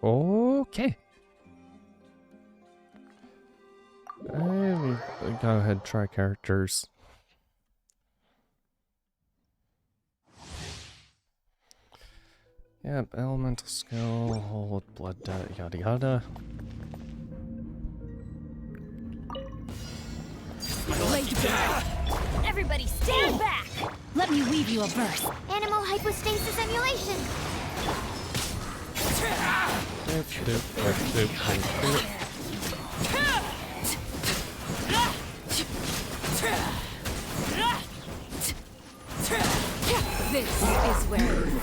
Okay. Go ahead, try characters. Yep, elemental skill, hold, blood, yada yada. Everybody stand back! Let me weave you a verse. Animal hypostasis emulation. This is where you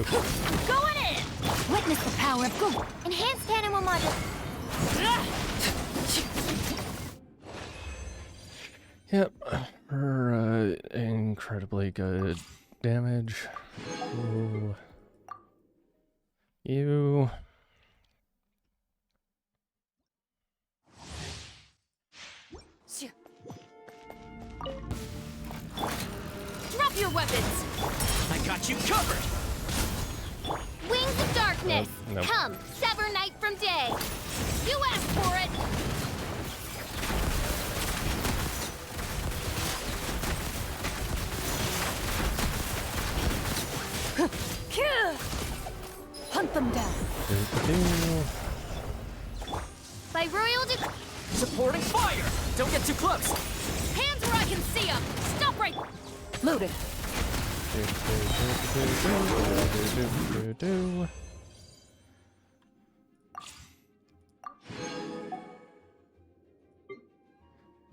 fall. Going in! Witness the power of Google. Enhanced animal model. Yep, her incredibly good damage. Ooh. You. Drop your weapons! I got you covered! Wings of darkness. Nope. Come, sever night from day. You asked for it! Hunt them down. By royal Supporting fire! Don't get too close! Hands where I can see them! Stop right... Loaded.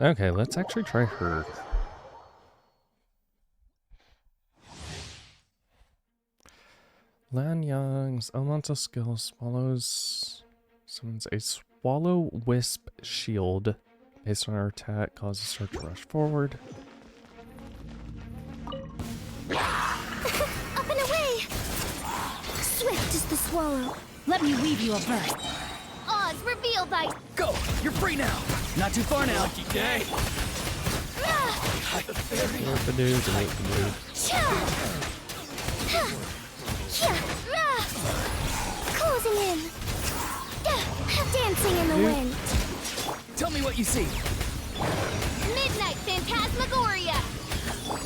Okay, let's actually try her. Lan Yang's elemental skill summons a swallow wisp shield. Based on her attack, causes her to rush forward. up and away. Swift is the swallow. Let me weave you a verse. Oz reveal thy. Go! You're free now! Not too far now! Lucky day! Closing in. Dancing in the wind. Tell me what you see! Midnight Phantasmagoria.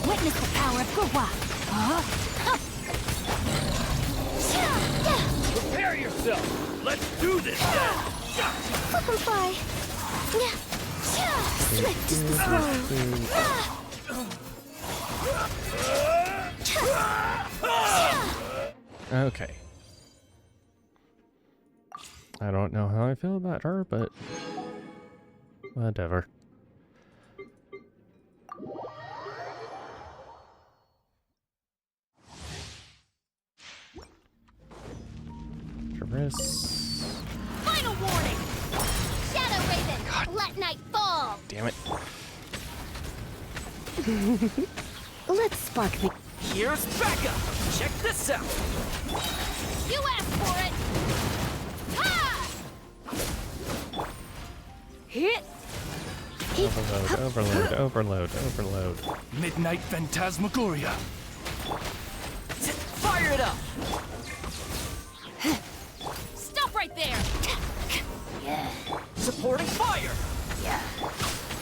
Witness the power of Gurwa. Prepare yourself! Let's do this then! Flip and fly. Swift is the swallow. Okay. I don't know how I feel about her, but whatever. Traverse. Final warning. Shadow Raven. Let night fall. Damn it. Let's spark the... Here's Becca! Check this out! You asked for it! Ha! Hit! Overload. Midnight Phantasmagoria! Fire it up! Stop right there! Supporting fire!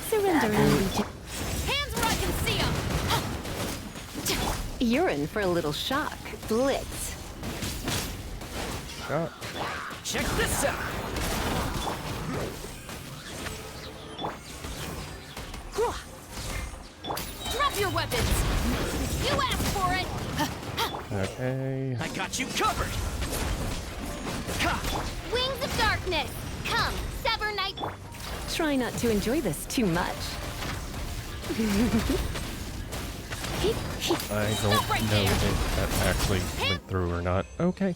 Surrender and Hands where I can see them! you're in for a little shock. Blitz. Shot. Check this out! Drop your weapons! You asked for it! Okay. I got you covered! Ha! Wings of darkness. Come, sever night. Try not to enjoy this too much. I don't know if that actually went through or not. Okay.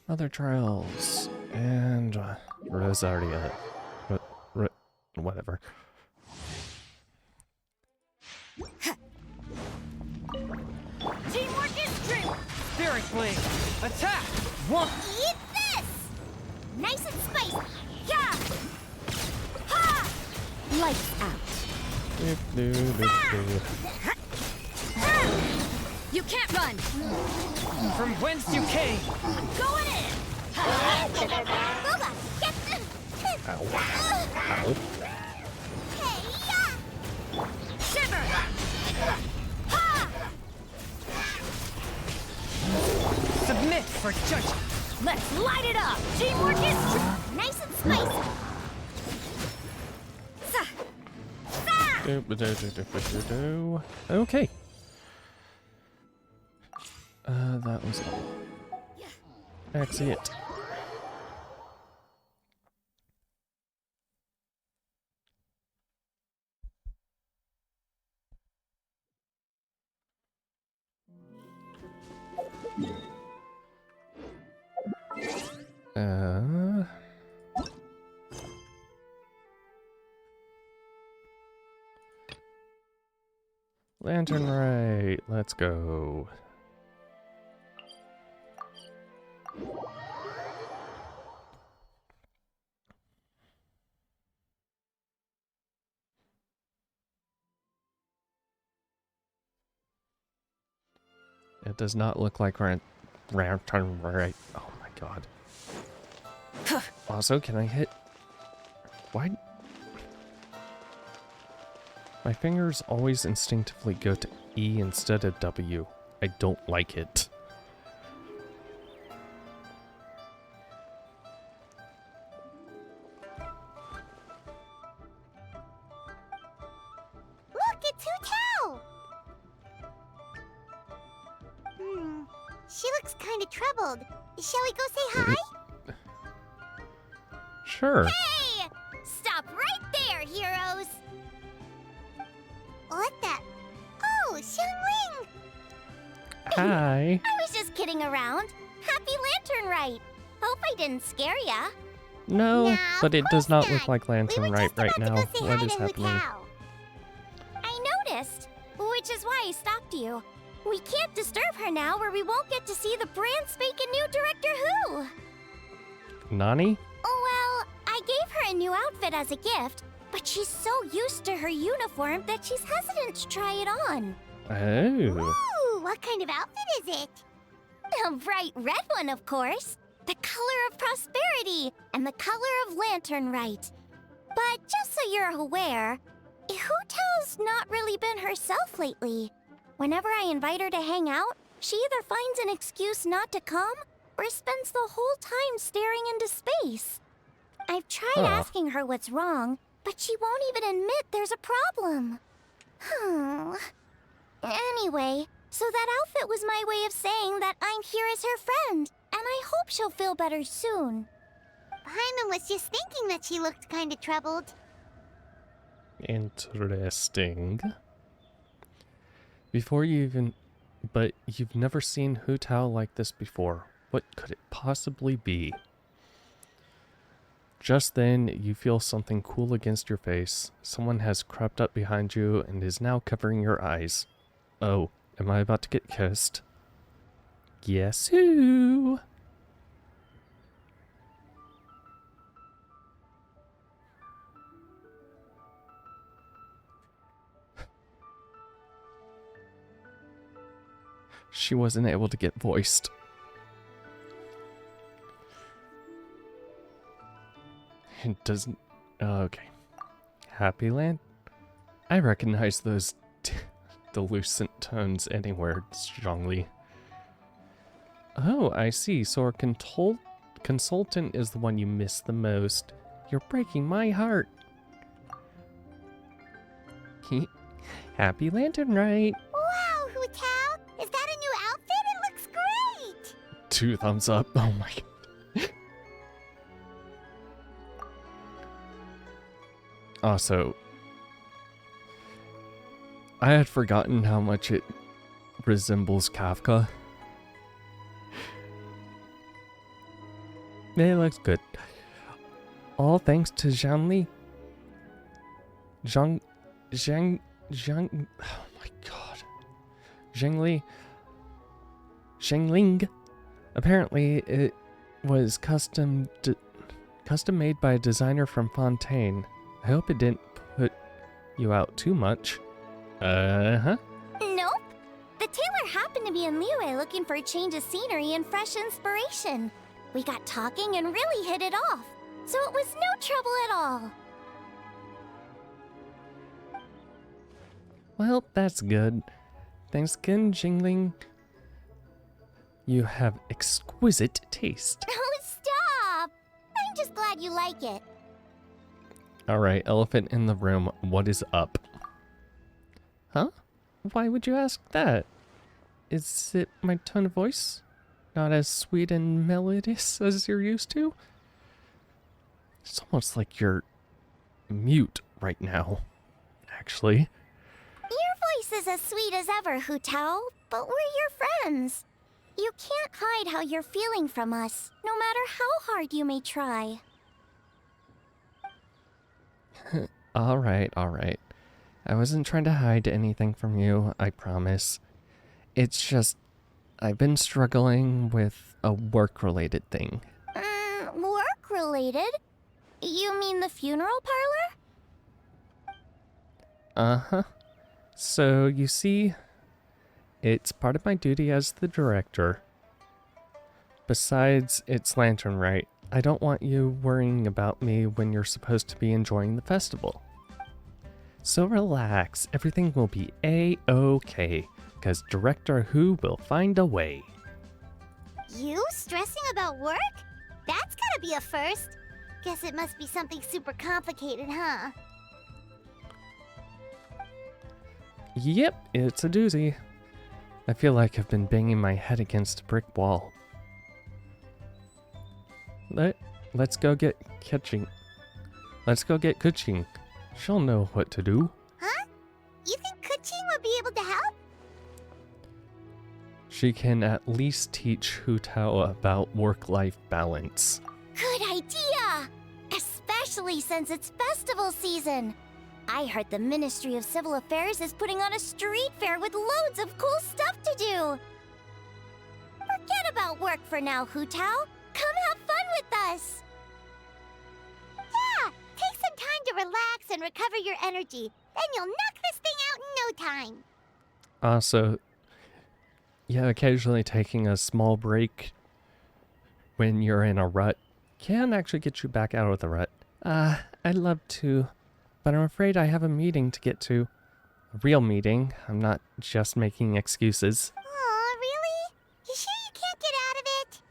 Other trials. And Rose already whatever. Teamwork is true! Spirit Blade! Attack! One! Eat this. Nice and spicy. Yeah. Ha! Lights out. You can't run! From whence you came! Going in! Booba, get them! Ow. Hey, yeah! Shiver! Submit for judgment! Let's light it up! Teamwork is Nice and spicy. Okay. That was all. That's it. Lantern Rite, let's go. It does not look like Lantern Rite. Oh my god. Also, can I hit? Why? My fingers always instinctively go to E instead of W. I don't like it. Look, it's Hu Tao! She looks kind of troubled. Shall we go say hi? Sure. Hey! Stop right there, heroes! What the? Oh, Xiangling! Hi. I was just kidding around. Happy Lantern Rite. Hope I didn't scare ya. No, Nah, but of it does course not look like We Lantern were Rite just right about now. to go say What hi is to Hu happening? Tao. I noticed, which is why I stopped you. We can't disturb her now, or we won't get to see the brand spanking new Director Who. Nani? Well, I gave her a new outfit as a gift, but she's so used to her uniform that she's hesitant to try it on. Oh. Ooh, what kind of outfit is it? A bright red one, of course. The color of prosperity and the color of Lantern Rite. But just so you're aware, Hu Tao's not really been herself lately. Whenever I invite her to hang out, she either finds an excuse not to come or spends the whole time staring into space. I've tried Huh. asking her what's wrong, but she won't even admit there's a problem. Anyway, so that outfit was my way of saying that I'm here as her friend, and I hope she'll feel better soon. Paimon was just thinking that she looked kind of troubled. Interesting. Before you even... But you've never seen Hu Tao like this before. What could it possibly be? Just then, you feel something cool against your face. Someone has crept up behind you and is now covering your eyes. Oh, am I about to get kissed? Guess who? She wasn't able to get voiced. It doesn't... Okay. Happy Land? I recognize those delucent tones anywhere, Zhongli. Oh, I see. So our consultant is the one you miss the most. You're breaking my heart. Happy Lantern Rite. Wow, Hu Tao! Is that a new outfit? It looks great! 2 thumbs up. Oh my god. Also, I had forgotten how much it resembles Kafka. It looks good. All thanks to Zhangli. Oh my god. Zhangling. Apparently, it was custom made by a designer from Fontaine. I hope it didn't put you out too much. Uh-huh. Nope. The Taylor happened to be in Liyue looking for a change of scenery and fresh inspiration. We got talking and really hit it off, so it was no trouble at all. Well, that's good. Thanks again, Jingling. You have exquisite taste. Oh, stop! I'm just glad you like it. Alright, elephant in the room, what is up? Huh? Why would you ask that? Is it my tone of voice? Not as sweet and melodious as you're used to? It's almost like you're mute right now, actually. Your voice is as sweet as ever, Hu Tao, but we're your friends. You can't hide how you're feeling from us, no matter how hard you may try. Alright. I wasn't trying to hide anything from you, I promise. It's just, I've been struggling with a work-related thing. Work-related? You mean the funeral parlor? Uh-huh. So, you see, it's part of my duty as the director. Besides, it's Lantern Rite. I don't want you worrying about me when you're supposed to be enjoying the festival. So relax, everything will be A-okay, because Director Hu will find a way. You stressing about work? That's gotta be a first. Guess it must be something super complicated, huh? Yep, it's a doozy. I feel like I've been banging my head against a brick wall. Let's go get Kuching. Let's go get Kuching. She'll know what to do. Huh? You think Kuching would be able to help? She can at least teach Hu Tao about work-life balance. Good idea! Especially since it's festival season. I heard the Ministry of Civil Affairs is putting on a street fair with loads of cool stuff to do. Forget about work for now, Hu Tao. Come have fun with us. Yeah, take some time to relax and recover your energy. Then you'll knock this thing out in no time. Also, yeah, occasionally taking a small break when you're in a rut can actually get you back out of the rut. I'd love to, but I'm afraid I have a meeting to get to. A real meeting. I'm not just making excuses. Aw, really? You sure you can't get out of it?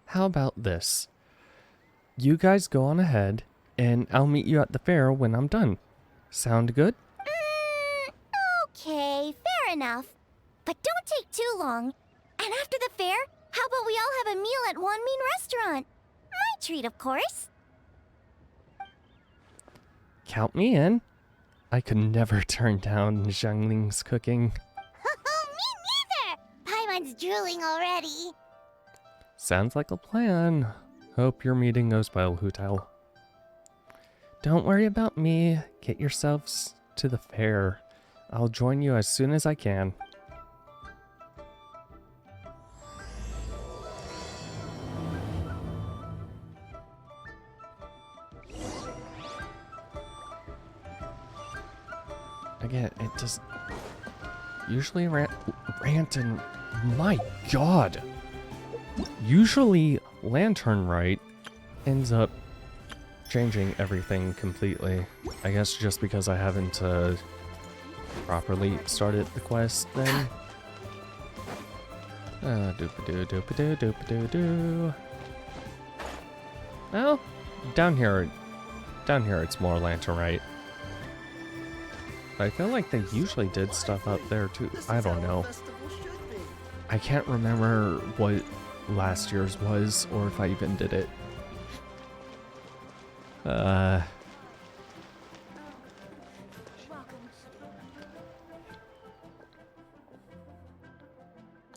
How about this? You guys go on ahead, and I'll meet you at the fair when I'm done. Sound good? Okay, fair enough. But don't take too long. And after the fair, how about we all have a meal at Wanmin Restaurant? My treat, of course. Count me in. I could never turn down Zhangling's cooking. Me neither! Paimon's drooling already. Sounds like a plan. Hope your meeting goes well, Hu Tao. Don't worry about me. Get yourselves to the fair. I'll join you as soon as I can. Again, it just usually rant and my god. Usually Lantern Rite ends up changing everything completely. I guess just because I haven't properly started the quest then. Doop-a-doo. Well, down here it's more Lantern Rite. I feel like they usually did stuff up there too. I don't know. I can't remember what last year's was or if I even did it.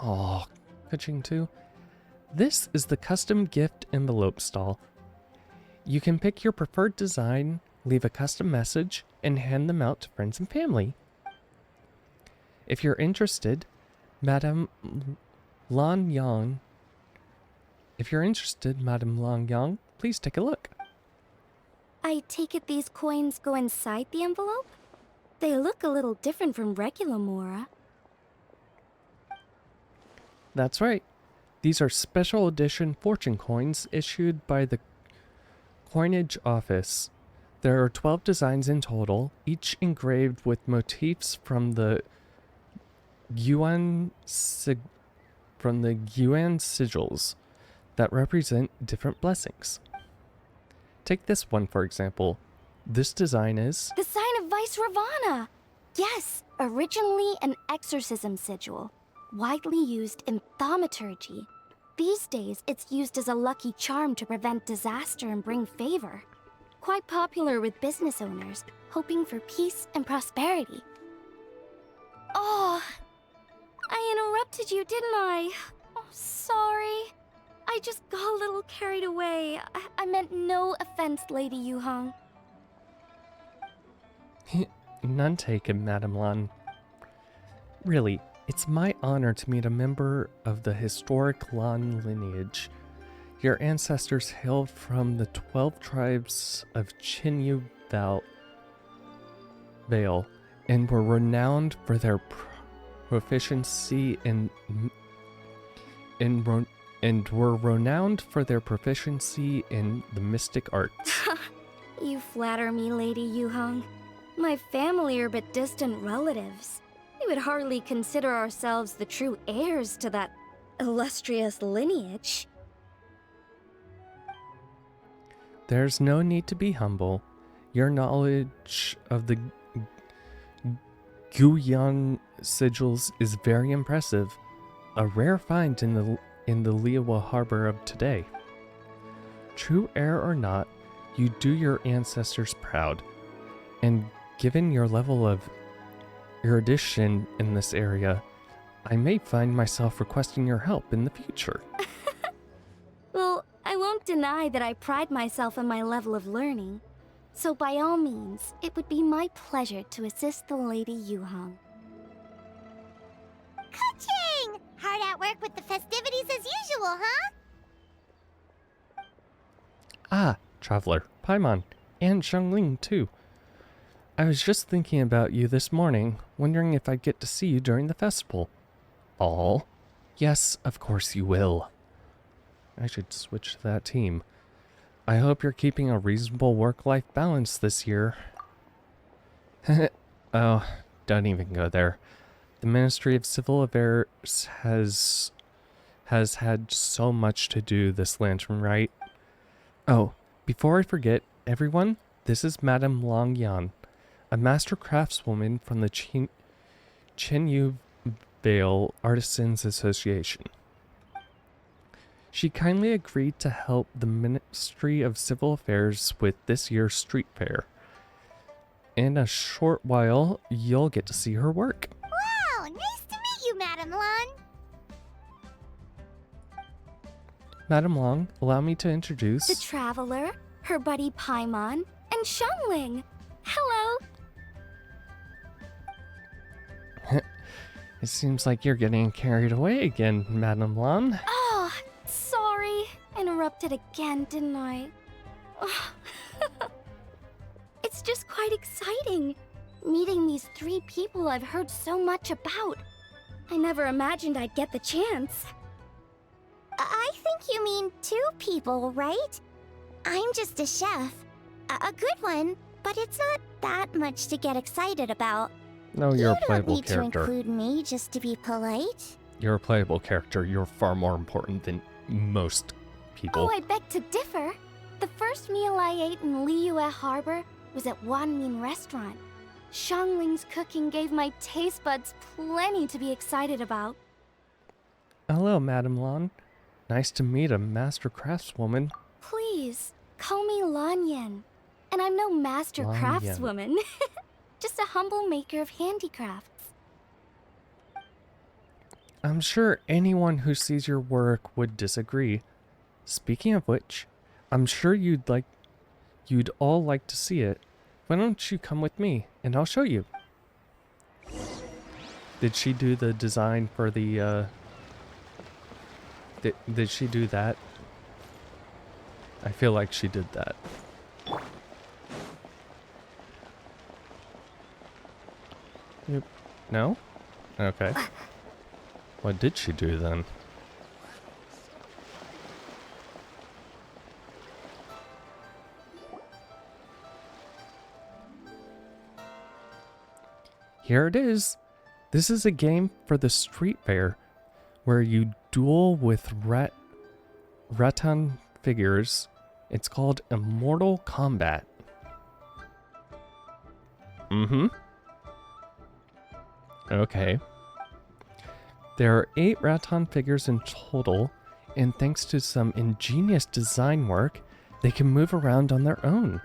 Oh, Kuching too. This is the custom gift envelope stall. You can pick your preferred design, leave a custom message, and hand them out to friends and family. If you're interested, Madame Lan Yang, please take a look. I take it these coins go inside the envelope? They look a little different from regular Mora. That's right. These are special edition fortune coins issued by the coinage office. There are 12 designs in total, each engraved with motifs from the Yuan sigils that represent different blessings. Take this one for example. This design is The sign of Vice Ravana! Yes, originally an exorcism sigil, widely used in thaumaturgy. These days, it's used as a lucky charm to prevent disaster and bring favor. Quite popular with business owners, hoping for peace and prosperity. Oh, I interrupted you, didn't I? Oh, sorry. I just got a little carried away. I meant no offense, Lady Yuhong. None taken, Madame Lan. Really, it's my honor to meet a member of the historic Lan lineage. Your ancestors hailed from the 12 tribes of Chinyu Vale and were renowned for their proficiency in the mystic arts. You flatter me, Lady Yuhong. My family are but distant relatives. We would hardly consider ourselves the true heirs to that illustrious lineage. There's no need to be humble. Your knowledge of the Guiyang sigils is very impressive, a rare find in the Liawa harbor of today. True heir or not, you do your ancestors proud, and given your level of erudition in this area, I may find myself requesting your help in the future. Well, I won't deny that I pride myself on my level of learning. So by all means, it would be my pleasure to assist the Lady Yuhong. Ka-ching! Hard at work with the festivities as usual, huh? Ah, Traveler, Paimon, and Xiangling too. I was just thinking about you this morning, wondering if I'd get to see you during the festival. All? Yes, of course you will. I should switch to that team. I hope you're keeping a reasonable work-life balance this year. Oh, don't even go there. The Ministry of Civil Affairs has had so much to do this lantern, right? Oh, before I forget, everyone, this is Madame Long Yan, a master craftswoman from the Chenyu Vale Artisans Association. She kindly agreed to help the Ministry of Civil Affairs with this year's street fair. In a short while, you'll get to see her work. Wow, nice to meet you, Madame Lan. Madame Long, allow me to introduce... The Traveler, her buddy Paimon, and Xiangling. Hello. It seems like you're getting carried away again, Madame Lan. Oh, sorry. Interrupted again, didn't I? It's just quite exciting. Meeting these 3 people I've heard so much about. I never imagined I'd get the chance. I think you mean 2 people, right? I'm just a chef. A good one, but it's not that much to get excited about. No, you're a You don't playable need to character. include me just to be polite. You're a playable character. You're far more important than most people. Oh, I beg to differ. The first meal I ate in Liyue Harbor was at Wanmin Restaurant. Xiangling's cooking gave my taste buds plenty to be excited about. Hello, Madame Lan. Nice to meet a master craftswoman. Please, call me Lanyan. And I'm no master Lanyan. craftswoman. Just a humble maker of handicrafts. I'm sure anyone who sees your work would disagree. Speaking of which, I'm sure you'd all like to see it. Why don't you come with me and I'll show you? Did she do the design for the did she do that? I feel like she did that. No? Okay. What did she do then? Here it is. This is a game for the street fair where you duel with rattan figures. It's called Immortal Combat. Mm-hmm. Okay. There are 8 rattan figures in total, and thanks to some ingenious design work, they can move around on their own.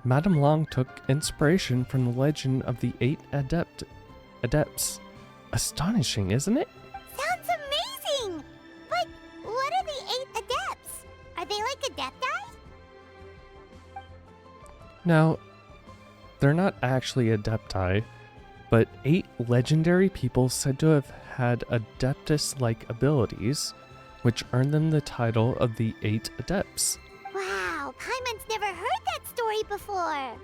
Madame Long took inspiration from the legend of the 8 adepts. Astonishing, isn't it? Sounds amazing! But what are the 8 adepts? Are they like adepti? Now, they're not actually adepti, but 8 legendary people said to have had adeptus-like abilities, which earned them the title of the 8 adepts. Wow, Paimon's never heard that story before.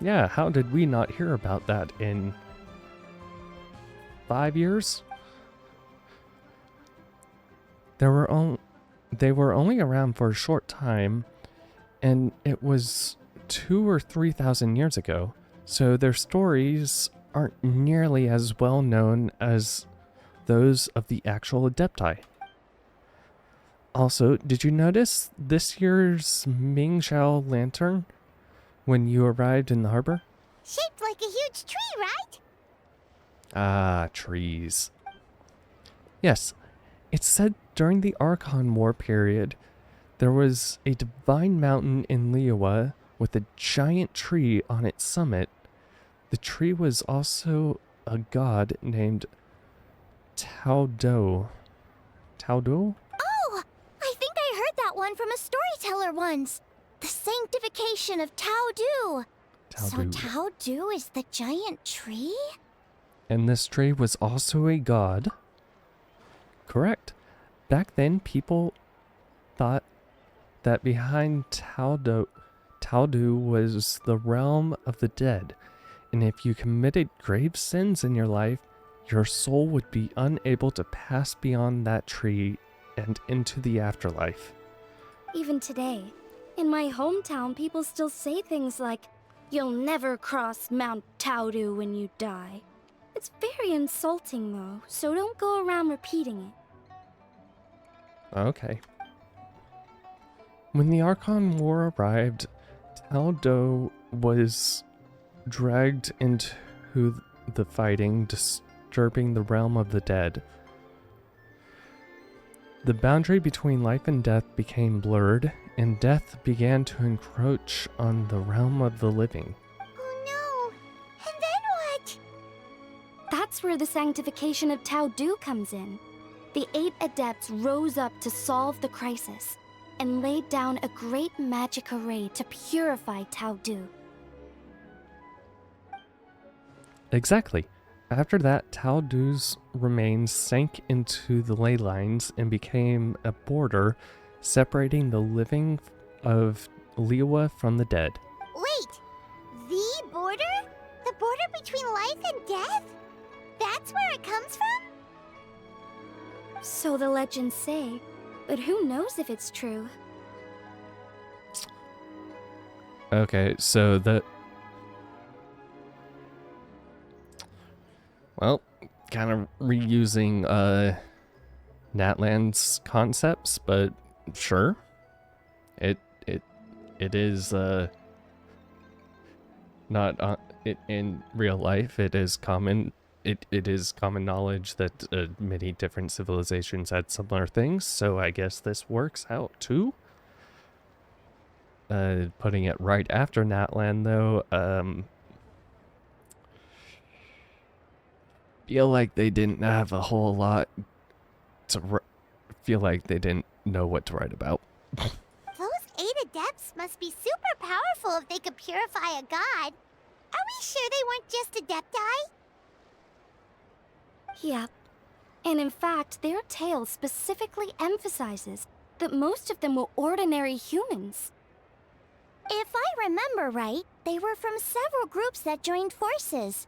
Yeah, how did we not hear about that in 5 years? They were only around for a short time, and it was 2,000 or 3,000 years ago, so their stories aren't nearly as well known as those of the actual adepti. Also, did you notice this year's Mingxiao lantern when you arrived in the harbor? Shaped like a huge tree, right? Ah, trees. Yes, it's said during the Archon War period, there was a divine mountain in Liyue with a giant tree on its summit. The tree was also a god named Tao Do. Tao Do? Oh, I think I heard that one from a storyteller once. The sanctification of Tao Du. So Tao Du is the giant tree? And this tree was also a god? Correct. Back then, people thought that behind Tao Du was the realm of the dead, and if you committed grave sins in your life, your soul would be unable to pass beyond that tree and into the afterlife. Even today, in my hometown, people still say things like, "You'll never cross Mount Taodu when you die." It's very insulting though, so don't go around repeating it. Okay. When the Archon War arrived, Tao Do was dragged into the fighting, disturbing the realm of the dead. The boundary between life and death became blurred, and death began to encroach on the realm of the living. Oh no! And then what? That's where the sanctification of Tao Du comes in. The 8 adepts rose up to solve the crisis and laid down a great magic array to purify Tao Du. Exactly. After that, Tao Du's remains sank into the ley lines and became a border separating the living of Liyue from the dead. Wait! The border? The border between life and death? That's where it comes from? So the legends say, but who knows if it's true? Okay, so well, kind of reusing Natlan's concepts, but sure. It is not in real life. It is common. It is common knowledge that many different civilizations had similar things. So I guess this works out too. Putting it right after Natlan, though, feel like they didn't have a whole lot to feel like they didn't know what to write about. Those 8 adepts must be super powerful if they could purify a god. Are we sure they weren't just adepti? Yep. And in fact, their tale specifically emphasizes that most of them were ordinary humans. If I remember right, they were from several groups that joined forces.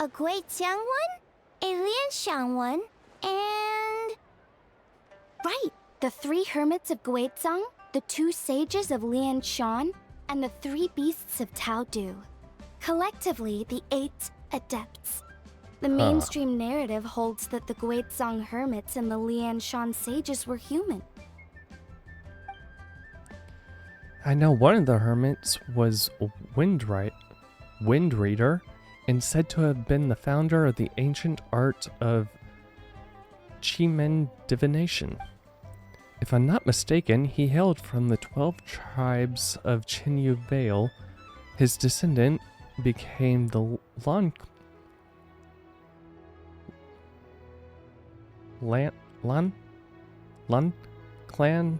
a Guixiang one, a Lianxiang one, and... Right! The 3 hermits of Guizhang, the 2 sages of Lianshan, and the 3 beasts of Taodu. Collectively, the 8 adepts. The mainstream narrative holds that the Guizhang hermits and the Lianshan sages were human. I know one of the hermits was Wind Reader, and said to have been the founder of the ancient art of Qi divination. If I'm not mistaken, he hailed from the 12 tribes of Qinyu Vale. His descendant became the Lan clan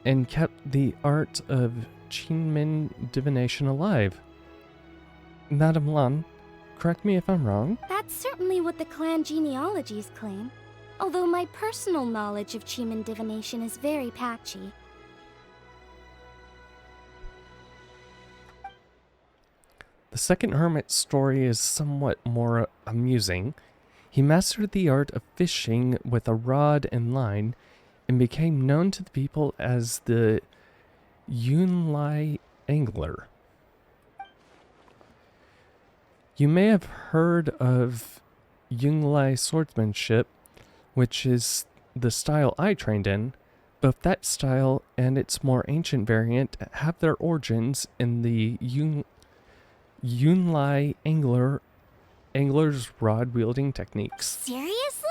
and kept the art of Qinmin divination alive. Madam Lan, correct me if I'm wrong. That's certainly what the clan genealogies claim, although my personal knowledge of Qi divination is very patchy. The second hermit's story is somewhat more amusing. He mastered the art of fishing with a rod and line and became known to the people as the Yunlai Angler. You may have heard of Yunlai swordsmanship, which is the style I trained in. Both that style and its more ancient variant have their origins in the Yunlai angler's rod-wielding techniques. Seriously?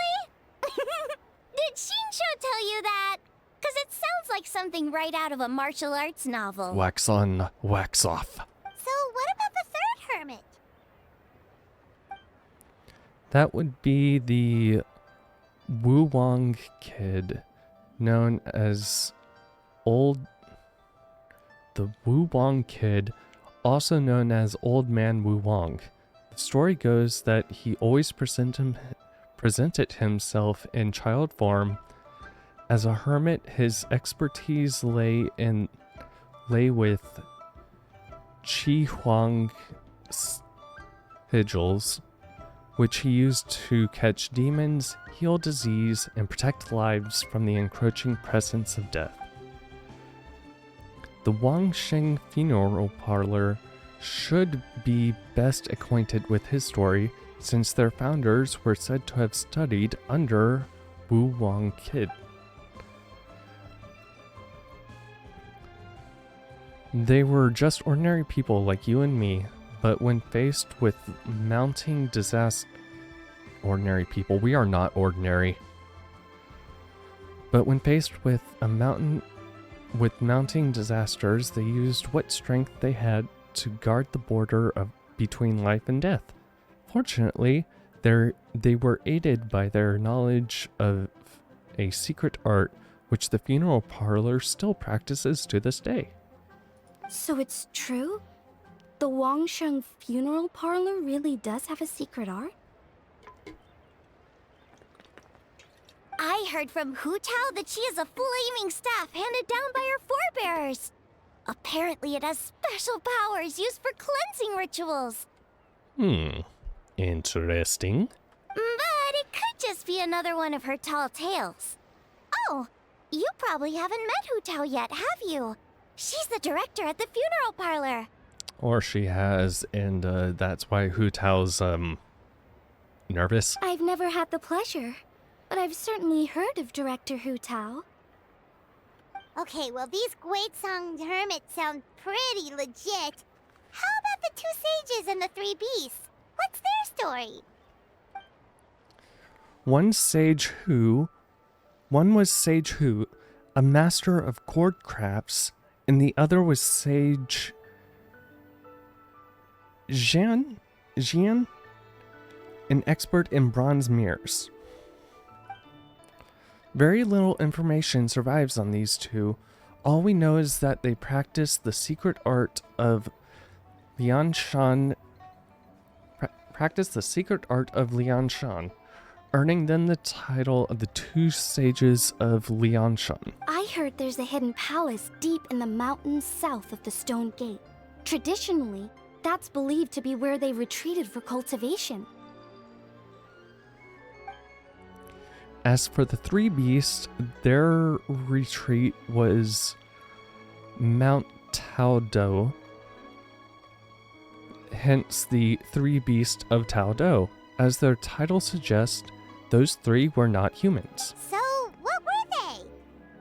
Did Shinsho tell you that? Because it sounds like something right out of a martial arts novel. Wax on, wax off. So what about the third hermit? That would be the Wu Wang kid, known as the Wu Wang kid, also known as Old Man Wu Wang. The story goes that he always presented himself in child form. As a hermit, his expertise lay with Qi Huang sigils, which he used to catch demons, heal disease, and protect lives from the encroaching presence of death. The Wangsheng funeral parlor should be best acquainted with his story, since their founders were said to have studied under Wu Wang Kid. They were just ordinary people like you and me, but when faced with mounting disaster... Ordinary people, we are not ordinary. But when faced with mounting disasters, they used what strength they had to guard the border between life and death. Fortunately, they were aided by their knowledge of a secret art which the funeral parlor still practices to this day. So it's true? The Wangsheng funeral parlor really does have a secret art? I heard from Hu Tao that she has a flaming staff handed down by her forebears. Apparently it has special powers used for cleansing rituals. Interesting. But it could just be another one of her tall tales. Oh, you probably haven't met Hu Tao yet, have you? She's the director at the funeral parlor. Or she has, and that's why Hu Tao's, nervous. I've never had the pleasure, but I've certainly heard of Director Hu Tao. Okay, well these Guizhang hermits sound pretty legit. How about the 2 sages and the 3 beasts? What's their story? One was Sage Hu, a master of cord crafts, and the other was Sage Jian, an expert in bronze mirrors. Very little information survives on these two. All we know is that they practice the secret art of Lianshan, earning them the title of the 2 sages of Lianshan. I heard there's a hidden palace deep in the mountains south of the Stone Gate. Traditionally, That's believed to be where they retreated for cultivation. As for the three beasts, their retreat was Mount Taodo, hence the three beasts of Taodo. As their title suggests, those three were not humans. So, what were they?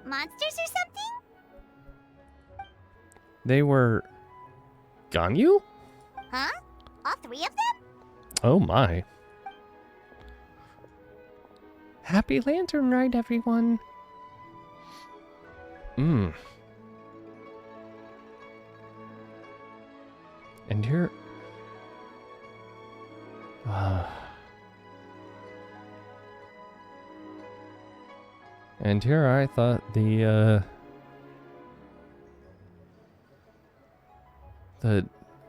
Monsters or something? They were Ganyu? Huh? All three of them? Oh my. Happy Lantern Rite, everyone. And here... and here I thought the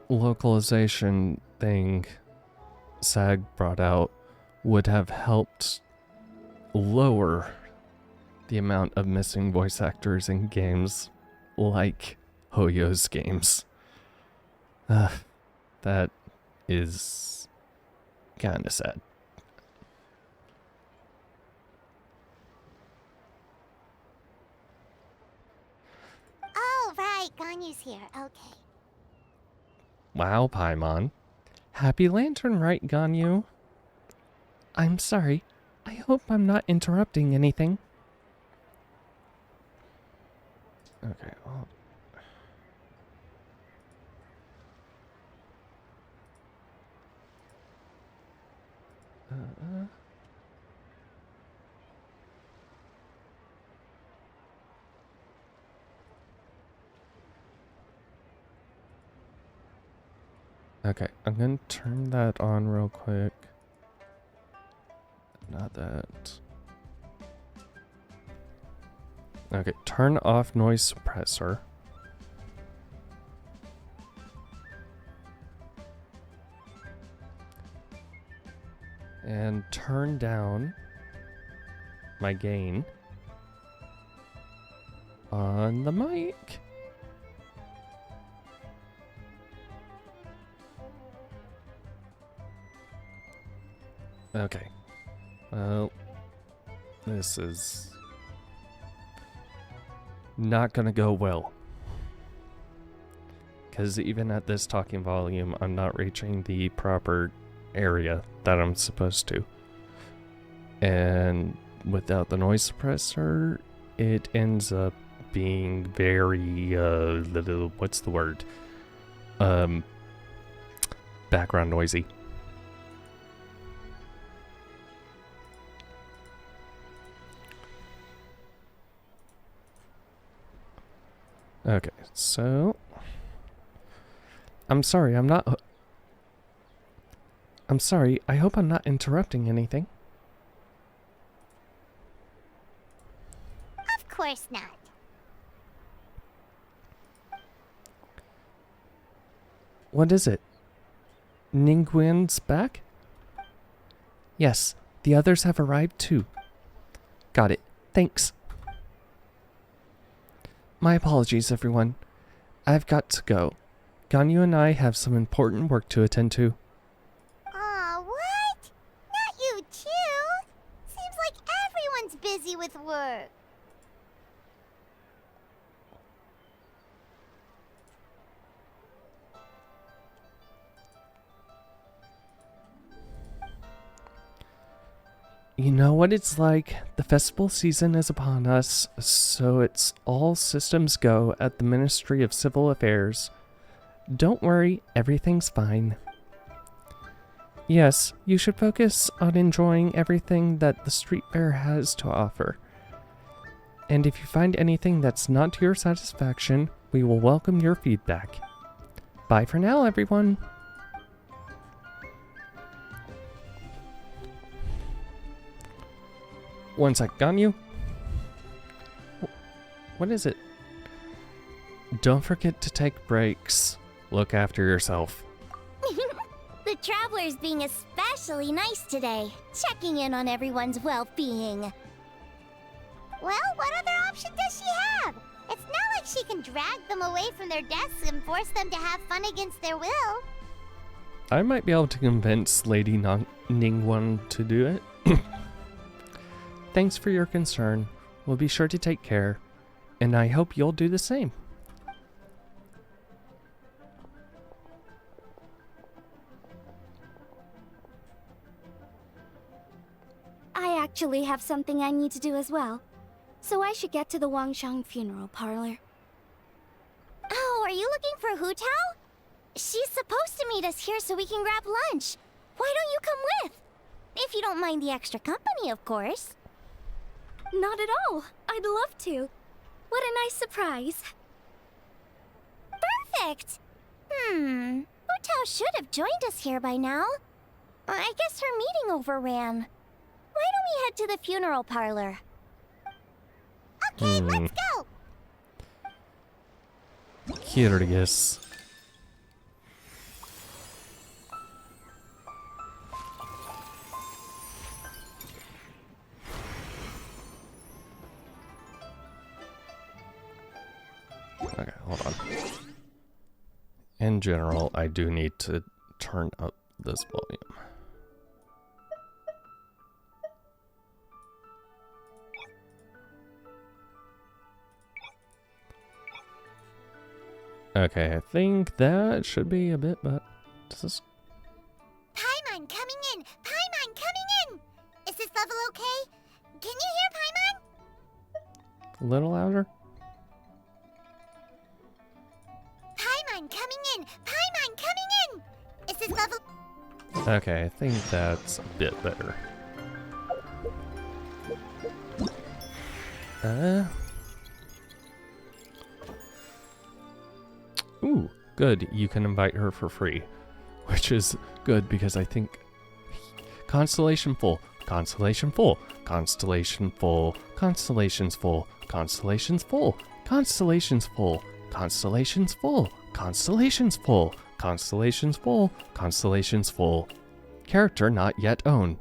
localization thing SAG brought out would have helped lower the amount of missing voice actors in games like Hoyo's games. That is kinda sad. Oh, right. Ganyu's here. Okay. Wow, Paimon. Happy Lantern Rite, Ganyu. I'm sorry. I hope I'm not interrupting anything. Okay, well... Okay, I'm gonna turn that on real quick. Not that. Okay, turn off noise suppressor. And turn down my gain on the mic. Okay. Well, this is not gonna go well. Because even at this talking volume, I'm not reaching the proper area that I'm supposed to. And without the noise suppressor, it ends up being very, what's the word? Background noisy. Okay, so... I'm sorry, I'm sorry, I hope I'm not interrupting anything. Of course not. What is it? Ningguan's back? Yes, the others have arrived too. Got it. Thanks. My apologies, everyone. I've got to go. Ganyu and I have some important work to attend to. Aw, what? Not you too? Seems like everyone's busy with work. You know what it's like. The festival season is upon us, so it's all systems go at the Ministry of Civil Affairs. Don't worry, everything's fine. Yes, you should focus on enjoying everything that the street fair has to offer. And if you find anything that's not to your satisfaction, we will welcome your feedback. Bye for now, everyone. One sec, Ganyu. What is it? Don't forget to take breaks. Look after yourself. The traveler's being especially nice today, checking in on everyone's well-being. Well, what other option does she have? It's not like she can drag them away from their desks and force them to have fun against their will. I might be able to convince Lady Ningguang to do it. Thanks for your concern. We'll be sure to take care. And I hope you'll do the same. I actually have something I need to do as well. So I should get to the Wangshang funeral parlor. Oh, are you looking for Hu Tao? She's supposed to meet us here so we can grab lunch. Why don't you come with? If you don't mind the extra company, of course. Not at all. I'd love to. What a nice surprise. Perfect! Hu Tao should have joined us here by now. I guess her meeting overran. Why don't we head to the funeral parlor? Okay, let's go! Curious. Okay, hold on. In general, I do need to turn up this volume. Okay, I think that should be a bit, but does this... Paimon coming in! Paimon coming in! Is this level okay? Can you hear Paimon? a little louder? Paimon coming in! Paimon coming in! Is this level... Okay, I think that's a bit better. Ooh, good. You can invite her for free. Which is good because I think... Constellation full. Constellation full. Constellation full. Constellations full. Constellations full. Constellations full. Constellations full. Constellations full. Constellations full. Constellations full. Character not yet owned.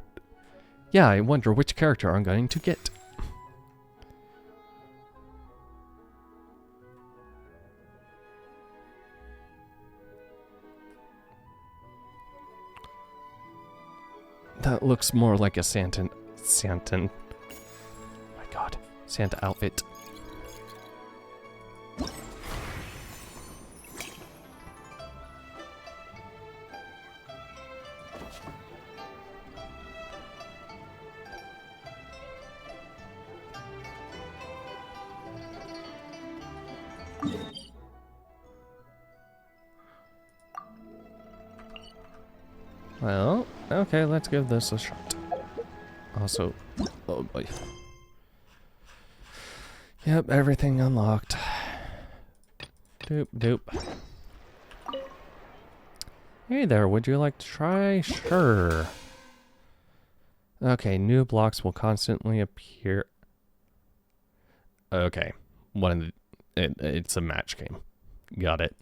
Yeah, I wonder which character I'm going to get. That looks more like a Santa... my god. Santa outfit. Well, okay, let's give this a shot. Also, oh boy. Yep, everything unlocked. Doop, doop. Hey there, would you like to try? Sure. Okay, new blocks will constantly appear. Okay, it's a match game. Got it.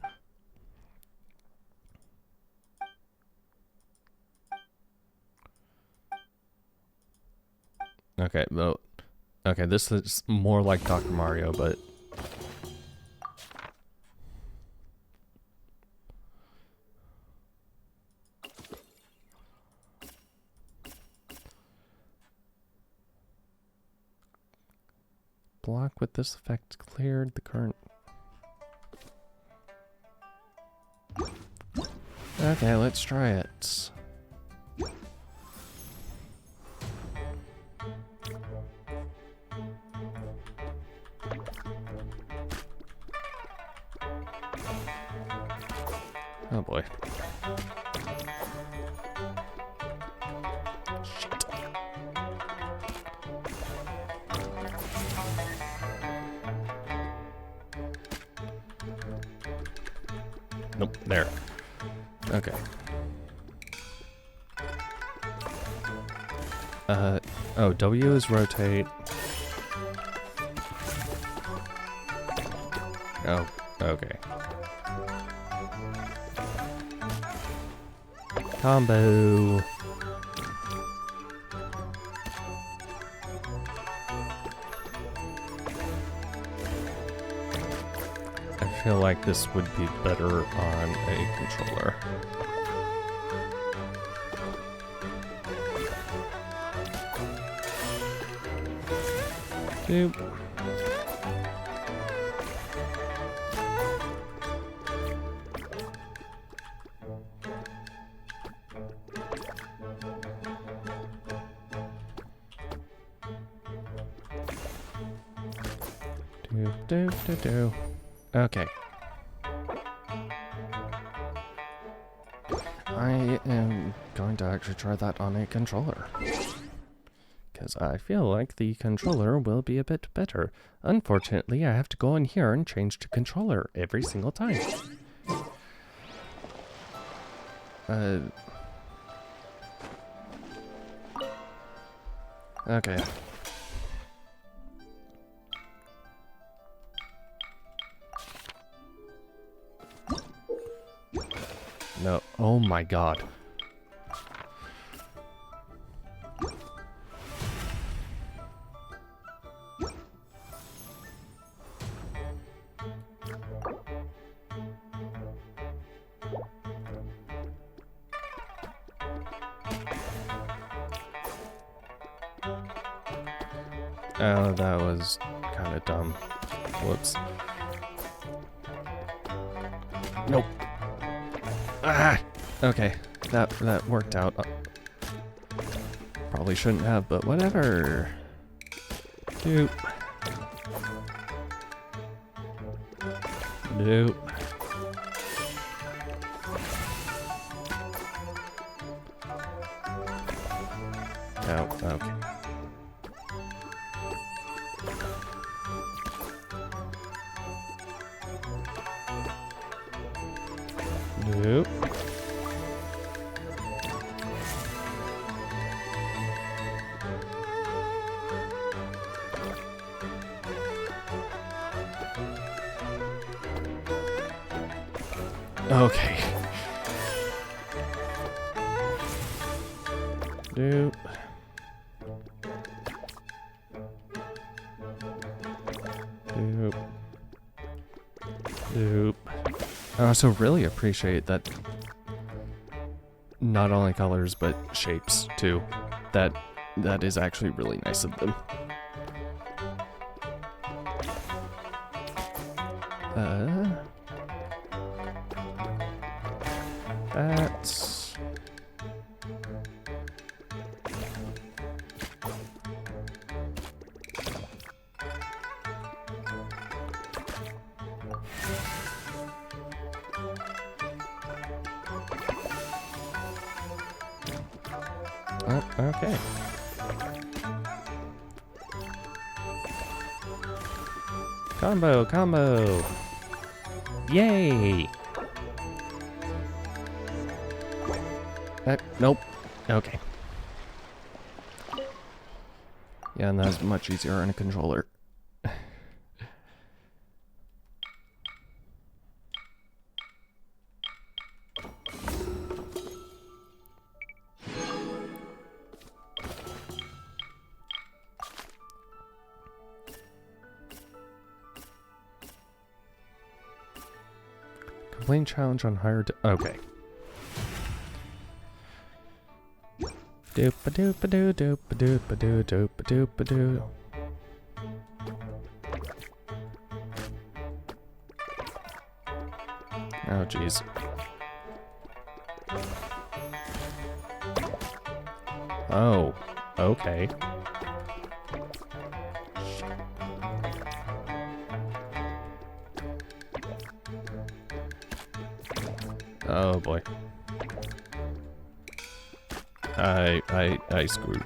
Okay, well, okay, this is more like Dr. Mario, but... Block with this effect cleared the current... Okay, let's try it. Oh boy. Shit. Nope, there. Okay. Oh, W is rotate. Oh, okay. Combo. I feel like this would be better on a controller. Doop. Do. Okay. I am going to actually try that on a controller. Because I feel like the controller will be a bit better. Unfortunately, I have to go in here and change to controller every single time. Okay. No. Oh my god. Oh, that was kind of dumb. Whoops. Nope. Ah! Okay, that worked out. Probably shouldn't have, but whatever. Doop. Doop. Oh, okay. Nope. Okay. Nope. Nope. Nope. I also really appreciate that not only colors but shapes too. That is actually really nice of them. That's oh, okay. Combo! Yay! Nope. Okay. Yeah, and that's much easier on a controller. Complete challenge on higher. Okay. Doop-a-doop-a-doo, doop-a-doop-a-doo, doop-a-doop-a-doo. Oh, jeez. Oh, okay. Oh boy. I screwed.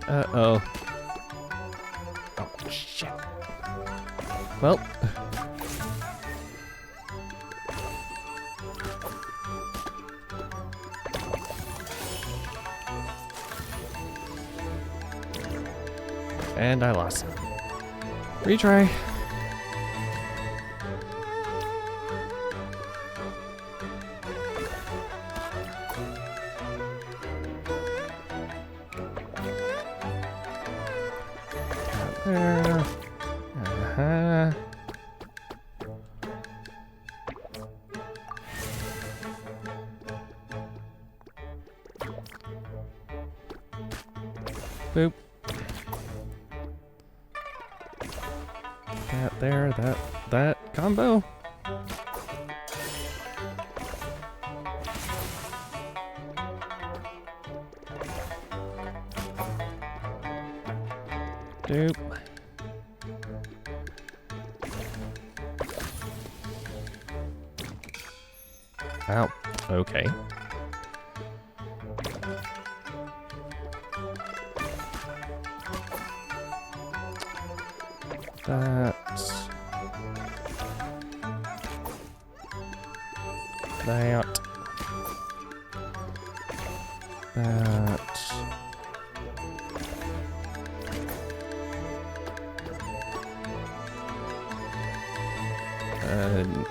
Uh-oh. Oh, shit. Well. And I lost. Retry. There. Uh-huh. Boop. That there, that combo. Doop. Ow. Okay. That. That. That.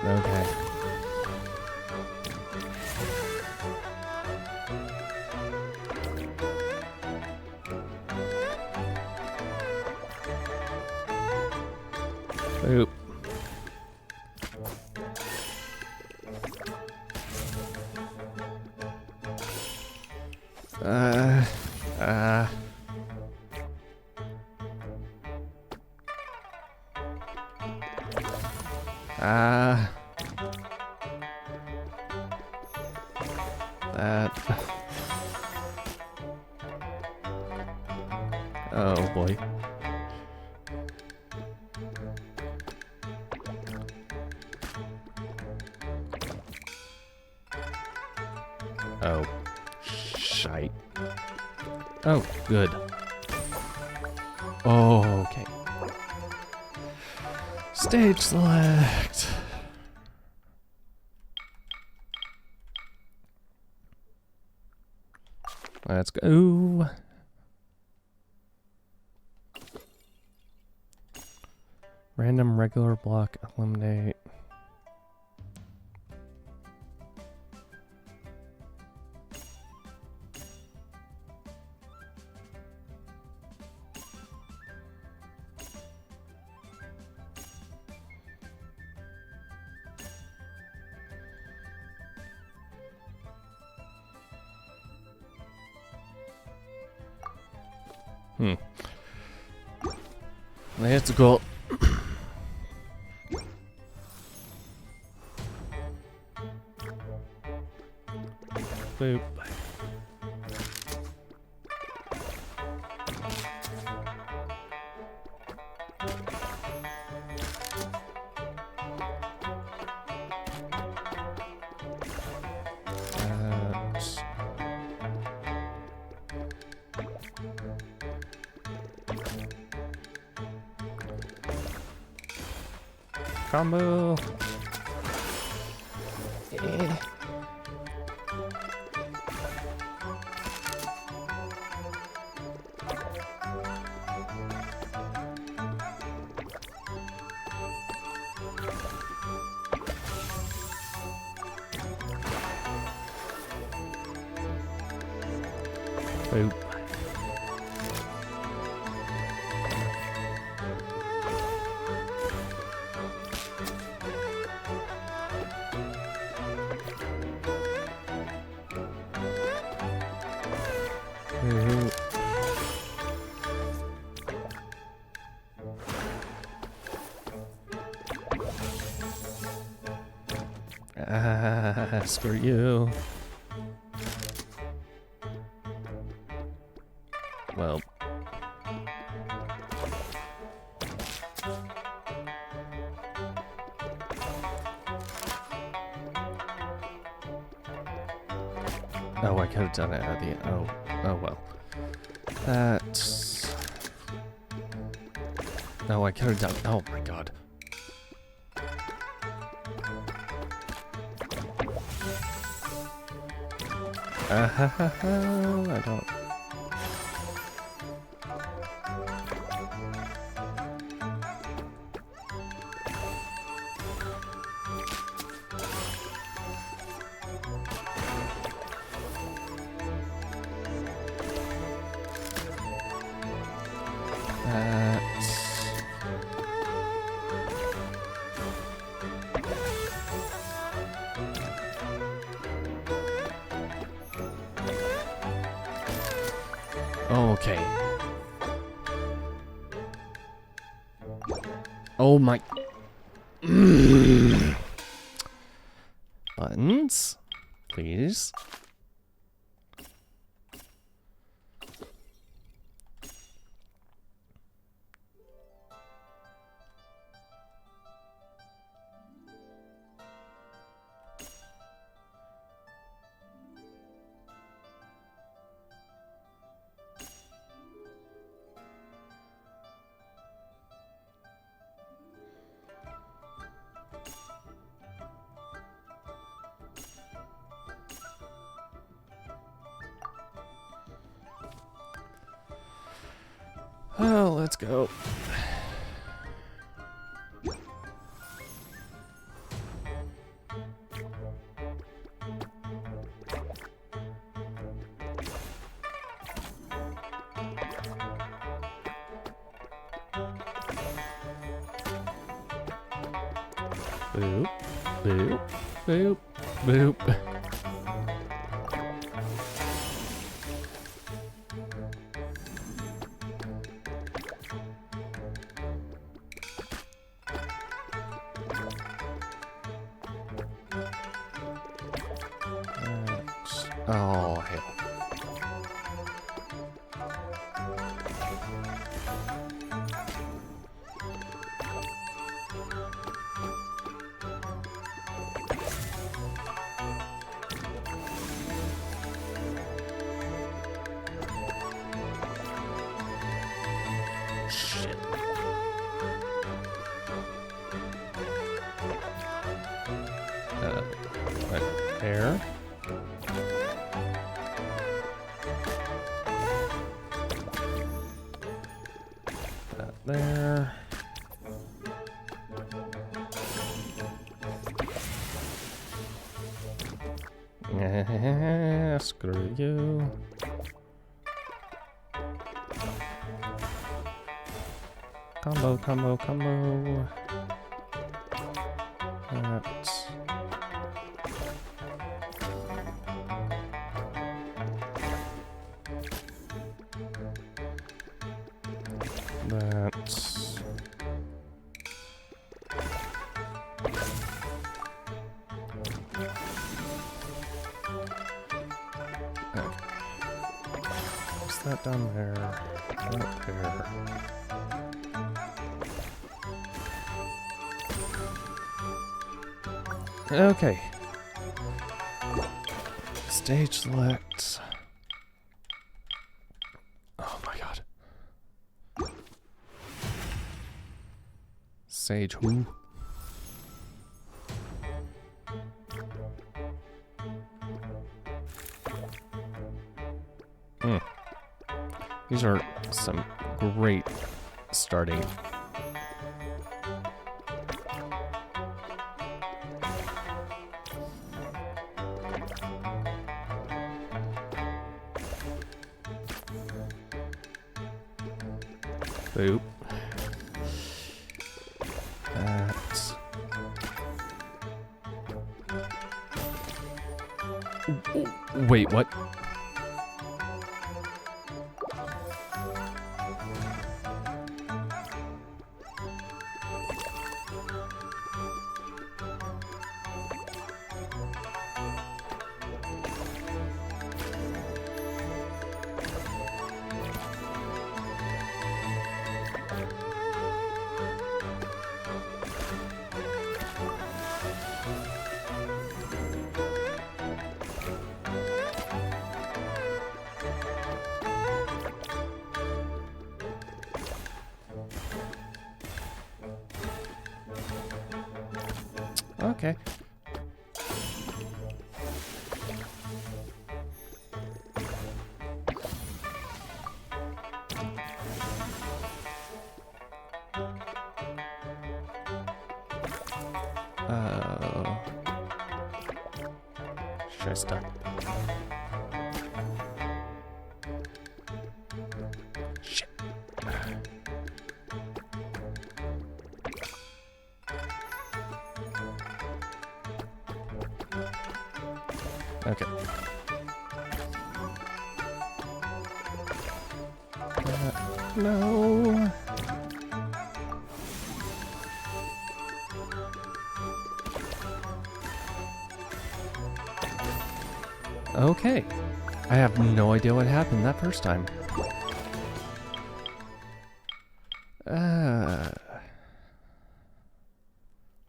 Okay. Oop. Uh. That. Oh boy. Oh. Shite. Oh, good. Oh, okay. Stage select. Let's go. Random regular block eliminate. Let's go. Boop. Combo. Boop. Screw you. Well. Oh, I could have done it at the end. Oh well. That's... No, I could have done... Oh my god. I don't... Oh, okay. Oh my. Buttons, please. Oh, let's go. Boop, boop, boop, boop. Oh, hell. Shit. Right there. That there. Screw you. Combo, combo, combo. That's... That's... Okay. What's that down there? Up there. Okay. Stage select. Oh my god. Sage who? These are some great starting. Boop. That's... Wait, what? Okay. Should I stop? Shit. Okay. No. Okay. I have no idea what happened that first time.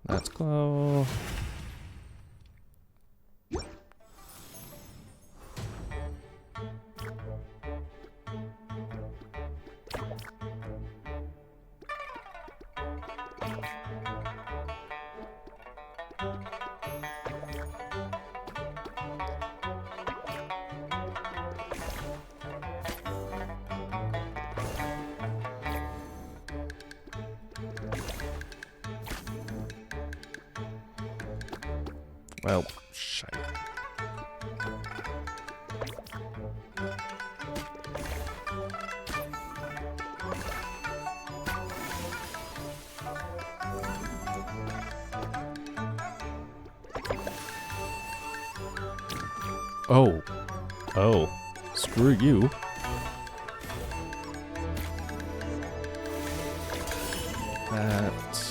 Let's go. Well, shite. Oh. Oh. Screw you. That's...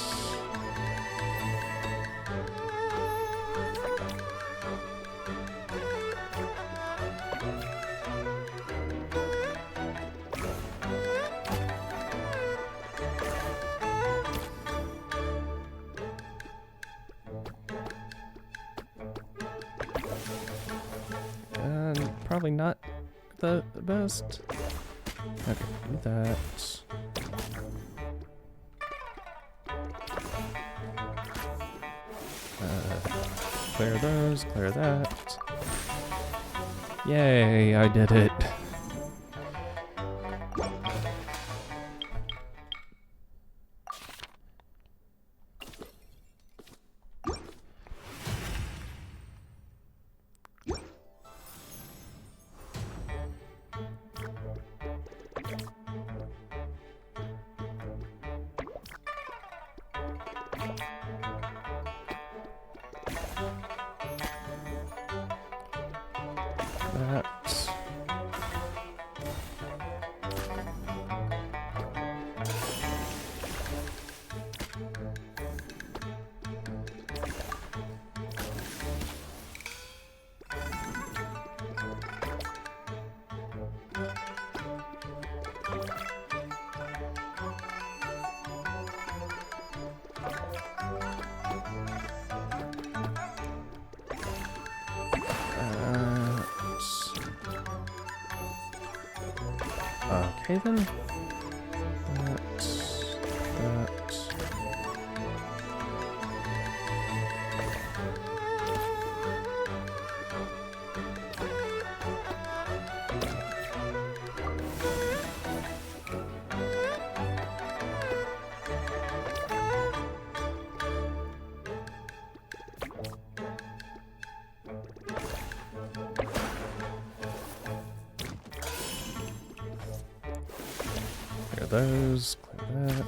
probably not the best. Okay, do that. Clear those, clear that. Yay, I did it. That. Okay then. That. Clear those, clear that.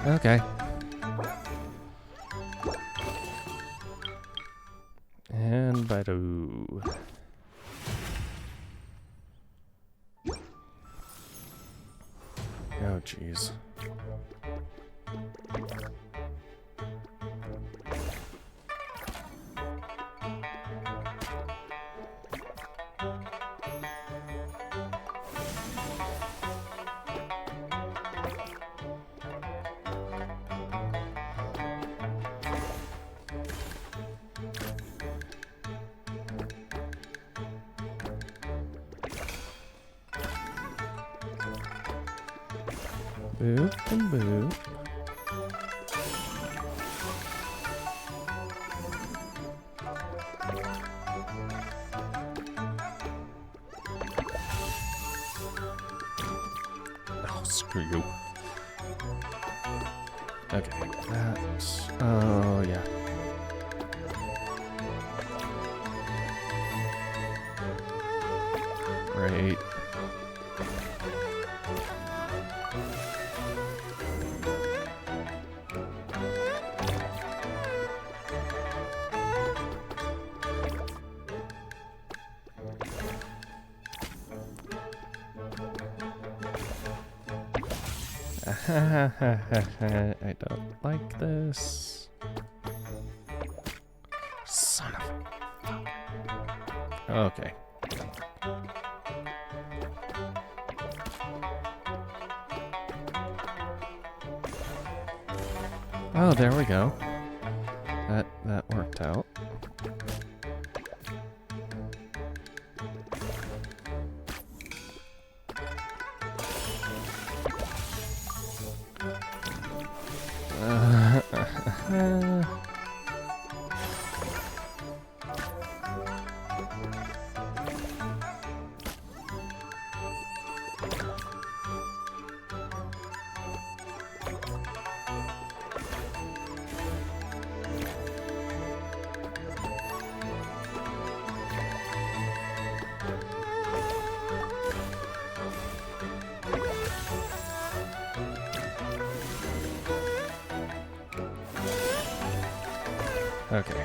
Okay. And Baidu. Oh, jeez. Boop and boop. Oh, screw you. Okay, that's... oh, yeah. I don't like this. Son of a... Okay. Oh, there we go. That worked out. Okay.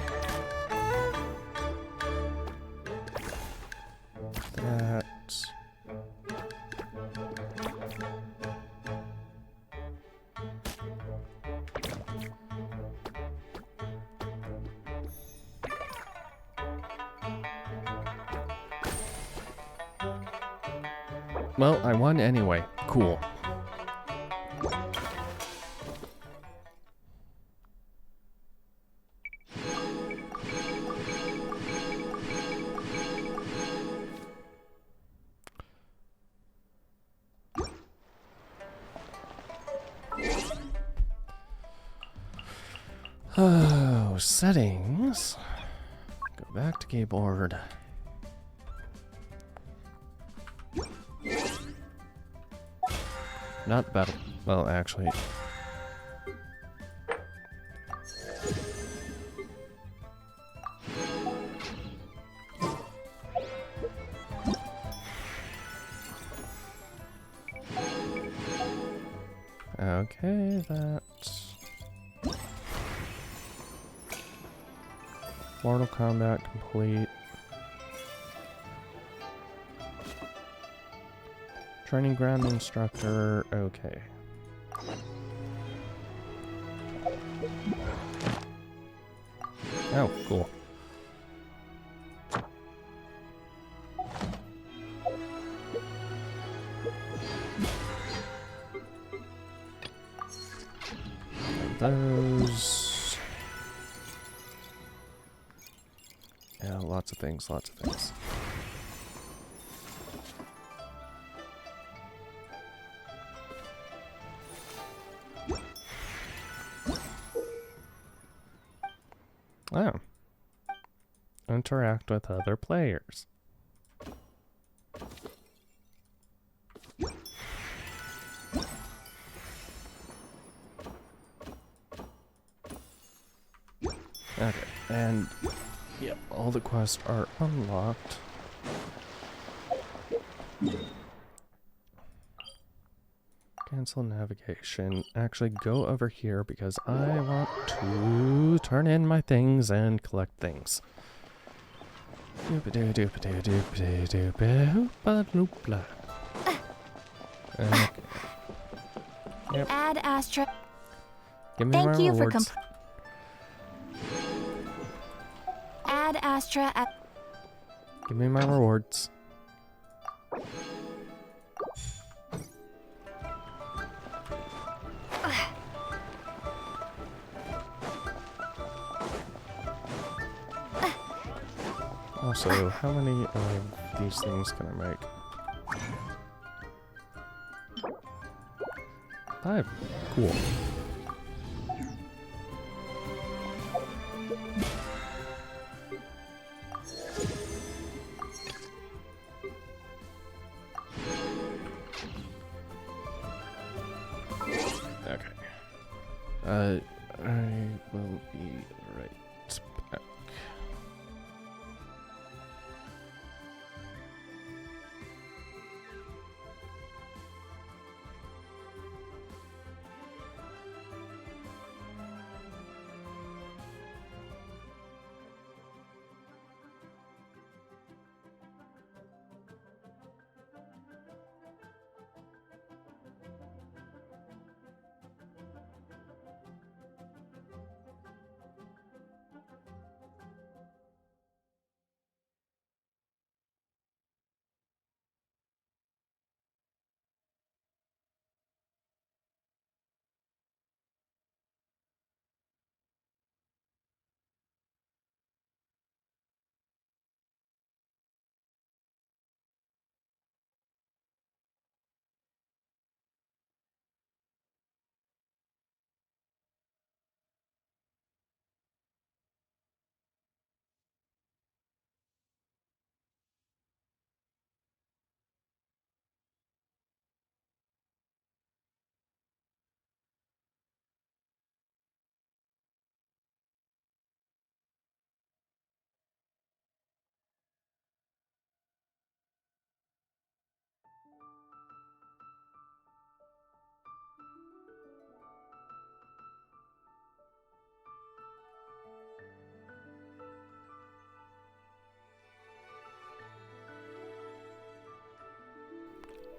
That's... Well, I won anyway. Cool. Oh, settings. Go back to keyboard. Not battle. Well, actually. Okay, that's... Mortal Kombat complete. Training ground instructor, okay. Oh, cool. Those. Yeah, lots of things, lots of things. Oh. Interact with other players. Okay, and yep, all the quests are unlocked. Cancel navigation. Actually, go over here because I want to turn in my things and collect things. Okay. Yep. Add Astra. Give me Thank my you for rewards. Add Astra. Give me my rewards. Also, how many of these things can I make? 5. Cool. Okay. I will be right back.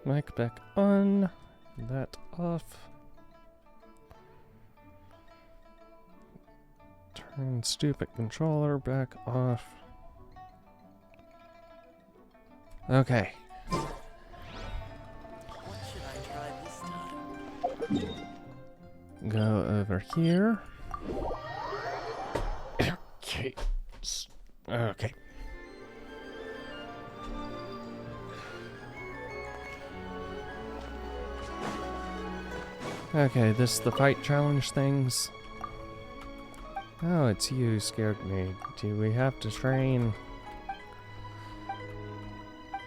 Mic back on. That off. Turn stupid controller back off. Okay. What should I try this time? Go over here. Okay. Okay. Okay, this is the fight challenge things. Oh, it's you scared me. Do we have to train?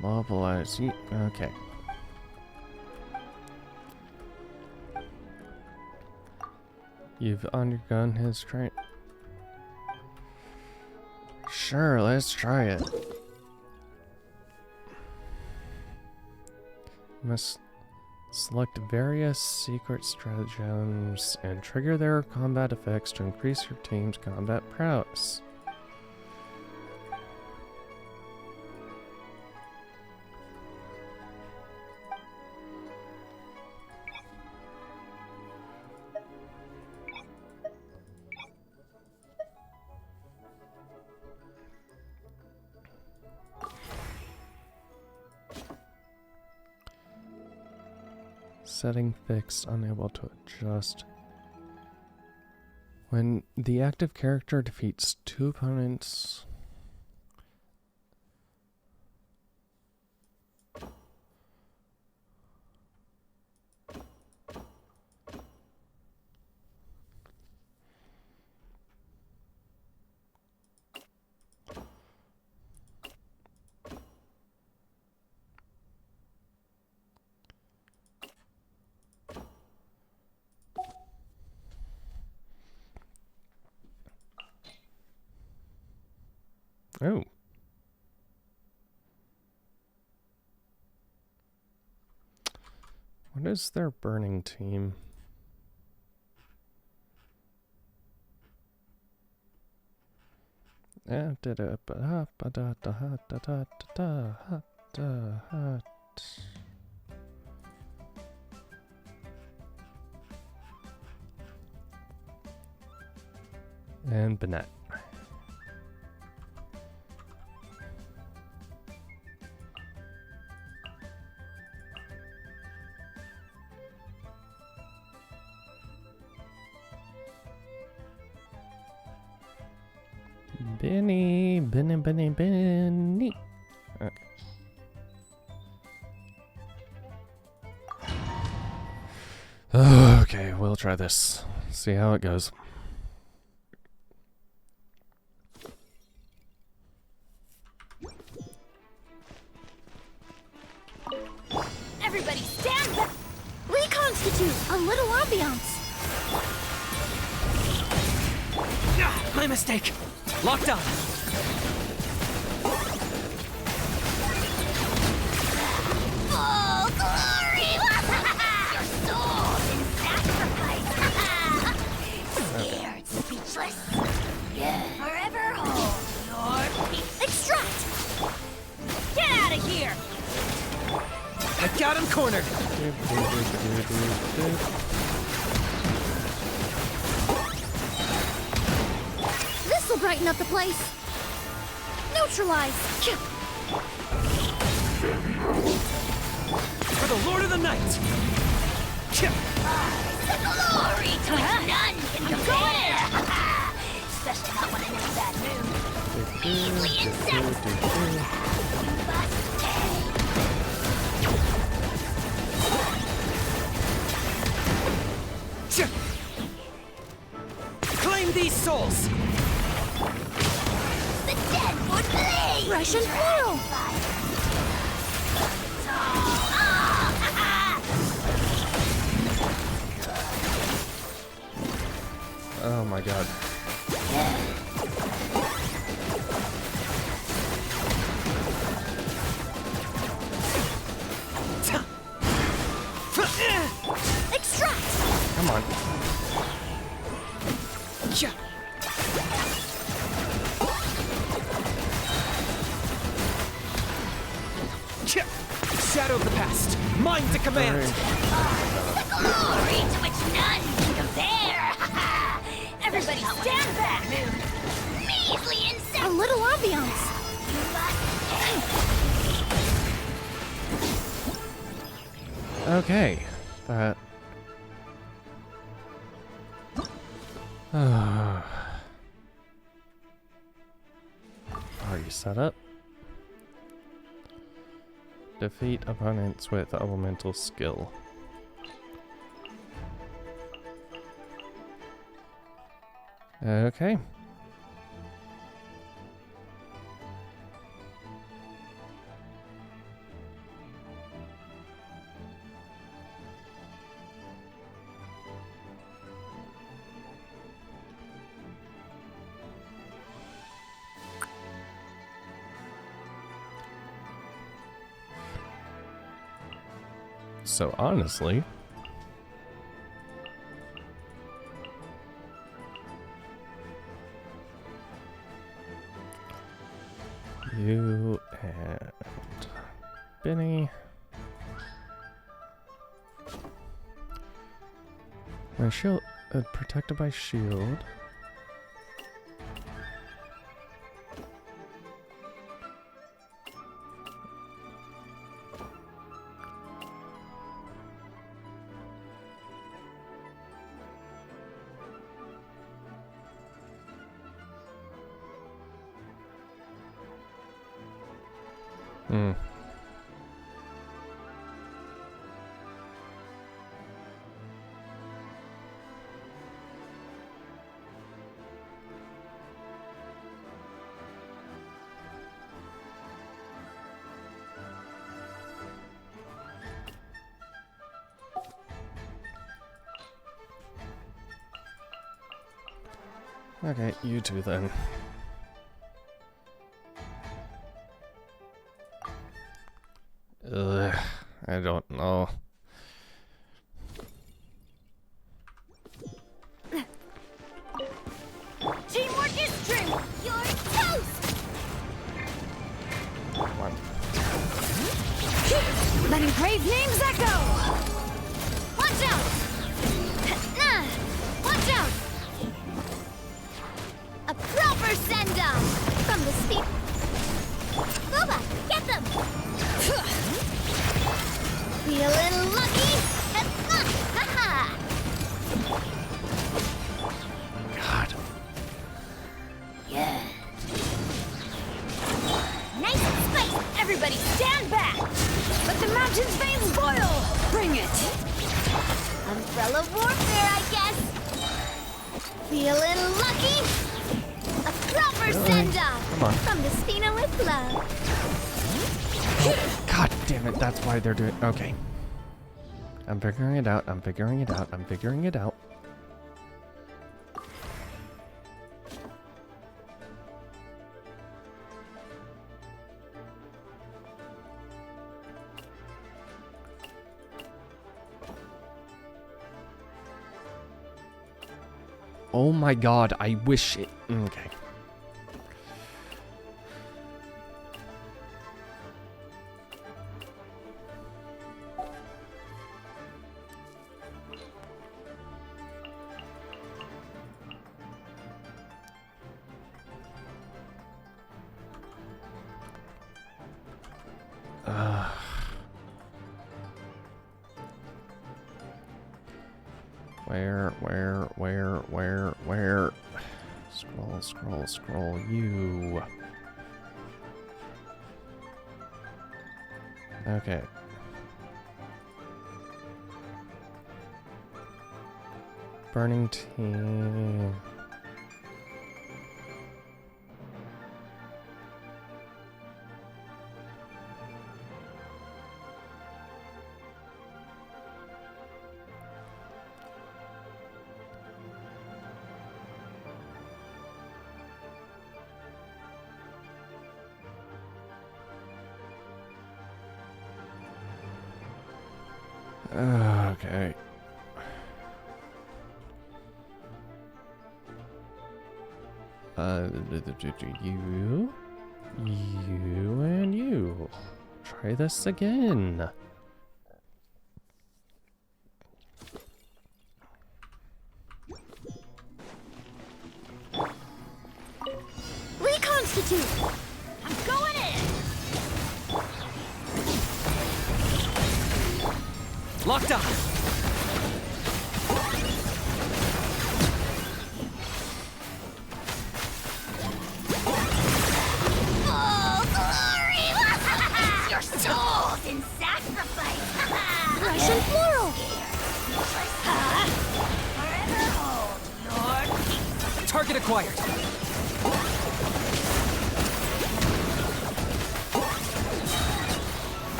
Mobilize. Okay. You've undergone his train. Sure, let's try it. Must select various secret stratagems and trigger their combat effects to increase your team's combat prowess. Setting fixed, unable to adjust. When the active character defeats 2 opponents... Oh. What is their burning team? And Bennett. Benny. Okay. Okay, we'll try this. See how it goes. Everybody stand back! Reconstitute! A little ambiance! My mistake. Locked on. Full glory! Your soul in sacrifice! Scared, speechless. Forever hold your peace. Extract! Get out of here! I got him cornered. This'll brighten up the place! Neutralize! For the Lord of the Night. The glory to which none can compare! Especially not when I'm in a bad mood. Deeply incensed! Claim these souls. The dead would bleed! Russian plural! Oh my god. Extract! Come on. shadow of the past, mine to command. Glory to which none can compare! Everybody stand back! Measly insect! A little ambiance. Okay, that. Are you set up? Defeat opponents with elemental skill. Okay. So honestly, you and Benny. My shield, protected by shield. Hmm. Okay, you two then. Ugh, I don't know. Teamwork is true! You're toast! One. Letting brave names echo! Watch out! Watch out! A proper send-off! From the speed... Booba, get them! Feeling lucky? Ha-ha! God. Yeah. Nice and spicy! Everybody stand back! Let the mountain's veins boil! Bring it! Umbrella warfare, I guess! Feeling lucky? A proper send-off! Come on. From the Spina with love. God damn it, that's why they're doing. Okay. I'm figuring it out. I'm figuring it out. I'm figuring it out. Oh my god, I wish it. Okay. Where? Scroll, you. Okay. Burning team. Okay. You and you. Try this again. Reconstitute! I'm going in! Locked on! Oh, glory! Your souls in sacrifice! Russian floral! Forever hold your peace! Target acquired!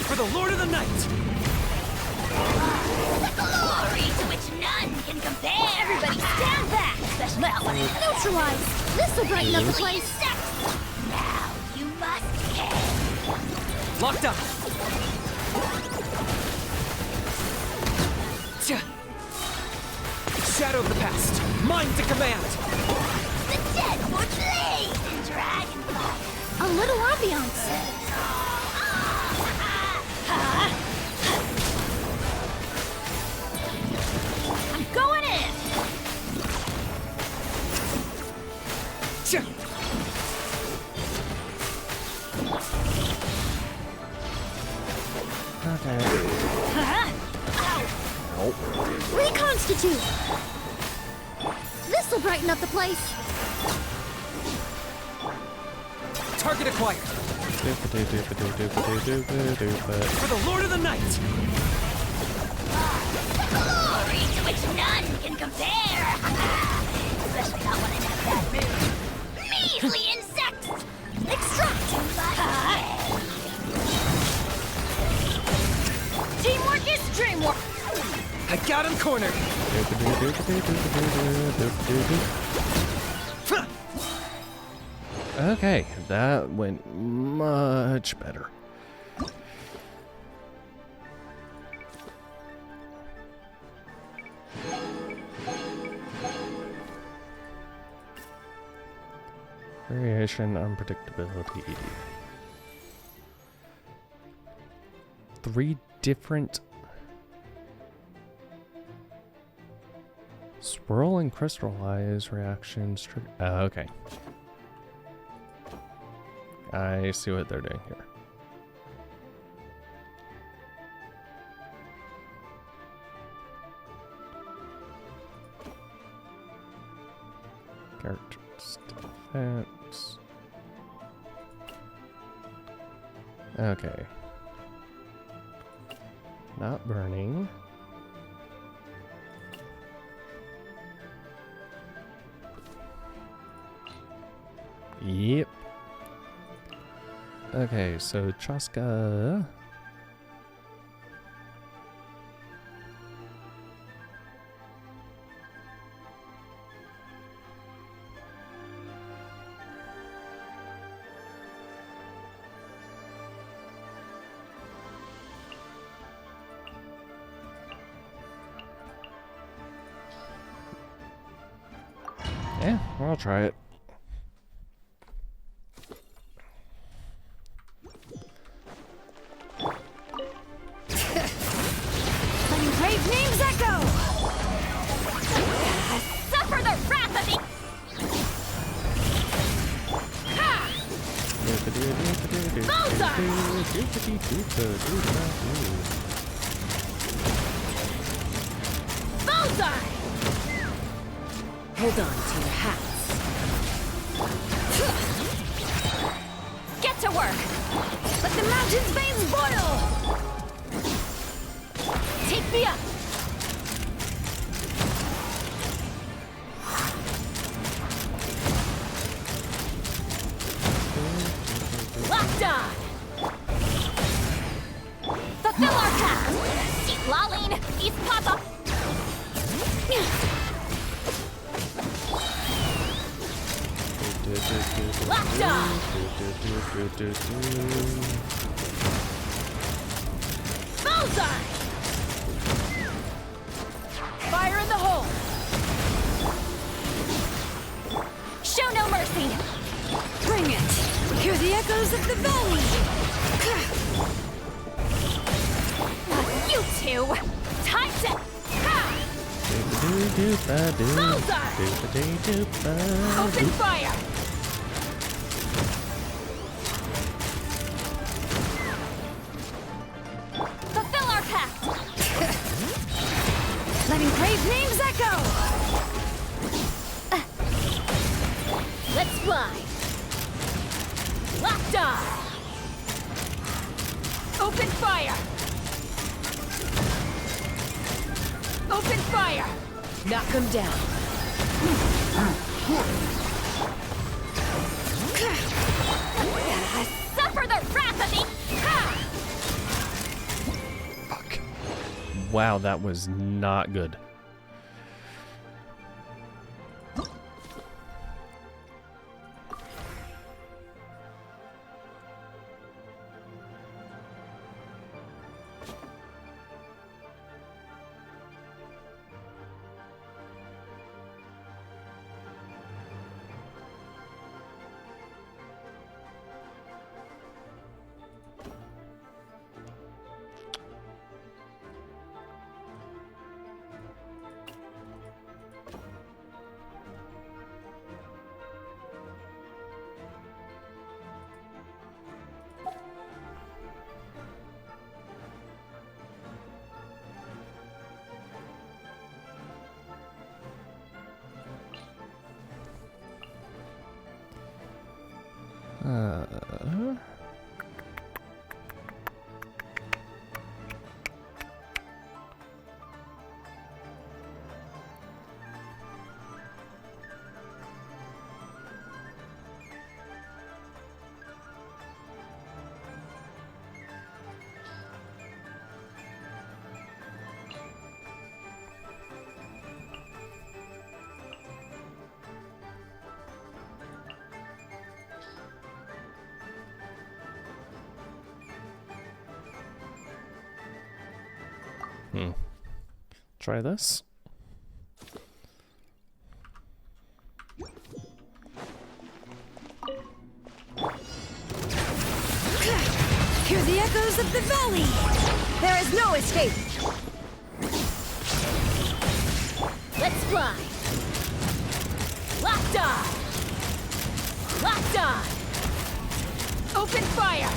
For the Lord of the Night! The glory to which none can compare! Everybody stand back! Especially that one. Neutralize! This'll brighten up the place! Now you must pay! Locked on! Shadow of the past! Mine to command! The dead would blaze in dragonfly! A little ambiance! I'm going in! Okay. Reconstitute! This'll brighten up the place! Target acquired! Doop-a-doo-doop-a-doo-doop-a-doo-doop-a-doo-doop-a. For the Lord of the Night! Glory to which none can compare! Especially not when I'm in a bad mood. Measly insects! Extract! Teamwork is dreamwork! I got him cornered! Huh. Okay, that went much better. Variation, unpredictability. 3 different swirl and crystallize reactions. Okay. I see what they're doing here. Characters defense. Okay. Not burning. Yep. Okay, so Chaska. Yeah, I'll try it. Brave names echo! Suffer the wrath of the... Bullseye! Hold on to your hats. Get to work! Let the mountain's veins boil! Take me up! Locked on! Fulfill our task! Seek Laline, East Papa! Locked on! Bullseye! Fire in the hole! Show no mercy! Bring it! Hear the echoes of the valley! two. Time to... Ha! Doop-a-doo-doop-a-doo. Bullseye! Doop-a-dee-doop-a-doo. Open fire! Fulfill our pact! Letting brave names echo! Let's fly! Locked on! Open fire! Open fire! Knock him down. Suffer the wrath of the... Ha! Fuck. Wow, that was not good. Try this. Hear the echoes of the valley! There is no escape! Let's fly! Locked on! Locked on! Open fire!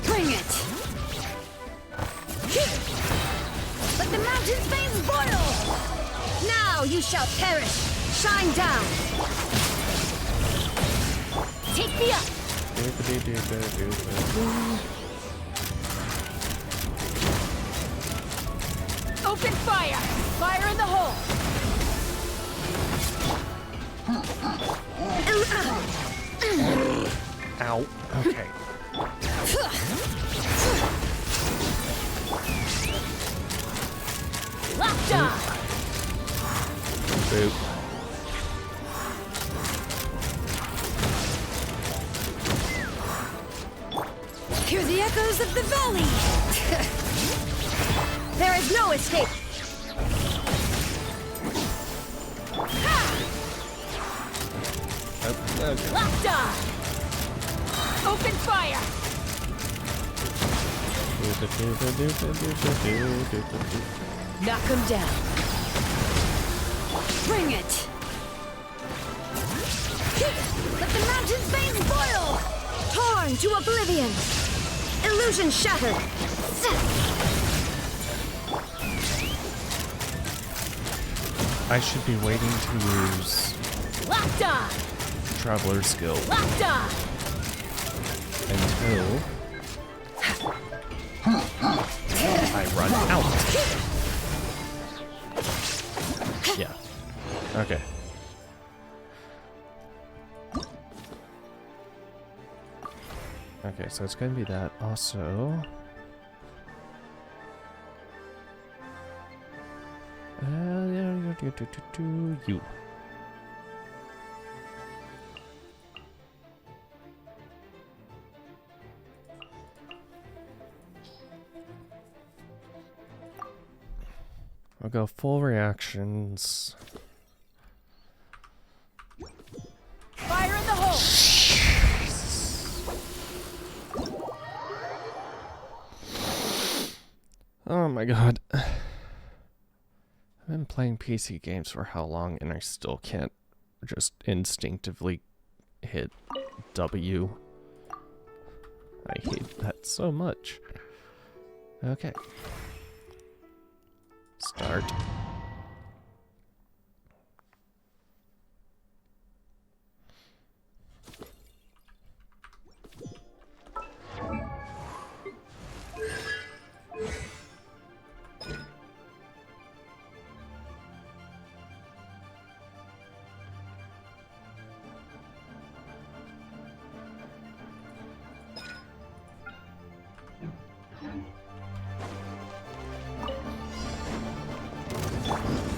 Bring it! Let the mountain's veins boil! Now you shall perish! Shine down! Take me up! Open fire! Fire in the hole! Ow. Okay. Locked on! Boop. Hear the echoes of the valley! There is no escape! Oh, okay. Locked on! Open fire! Knock him down. Bring it! Let the mountain's veins boil! Torn to oblivion! Illusion shattered! I should be waiting to use Locked on! Traveler's Skill Locked on! until I run out. Yeah. Okay. Okay, so it's gonna be that. Also, you. I'll go full reactions. Fire in the hole! Oh my god. I've been playing PC games for how long and I still can't just instinctively hit W. I hate that so much. Okay. Start.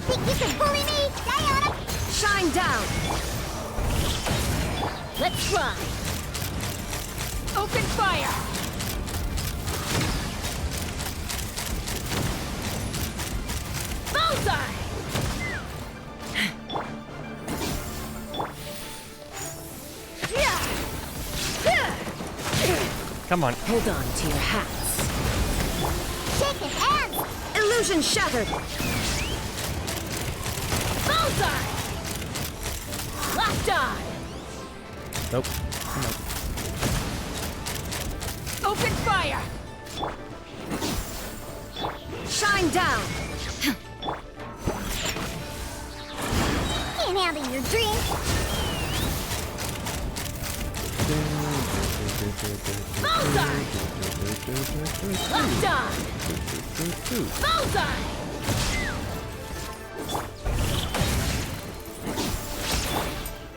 Think you can bully me? Diana! Shine down! Let's run! Open fire! Bullseye! Come on. Hold on to your hats. Shaking hands! Illusion shattered! Bullseye! Locked on! Nope. Come on. Open fire! Shine down! Can't handle your drink! Bullseye! Locked on! Bullseye!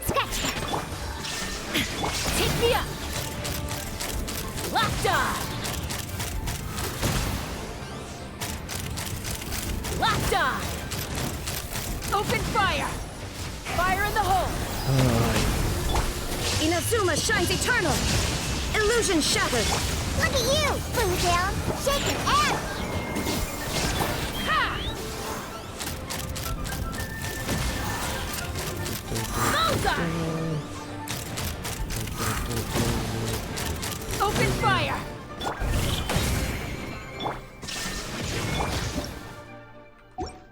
Scratch that! Take me up! Locked on! Locked on! Open fire! Fire in the hole! Inazuma shines eternal! Illusion shattered! Look at you, Blue Tail! Shaking hands! Ha! Bullseye! Open fire!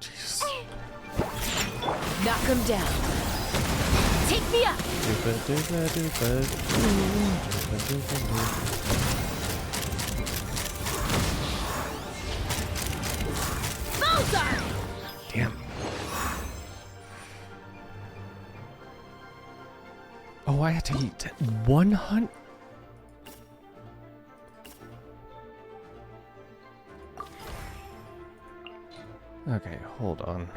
Jesus. Knock him down. Take me up! Bullseye! Damn. Oh, I had to eat 100. Okay, hold on.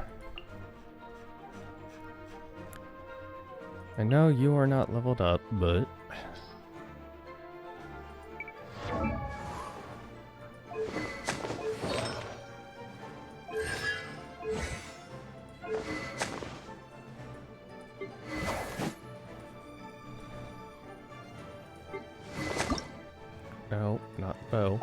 I know you are not leveled up, but... No, not bow.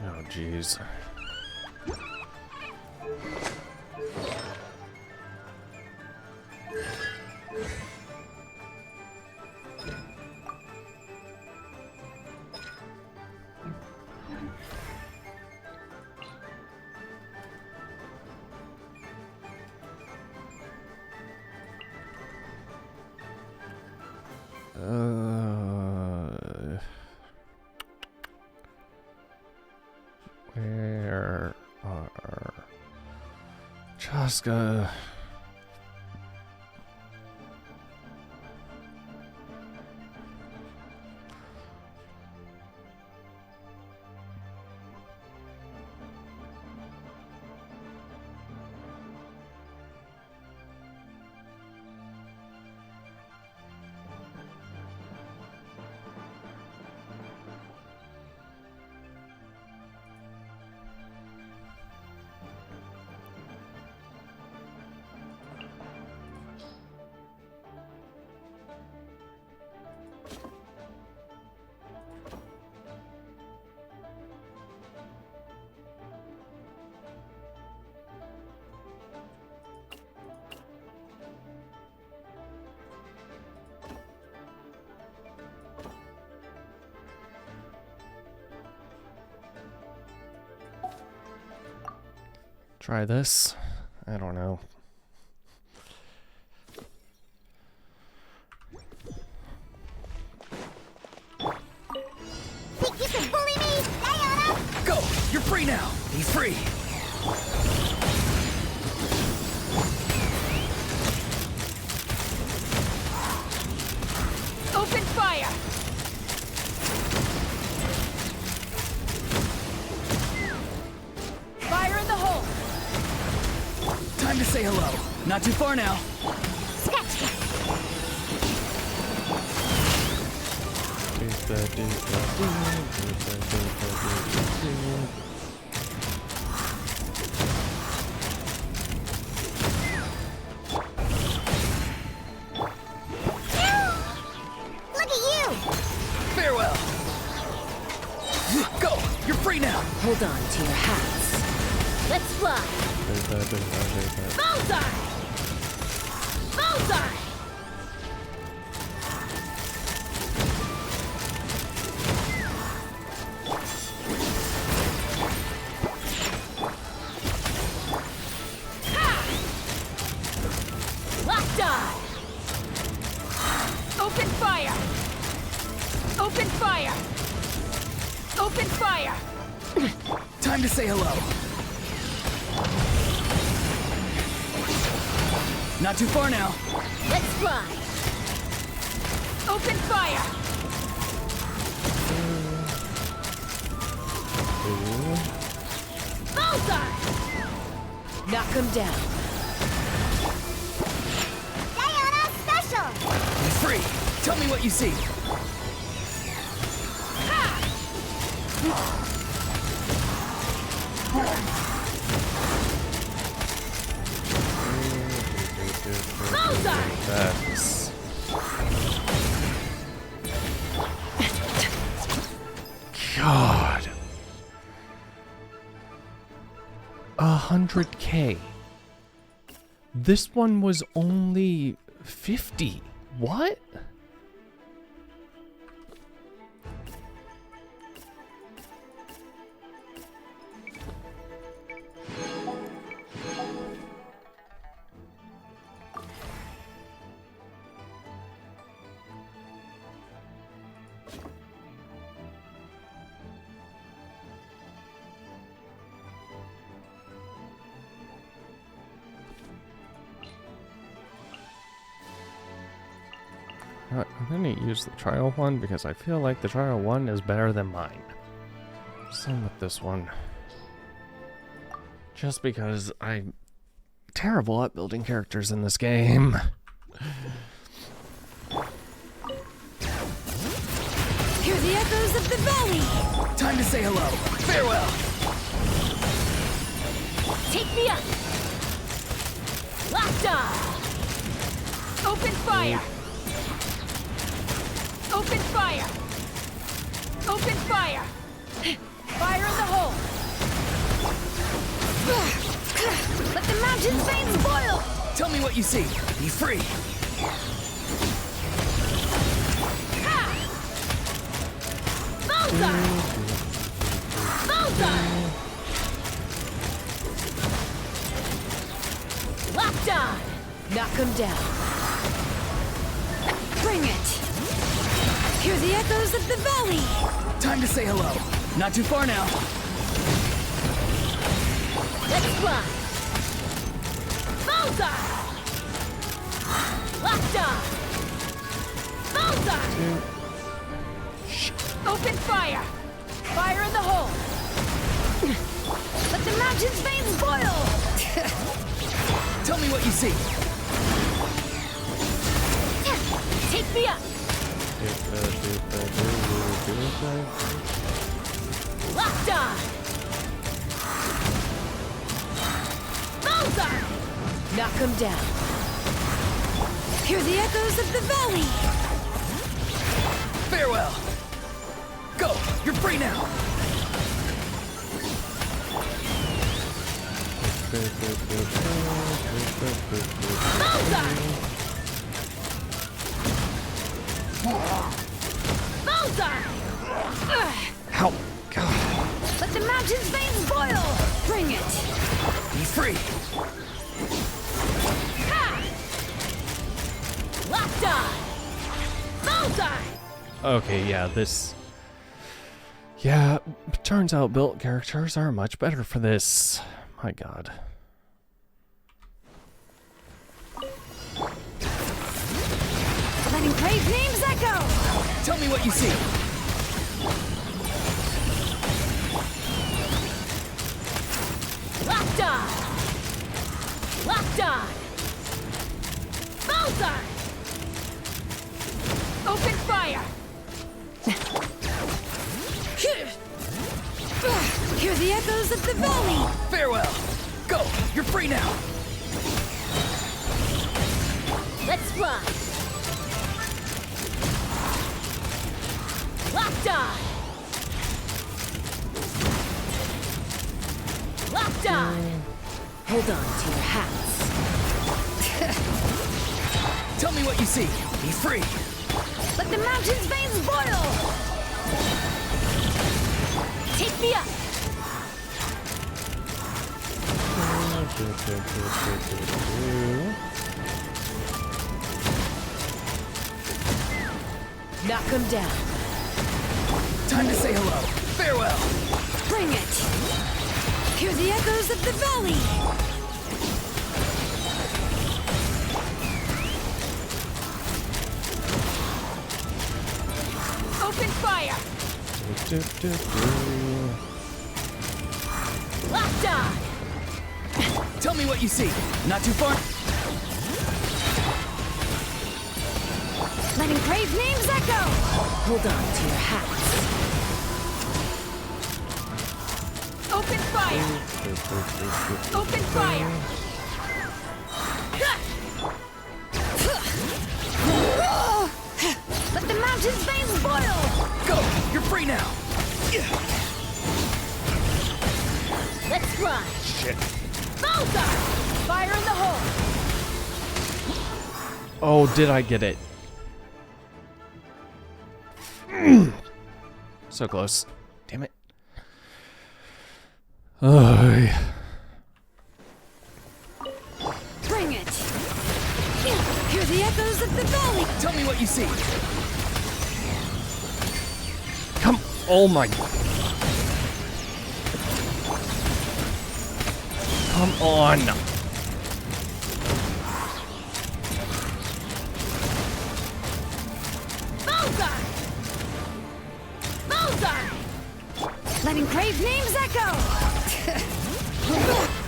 Oh, jeez. Where are Chaska? Try this. I don't know. Think you can bully me, Diana? Go! You're free now! Be free! Open fire! Fire in the hole! Time to say hello. Not too far now. Scratch that. Look at you! Farewell! Go! You're free now! Hold on to your hats. Let's fly! Bullseye! Bullseye! Ha! Locked on! Open fire! Open fire! Open fire! Time to say hello. Not too far now. Let's fly! Open fire! Bullseye! Knock him down. Diana special! Be free! Tell me what you see. Bullseye! That's... God. 100K. This one was only 50. What? I'm gonna use the trial one because I feel like the trial one is better than mine. Same with this one. Just because I'm terrible at building characters in this game. Hear the echoes of the valley! Time to say hello. Farewell! Take me up! Locked on! Open fire! Open fire! Open fire! Fire in the hole! Let the mountain's veins boil! Tell me what you see. Be free! Ha! Bullseye! Bullseye! Locked on! Knock him down. Bring it! Hear the echoes of the valley! Time to say hello. Not too far now. Let's fly! Bullseye! Locked on! Bullseye! Open fire! Fire in the hole! Let the mountain's veins boil! Tell me what you see. Take me up! Locked on! Bullseye! Knock him down. Hear the echoes of the valley! Farewell! Go! You're free now! Bullseye! Bullseye! Help! God. Let the mountain's veins boil! Bring it! Be free. Ha! Locked on! Bullseye! Okay, yeah, this... Yeah, turns out built characters are much better for this. My god. Let engraved names echo! Tell me what you see. Locked on! Locked on! Bullseye! Open fire! Hear the echoes of the valley! Farewell. Go. You're free now. Let's fly! Locked on! Locked on! Hold on to your hats. Tell me what you see. Be free. Let the mountain's veins boil! Take me up! Knock him down. Time to say hello. Farewell. Bring it! Hear the echoes of the valley! Open fire! Locked on! Tell me what you see. Not too far. Let engraved names echo! Hold on to your hats. Open fire! Open fire! Let the mountain's veins boil! Go. You're free now. Let's fly! Shit. Bullseye! Fire in the hole! Oh, did I get it? So close. Damn it. Oh, Bring it! Hear the echoes of the valley! Tell me what you see. come. Oh my. Come on. Bullseye! Bullseye! Let engraved names echo!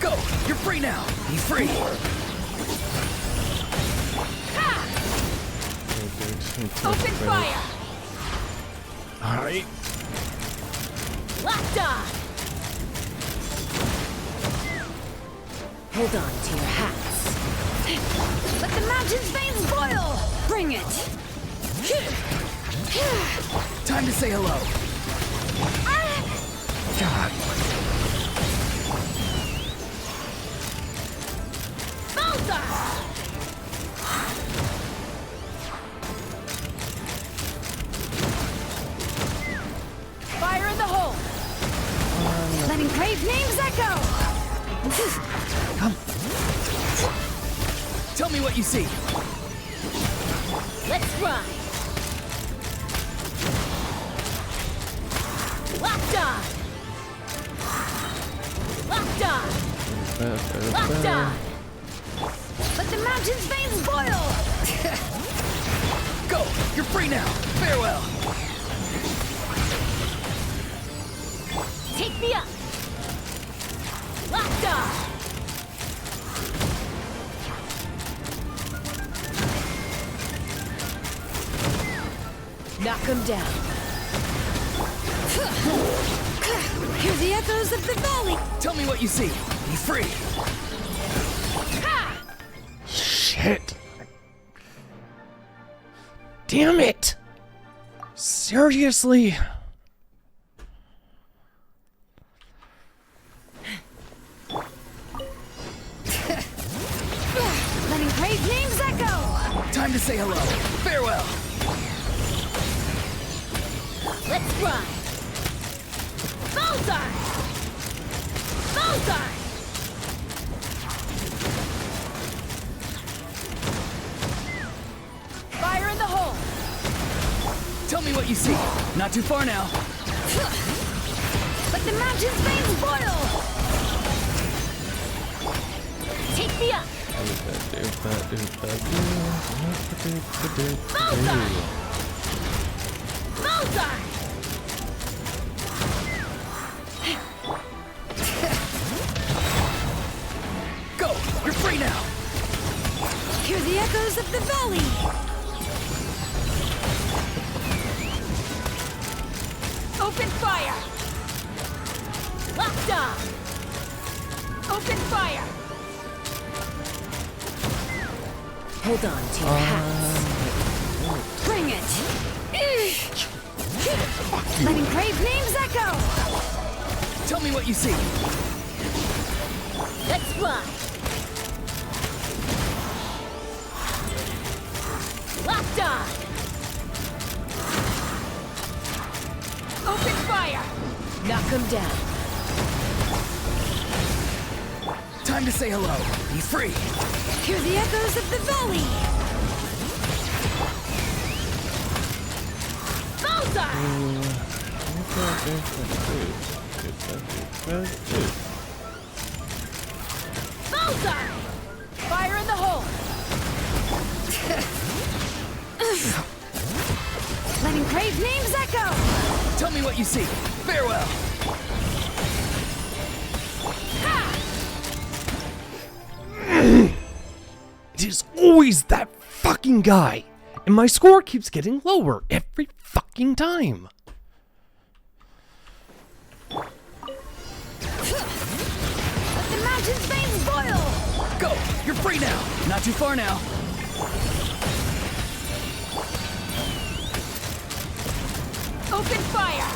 Go. You're free now. Be free. Ha! Open fire! Alright. Locked on! Hold on to your hats. Let the mountain's veins boil! Bring it! Time to say hello. God. Bullseye! Fire in the hole! Let engraved names echo! Tell me what you see. Let's ride! Locked on! Locked on! Locked on! Let the mountain's veins boil! Go. You're free now. Farewell. Take me up! Locked on! Knock him down. Hear the echoes of the valley! Tell me what you see. Be free. Ha! Shit. Damn it. Seriously? Let engraved names echo! Time to say hello. Farewell. Let's ride! Bullseye! Bullseye! Tell me what you see. Not too far now. Let the mountain's veins boil! Take me up! Bullseye! Bullseye! Go! You're free now! Hear the echoes of the valley! Open fire! Locked on! Open fire! Hold on to your hats. Bring it! Let engraved names echo! Tell me what you see. Let's fly! Locked on! Open fire! Knock him down. Time to say hello. Be free. Hear the echoes of the valley! Bullseye! Bullseye! Fire in the hole! Let engraved names echo! Tell me what you see. Farewell. It is always that fucking guy, and my score keeps getting lower every fucking time. Let the mountain's veins boil! Go! You're free now. Not too far now. Open fire!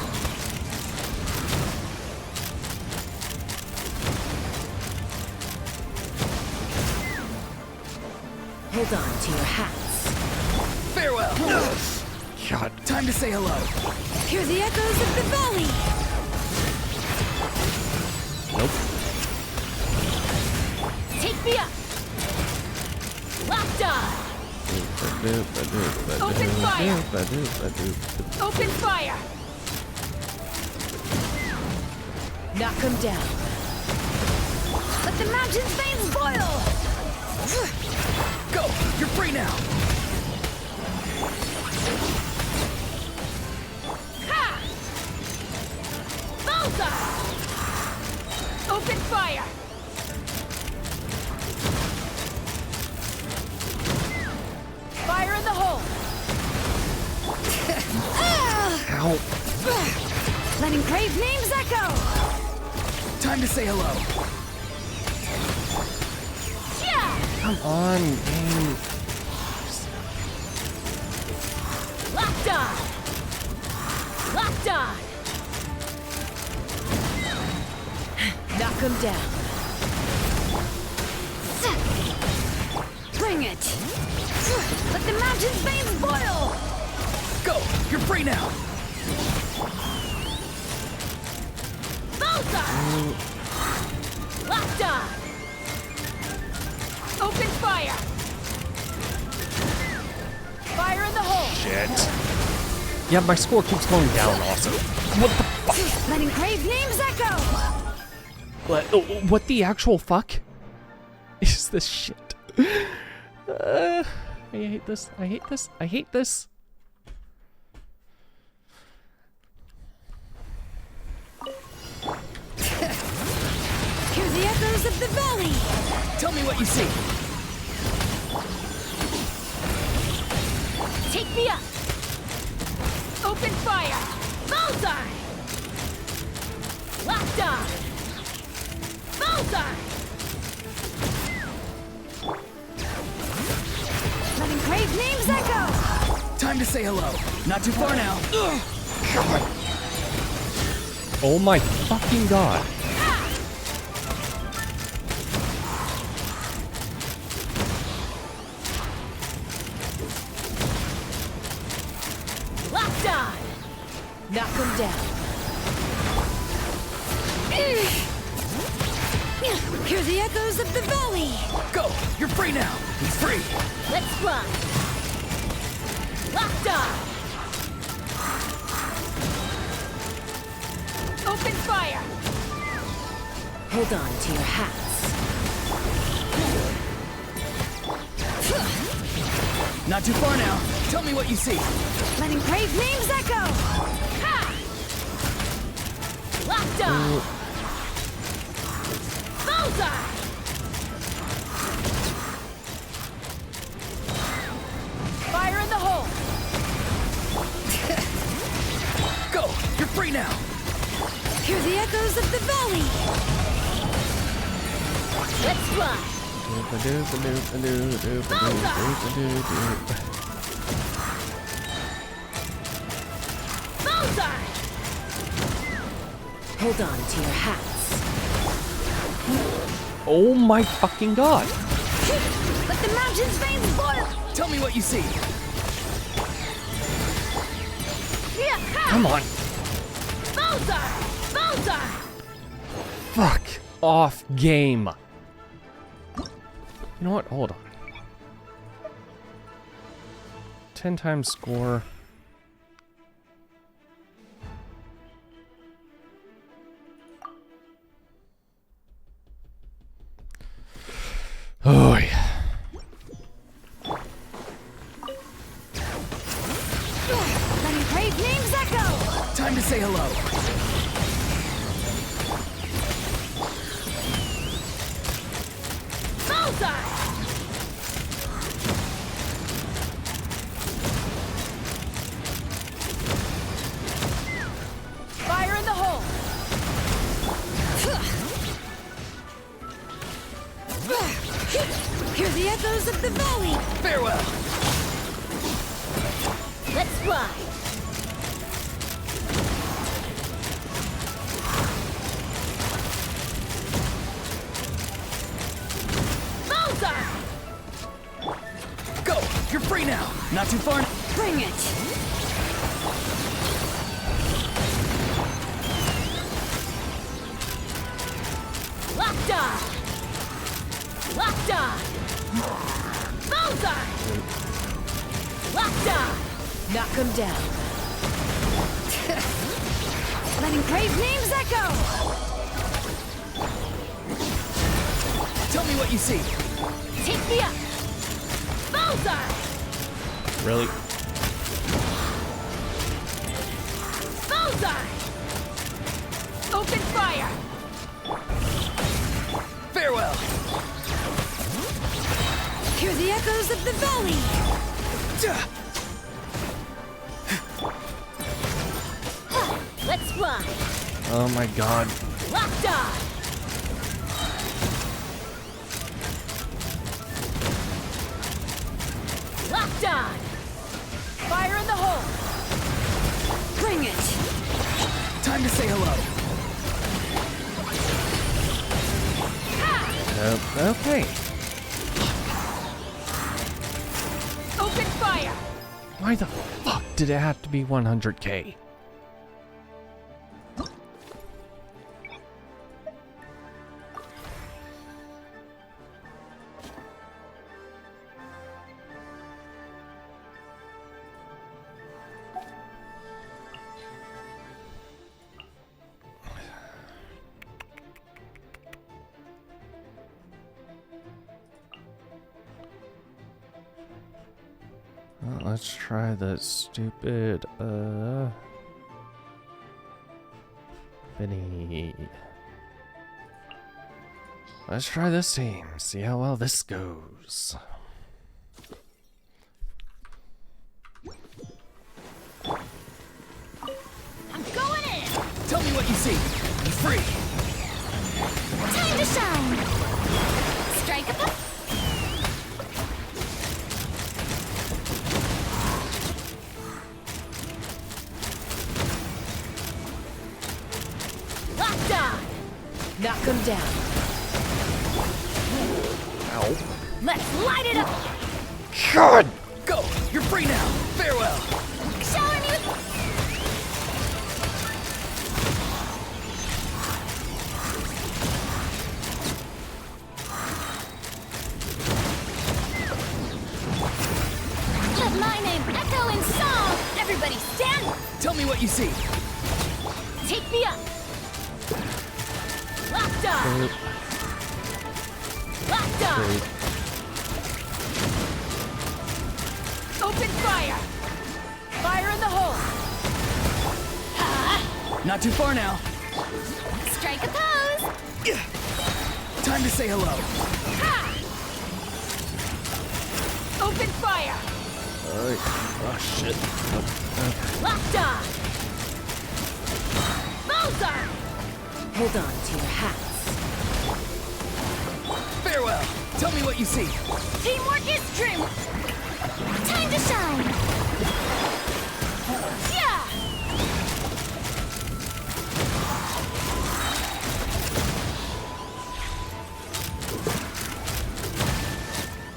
Hold on to your hats. Farewell. God. Time to say hello. Hear the echoes of the valley! Nope. Take me up! Locked on! Open fire! Open fire! Knock him down. Let the mountain's veins boil! Go! You're free now. Ha! Bullseye! Open fire! Fire in the hole! Ow. Let engraved names echo! Time to say hello. Yeah! Come on, game. Locked on! Locked on! Knock him down. Bring it! Let the mountain's veins boil! Go! You're free now. Bullseye! Locked on! Open fire! Fire in the hole! Shit. Yeah, my score keeps going down also. What the fuck? Let engraved names echo! What the actual fuck is this shit? I hate this. I hate this. I hate this. Hear the echoes of the valley! Tell me what you see. Take me up! Open fire! Bullseye! Locked on! Bullseye! Let engraved names echo! Time to say hello. Not too far now. God. Oh my fucking god. Locked on! Knock him down. Hear the echoes of the valley! Go! You're free now. Be free. Let's fly! Locked on! Open fire! Hold on to your hats. Not too far now. Tell me what you see. Letting brave names echo! Ha! Locked on! Bullseye! Fire in the hole! Go! You're free now! Hear the echoes of the valley! Let's fly! Bullseye! Hold on to your hats. Oh my fucking god! Let the mountain's veins boil! Tell me what you see. Yeah, ha! Come on! Bullseye! Bullseye! Fuck off, game! You know what? Hold on. 10 times score. Oh yeah. Letting brave names echo! Time to say hello. Bullseye! Fire in the hole! Hear the echoes of the valley! Farewell. Let's fly! Bullseye! Go! You're free now. Not too far. Bring it! Locked on! Locked on! Bullseye! Locked on! Knock them down. Letting brave names echo! Tell me what you see. Take me up! Bullseye! Really? Bullseye! Open fire! Farewell. Hear the echoes of the valley! Let's fly! Oh my god. Locked on! Locked on! Fire in the hole! Bring it! Time to say hello. Okay. Open fire! Why the fuck did it have to be 100k? Well, let's try the stupid, Benny. Let's try this team, see how well this goes. I'm going in! Tell me what you see. You're free. Time to shine! Strike up! Locked on! Knock them down. Ow. Let's light it up! God! Go! You're free now. Farewell. Shower me with... Let my name echo in song! Everybody stand! Tell me what you see. Take me up! Locked on! Great. Locked on! Great. Open fire! Fire in the hole! Not too far now. Strike a pose! Time to say hello. Open fire! Alright. Oh, shit. Okay. Locked on! Bullseye! Hold on to your hats. Farewell. Tell me what you see. Teamwork is true! Time to shine! Yeah!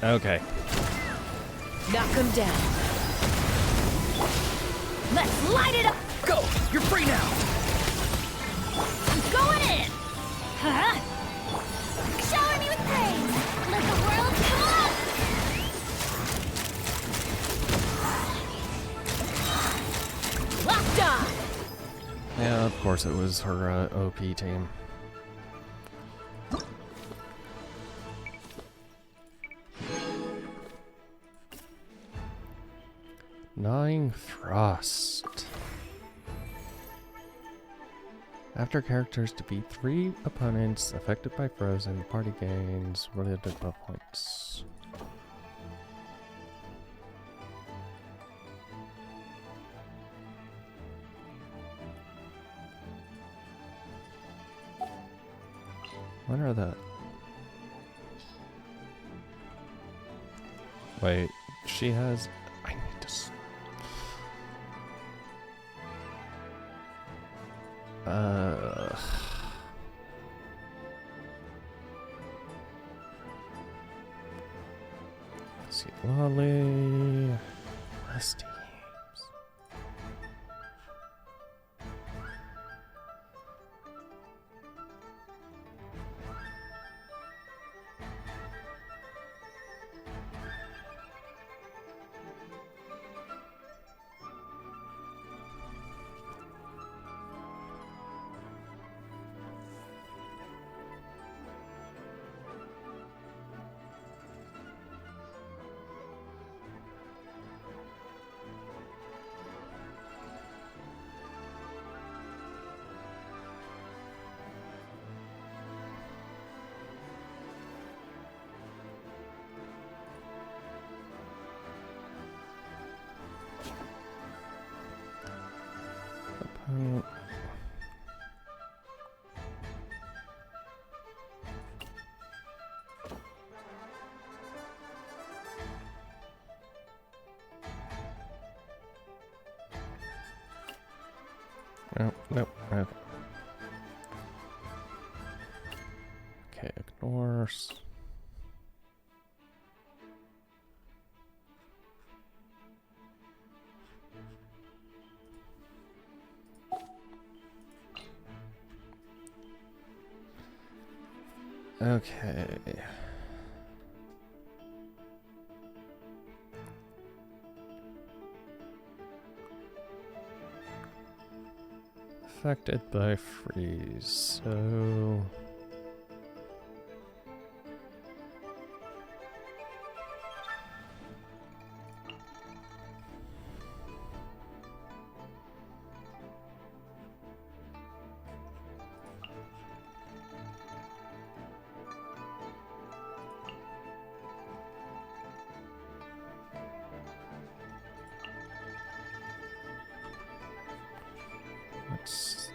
Okay. Knock him down. Let's light it up! Go. You're free now. I'm going in! Huh? Shower me with praise! Let the world come up! Locked on! Yeah, of course it was her OP team. Gnawing Frost. After characters defeat 3 opponents affected by Frozen, party gains related buff points. What are the... Wait, she has... I need to... Let's see, Lolly... List teams. Opponent. Oh, nope. Okay. Okay, ignores. Okay. Affected by freeze, so... Let's...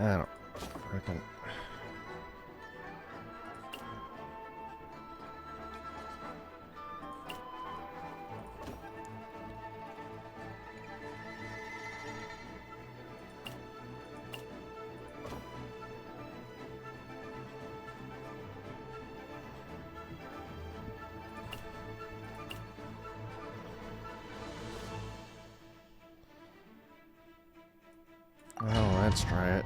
I don't freaking. Oh, let's try it.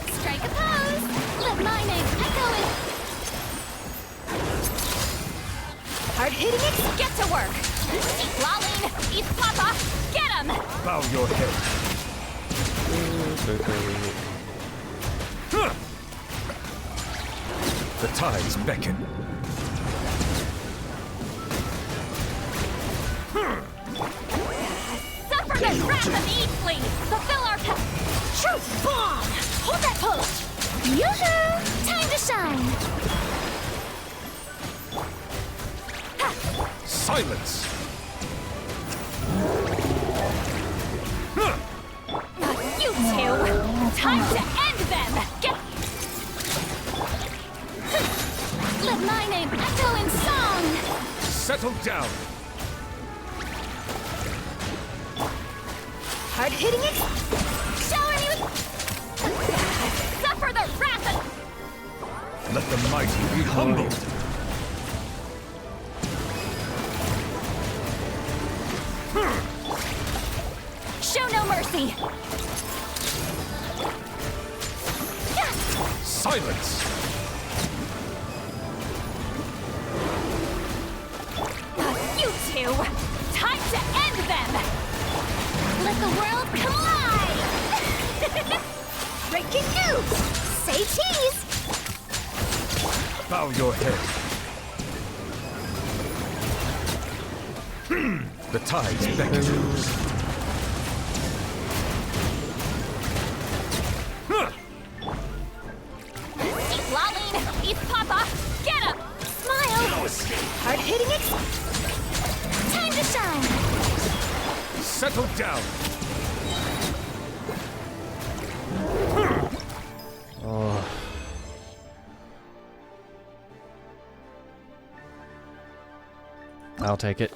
Strike a pose! Let my name echo in... Hard-hitting it, get to work! Eat Lolline, eat Papa, get him! Bow your head. Huh. The tides beckon. Suffer the wrath of Eastling! Fulfill our Truth bomb! Hold that pose! Yoo-hoo! Time to shine! Silence! You two! Time to end them! Get... Let my name echo in song! Settle down! Hard-hitting it! Shower me with... Suffer the wrath of... Let the mighty be humbled! Show no mercy! Silence! You two! Time to end them! Let the world collide! Breaking news! Say cheese! Bow your head. The tides beckon. Eat Lolline! Eat Papa! Get him! Smile! Hard-hitting it! Time to shine! Settle down! Oh. I'll take it.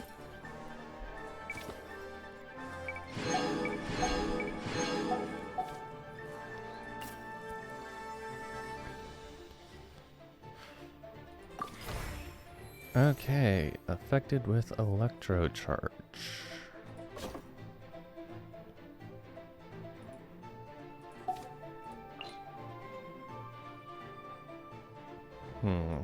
Okay, affected with electro charge. Hmm.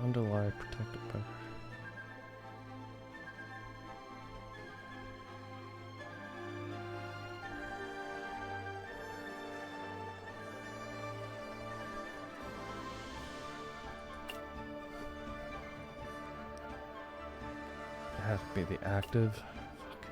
Underlie protected by. It has to be the active. Fuck.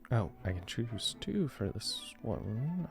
Oh, I can choose two for this one.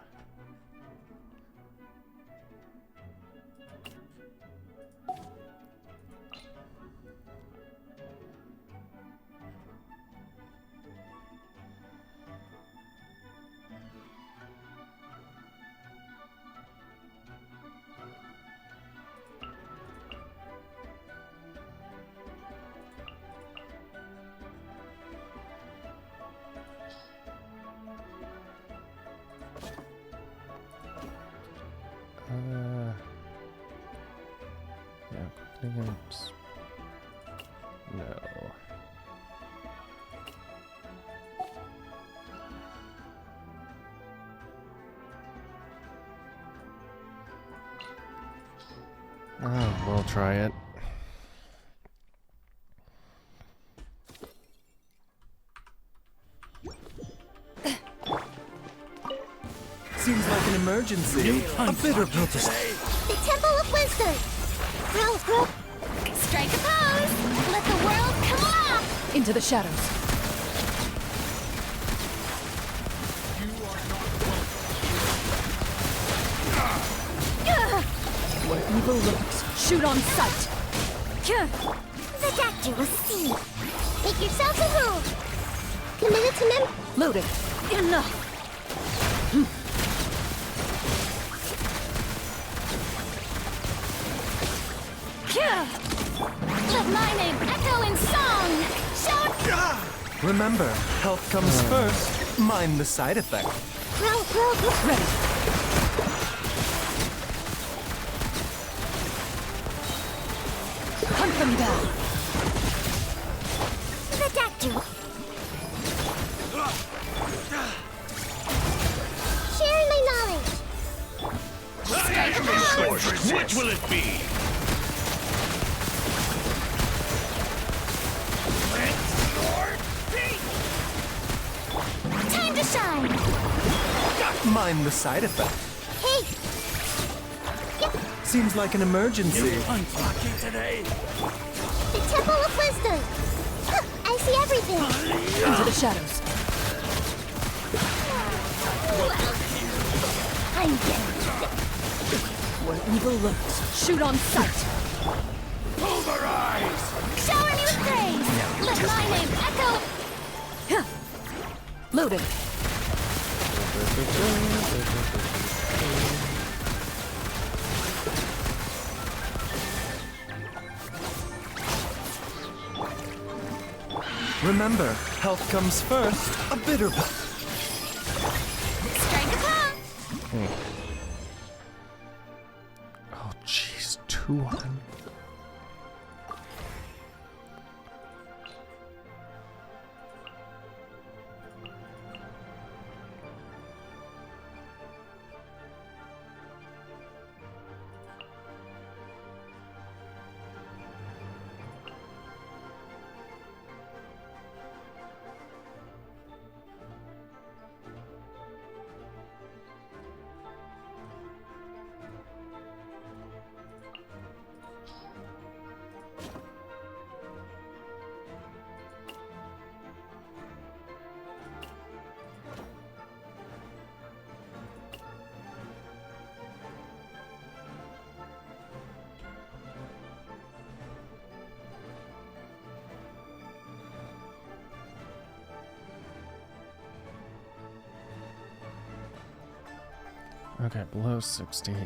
Oh, we'll try it. Seems like an emergency. A bitter purpose. The Temple of Wisdom. Roll. Strike a pose. Let the world come alive. Into the shadows. Where evil lurks, shoot on sight. The doctor will see. Make yourself a room. Committed to Loaded. Enough. Let my name echo in song. Shout. Remember, health comes first. Mind the side effect. Roll. Ready. Hunt them down. The doctor. Sharing my knowledge. Strike a pose. Which will it be? Time to shine. Mind the side effect. Hey. Seems like an emergency. Unlucky today. The Temple of Wisdom. I see everything. Into the shadows. I'm getting Where evil lurks, shoot on sight. Pulverize! shower me with praise. Let my name echo. Loaded. Remember, health comes first. A bitter Strike a pose. Oh, jeez, 200. Okay, below 68.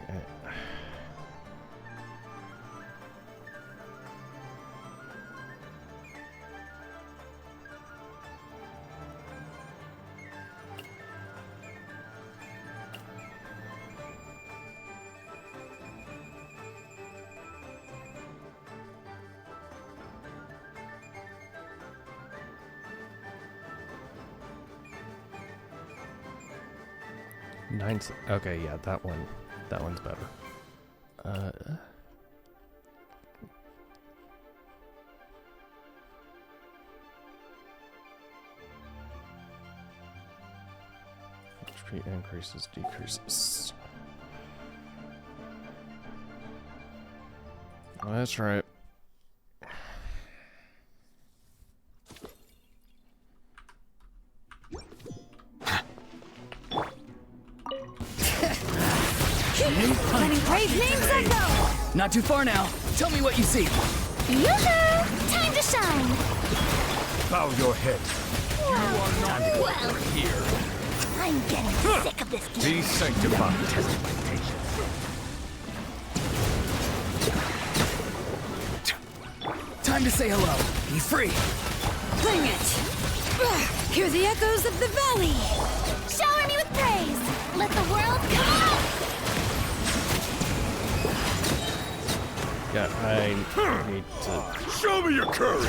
Nine. Okay, yeah, that one. That one's better. HP increases, decreases. That's right. Letting brave names echo. Not too far now. Tell me what you see. Yoo-hoo! Time to shine. Bow your head. Well, Here. I'm getting sick of this game. Be sanctified. Time to say hello. Be free. Bring it. Hear the echoes of the valley. Shower me with praise. Let the world come out. Yeah, I need to. Show me your courage.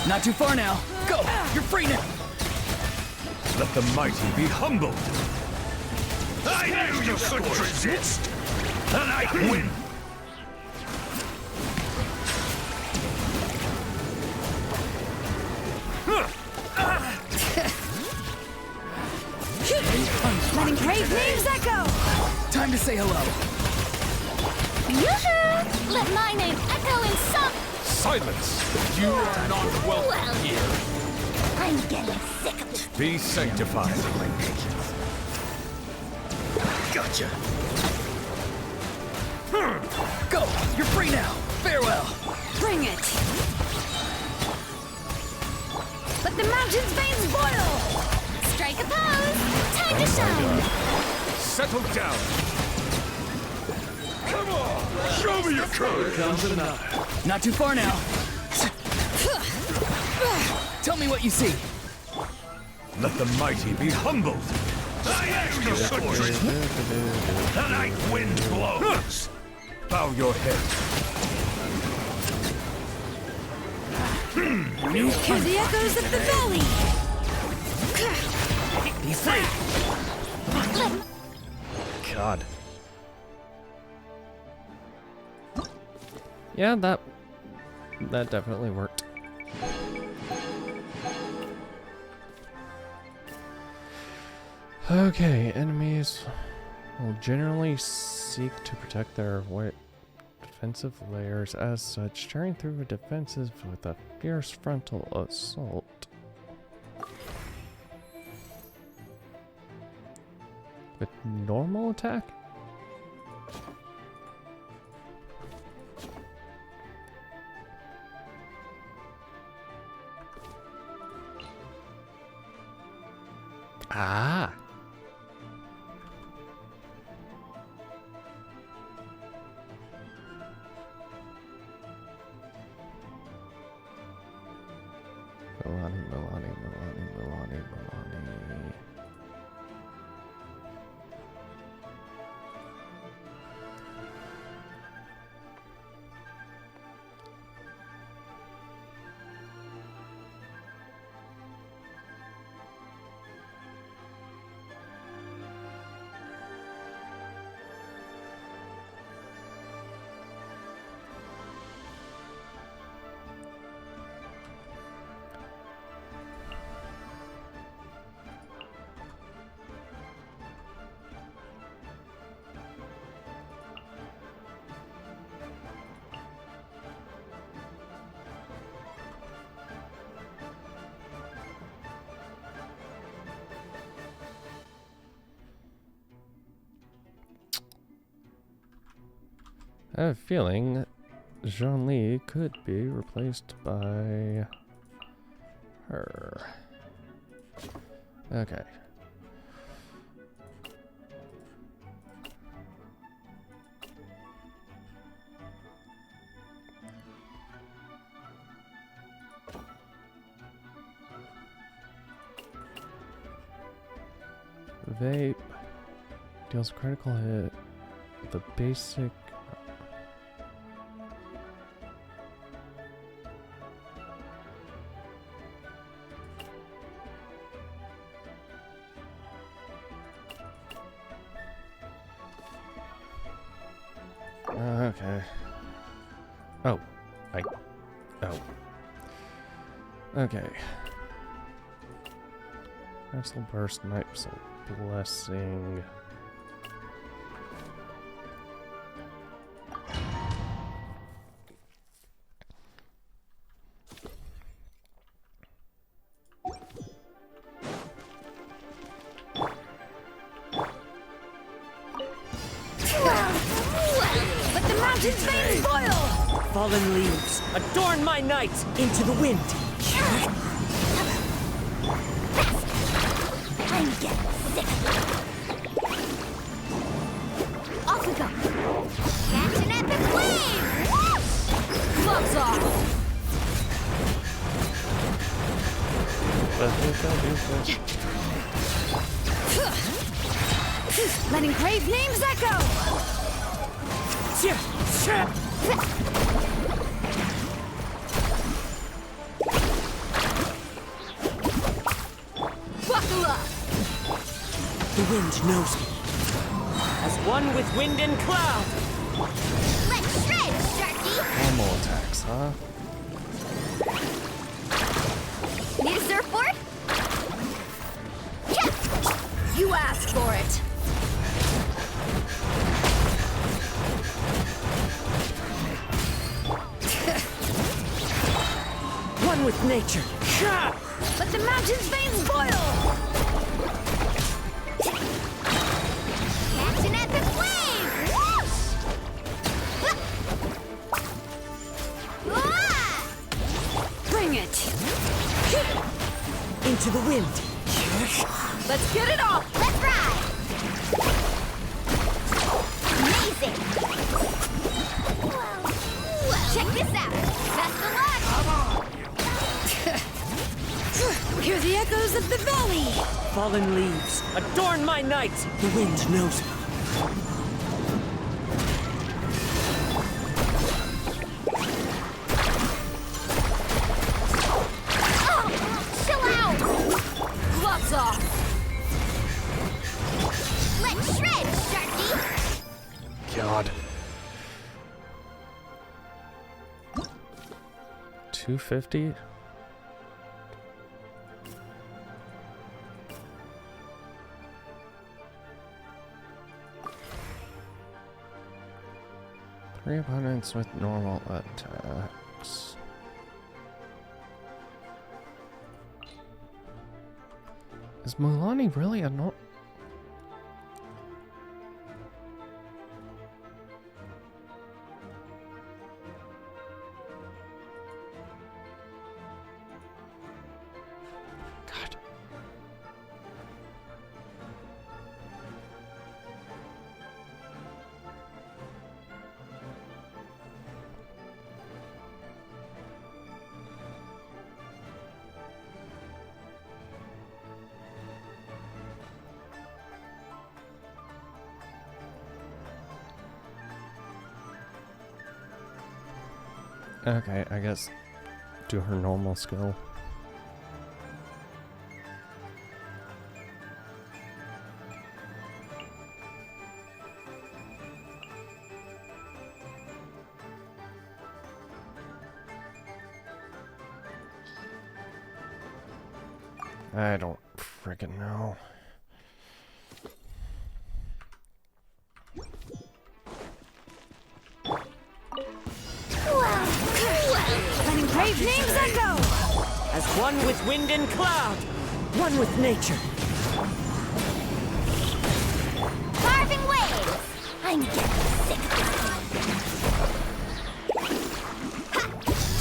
Not too far now. Go. You're free now. Let the mighty be humbled. I knew you couldn't resist. And I win. Time to say hello. Yoo-hoo! Let my name echo in some... Silence! You are not welcome Well, here. I'm getting sick of this. Be sanctified. Gotcha. Go! You're free now! Farewell! Bring it! Let the mountain's veins boil! Strike a pose! Time to shine! Settle down. Come on! Show me your courage. Comes another. Not too far now. Tell me what you see. Let the mighty be humbled. I ask you for The night wind blows. Bow your head. Hear the echoes of the valley! Be free. God. Yeah, that definitely worked. Okay, enemies will generally seek to protect their defensive layers. As such, tearing through a defensive with a fierce frontal assault. A normal attack? Ah! Milani. I have a feeling Zhongli could be replaced by her. Okay. Vape deals critical hit. The basic. Okay. Oh. Oh. Okay. Wrestle Burst, Night Whistle, Blessing. Let the mountain's veins boil! Fallen leaves, adorn my night into the wind. I'm getting sick of it. Off we go. Catch an epic wave! Gloves off! Let engraved names echo! Buckle up! The wind knows me. As one with wind and cloud. Let's shred, Sharky! Normal attacks, huh? Need a surfboard? You asked for it! nature. Let the mountain's veins boil! Catch an epic wave! Whoosh! Ah! Bring it! Into the wind. Let's get it off! Let's ride! Amazing! Check this out! Best of luck! Hear the echoes of the valley! Fallen leaves, adorn my night. The wind knows me. Oh, chill out! Gloves off! Let's shred, Sharky! God. 250? Three opponents with normal attacks. Is Mulani really a no? God. Okay, I guess do her normal skill. I don't frickin' know. Let engraved names echo! As one with wind and cloud, one with nature. Carving waves! I'm getting sick of this one. Ha!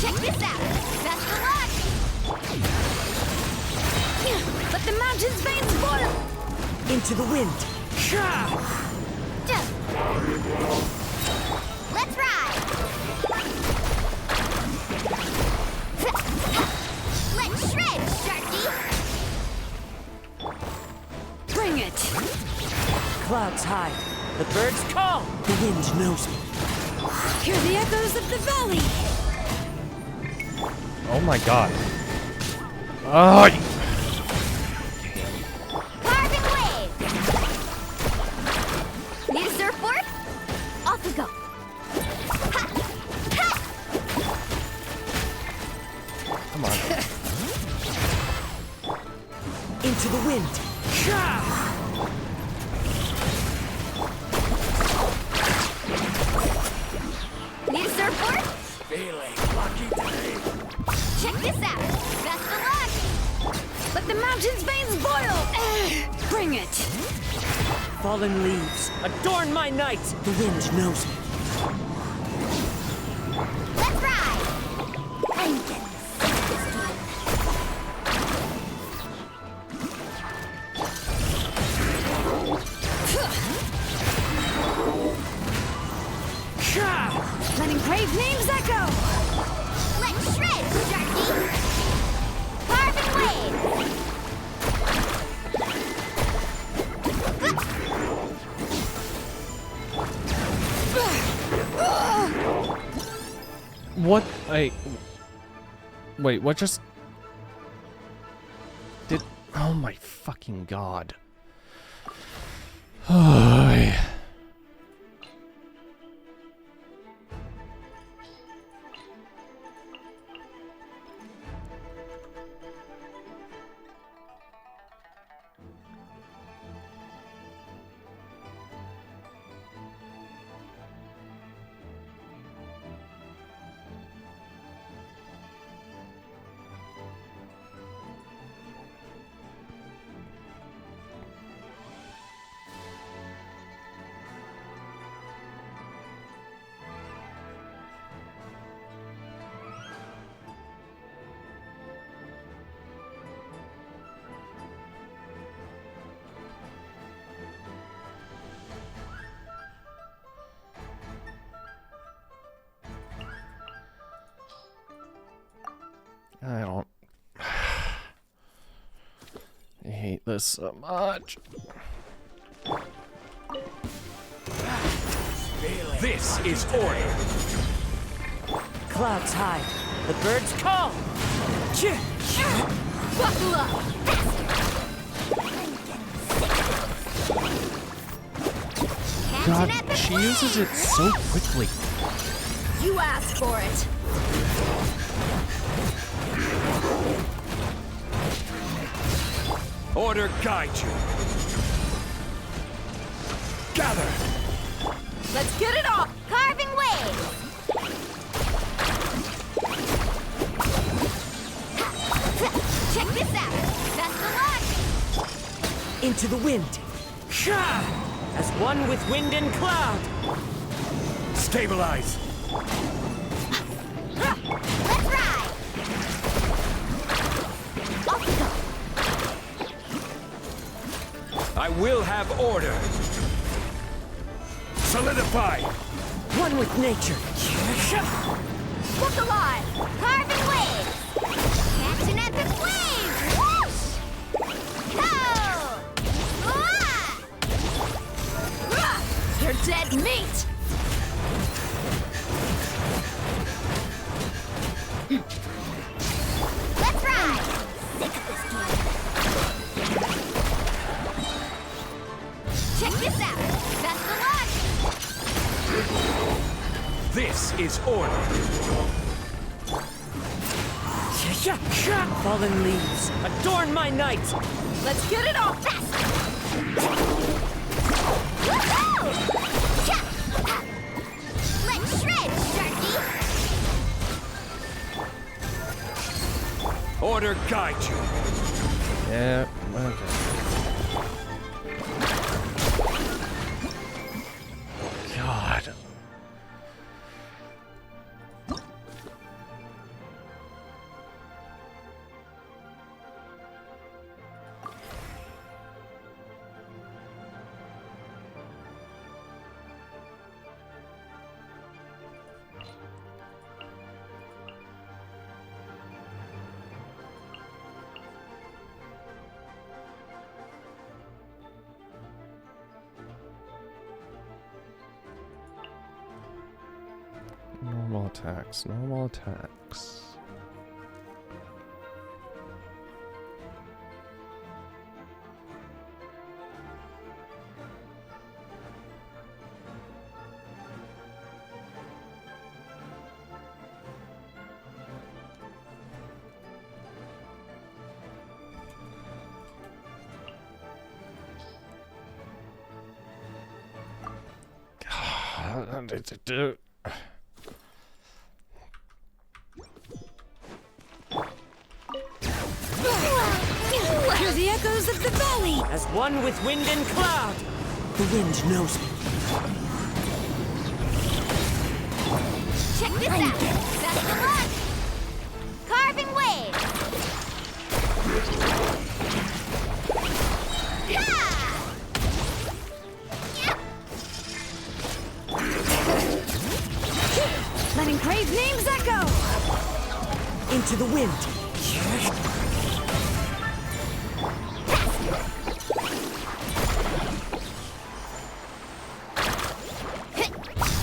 Check this out! Best of luck! Let the mountain's veins boil! Into the wind. Let's ride! Let's shred, Sharky! Bring it! Clouds high, the birds call. The wind knows me. Hear the echoes of the valley! Oh my god. Oh, Carving waves! Need a surfboard? Off we go! Ha! Ha! come on. Into the wind. Need a surfboard? Feeling lucky today. Check this out! Best of luck! Let the mountain's veins boil! Bring it! Fallen leaves, adorn my night. The wind knows me. Let's ride! I'm getting sick of this Let engraved names echo! Let's shred, Sharky! Carving waves! What? Wait, what just... Did... Oh my fucking god. I don't... I hate this so much. This is order. Clouds high. The birds call. Buckle up! God, she uses it so quickly. You asked for it. Order guide you. Gather. Let's get it off! Carving waves! Check this out! Best of luck! Into the wind. As one with wind and cloud. Stabilize. Let's ride! Off we go! I will have order. Solidify. One with nature. Look alive! Carving waves! Catch an epic wave! Whoosh! Go! Ah! You're dead meat! Let's ride! Sick of this game. Check this out! Best of luck! This is order. Fallen leaves. Adorn my night. Let's get it off fast! Woohoo! Ja! Let's shred, Sharky! Order guide you. Yeah, okay. God. Normal attacks, normal attacks. God, Hear the echoes of the valley! As one with wind and cloud. The wind knows me. Check this out! Best of luck! Carving waves! Ha! Let engraved names echo! Into the wind.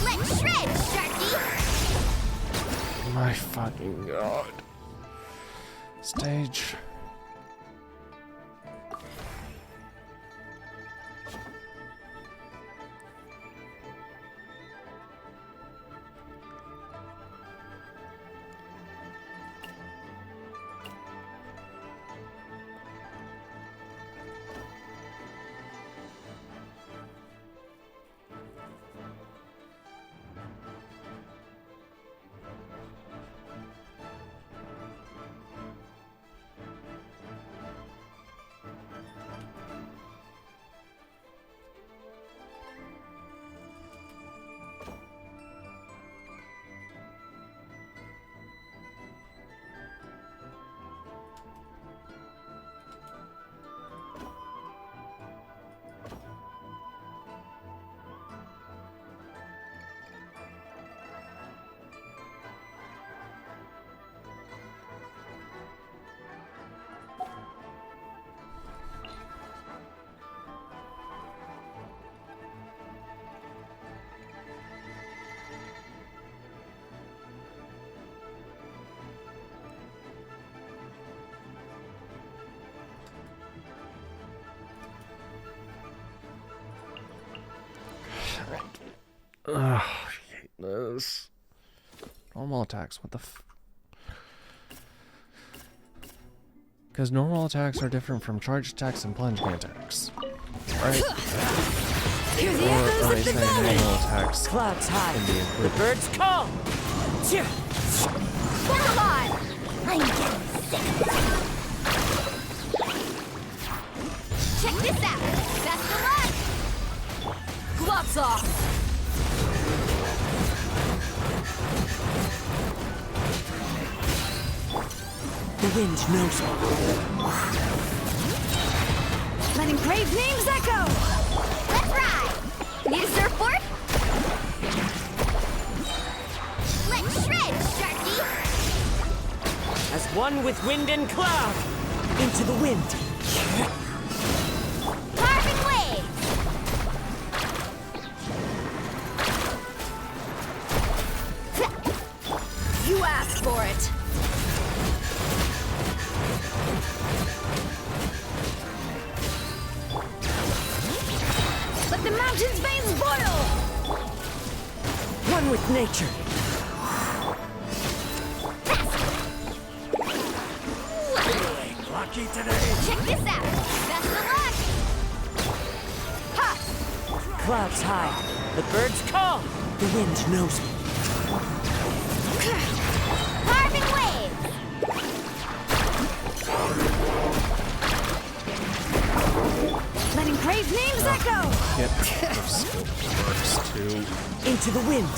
Let's shred, Sharky! my fucking god. Stage. Ugh, I hate this. Normal attacks, what the f... Because normal attacks are different from charge attacks and plunging attacks. Right? Hear the Or echoes are of they the saying valley! normal attacks Clouds high. can be The included? birds call. Come on! I'm getting sick. Check this out. Best of luck. Gloves off! The wind knows me. Letting brave names echo! Let's ride. Need a surfboard? Let's shred, Sharky. As one with wind and cloud. Into the wind. Carving waves. You asked for it! Let the mountain's veins boil! One with nature. Lucky today. Check this out. Best of luck. Ha! Clouds high. The birds call. The wind knows me. Carving waves. Letting brave names echo! Get those first two. Into the wind.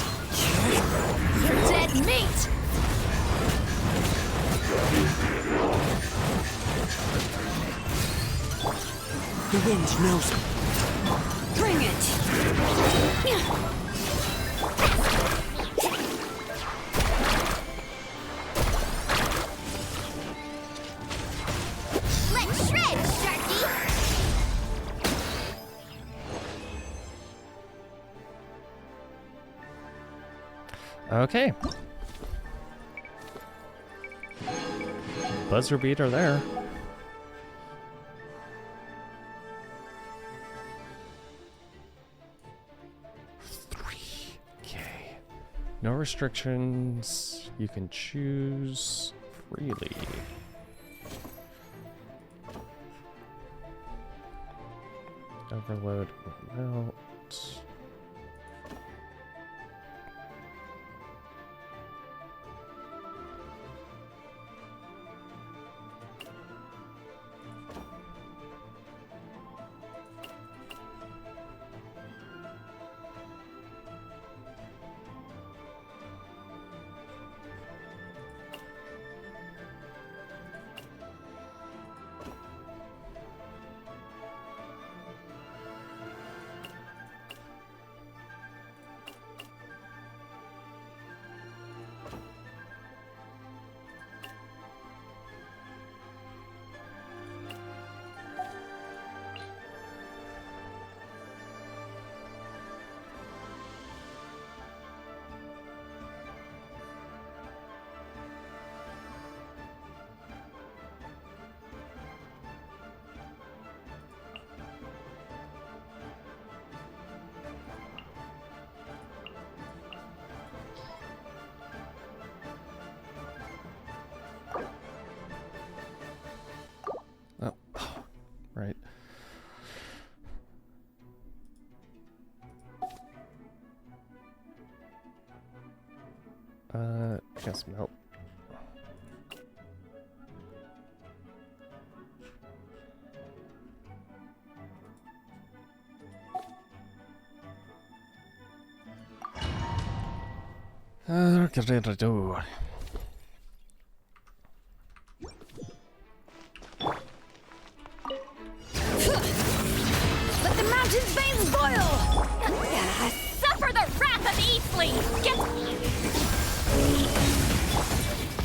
You're dead meat! The wind knows me. Bring it! Let's shred, Sharky. Okay. Buzzer beater there. Okay. No restrictions. You can choose freely. Overload, melt. Oh, right. I guess melt. Do. Let the mountain's veins boil! Suffer the wrath of Eastling. Get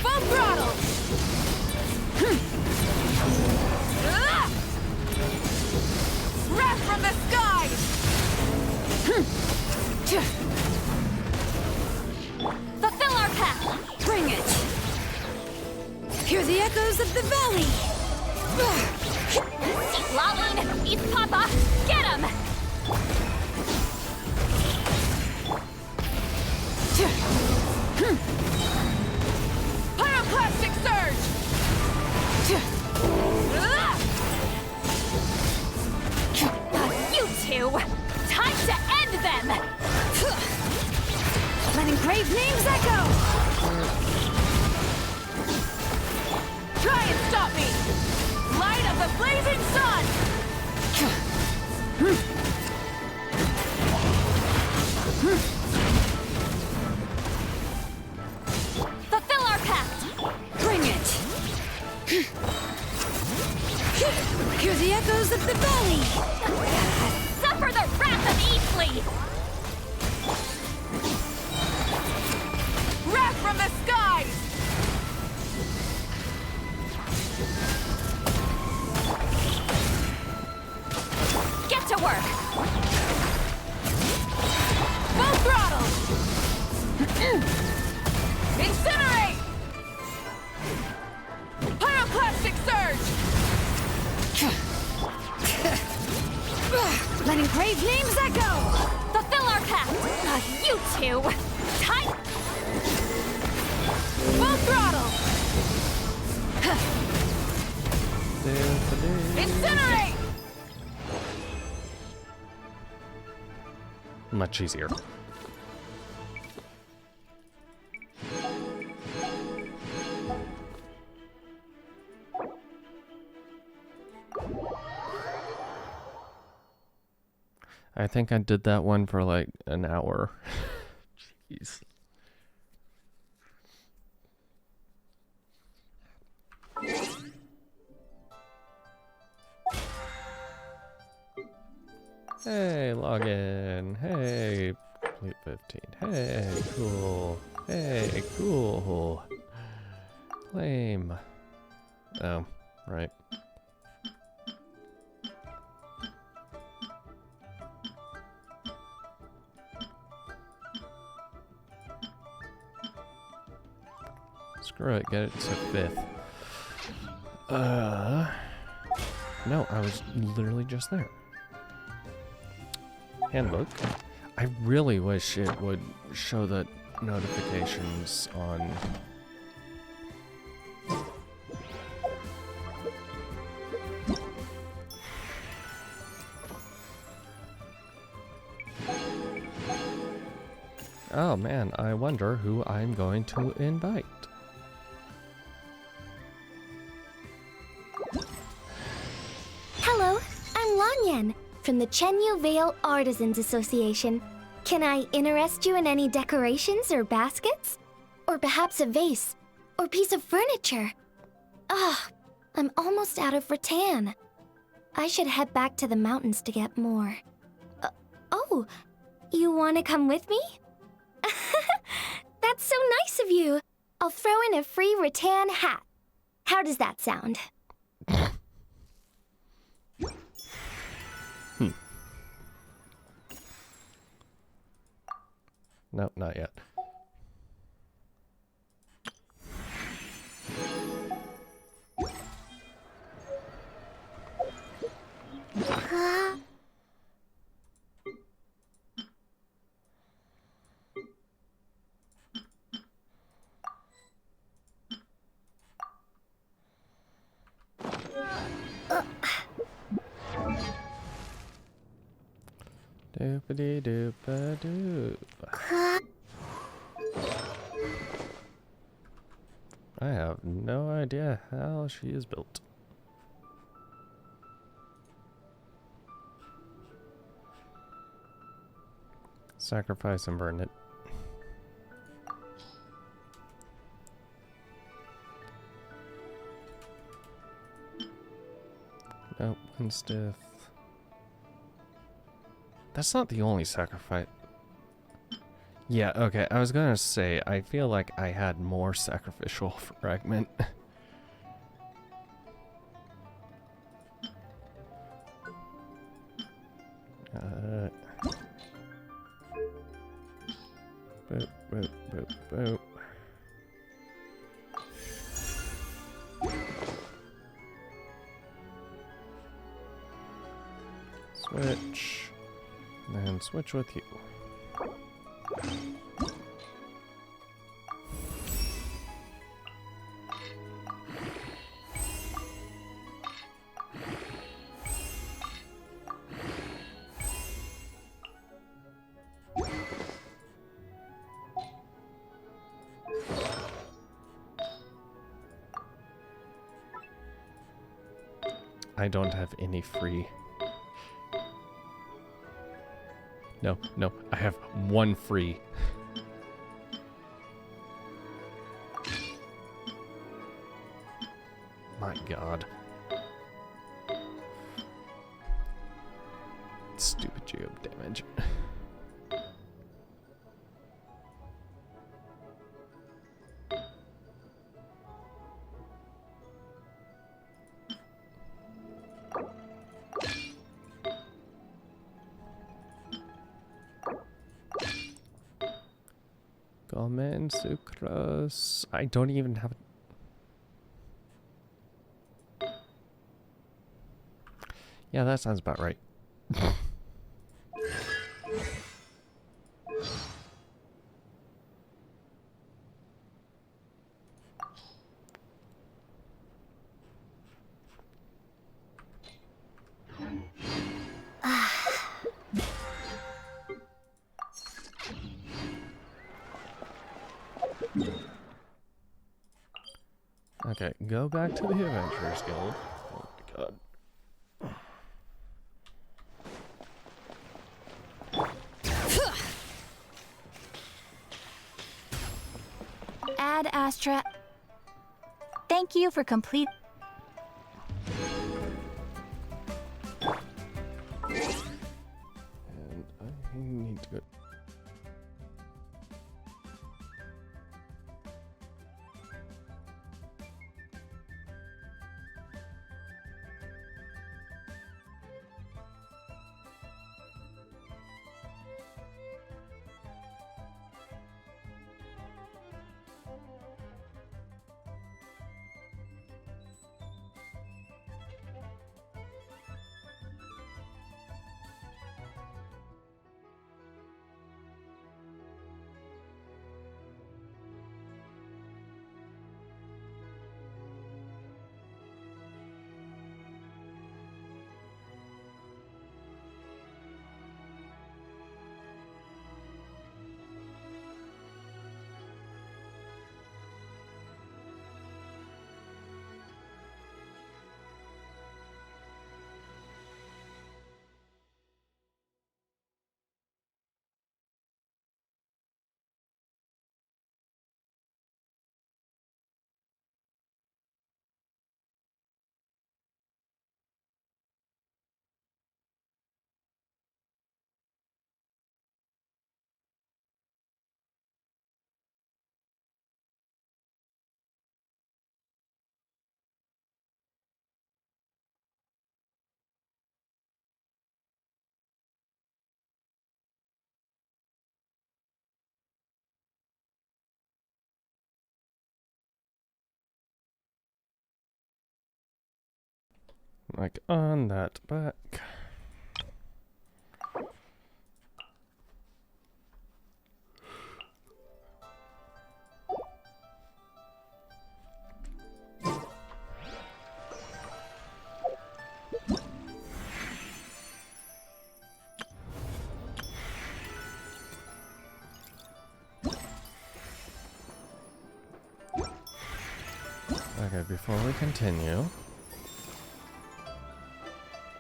Full throttle! Wrath from the skies! fulfill our path. Bring it! Hear the echoes of the valley! Keep lolling. East Papa. Get him. Pyroclastic surge! You two! Time to end them! Let engraved names echo! Try and stop me! Light of the blazing sun! Fulfill our pact! Bring it! Hear the echoes of the valley! Suffer the wrath of Eastleigh! Wrath from the skies! Get to work! Full throttle! Incinerate! Pyroclastic surge! Let engraved names echo! Fulfill our pact! You two! Tight! Full throttle! Incinerate! Much easier. I think I did that one for like an hour. Jeez. Hey, login. Hey, complete 15. Hey, cool. Hey, cool. Claim. Oh, right. Screw it, get it to 5th. No, I was literally just there. Handbook. I really wish it would show the notifications on. Oh man, I wonder who I'm going to invite. Hello, I'm Lanyan from the Chenyu Vale Artisans Association. Can I interest you in any decorations or baskets? Or perhaps a vase? Or piece of furniture? Ah, I'm almost out of rattan. I should head back to the mountains to get more. Oh, you want to come with me? That's so nice of you. I'll throw in a free rattan hat. How does that sound? Nope, not yet. Doopity doopa doop. I have no idea how she is built. Sacrifice and burn it. Nope, one stiff. That's not the only sacrifice. Yeah, okay, I was gonna say, I feel like I had more sacrificial fragment. Boop, boop, boop, boop. Switch. And switch with you. I don't have any free. No, no, I have one free. My god. Stupid geob damage. Gomen sucrose. I don't even have. Yeah, that sounds about right. Okay, go back to the Adventurers Guild. Oh my god. Ad Astra. Thank you for complete. And I need to go. Like on that back. Okay, before we continue,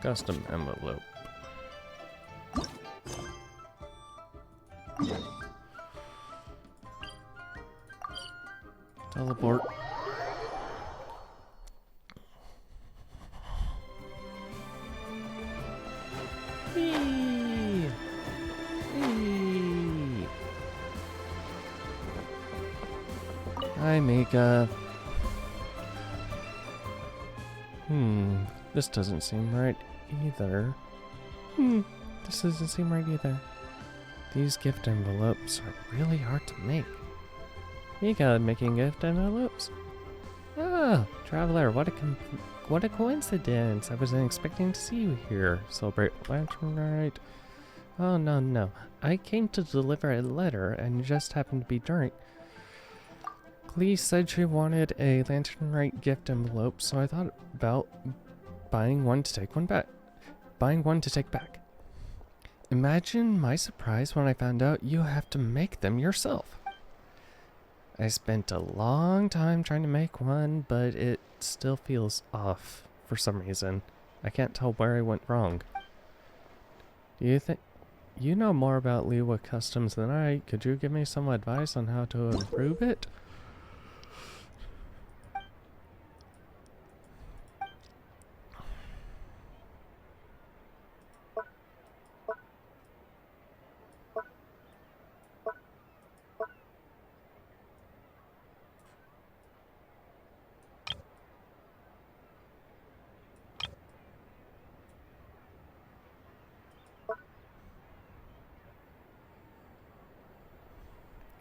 custom envelope. Teleport. Whee! Whee! Hi, Mika. This doesn't seem right either. This doesn't seem right either. These gift envelopes are really hard to make. Mika making gift envelopes? Ah, traveler, what a coincidence. I wasn't expecting to see you here. Celebrate Lantern Rite. Oh, no. I came to deliver a letter and just happened to be during. Clee said she wanted a Lantern Rite gift envelope, so I thought about buying one to take back. Imagine my surprise when I found out you have to make them yourself. I spent a long time trying to make one, but it still feels off for some reason. I can't tell where I went wrong. Do you think you know more about Liwa customs than I? Could you give me some advice on how to improve it?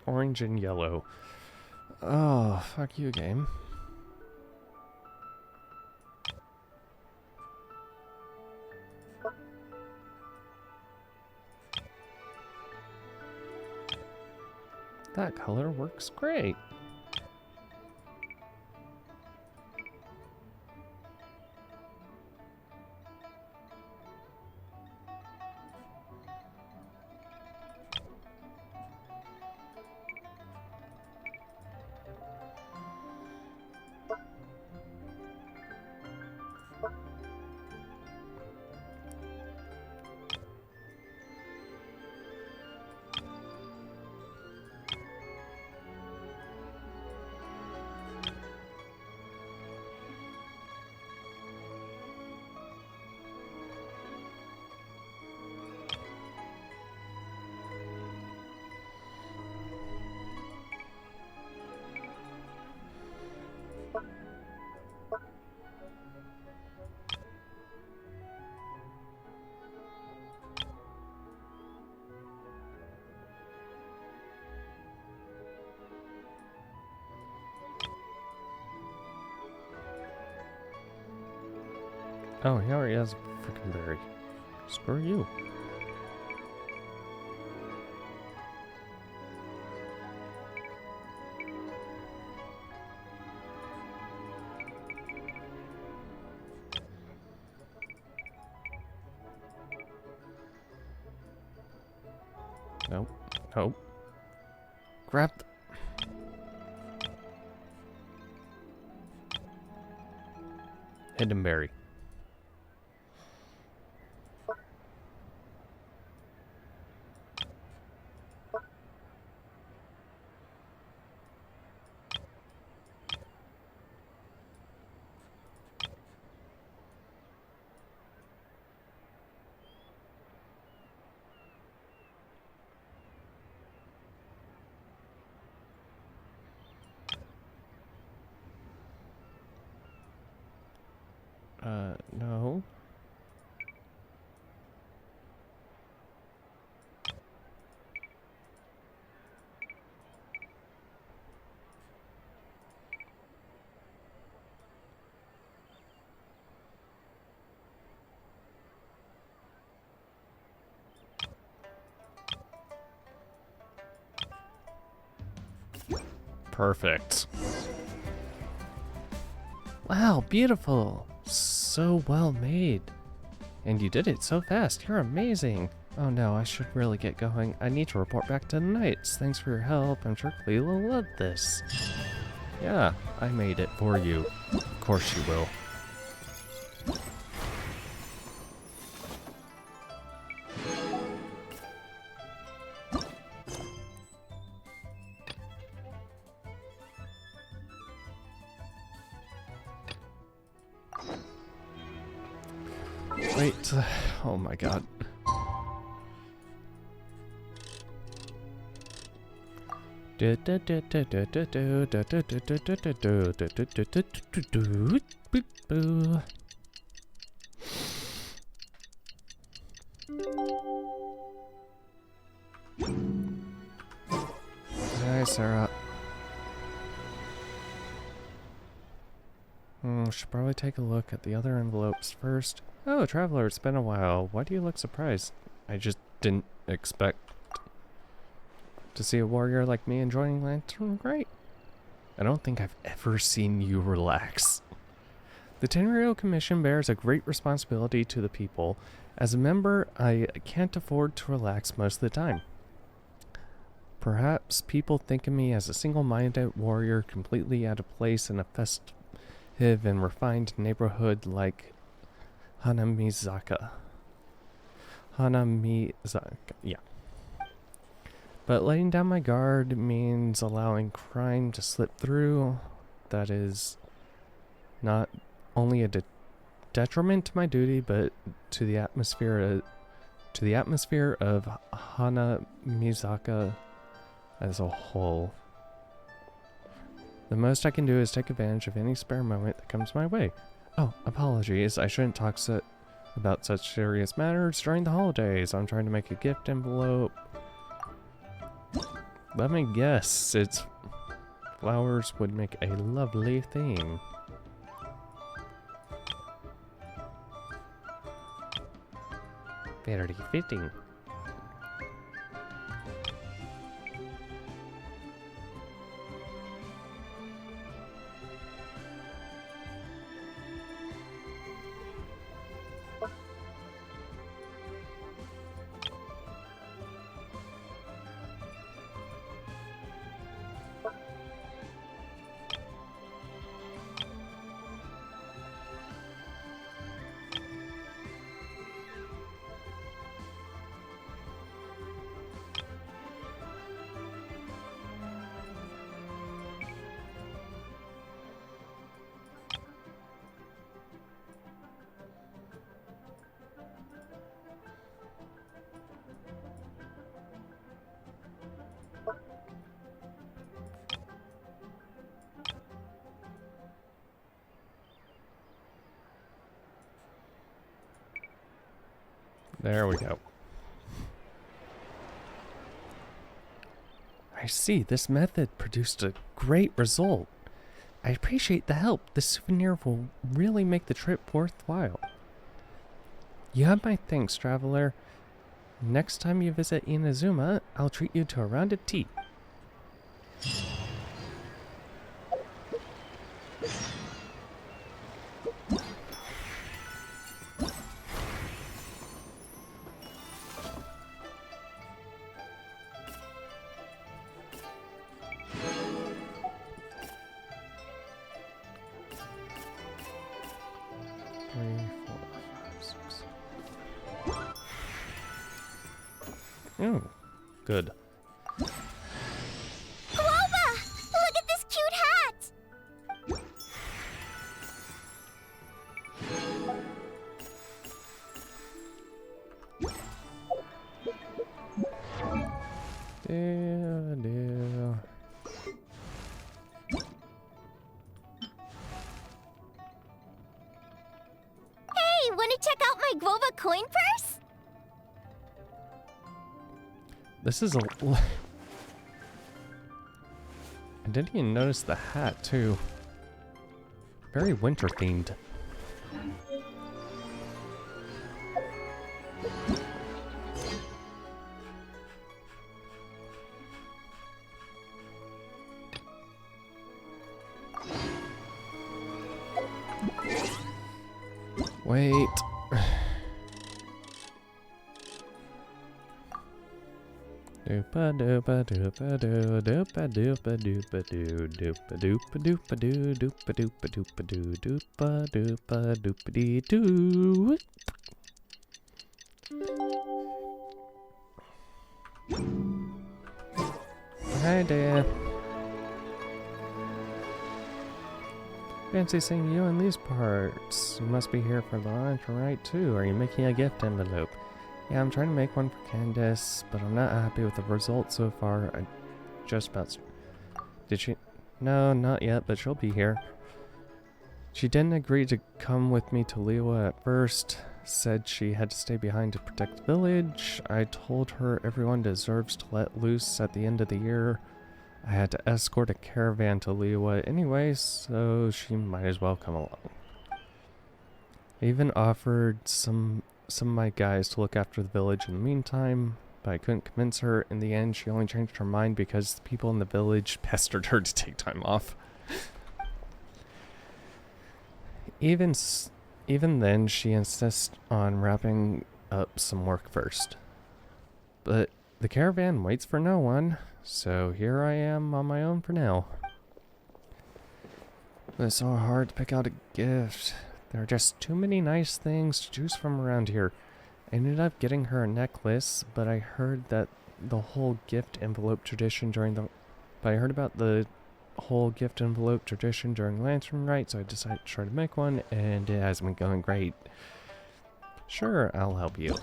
Orange and yellow. Oh, fuck you, game. That color works great. Oh, he already has a freaking berry. Screw you. Nope. Nope. Grab the... Hidden berry. No. Perfect. Wow, beautiful. So well made. And you did it so fast. You're amazing. Oh no, I should really get going. I need to report back to the Knights. Thanks for your help. I'm sure Cleo will love this. Yeah, I made it for you. Of course she will. Wait, oh my god. Hi, Sarah. Should probably take a look at the other envelopes first. Oh, Traveler, it's been a while. Why do you look surprised? I just didn't expect to see a warrior like me enjoying Lantern Rite. I don't think I've ever seen you relax. The Tenryou Commission bears a great responsibility to the people. As a member, I can't afford to relax most of the time. Perhaps people think of me as a single-minded warrior completely out of place in a festive and refined neighborhood like Hanamizaka. Hanamizaka, yeah. But letting down my guard means allowing crime to slip through. That is not only a detriment to my duty, but to the atmosphere of Hanamizaka as a whole. The most I can do is take advantage of any spare moment that comes my way. Oh, apologies. I shouldn't talk about such serious matters during the holidays. I'm trying to make a gift envelope. Let me guess, it's flowers would make a lovely theme. Very fitting. There we go. I see, this method produced a great result. I appreciate the help. This souvenir will really make the trip worthwhile. You have my thanks, traveler. Next time you visit Inazuma, I'll treat you to a round of tea. Oh, good. Guava! Look at this cute hat! Dear. Hey, wanna check out my Guava coin purse? This is a... I didn't even notice the hat, too. Very winter themed. Wait. Doopa doopa doopa doo doopa doopa doopa doo doopa doopa doopa doo doopa doopa doopa doo doopa doopa doopa dee doo. Hi there. Fancy seeing you in these parts. You must be here for lunch, right? Too. Are you making a gift envelope? Yeah, I'm trying to make one for Candace, but I'm not happy with the results so far. I just about... Did she? No, not yet, but she'll be here. She didn't agree to come with me to Liwa at first. Said she had to stay behind to protect the village. I told her everyone deserves to let loose at the end of the year. I had to escort a caravan to Liwa anyway, so she might as well come along. I even offered some of my guys to look after the village in the meantime, but I couldn't convince her. In the end, she only changed her mind because the people in the village pestered her to take time off. Even then, she insists on wrapping up some work first. But the caravan waits for no one, so here I am on my own for now. But it's so hard to pick out a gift. There are just too many nice things to choose from around here. I ended up getting her a necklace, but I heard that the whole gift envelope tradition during the... But I heard about the whole gift envelope tradition during Lantern Rite, so I decided to try to make one, and it has been going great. Sure, I'll help you.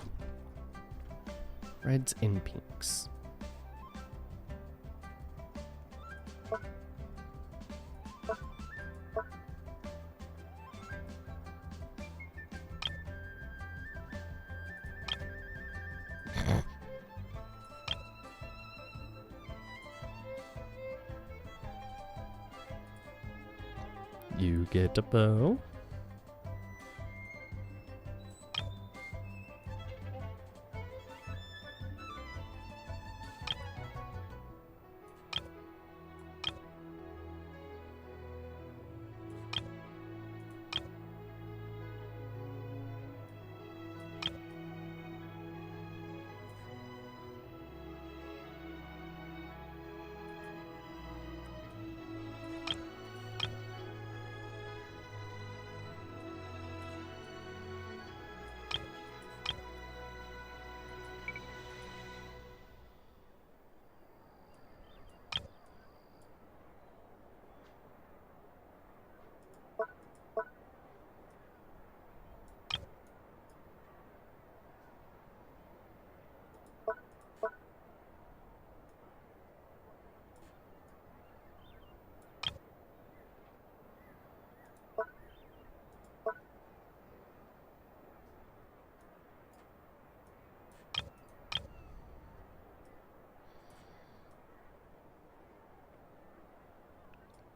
Reds and pinks. You get a bow.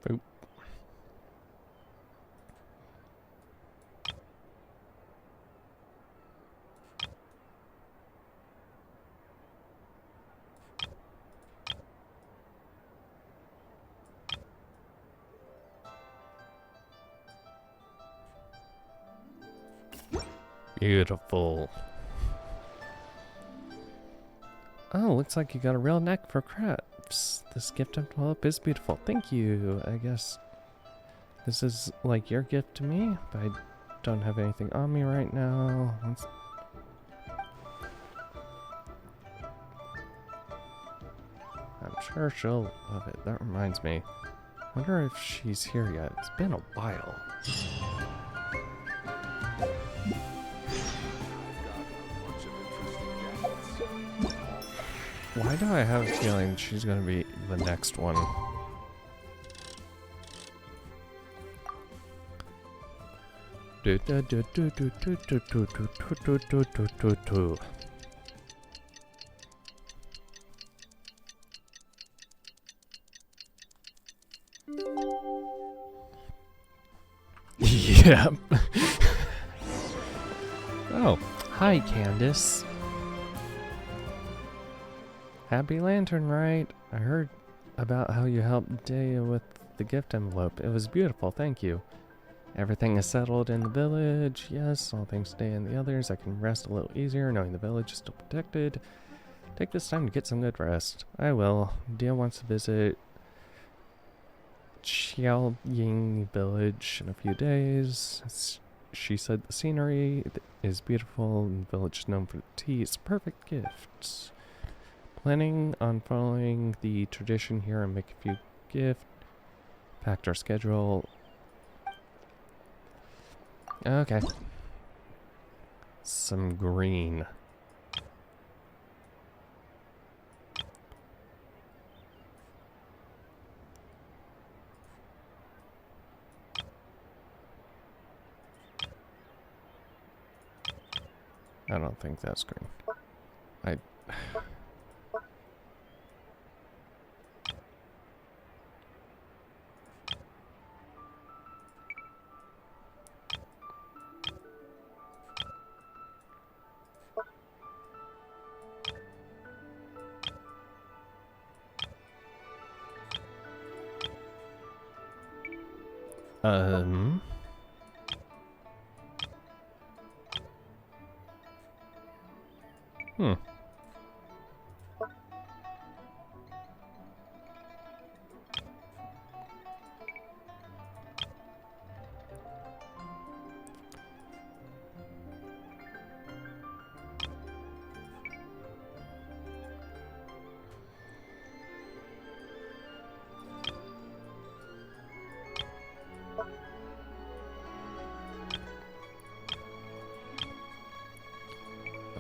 Boop. Beautiful. Oh, looks like you got a real knack for crafts. This gift envelope is beautiful. Thank you. I guess this is like your gift to me, but I don't have anything on me right now. I'm sure she'll love it. That reminds me. Wonder if she's here yet. It's been a while. Why do I have a feeling she's gonna be the next one? Yeah. Oh, hi, Candace. Happy Lantern, right? I heard about how you helped Daya with the gift envelope. It was beautiful, thank you. Everything is settled in the village. Yes, all things stay in the others. I can rest a little easier knowing the village is still protected. Take this time to get some good rest. I will. Daya wants to visit Xiaoying village in a few days. She said the scenery is beautiful and the village is known for the tea. It's a perfect gift. Planning on following the tradition here and make a few gifts. Packed our schedule. Okay. Some green. I don't think that's green. I... Hmm.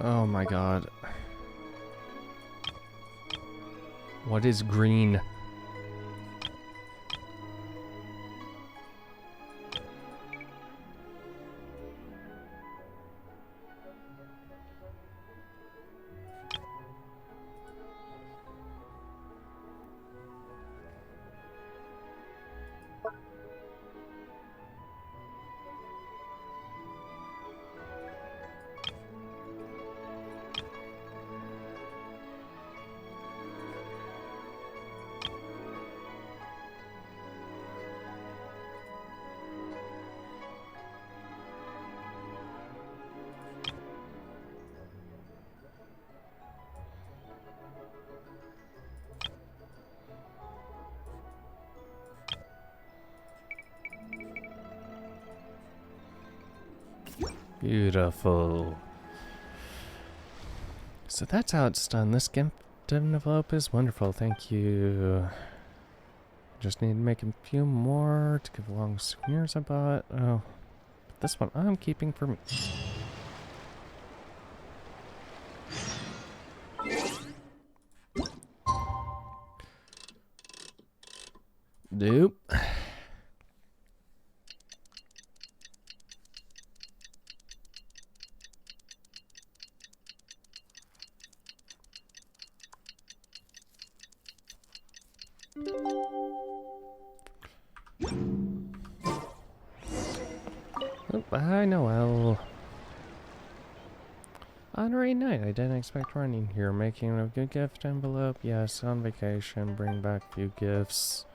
Oh my god. What is green? Beautiful. So that's how it's done. This gift envelope is wonderful. Thank you. Just need to make a few more to give along souvenirs I bought. Oh, but this one I'm keeping for me. Nope. Oh, hi, Noel. Honorary night. I didn't expect running here. Making a good gift envelope. Yes, on vacation. Bring back a few gifts.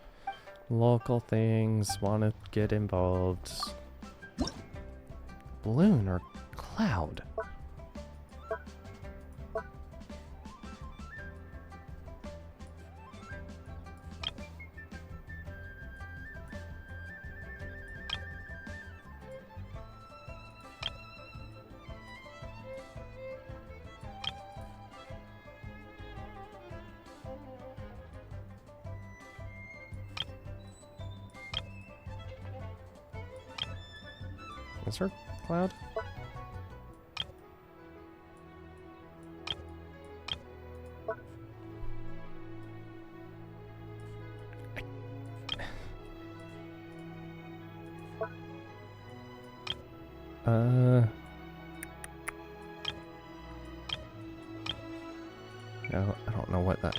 Local things. Want to get involved. Balloon or cloud? Is there cloud? No, I don't know what that...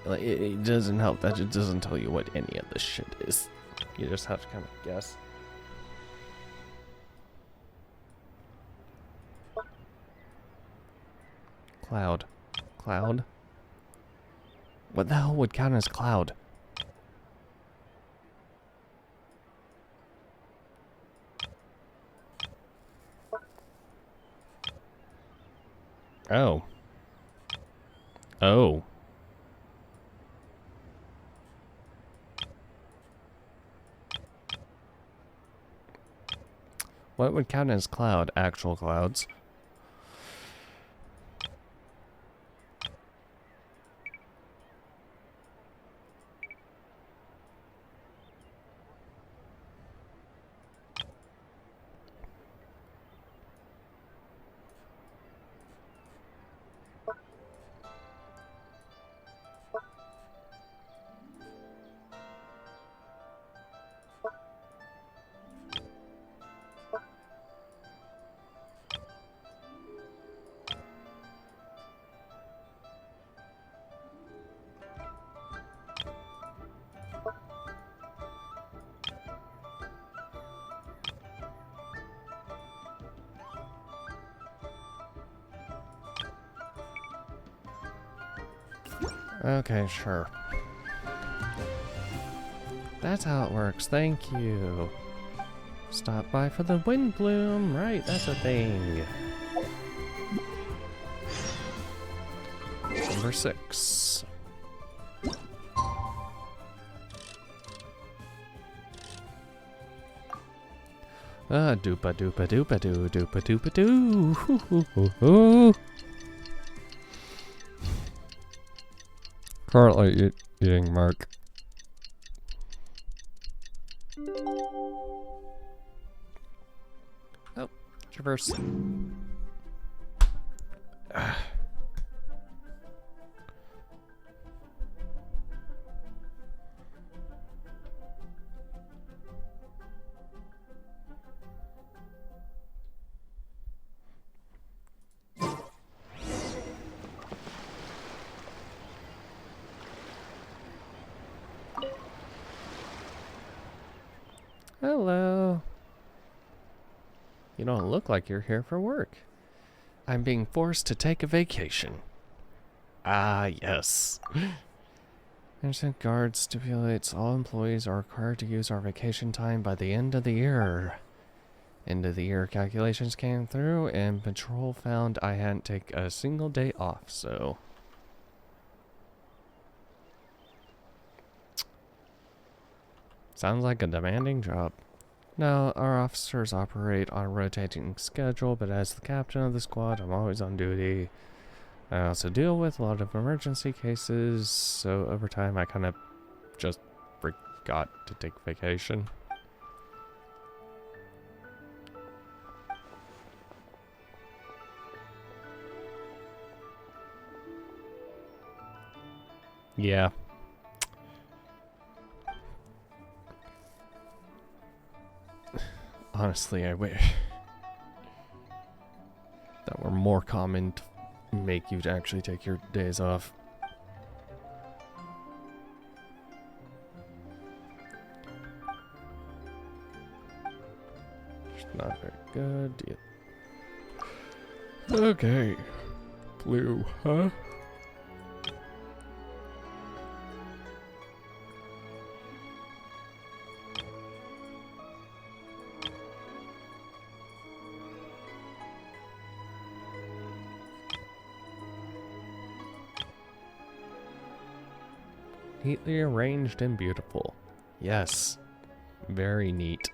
Like, it doesn't help that it doesn't tell you what any of this shit is. You just have to kind of guess. Cloud. Cloud? What the hell would count as cloud? Oh. Oh. What would count as cloud? Actual clouds. Okay, sure. That's how it works. Thank you. Stop by for the wind bloom. Right, that's a thing. Number 6. Doopa doopa doopa doo doopa doopa doo. Hoo hoo hoo hoo. Currently eating Mark. Oh, traverse. Hello. You don't look like you're here for work. I'm being forced to take a vacation. Ah, yes. Management Guard stipulates all employees are required to use our vacation time by the end of the year. End of the year calculations came through, and Patrol found I hadn't taken a single day off, so... Sounds like a demanding job. No, our officers operate on a rotating schedule, but as the captain of the squad, I'm always on duty. I also deal with a lot of emergency cases, so over time I kind of just forgot to take vacation. Yeah. Honestly, I wish that were more common to make you actually take your days off. It's not very good. Okay. Blue, huh? Neatly arranged and beautiful. Yes. Very neat.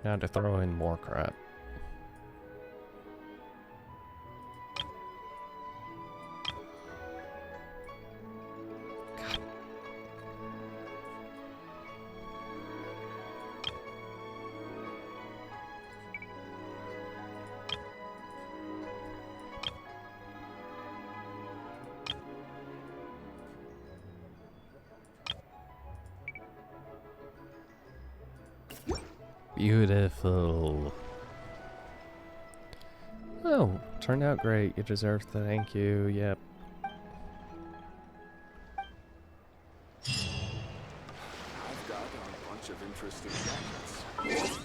Now to throw in more crap. Beautiful. Oh, turned out great. You deserve the thank you. Yep. I've got a bunch of interesting gadgets.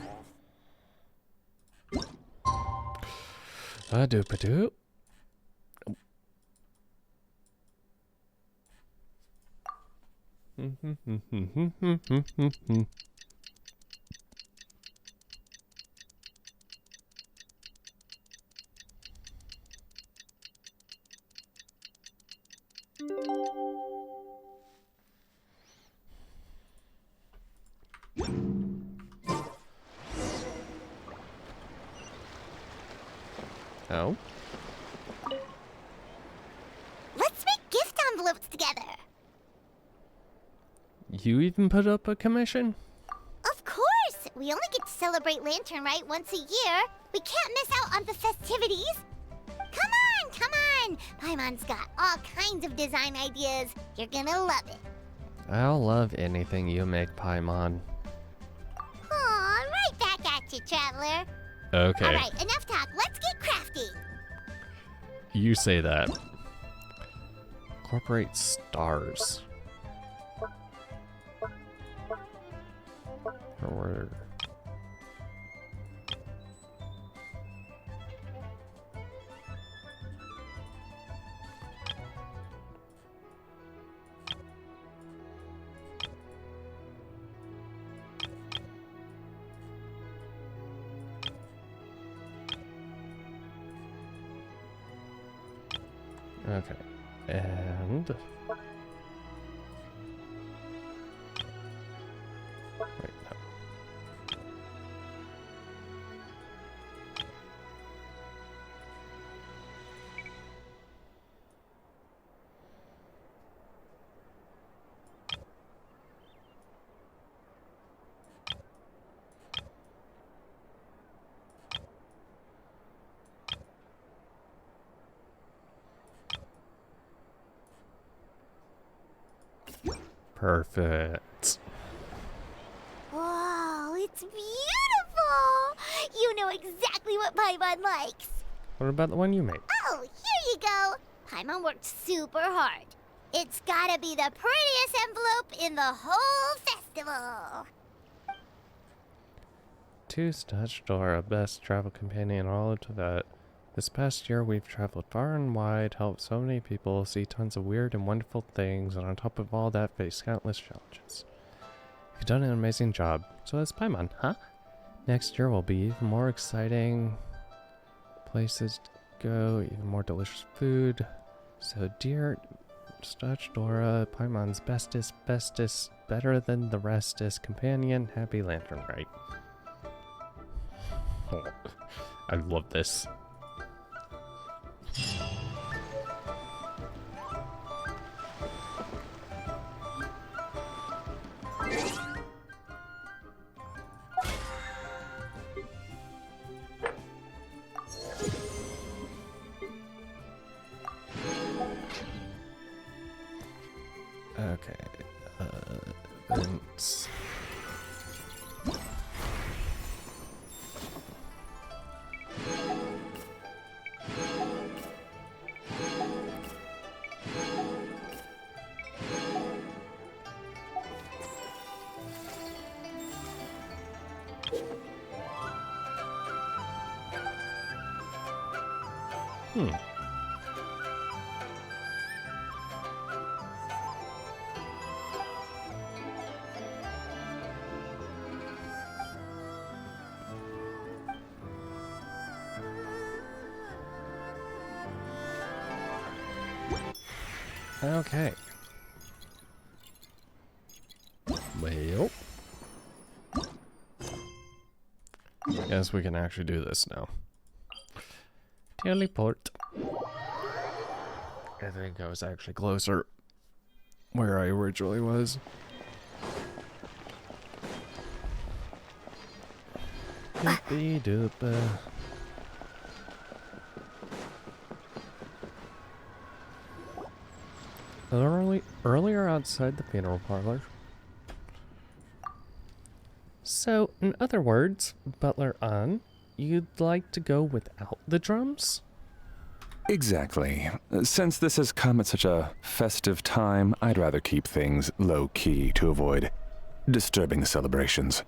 Doop-a-doop. Oh? Let's make gift envelopes together. You even put up a commission? Of course! We only get to celebrate Lantern Rite once a year. We can't miss out on the festivities. Come on, come on! Paimon's got all kinds of design ideas. You're gonna love it. I'll love anything you make, Paimon. Aw, right back at you, Traveler. Okay. Alright, enough talk. Let's get crafty. You say that. Incorporate stars. Or okay. And wait, no. Perfect. Whoa, it's beautiful! You know exactly what Paimon likes. What about the one you made? Oh, here you go. Paimon worked super hard. It's gotta be the prettiest envelope in the whole festival. To Stitch Dora, best travel companion in all of Tibet. This past year, we've traveled far and wide, helped so many people, see tons of weird and wonderful things, and on top of all that, face countless challenges. You've done an amazing job. So that's Paimon, huh? Next year will be even more exciting places to go, even more delicious food. So, dear Stitch Dora, Paimon's bestest, better than the restest companion, happy Lantern Rite. Oh, I love this. Okay, Vince. Okay. Well. Guess we can actually do this now. Teleport. I think I was actually closer where I originally was. Doopy doop. Earlier outside the funeral parlor. So, in other words, Butler An, you'd like to go without the drums? Exactly. Since this has come at such a festive time, I'd rather keep things low-key to avoid disturbing the celebrations.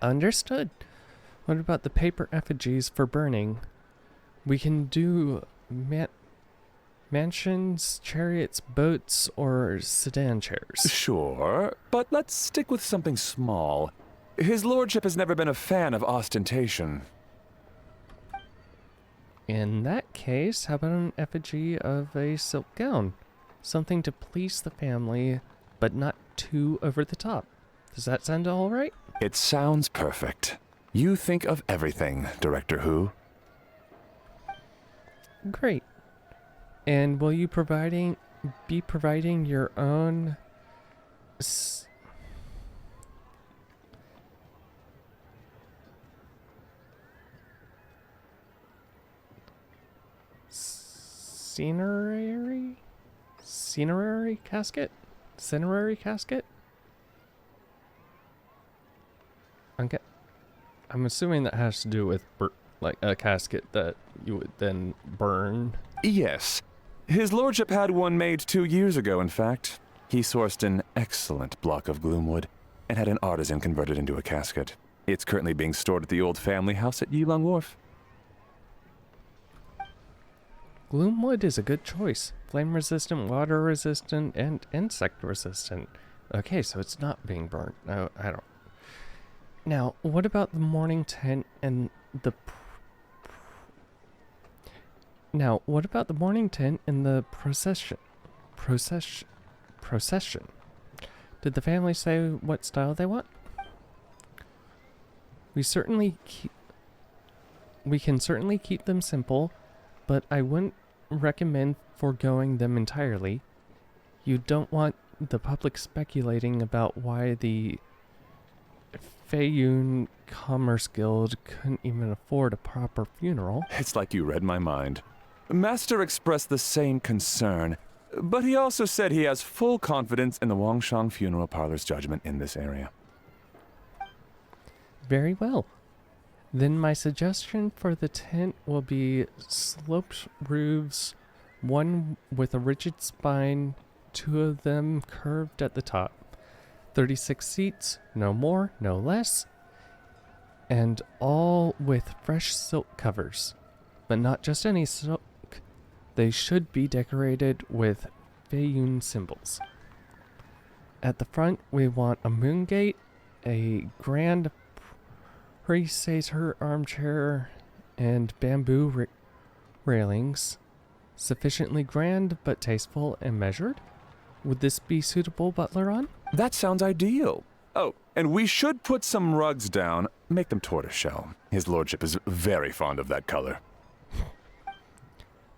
Understood. What about the paper effigies for burning? We can do mansions, chariots, boats, or sedan chairs. Sure, but let's stick with something small. His lordship has never been a fan of ostentation. In that case, how about an effigy of a silk gown? Something to please the family, but not too over the top. Does that sound all right? It sounds perfect. You think of everything, Director Who. Great. And will you be providing your own Cinerary casket? Cinerary casket? I'm assuming that has to do with like a casket that you would then burn. Yes. His lordship had one made 2 years ago, in fact. He sourced an excellent block of gloomwood and had an artisan convert it into a casket. It's currently being stored at the old family house at Yilong Wharf. Gloomwood is a good choice. Flame resistant, water resistant, and insect resistant. Okay, so it's not being burnt. No, I don't. Now, what about the morning tent and the procession? Procession. Did the family say what style they want? We can certainly keep them simple, but I wouldn't recommend foregoing them entirely. You don't want the public speculating about why the Feiyun Commerce Guild couldn't even afford a proper funeral. It's like you read my mind. Master expressed the same concern, but he also said he has full confidence in the Wangshang Funeral Parlor's judgment in this area. Very well. Then my suggestion for the tent will be sloped roofs one with a rigid spine, two of them curved at the top. 36 seats, no more, no less, and all with fresh silk covers. But not just any silk, they should be decorated with Feiyun symbols. At the front, we want a moon gate, a grand receiver armchair, and bamboo railings. Sufficiently grand, but tasteful and measured. Would this be suitable, Butler-on? That sounds ideal. Oh, and we should put some rugs down. Make them tortoiseshell. His lordship is very fond of that color.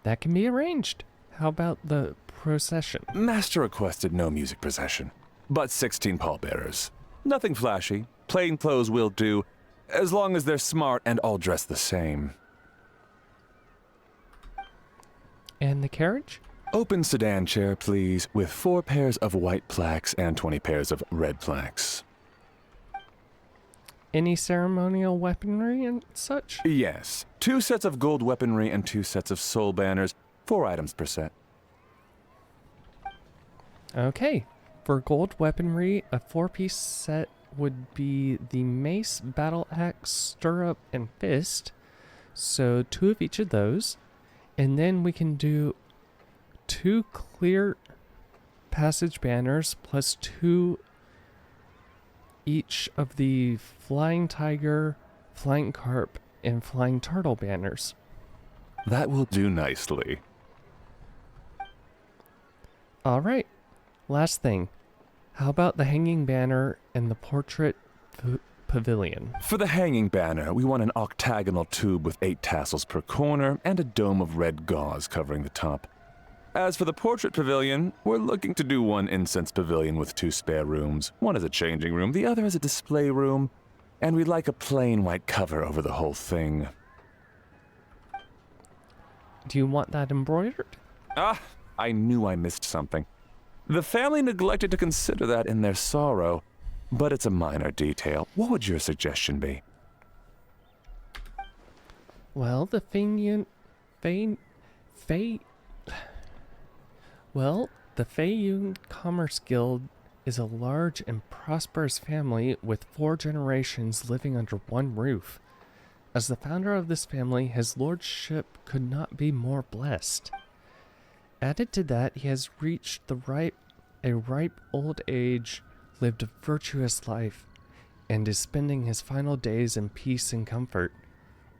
That can be arranged. How about the procession? Master requested no music procession, but 16 pallbearers. Nothing flashy. Plain clothes will do, as long as they're smart and all dressed the same. And the carriage? Open sedan chair, please, with 4 pairs of white plaques and 20 pairs of red plaques. Any ceremonial weaponry and such? Yes. 2 sets of gold weaponry and 2 sets of soul banners. 4 items per set. Okay. For gold weaponry, a 4-piece set would be the mace, battle axe, stirrup, and fist. So 2 of each of those. And then we can do 2 clear passage banners plus 2 each of the flying tiger, flying carp, and flying turtle banners. That will do nicely. All right. Last thing. How about the hanging banner and the portrait pavilion? For the hanging banner, we want an octagonal tube with 8 tassels per corner and a dome of red gauze covering the top. As for the portrait pavilion, we're looking to do one incense pavilion with 2 spare rooms. One is a changing room, the other is a display room, and we'd like a plain white cover over the whole thing. Do you want that embroidered? Ah, I knew I missed something. The family neglected to consider that in their sorrow, but it's a minor detail. What would your suggestion be? Well, the Feiyun Commerce Guild is a large and prosperous family with 4 generations living under one roof. As the founder of this family, his lordship could not be more blessed. Added to that, he has reached a ripe old age, lived a virtuous life, and is spending his final days in peace and comfort.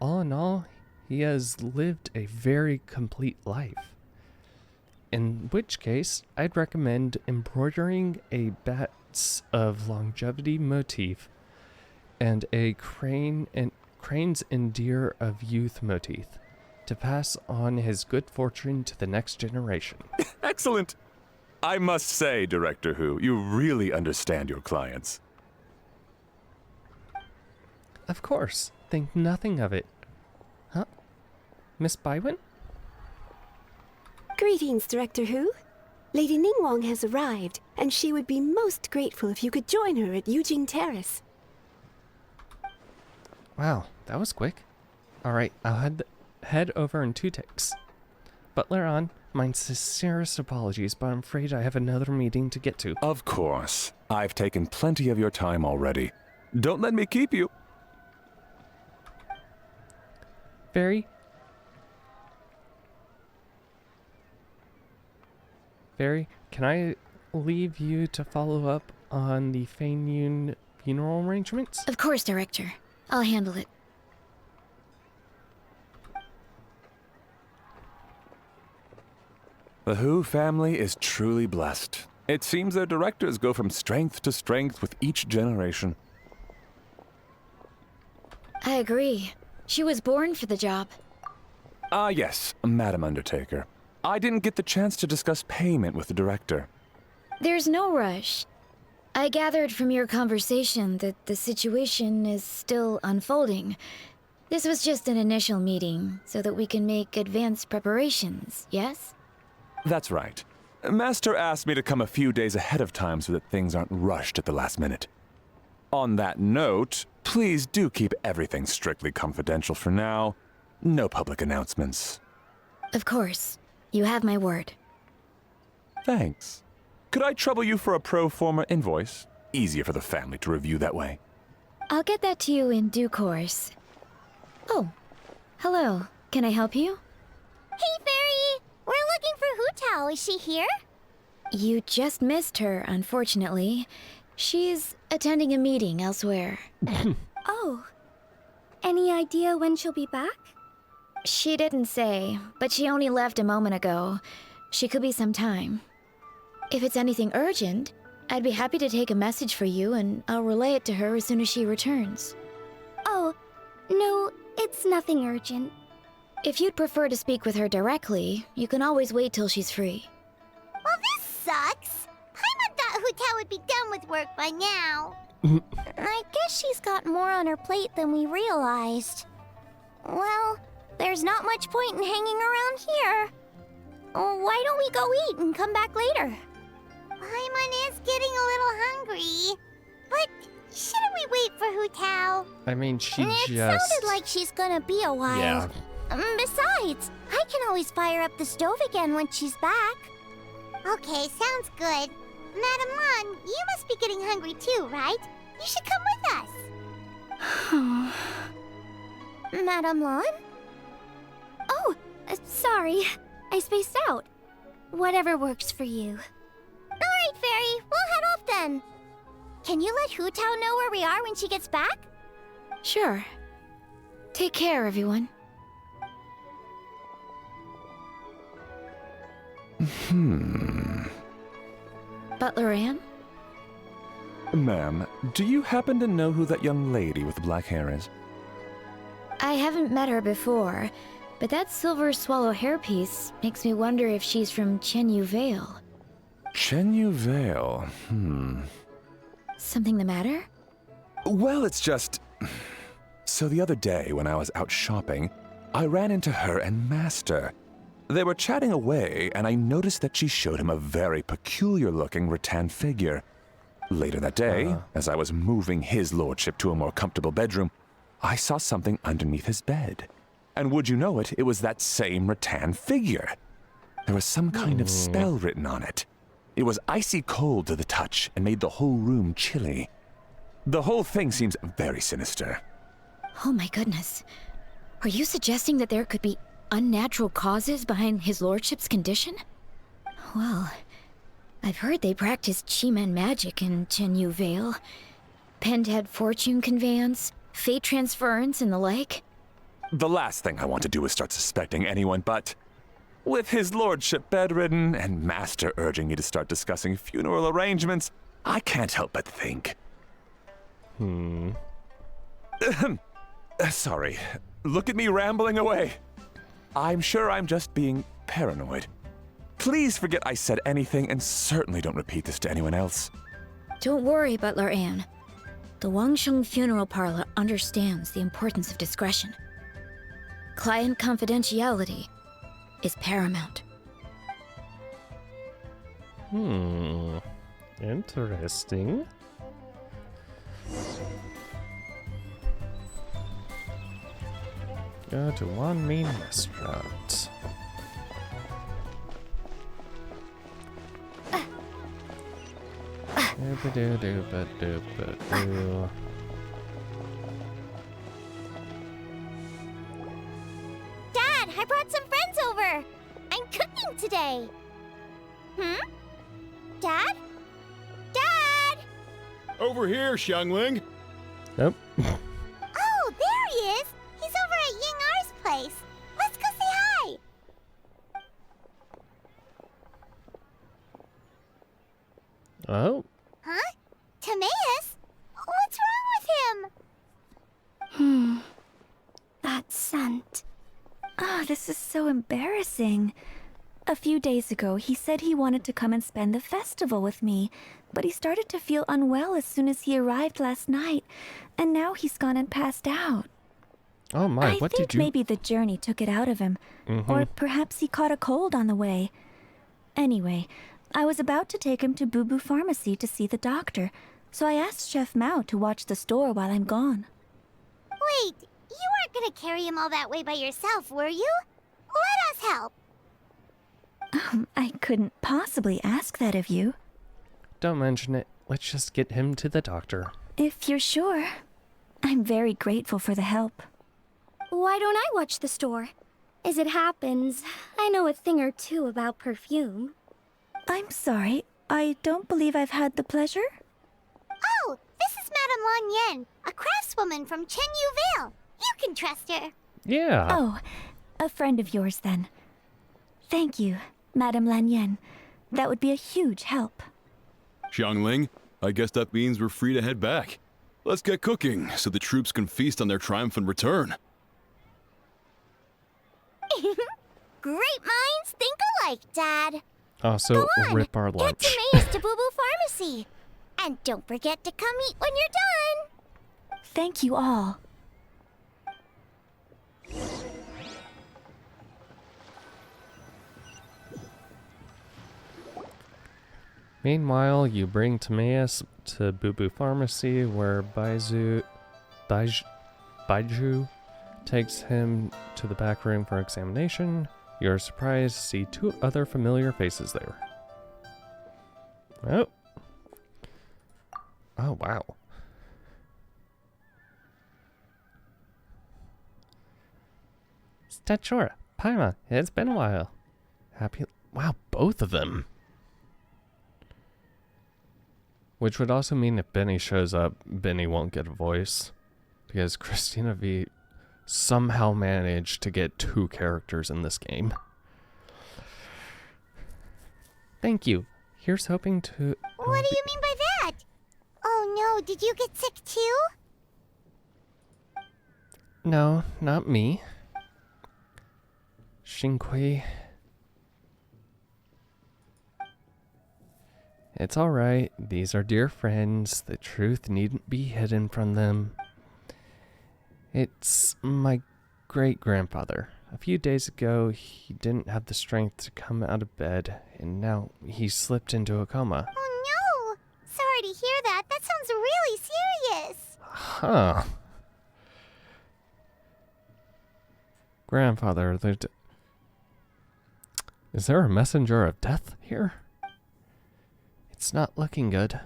All in all, he has lived a very complete life. In which case, I'd recommend embroidering a bats of longevity motif and a cranes and deer of youth motif to pass on his good fortune to the next generation. Excellent! I must say, Director Who, you really understand your clients. Of course. Think nothing of it. Huh? Miss Bywin? Greetings, Director Who. Lady Ningguang has arrived, and she would be most grateful if you could join her at Eugene Terrace. Wow, that was quick. Alright, I'll head over in 2 ticks. Butler-on, my sincerest apologies, but I'm afraid I have another meeting to get to. Of course. I've taken plenty of your time already. Don't let me keep you. Fairy, can I leave you to follow up on the Feiyun funeral arrangements? Of course, Director. I'll handle it. The Who family is truly blessed. It seems their directors go from strength to strength with each generation. I agree. She was born for the job. Ah, yes, Madam Undertaker. I didn't get the chance to discuss payment with the director. There's no rush. I gathered from your conversation that the situation is still unfolding. This was just an initial meeting, so that we can make advanced preparations, yes? That's right. Master asked me to come a few days ahead of time so that things aren't rushed at the last minute. On that note, please do keep everything strictly confidential for now. No public announcements. Of course. You have my word. Thanks. Could I trouble you for a pro forma invoice? Easier for the family to review that way. I'll get that to you in due course. Oh, hello. Can I help you? Hey, Fairy! We're looking for Hu Tao. Is she here? You just missed her, unfortunately. She's attending a meeting elsewhere. Oh. Any idea when she'll be back? She didn't say, but she only left a moment ago. She could be some time. If it's anything urgent, I'd be happy to take a message for you and I'll relay it to her as soon as she returns. Oh, no, it's nothing urgent. If you'd prefer to speak with her directly, you can always wait till she's free. Well, this sucks. Paimon thought Hu Tao would be done with work by now. I guess she's got more on her plate than we realized. Well, there's not much point in hanging around here. Why don't we go eat and come back later? Paimon is getting a little hungry. But shouldn't we wait for Hu Tao? I mean, she It just... sounded like she's gonna be a while. Yeah. Besides, I can always fire up the stove again when she's back. Okay, sounds good. Madam Lan, you must be getting hungry too, right? You should come with us. Madame Lan? Oh, sorry. I spaced out. Whatever works for you. Alright, Fairy, we'll head off then. Can you let Hu Tao know where we are when she gets back? Sure. Take care, everyone. Butler Ann? Ma'am, do you happen to know who that young lady with the black hair is? I haven't met her before, but that silver swallow hairpiece makes me wonder if she's from Chenyu Vale. Chenyu Vale, Something the matter? Well, it's just... So the other day, when I was out shopping, I ran into her and Master. They were chatting away, and I noticed that she showed him a very peculiar-looking rattan figure. Later that day, as I was moving his lordship to a more comfortable bedroom, I saw something underneath his bed. And would you know it, it was that same rattan figure. There was some kind of spell written on it. It was icy cold to the touch and made the whole room chilly. The whole thing seems very sinister. Oh my goodness. Are you suggesting that there could be unnatural causes behind his lordship's condition? Well, I've heard they practice Chi-Man magic in Chenyu Vale. Pentad fortune conveyance, fate transference, and the like. The last thing I want to do is start suspecting anyone, but... with his lordship bedridden and Master urging me to start discussing funeral arrangements, I can't help but think. Sorry. Look at me rambling away. I'm sure I'm just being paranoid. Please forget I said anything, and certainly don't repeat this to anyone else. Don't worry, Butler Ann. The Wangsheng Funeral Parlor understands the importance of discretion. Client confidentiality is paramount. Interesting. Go to one main restaurant. Dooba-doo-dooba-dooba-doo. Dad, I brought some friends over. I'm cooking today. Dad? Dad! Over here, Xiangling. Nope. Oh, there he is. He's over at Ying R's place. Let's go say hi. Oh. Huh? Timaeus? What's wrong with him? That scent. Oh, this is so embarrassing. A few days ago, he said he wanted to come and spend the festival with me, but he started to feel unwell as soon as he arrived last night, and now he's gone and passed out. Oh my, what I think did you... maybe the journey took it out of him, or perhaps he caught a cold on the way. Anyway, I was about to take him to Boo Boo Pharmacy to see the doctor, so I asked Chef Mao to watch the store while I'm gone. Wait, you weren't gonna carry him all that way by yourself, were you? Let us help. I couldn't possibly ask that of you. Don't mention it. Let's just get him to the doctor. If you're sure. I'm very grateful for the help. Why don't I watch the store? As it happens, I know a thing or two about perfume. I'm sorry, I don't believe I've had the pleasure. Oh, this is Madame Lan Yen, a craftswoman from Chen Yu Vale. You can trust her. Yeah. Oh, a friend of yours then. Thank you, Madame Lan Yen. That would be a huge help. Xiangling, I guess that means we're free to head back. Let's get cooking so the troops can feast on their triumphant return. Great minds think alike, Dad. Also, Go on, rip our get lunch. to Maya's Tabubu Pharmacy. And don't forget to come eat when you're done. Thank you all. Meanwhile, you bring Timaeus to Bubu Pharmacy, where Baiju takes him to the back room for examination. You're surprised to see two other familiar faces there. Oh. Oh, wow. Stachora, Paima, it's been a while. Happy. Wow, both of them. Which would also mean if Benny shows up, Benny won't get a voice. Because Christina V somehow managed to get two characters in this game. Thank you. Here's hoping to... What do you mean by that? Oh no, did you get sick too? No, not me. Shinkui. It's alright. These are dear friends. The truth needn't be hidden from them. It's my great-grandfather. A few days ago, he didn't have the strength to come out of bed, and now he slipped into a coma. Oh no! Sorry to hear that. That sounds really serious. Huh. Grandfather, is there a messenger of death here? It's not looking good.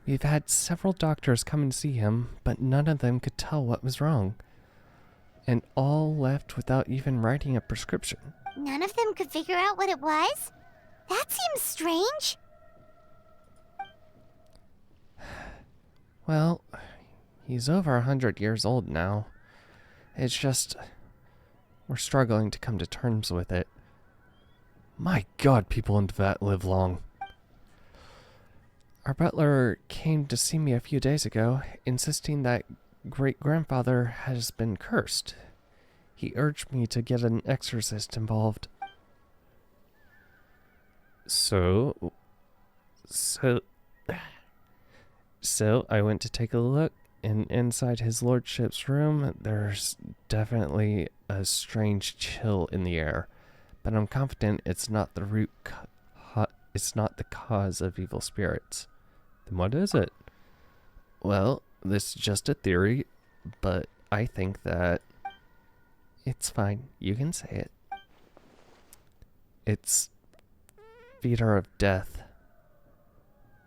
We've had several doctors come and see him, but none of them could tell what was wrong. And all left without even writing a prescription. None of them could figure out what it was? That seems strange. Well, he's over 100 years old now. It's just... we're struggling to come to terms with it. My God, people in Tibet live long. Our butler came to see me a few days ago, insisting that great-grandfather has been cursed. He urged me to get an exorcist involved. So I went to take a look, and inside his lordship's room, there's definitely a strange chill in the air. But I'm confident it's not the it's not the cause of evil spirits. Then what is it? Well, this is just a theory, but I think that it's fine. You can say it. It's feeder of death.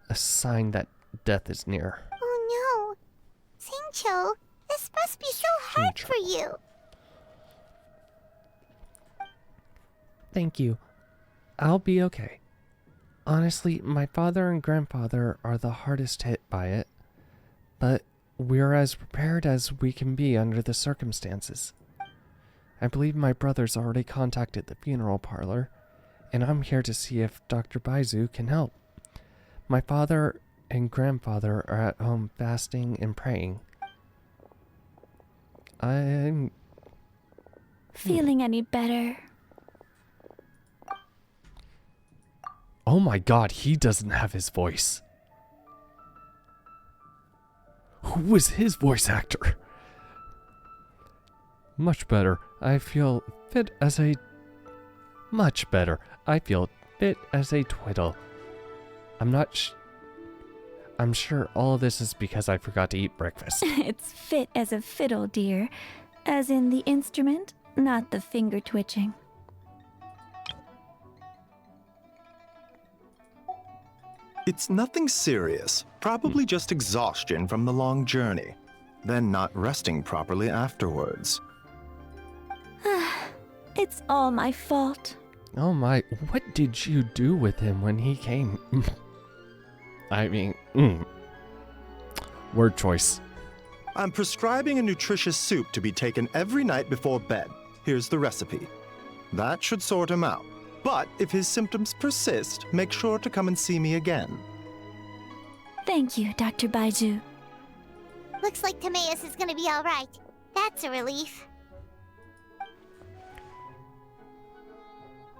A sign that death is near. Oh no. Singcho, this must be so hard for you. Thank you. I'll be okay. Honestly, my father and grandfather are the hardest hit by it, but we're as prepared as we can be under the circumstances. I believe my brother's already contacted the funeral parlor, and I'm here to see if Dr. Baizu can help. My father and grandfather are at home fasting and praying. I'm... Feeling any better? Oh my God, he doesn't have his voice. Who was his voice actor? Much better. I feel fit as a... Much better. I feel fit as a twiddle. I'm sure all of this is because I forgot to eat breakfast. It's fit as a fiddle, dear. As in the instrument, not the finger twitching. It's nothing serious. Probably just exhaustion from the long journey. Then not resting properly afterwards. It's all my fault. Oh my, what did you do with him when he came? I mean, word choice. I'm prescribing a nutritious soup to be taken every night before bed. Here's the recipe. That should sort him out. But if his symptoms persist, make sure to come and see me again. Thank you, Dr. Baiju. Looks like Timaeus is gonna be alright. That's a relief.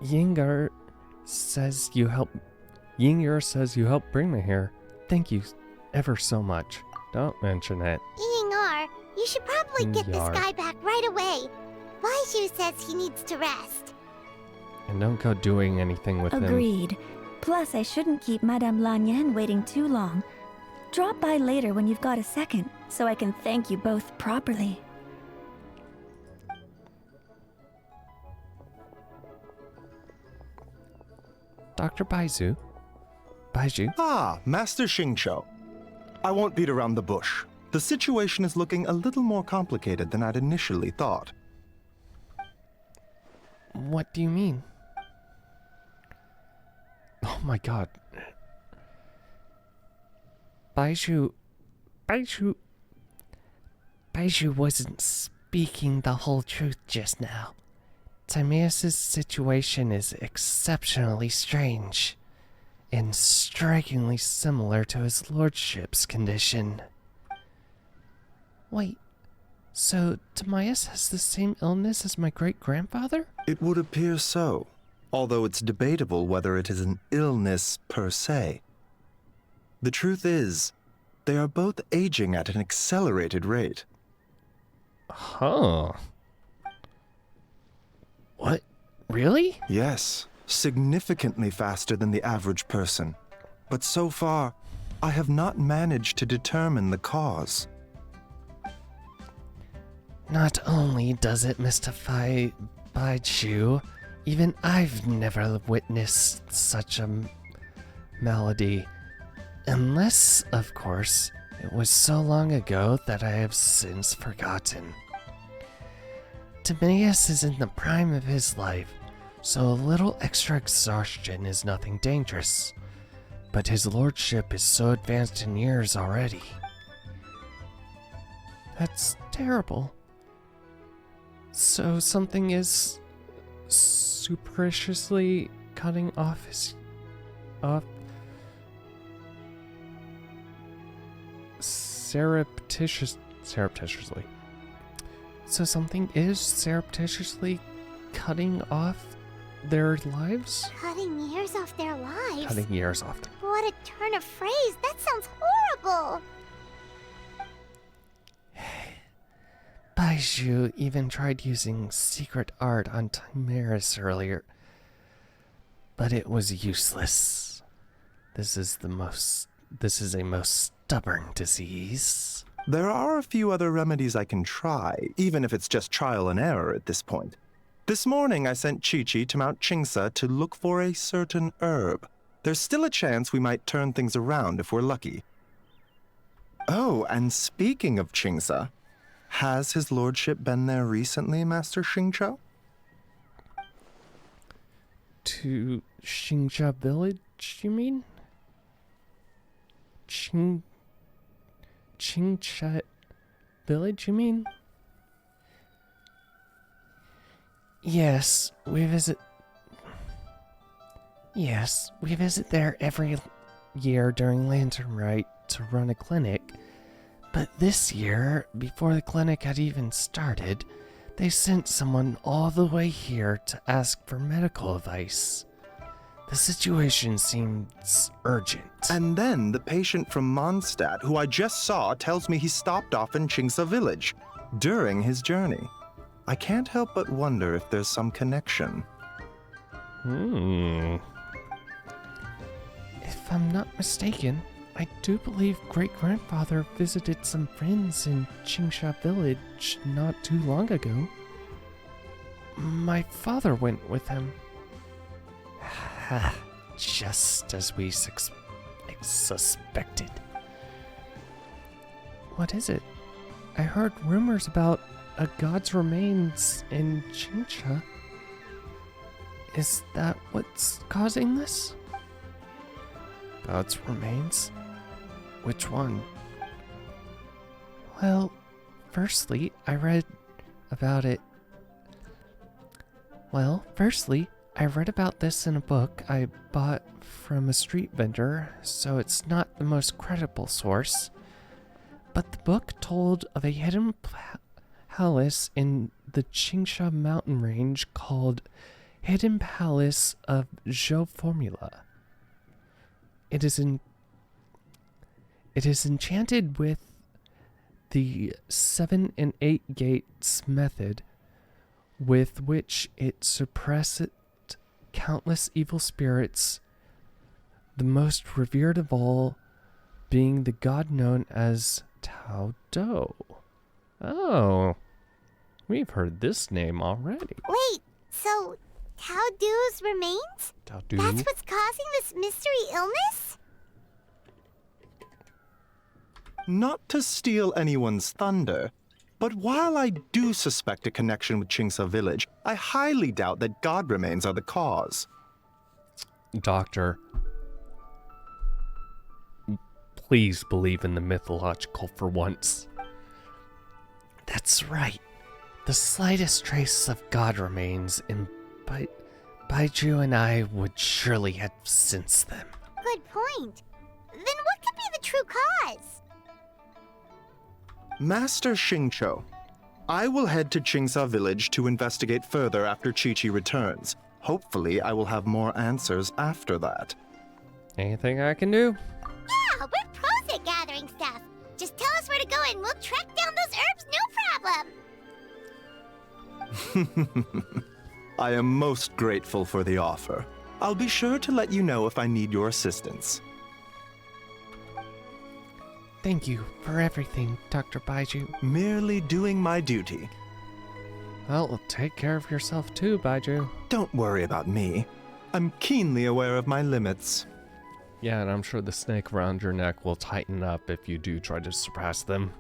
Yingar says you helped bring me here. Thank you ever so much. Don't mention it. Yingar, you should probably get this Yar. guy back right away. Baiju says he needs to rest. And don't go doing anything with him. Agreed. Plus, I shouldn't keep Madame Lanyan waiting too long. Drop by later when you've got a second, so I can thank you both properly. Dr. Baiju? Baiju? Ah, Master Xingqiu. I won't beat around the bush. The situation is looking a little more complicated than I'd initially thought. What do you mean? Oh my god. Baiju wasn't speaking the whole truth just now. Timaeus' situation is exceptionally strange and strikingly similar to his lordship's condition. Wait, so Timaeus has the same illness as my great-grandfather? It would appear so, although it's debatable whether it is an illness per se. The truth is, they are both aging at an accelerated rate. Huh. What? Really? Yes, significantly faster than the average person. But so far, I have not managed to determine the cause. Not only does it mystify Baiju, even I've never witnessed such a malady. Unless, of course, it was so long ago that I have since forgotten. Timaeus is in the prime of his life, so a little extra exhaustion is nothing dangerous. But his lordship is so advanced in years already. That's terrible. So something is superstitiously cutting off his... surreptitiously. So something is surreptitiously cutting off their lives? Cutting years off their lives? Cutting years off. What a turn of phrase. That sounds horrible. Baiju even tried using secret art on Timaeus earlier, but it was useless. This is a most stubborn disease. There are a few other remedies I can try, even if it's just trial and error at this point. This morning I sent Chi-Chi to Mount Qingsa to look for a certain herb. There's still a chance we might turn things around if we're lucky. Oh, and speaking of Qingsa, has his lordship been there recently, Master Xingqiu? To Xingxia village, you mean? Qingxia village, you mean? Yes, we visit there every year during Lantern Rite to run a clinic. But this year, before the clinic had even started, they sent someone all the way here to ask for medical advice. The situation seems urgent. And then the patient from Mondstadt, who I just saw, tells me he stopped off in Qingsa village during his journey. I can't help but wonder if there's some connection. If I'm not mistaken, I do believe great-grandfather visited some friends in Qingxia village not too long ago. My father went with him. Just as we suspected. What is it? I heard rumors about a god's remains in Chincha. Is that what's causing this? God's remains? Which one? Well, firstly, I read about this in a book I bought from a street vendor, so it's not the most credible source. But the book told of a hidden palace in the Chingsha mountain range called Hidden Palace of Jo Formula. It is enchanted with the 7 and 8 gates method, with which it suppresses countless evil spirits, the most revered of all being the god known as Tao Do. Oh, we've heard this name already. Wait, so Tao Du's remains? Tao Do? That's what's causing this mystery illness? Not to steal anyone's thunder, but while I do suspect a connection with Chingsa village, I highly doubt that god remains are the cause. Doctor, please believe in the mythological for once. That's right. The slightest trace of god remains, and Baiju and I would surely have sensed them. Good point. Then what could be the true cause? Master Xingqiu, I will head to Chingsa village to investigate further after Chi-Chi returns. Hopefully, I will have more answers after that. Anything I can do? Yeah, we're pros at gathering stuff. Just tell us where to go and we'll track down those herbs, no problem. I am most grateful for the offer. I'll be sure to let you know if I need your assistance. Thank you for everything, Dr. Baiju. Merely doing my duty. Well, take care of yourself too, Baiju. Don't worry about me. I'm keenly aware of my limits. Yeah, and I'm sure the snake around your neck will tighten up if you do try to surpass them.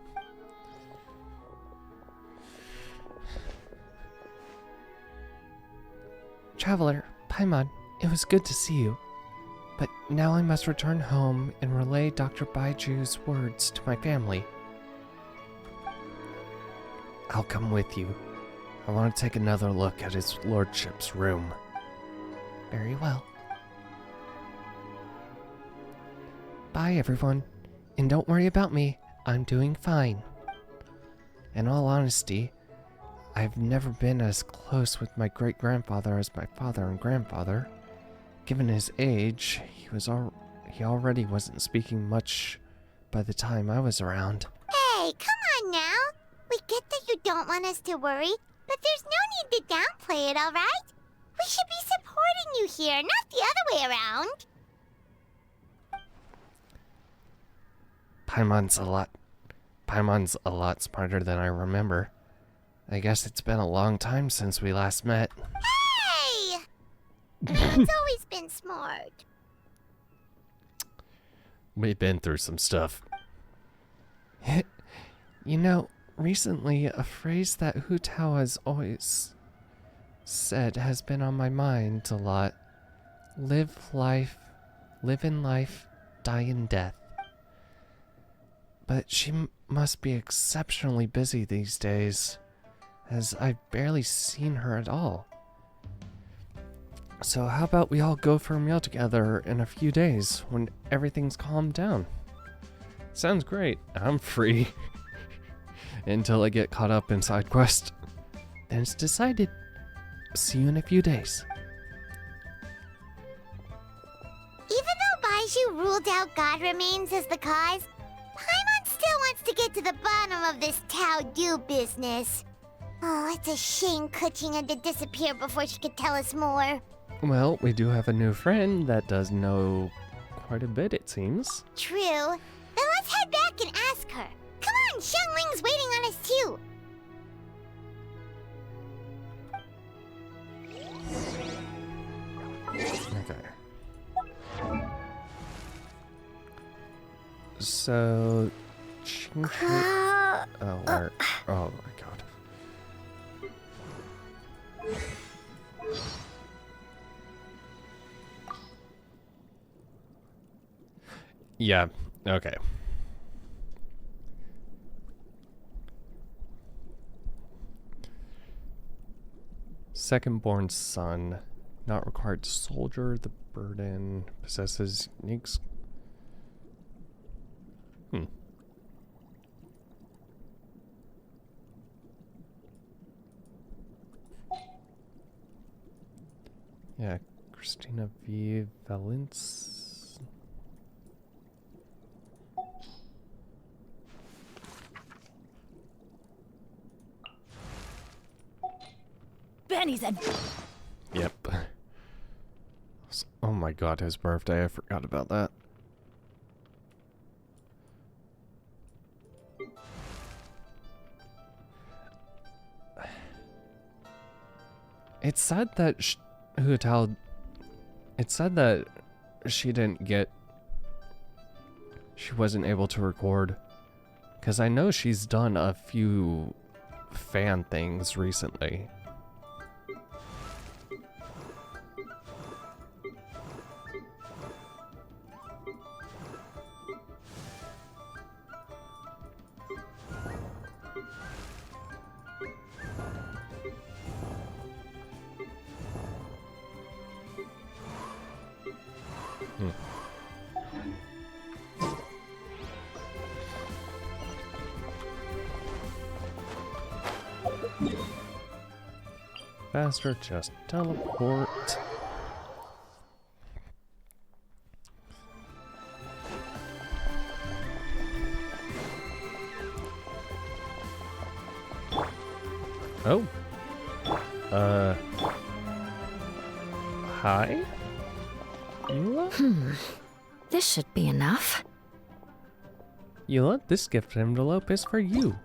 Traveler, Paimon, it was good to see you. But now I must return home and relay Dr. Baiju's words to my family. I'll come with you. I want to take another look at his lordship's room. Very well. Bye, everyone. And don't worry about me. I'm doing fine. In all honesty, I've never been as close with my great-grandfather as my father and grandfather. Given his age, he already wasn't speaking much by the time I was around. Hey, come on now. We get that you don't want us to worry, but there's no need to downplay it, all right? We should be supporting you here, not the other way around. Paimon's a lot smarter than I remember. I guess it's been a long time since we last met. Hey! It's always been smart. We've been through some stuff. You know, recently a phrase that Hu Tao has always said has been on my mind a lot. Live in life, die in death. But she must be exceptionally busy these days, as I've barely seen her at all. So how about we all go for a meal together in a few days when everything's calmed down? Sounds great. I'm free. Until I get caught up in side quest. Then it's decided. See you in a few days. Even though Baiju ruled out God remains as the cause, Paimon still wants to get to the bottom of this Tao Do business. Oh, it's a shame Kuching had to disappear before she could tell us more. Well, we do have a new friend that does know quite a bit, it seems. True. Then let's head back and ask her. Come on, Xiangling's waiting on us too. Okay. So, oh, where? Oh my god. Yeah. Okay. Second-born son, not required soldier. The burden possesses unique. Yeah, Christina V. Valence. Benny's in. Yep. Oh my god, his birthday. I forgot about that. It's sad that Huatao. It's sad that she didn't get. She wasn't able to record. Because I know she's done a few fan things recently. Faster, just teleport. Oh. Hi? Eula? This should be enough. Eula, this gift envelope is for you.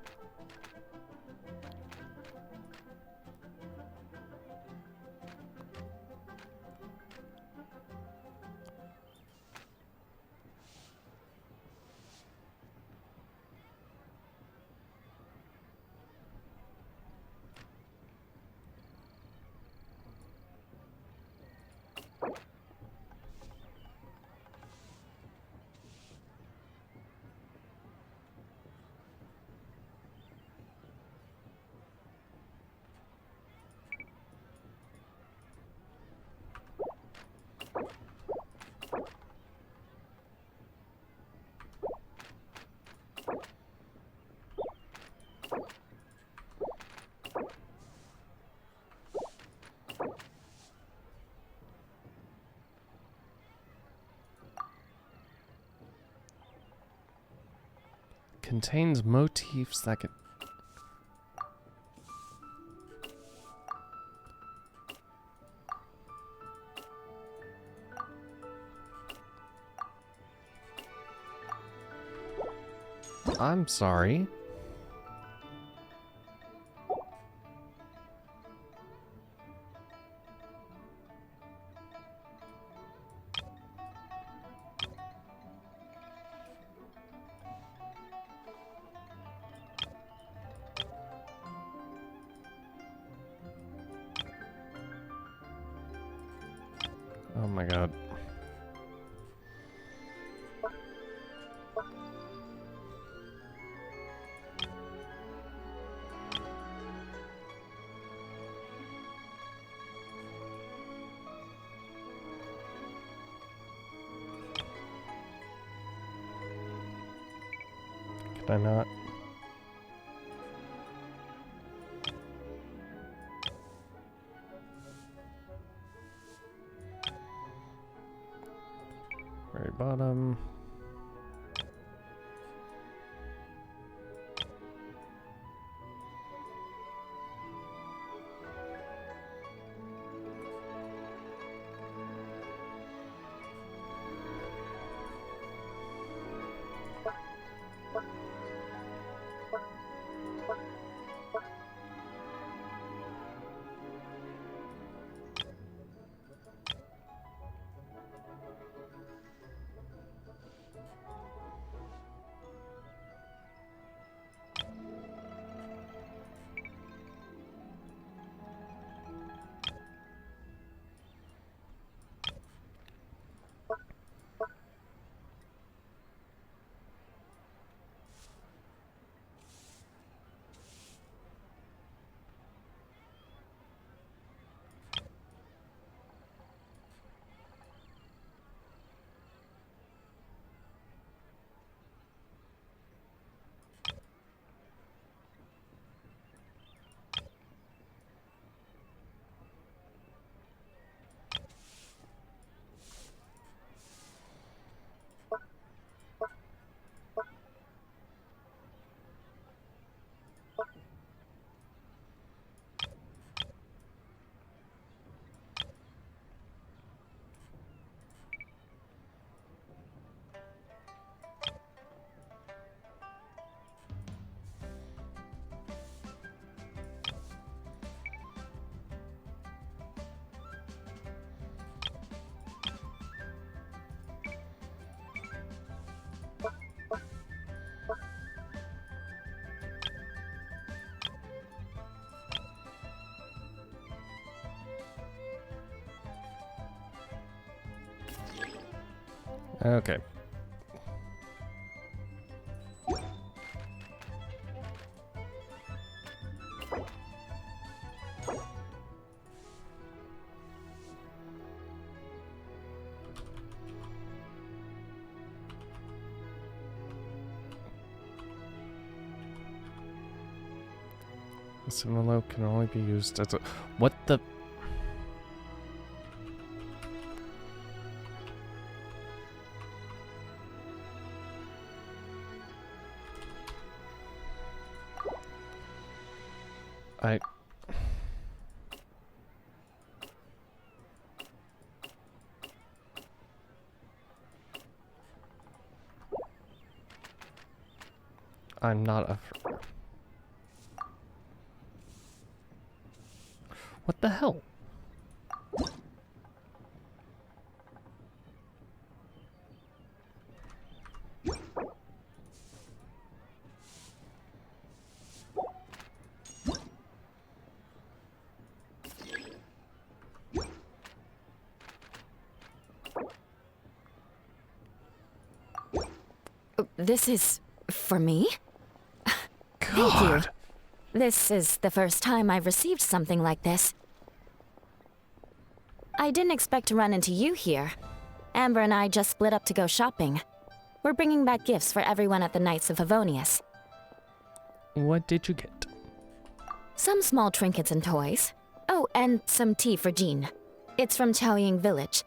Contains motifs that can... I'm sorry. Oh my god. Could I not? Very bottom. Okay. This envelope can only be used as a... What the... I'm not a... What the hell? This is for me? Thank you. This is the first time I've received something like this. I didn't expect to run into you here. Amber and I just split up to go shopping. We're bringing back gifts for everyone at the Knights of Favonius. What did you get? Some small trinkets and toys. Oh, and some tea for Jean. It's from Chaoying Village.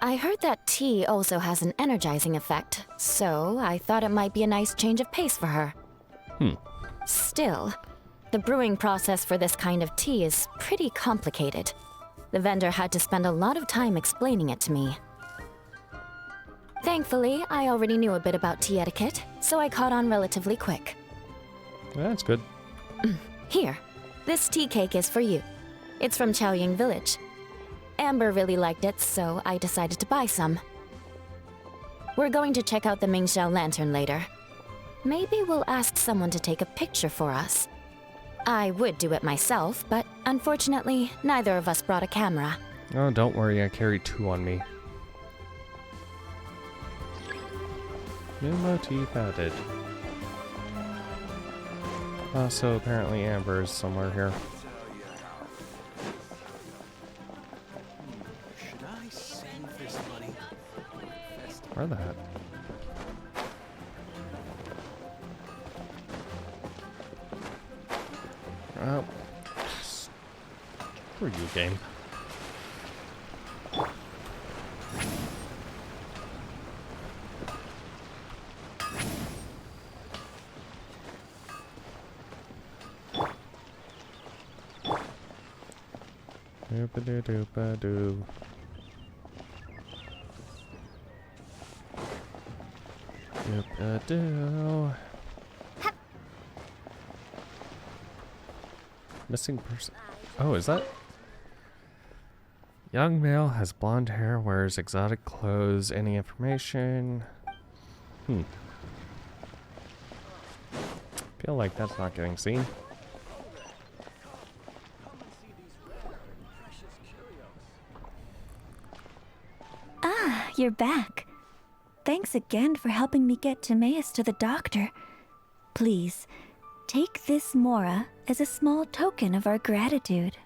I heard that tea also has an energizing effect, so I thought it might be a nice change of pace for her. Still, the brewing process for this kind of tea is pretty complicated. The vendor had to spend a lot of time explaining it to me. Thankfully, I already knew a bit about tea etiquette, so I caught on relatively quick. That's good. Here, this tea cake is for you. It's from Chaoying Village. Amber really liked it, so I decided to buy some. We're going to check out the Mingxiao Lantern later. Maybe we'll ask someone to take a picture for us. I would do it myself, but unfortunately, neither of us brought a camera. Oh, don't worry, I carry 2 on me. New motif added. So apparently Amber is somewhere here. Should I save this money? Where the heck? Oh. Screw you, game. Doopa-doo-doopa-doo. Doopa-doo. Missing person. Oh, is that? Young male has blonde hair, wears exotic clothes. Any information? Feel like that's not getting seen. Ah, you're back. Thanks again for helping me get Timaeus to the doctor. Please, take this Mora as a small token of our gratitude.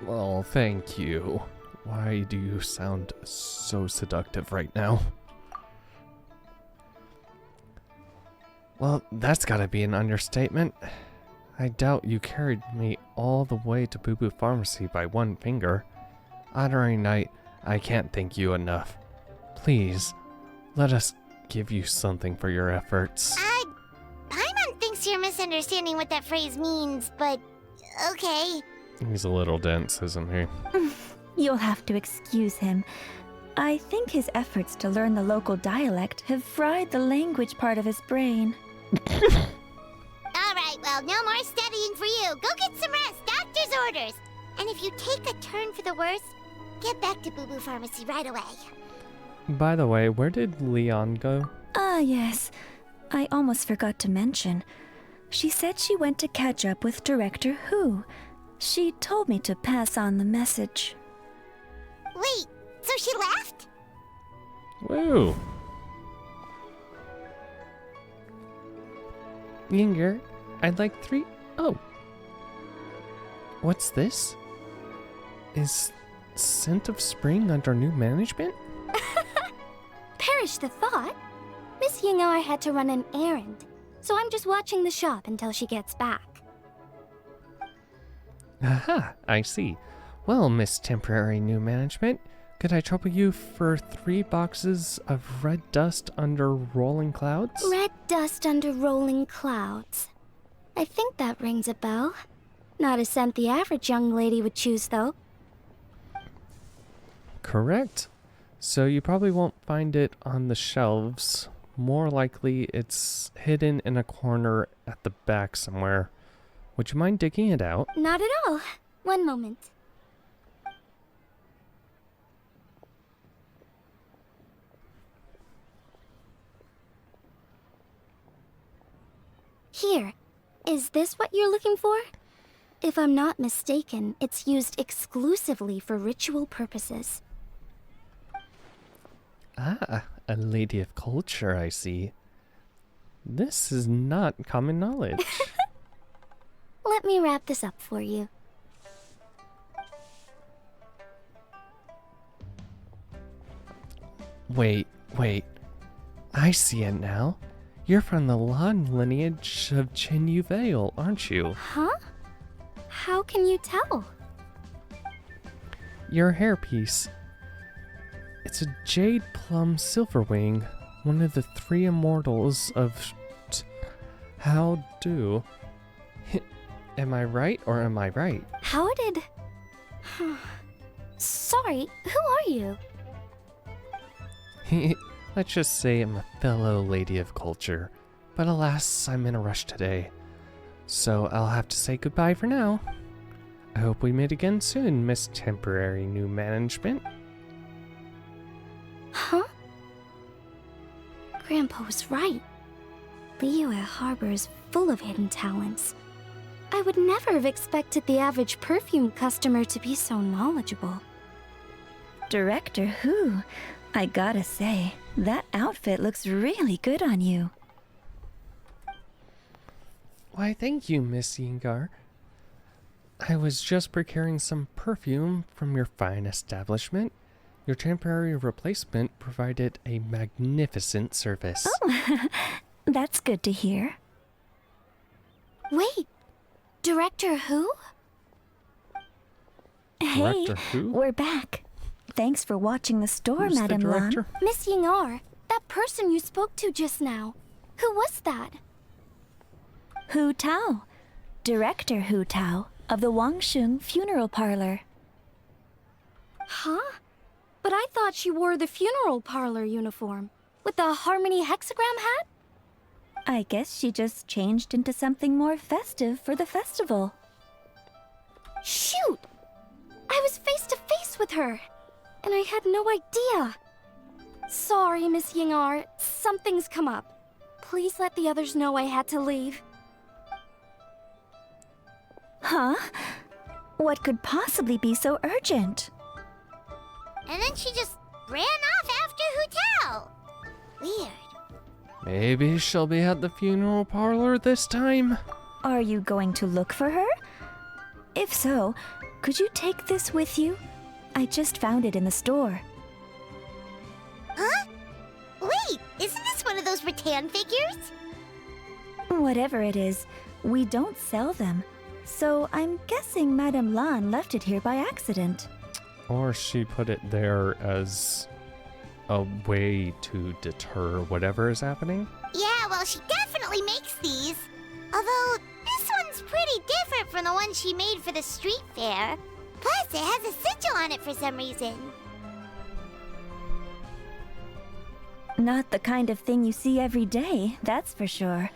Well, thank you. Why do you sound so seductive right now? Well, that's gotta be an understatement. I doubt you carried me all the way to Boo Boo Pharmacy by one finger. Honoring Knight, I can't thank you enough. Please, let us give you something for your efforts. Paimon thinks you're misunderstanding what that phrase means, but okay. He's a little dense, isn't he? You'll have to excuse him. I think his efforts to learn the local dialect have fried the language part of his brain. Alright, well, no more studying for you. Go get some rest. Doctor's orders. And if you take a turn for the worse, get back to Boo Boo Pharmacy right away. By the way, where did Leon go? Ah, yes. I almost forgot to mention. She said she went to catch up with Director Hu. She told me to pass on the message. Wait, so she left? Woo! Yinger, I'd like 3. Oh. What's this? Is Scent of Spring under new management? Perish the thought. Miss Yingar had to run an errand, so I'm just watching the shop until she gets back. Aha, I see. Well, Miss Temporary New Management, could I trouble you for 3 boxes of red dust under rolling clouds? Red dust under rolling clouds. I think that rings a bell. Not a scent the average young lady would choose, though. Correct. So you probably won't find it on the shelves. More likely it's hidden in a corner at the back somewhere. Would you mind digging it out? Not at all. One moment. Here. Is this what you're looking for? If I'm not mistaken, it's used exclusively for ritual purposes. Ah, a lady of culture, I see. This is not common knowledge. Let me wrap this up for you. Wait. I see it now. You're from the long lineage of Chin Yu Vale, aren't you? Huh? How can you tell? Your hairpiece. It's a jade plum silverwing, one of the 3 immortals of How Do. Am I right or am I right? How did... Sorry, who are you? Let's just say I'm a fellow lady of culture, but alas, I'm in a rush today. So I'll have to say goodbye for now. I hope we meet again soon, Miss Temporary New Management. Huh? Grandpa was right. Leo at Harbor is full of hidden talents. I would never have expected the average perfume customer to be so knowledgeable. Director Who? I gotta say, that outfit looks really good on you. Why, thank you, Miss Yingar. I was just procuring some perfume from your fine establishment. Your temporary replacement provided a magnificent service. Oh, that's good to hear. Wait, Director Who? Hey, Director Who? we're back. Thanks for watching the store, Who's Madame the Lan. director? Miss Yingar, that person you spoke to just now. Who was that? Hu Tao, Director Hu Tao of the Wangsheng Funeral Parlor. Huh? But I thought she wore the funeral parlor uniform with the Harmony hexagram hat? I guess she just changed into something more festive for the festival. Shoot! I was face to face with her, and I had no idea. Sorry, Miss Yingar, something's come up. Please let the others know I had to leave. Huh? What could possibly be so urgent? And then she just ran off after Hu Tao. Weird. Maybe she'll be at the funeral parlor this time? Are you going to look for her? If so, could you take this with you? I just found it in the store. Huh? Wait, isn't this one of those rattan figures? Whatever it is, we don't sell them. So I'm guessing Madame Lan left it here by accident. Or she put it there as a way to deter whatever is happening? Yeah, well, she definitely makes these. Although, this one's pretty different from the one she made for the street fair. Plus, it has a sigil on it for some reason. Not the kind of thing you see every day, that's for sure.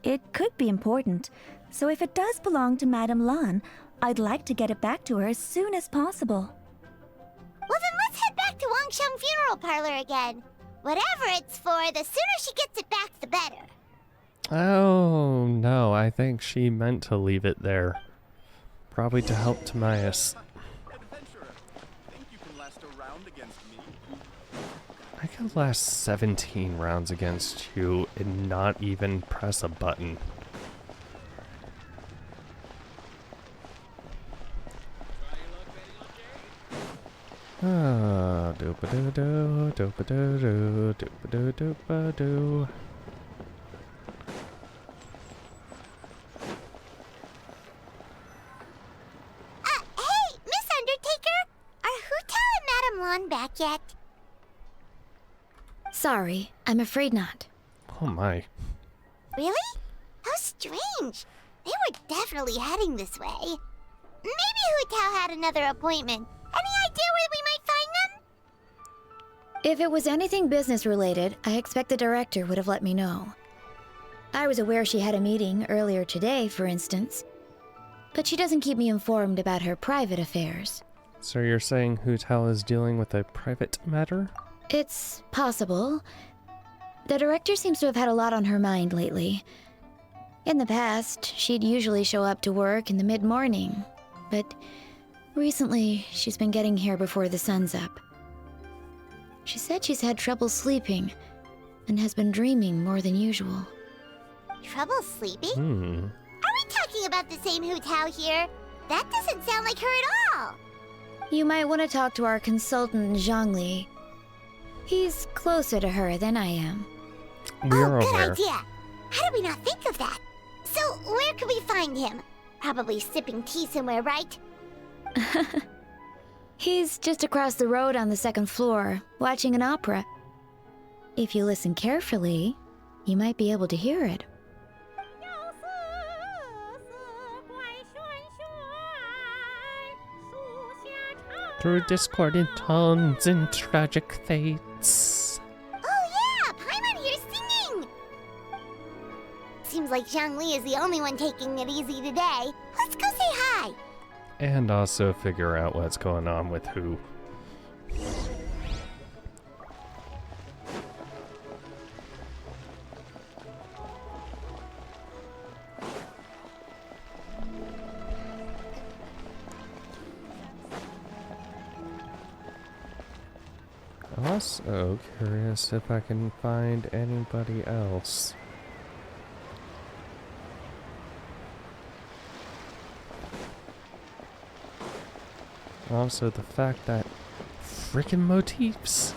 It could be important, so if it does belong to Madame Lan, I'd like to get it back to her as soon as possible. Well, then let's head back to Wangsheng Funeral Parlor again. Whatever it's for, the sooner she gets it back, the better. Oh, no, I think she meant to leave it there. Probably to help Timaeus. I could last 17 rounds against you and not even press a button. Ah, doop-a-doo-doo, doop-a-doo-doo, doop-a-doo-doop-a-doo. Hey, Miss Undertaker! Are Hu-Tao and Madame Lan back yet? Sorry, I'm afraid not. Oh my. Really? How strange. They were definitely heading this way. Maybe Hu-Tao had another appointment. Any idea where we might find them? If it was anything business related, I expect the director would have let me know. I was aware she had a meeting earlier today, for instance. But she doesn't keep me informed about her private affairs. So you're saying Hu-Tao is dealing with a private matter? It's possible. The director seems to have had a lot on her mind lately. In the past, she'd usually show up to work in the mid-morning, but recently she's been getting here before the sun's up. She said she's had trouble sleeping and has been dreaming more than usual. Trouble sleeping? Hmm. Are we talking about the same Hu-Tao here? That doesn't sound like her at all. You might want to talk to our consultant, Zhongli. He's closer to her than I am. We're good aware. idea. How did we not think of that? So, where could we find him? Probably sipping tea somewhere, right? He's just across the road on the second floor, watching an opera. If you listen carefully, you might be able to hear it. Through discordant tones and tragic fates. Oh yeah, Paimon here's singing! Seems like Zhongli is the only one taking it easy today. Let's go say hi! And also figure out what's going on with who. Also curious if I can find anybody else. Also, the fact that frickin' motifs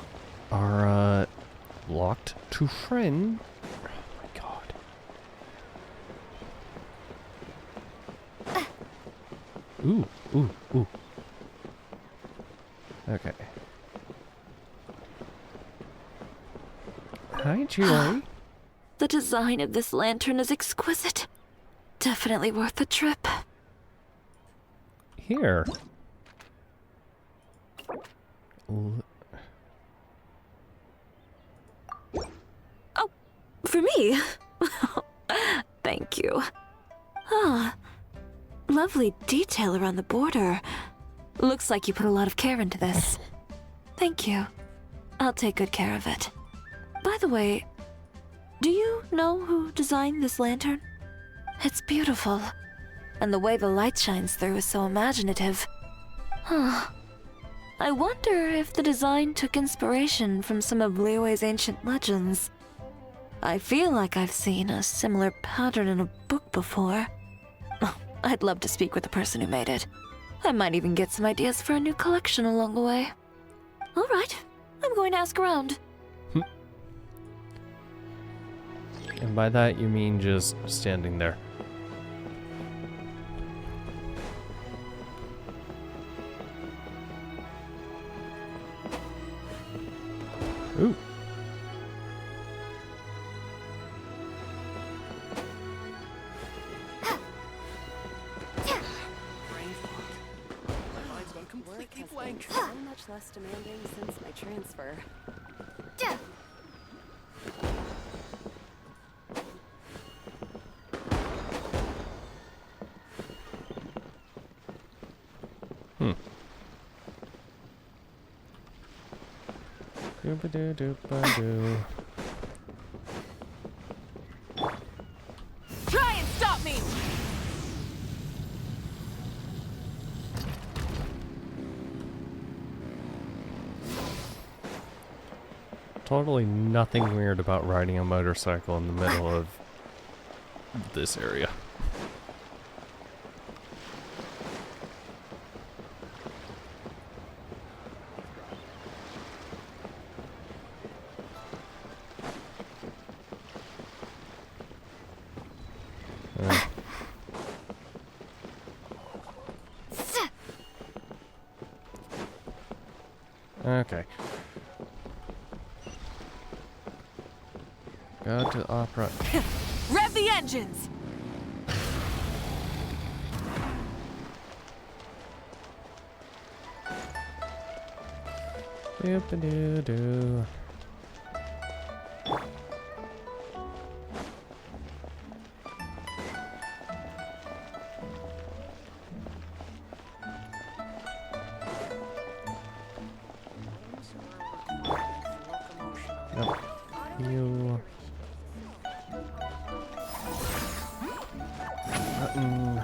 are locked to friend. Oh my god. Ooh, ooh, ooh. Okay. Hi, Julie. The design of this lantern is exquisite. Definitely worth the trip. Here. Oh, for me? Thank you. Ah, lovely detail around the border. Looks like you put a lot of care into this. Thank you. I'll take good care of it. By the way, do you know who designed this lantern? It's beautiful, and the way the light shines through is so imaginative. Huh. I wonder if the design took inspiration from some of Liyue's ancient legends. I feel like I've seen a similar pattern in a book before. Oh, I'd love to speak with the person who made it. I might even get some ideas for a new collection along the way. All right, I'm going to ask around. And by that you mean just standing there. Ooh. Completely blank. So much less demanding since my transfer. Doo-ba-doo-doo-ba-doo. Try and stop me! Totally nothing weird about riding a motorcycle in the middle of this area. Okay. Go to opera. Rev the engines! Doop-a-doo-doo. Nope. You. Button.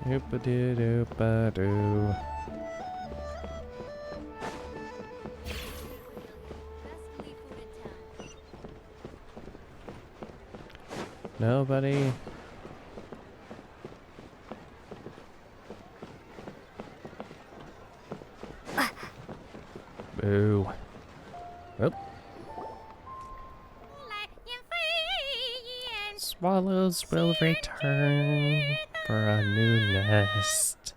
Doop-a-doo-doop-a-doo. Nobody. Boo. Oop. Swallows will return for a new nest.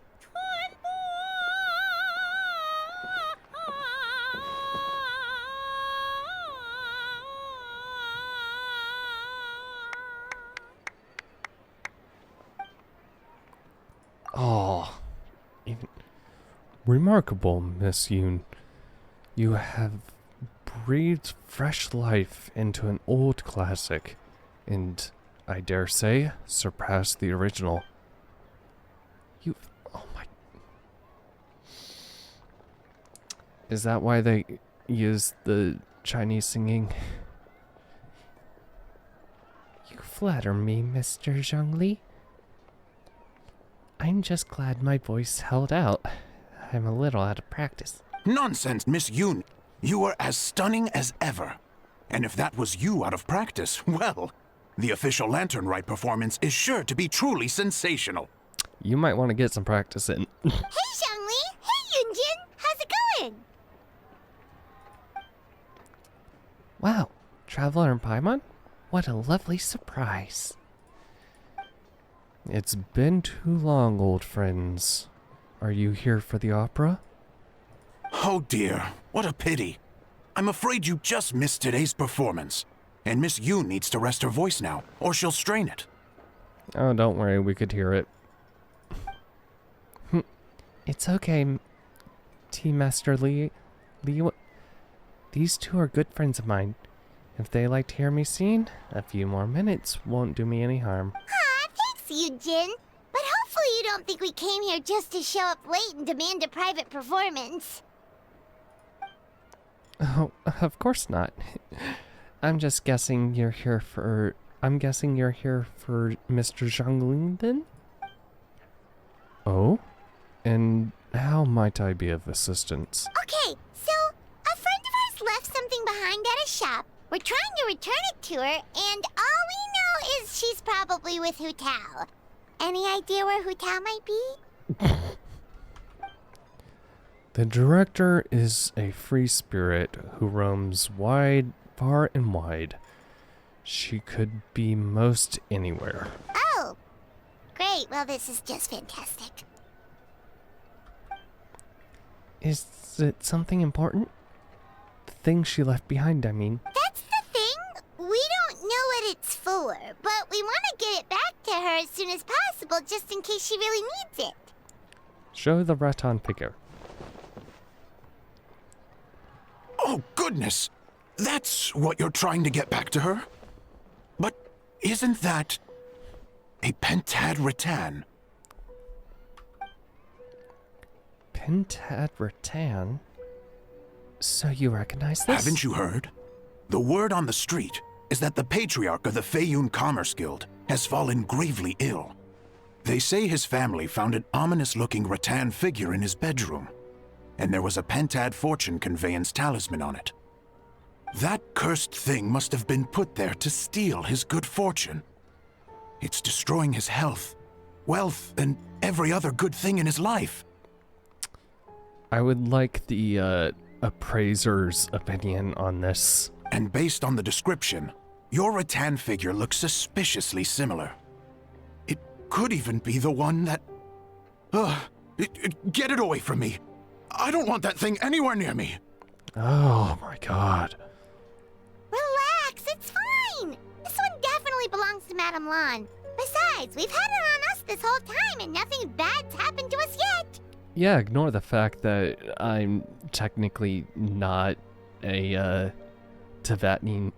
Oh, remarkable, Miss Yoon. You have breathed fresh life into an old classic, and I dare say, surpassed the original. Oh my. Is that why they use the Chinese singing? You flatter me, Mr. Zhongli. I'm just glad my voice held out. I'm a little out of practice. Nonsense, Miss Yoon. You are as stunning as ever. And if that was you out of practice, well, the official Lantern Rite performance is sure to be truly sensational. You might want to get some practice in. Hey, Xiangli! Hey, Yunjin! How's it going? Wow, Traveler and Paimon? What a lovely surprise. It's been too long, old friends. Are you here for the opera? Oh dear, what a pity. I'm afraid you just missed today's performance. And Miss Yoon needs to rest her voice now, or she'll strain it. Oh, don't worry, we could hear it. It's okay, Tea-Master Lee. These two are good friends of mine. If they like to hear me sing, a few more minutes won't do me any harm. Ah, thanks, Yunjin. But hopefully you don't think we came here just to show up late and demand a private performance. Oh, of course not. I'm guessing you're here for Mr. Zhongling then? Oh? And how might I be of assistance? Okay, so a friend of ours left something behind at a shop. We're trying to return it to her, and all we know is she's probably with Hu Tao. Any idea where Hu Tao might be? The director is a free spirit who roams far and wide. She could be most anywhere. Oh, great. Well, this is just fantastic. Is it something important? The thing she left behind, I mean. That's the thing. We don't know what it's for, but we want to get it back to her as soon as possible just in case she really needs it. Show the rattan figure. Oh, goodness! That's what you're trying to get back to her? But isn't that a pentad rattan? Pentad rattan? So you recognize this? Haven't you heard? The word on the street is that the patriarch of the Feiyun Commerce Guild has fallen gravely ill. They say his family found an ominous-looking rattan figure in his bedroom, and there was a Pentad fortune conveyance talisman on it. That cursed thing must have been put there to steal his good fortune. It's destroying his health, wealth, and every other good thing in his life. I would like the appraiser's opinion on this. And based on the description, your rattan figure looks suspiciously similar. It could even be the one that... get it away from me. I don't want that thing anywhere near me. Oh my god. Relax, it's fine. This one definitely belongs to Madame Lan. Besides, we've had it on us this whole time and nothing bad's happened to us yet. Yeah, ignore the fact that I'm technically not a Tevetian.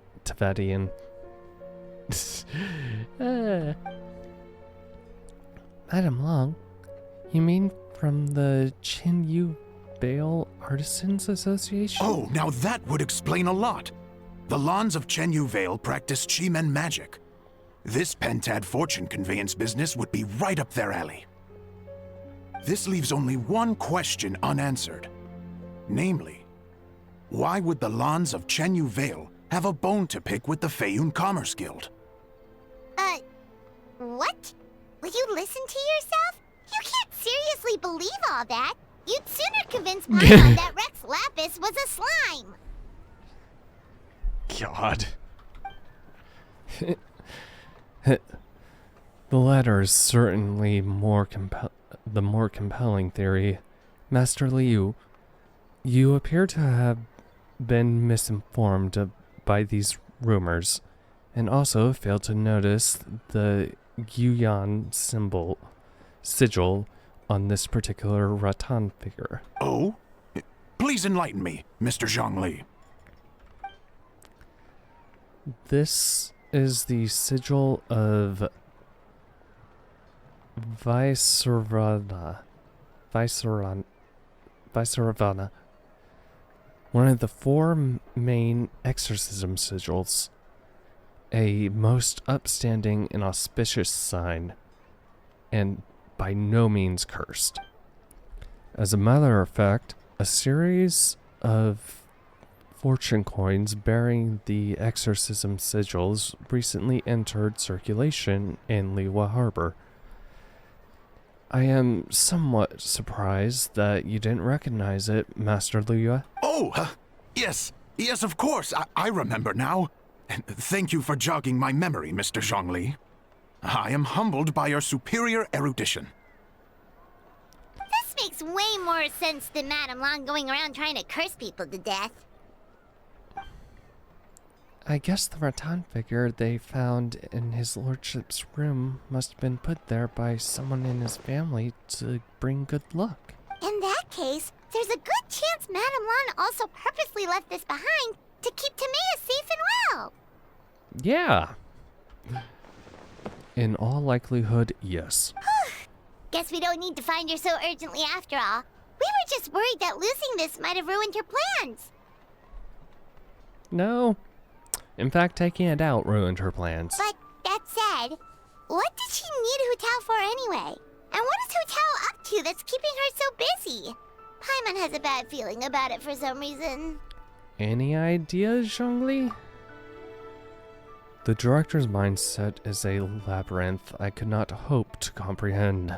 Madam Long, you mean from the Chin Yu Vale Artisans Association? Oh, now that would explain a lot. The Lons of Chen Yu Vale practice Chi-Men magic. This Pentad fortune conveyance business would be right up their alley. This leaves only one question unanswered. Namely, why would the Lons of Chen Yu Vale have a bone to pick with the Feiyun Commerce Guild? What? Will you listen to yourself? You can't seriously believe all that. You'd sooner convince Paimon that Rex Lapis was a slime. God. The latter is certainly the more compelling theory. Master Liu, you appear to have been misinformed by these rumors, and also failed to notice the Yuan sigil on this particular rattan figure. Oh? Please enlighten me, Mr. Zhongli. This is the sigil of Viceravana, one of the four main exorcism sigils, a most upstanding and auspicious sign, and by no means cursed. As a matter of fact, a series of fortune coins bearing the exorcism sigils recently entered circulation in Liwa Harbor. I am somewhat surprised that you didn't recognize it, Master Liu. Oh, yes, of course, I remember now. And thank you for jogging my memory, Mr. Zhongli. I am humbled by your superior erudition. This makes way more sense than Madame Long going around trying to curse people to death. I guess the rattan figure they found in his lordship's room must have been put there by someone in his family to bring good luck. In that case, there's a good chance Madame Lan also purposely left this behind to keep Timea safe and well. Yeah. In all likelihood, yes. Guess we don't need to find her so urgently after all. We were just worried that losing this might have ruined her plans. No. In fact, taking it out ruined her plans. But that said, what did she need Hu Tao for anyway? And what is Hu Tao up to that's keeping her so busy? Paimon has a bad feeling about it for some reason. Any ideas, Zhongli? The director's mindset is a labyrinth I could not hope to comprehend.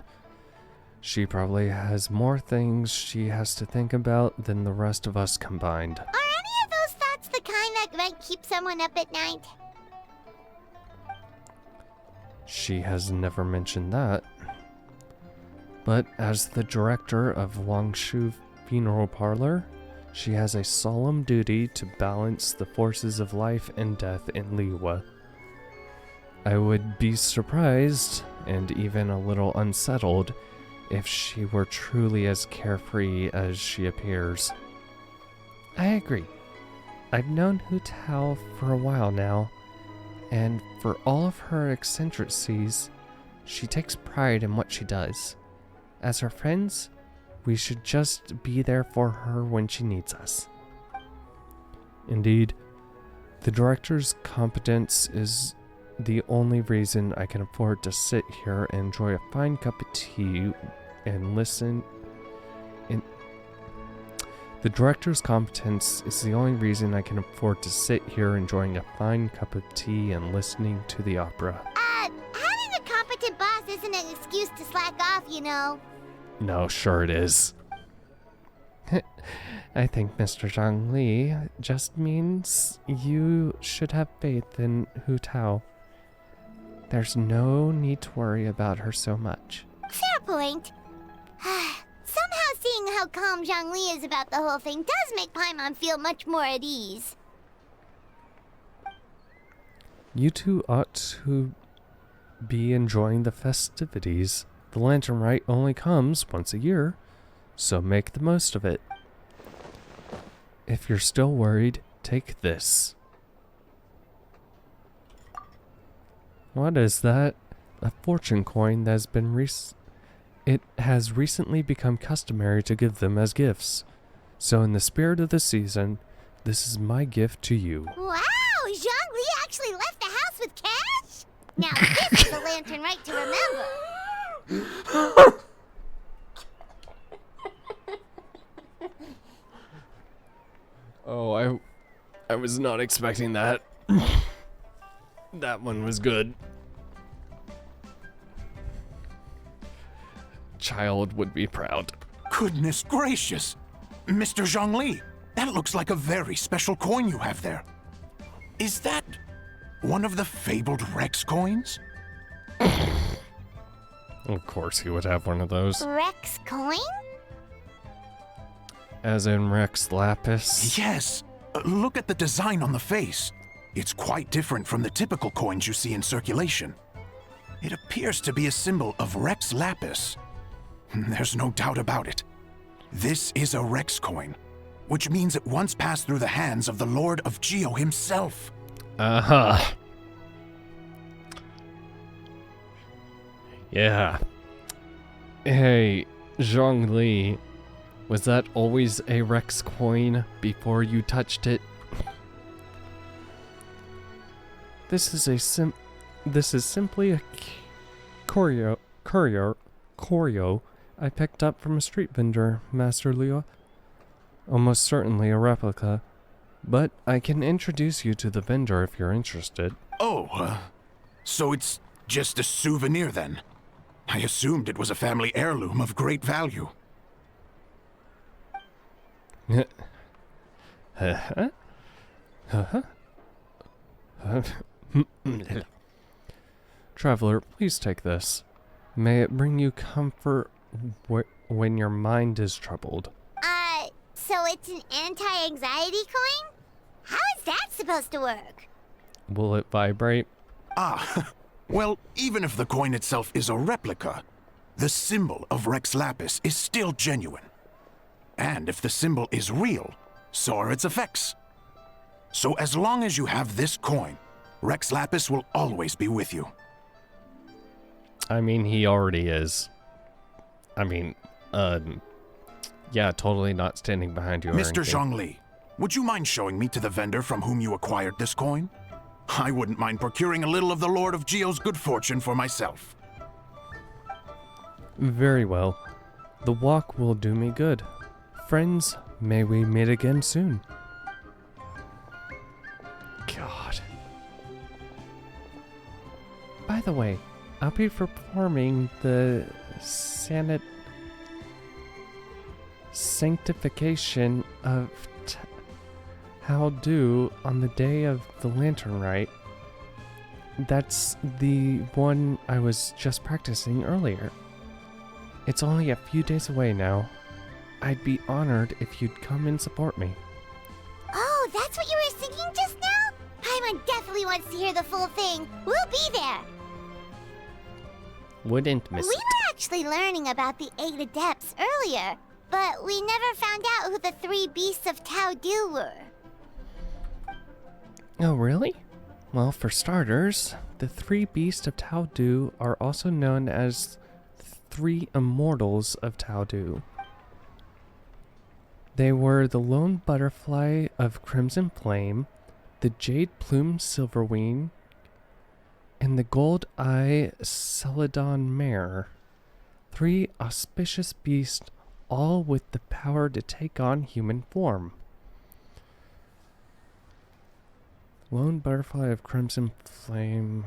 She probably has more things she has to think about than the rest of us combined. Are any of those thoughts the kind that might keep someone up at night? She has never mentioned that. But as the director of Wangshu Funeral Parlor, she has a solemn duty to balance the forces of life and death in Liwa. I would be surprised, and even a little unsettled, if she were truly as carefree as she appears. I agree. I've known Hu Tao for a while now, and for all of her eccentricities, she takes pride in what she does. As her friends, we should just be there for her when she needs us. Indeed, The director's competence is the only reason I can afford to sit here and enjoy a fine cup of tea and listen. The director's competence is the only reason I can afford to sit here enjoying a fine cup of tea and listening to the opera. Having a competent boss isn't an excuse to slack off, you know. No, sure it is. I think Mr. Zhongli just means you should have faith in Hu Tao. There's no need to worry about her so much. Fair point. Somehow seeing how calm Zhongli is about the whole thing does make Paimon feel much more at ease. You two ought to be enjoying the festivities. The Lantern Rite only comes once a year, so make the most of it. If you're still worried, take this. What is that? A fortune coin that has been It has recently become customary to give them as gifts. So in the spirit of the season, this is my gift to you. Wow! Zhongli actually left the house with cash? Now this is the Lantern Rite to remember. Oh, I was not expecting that. That one was good. Child would be proud. Goodness gracious! Mr. Zhongli, that looks like a very special coin you have there. Is that one of the fabled Rex coins? Of course he would have one of those. Rex coin? As in Rex Lapis? Yes. Look at the design on the face. It's quite different from the typical coins you see in circulation. It appears to be a symbol of Rex Lapis. There's no doubt about it. This is a Rex coin, which means it once passed through the hands of the Lord of Geo himself. Uh-huh. Yeah. Hey, Zhongli, was that always a Rex coin before you touched it? This is simply a curio I picked up from a street vendor, Master Leo. Almost certainly a replica, but I can introduce you to the vendor if you're interested. Oh, so it's just a souvenir then? I assumed it was a family heirloom of great value. Traveler, please take this. May it bring you comfort when your mind is troubled. So it's an anti-anxiety coin? How is that supposed to work? Will it vibrate? Well, even if the coin itself is a replica, the symbol of Rex Lapis is still genuine. And if the symbol is real, so are its effects. So as long as you have this coin, Rex Lapis will always be with you. I mean, he already is. I mean, yeah, totally not standing behind you or Mr. anything. Zhongli, would you mind showing me to the vendor from whom you acquired this coin? I wouldn't mind procuring a little of the Lord of Geo's good fortune for myself. Very well. The walk will do me good. Friends, may we meet again soon. God. By the way, I'll be performing the sanctification of How Do on the day of the Lantern Rite. That's the one I was just practicing earlier. It's only a few days away now. I'd be honored if you'd come and support me. Oh, that's what you were singing just now? Paimon definitely wants to hear the full thing. We'll be there. Wouldn't miss We it. were actually learning about the 8 Adepts earlier, but we never found out who the 3 Beasts of Tao Du were. Oh, really? Well, for starters, the 3 Beasts of Tao Du are also known as 3 Immortals of Tao Du. They were the Lone Butterfly of Crimson Flame, the jade plume silverwing, and the gold eye celadon mare. 3 auspicious beasts, all with the power to take on human form. Lone butterfly of crimson flame.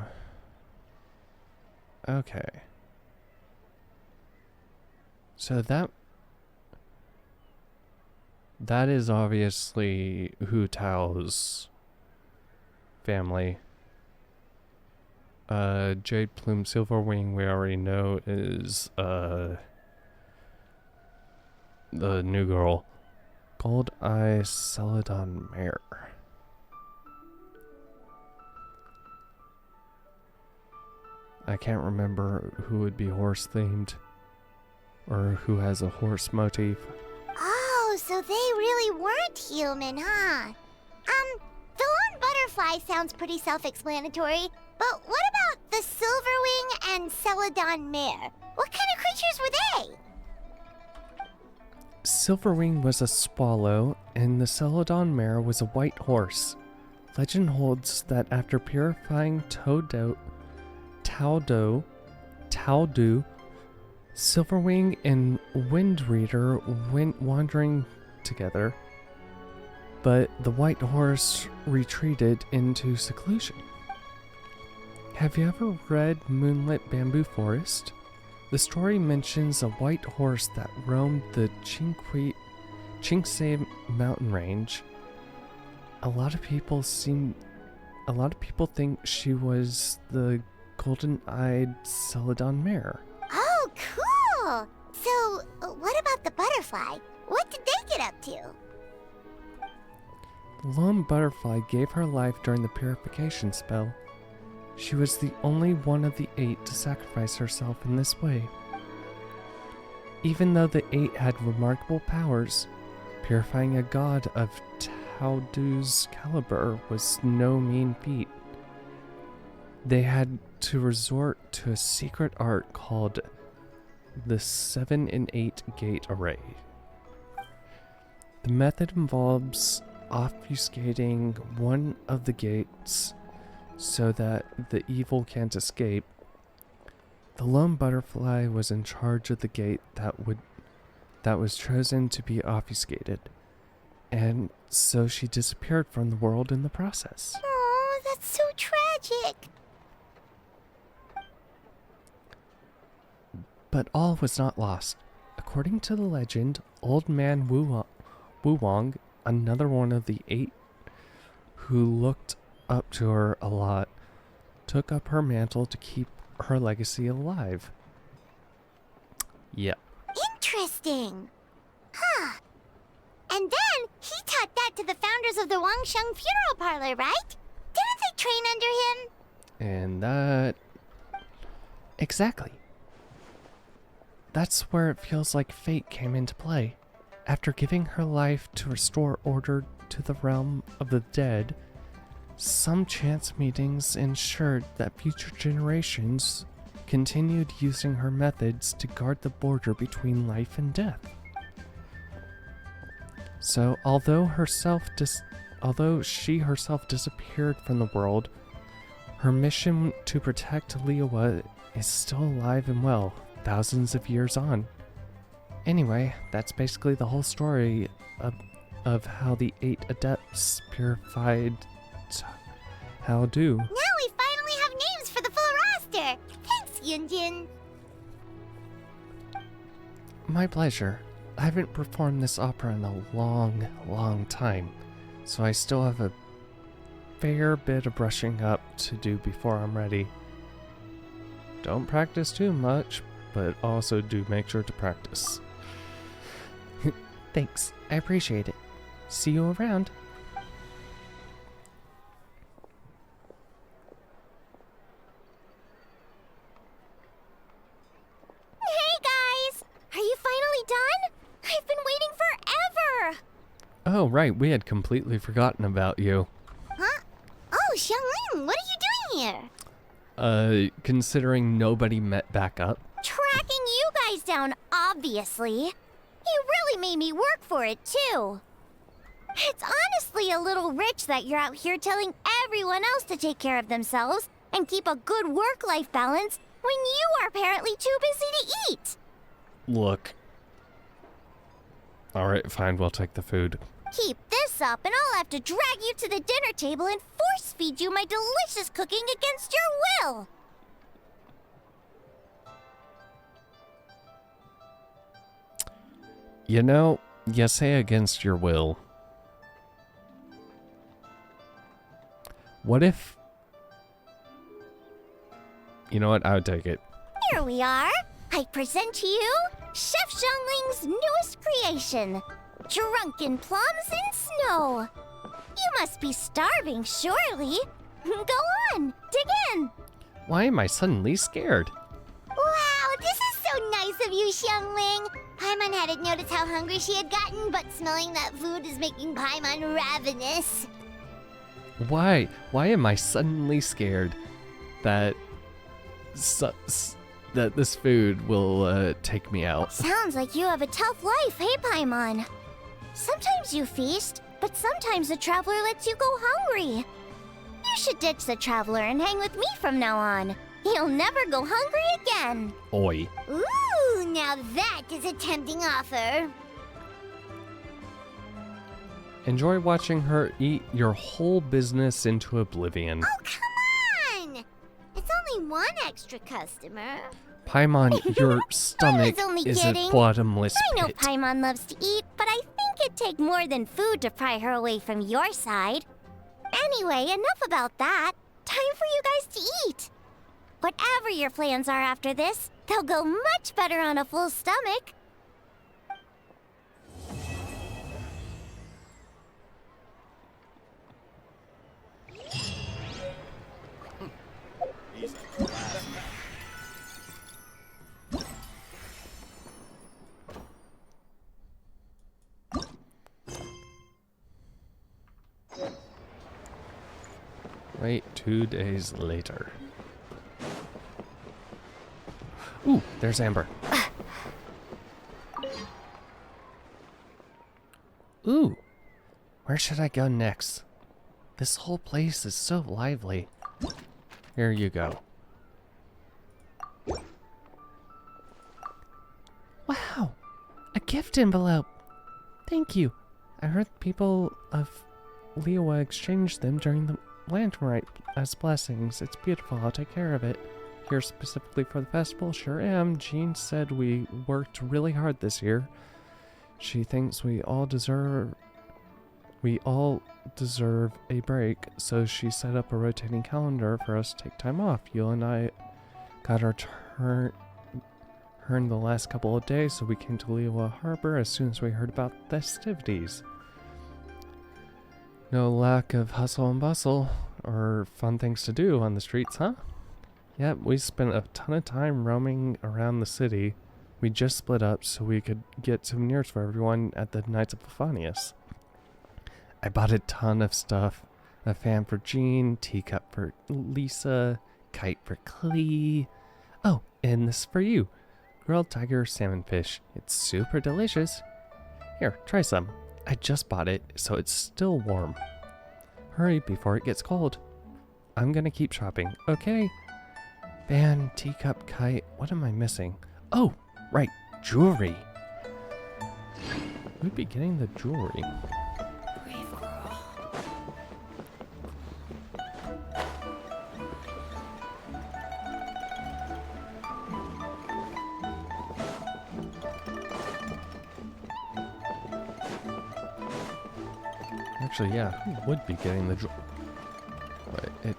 Okay. So that is obviously Hu Tao's family. Jade Plume Silverwing we already know is the new girl. Gold Eye Celadon Mare. I can't remember who would be horse themed or who has a horse motif. Oh, so they really weren't human, huh? The lone butterfly sounds pretty self-explanatory, but what about the silverwing and celadon mare? What kind of creatures were they? Silverwing was a swallow, and the celadon mare was a white horse. Legend holds that after purifying Taudu, Silverwing and Wind Reader went wandering together, but the white horse retreated into seclusion. Have you ever read Moonlit Bamboo Forest? The story mentions a white horse that roamed the Chingsei mountain range. A lot of people think she was the golden-eyed Celadon mare. Oh, cool! So, what about the butterfly? What did they get up to? The lone butterfly gave her life during the purification spell. She was the only one of the 8 to sacrifice herself in this way. Even though the 8 had remarkable powers, purifying a god of Taudu's caliber was no mean feat. They had to resort to a secret art called the 7 and 8 gate array. The method involves obfuscating one of the gates so that the evil can't escape. The lone butterfly was in charge of the gate that was chosen to be obfuscated, and so she disappeared from the world in the process. Oh, that's so tragic. But all was not lost. According to the legend, Old Man Wu Wong, another one of the 8 who looked up to her a lot, took up her mantle to keep her legacy alive. Yep. Interesting. Huh. And then he taught that to the founders of the Wangsheng Funeral Parlor, right? Didn't they train under him? And that... Exactly. That's where it feels like fate came into play. After giving her life to restore order to the realm of the dead, some chance meetings ensured that future generations continued using her methods to guard the border between life and death. So, although she herself disappeared from the world, her mission to protect Liyue is still alive and well, thousands of years on. Anyway, that's basically the whole story of how the 8 adepts purified Taudu. Now we finally have names for the full roster. Thanks, Yunjin. My pleasure. I haven't performed this opera in a long, long time, so I still have a fair bit of brushing up to do before I'm ready. Don't practice too much, but also do make sure to practice. Thanks, I appreciate it. See you around. Hey guys! Are you finally done? I've been waiting forever! Oh, right, we had completely forgotten about you. Huh? Oh, Xiangling, what are you doing here? Considering nobody met back up. Tracking you guys down, obviously. You really made me work for it, too. It's honestly a little rich that you're out here telling everyone else to take care of themselves and keep a good work-life balance when you are apparently too busy to eat. Look. Alright, fine, we'll take the food. Keep this up and I'll have to drag you to the dinner table and force feed you my delicious cooking against your will. You know, you say against your will. What if... You know what? I would take it. Here we are. I present to you Chef Xiangling's newest creation, Drunken Plums in Snow. You must be starving, surely. Go on, dig in. Why am I suddenly scared? Wow, this is so nice of you, Xiangling. Paimon hadn't noticed how hungry she had gotten, but smelling that food is making Paimon ravenous. Why? Why am I suddenly scared that that this food will take me out? Sounds like you have a tough life, hey Paimon? Sometimes you feast, but sometimes the traveler lets you go hungry. You should ditch the traveler and hang with me from now on. You'll never go hungry again. Oi. Ooh, now that is a tempting offer. Enjoy watching her eat your whole business into oblivion. Oh, come on! It's only one extra customer. Paimon, your stomach only is kidding. a bottomless I know pit. Paimon loves to eat, but I think it'd take more than food to pry her away from your side. Anyway, enough about that. Time for you guys to eat. Whatever your plans are after this, they'll go much better on a full stomach. Wait, 2 days later. Ooh, there's Amber. Ooh, where should I go next? This whole place is so lively. Here you go. Wow, a gift envelope. Thank you. I heard people of Liyue exchange them during the Lantern Rite as blessings. It's beautiful. I'll take care of it. Here specifically for the festival? Sure am. Jean said we worked really hard this year. She thinks we all deserve a break, so she set up a rotating calendar for us to take time off. You and I got our turn the last couple of days, so we came to Liyue Harbor as soon as we heard about the festivities. No lack of hustle and bustle, or fun things to do on the streets, huh? Yep, we spent a ton of time roaming around the city. We just split up so we could get souvenirs for everyone at the Knights of Euphonius. I bought a ton of stuff. A fan for Jean, teacup for Lisa, kite for Klee. Oh, and this for you. Grilled tiger salmon fish. It's super delicious. Here, try some. I just bought it, so it's still warm. Hurry before it gets cold. I'm gonna keep shopping, okay? Fan, teacup, kite. What am I missing? Oh, right, jewelry. We'd be getting the jewelry. Brave girl. Actually, yeah, who would be getting the jewelry? It.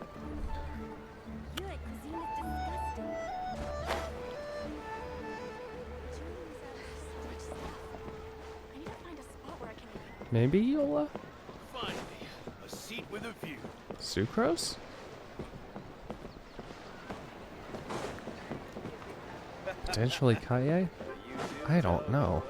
Maybe Yola? Finally, a seat with a view. Sucrose? Potentially Kaye? I don't know.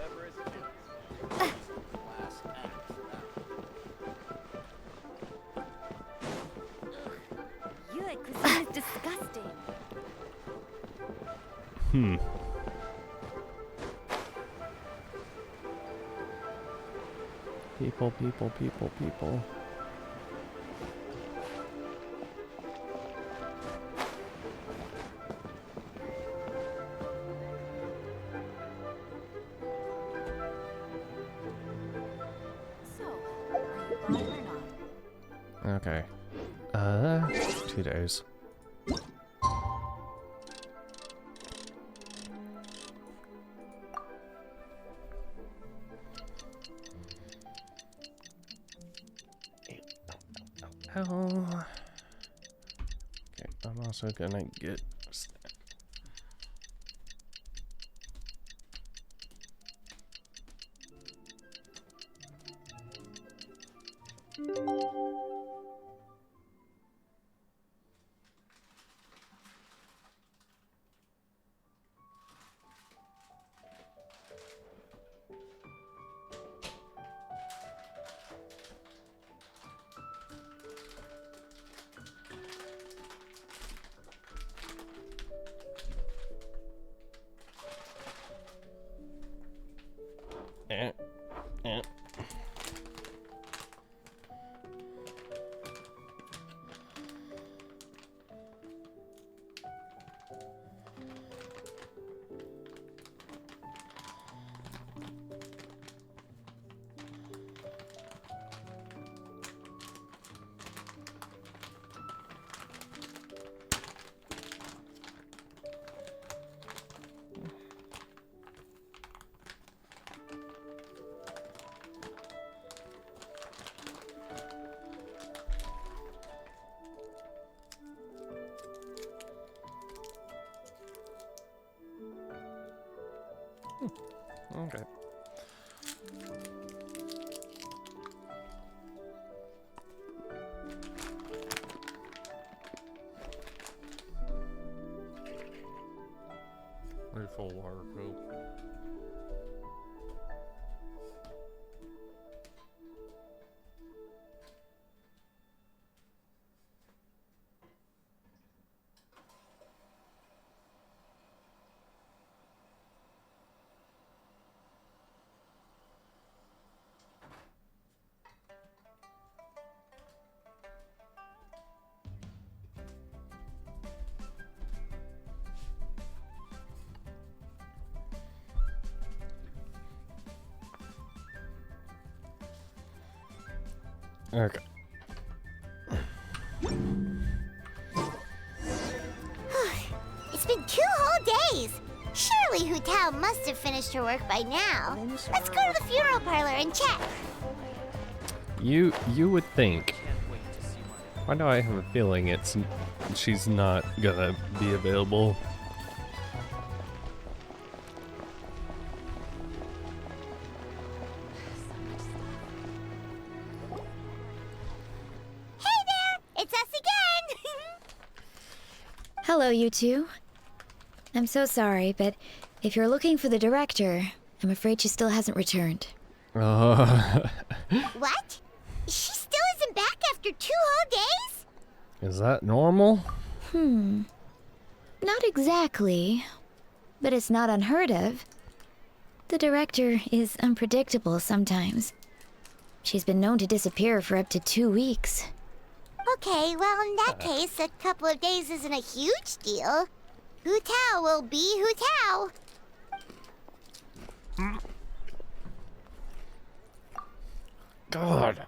Your cuisine is disgusting. Hmm. People, people, people, people. Okay. 2 days. Oh. Okay, I'm also gonna get a snack. Eh, eh. Okay. Refill water cool. Okay. It's been 2 whole days. Surely Hu Tao must have finished her work by now. Let's go to the funeral parlor and check. You would think. Why do I have a feeling she's not gonna be available? Hey there, it's us again. Hello, you two. I'm so sorry, but if you're looking for the director, I'm afraid she still hasn't returned. What? She still isn't back after 2 whole days? Is that normal? Not exactly, but it's not unheard of. The director is unpredictable sometimes. She's been known to disappear for up to 2 weeks. Okay, well in that case, a couple of days isn't a huge deal. Hu Tao will be Hu Tao. God.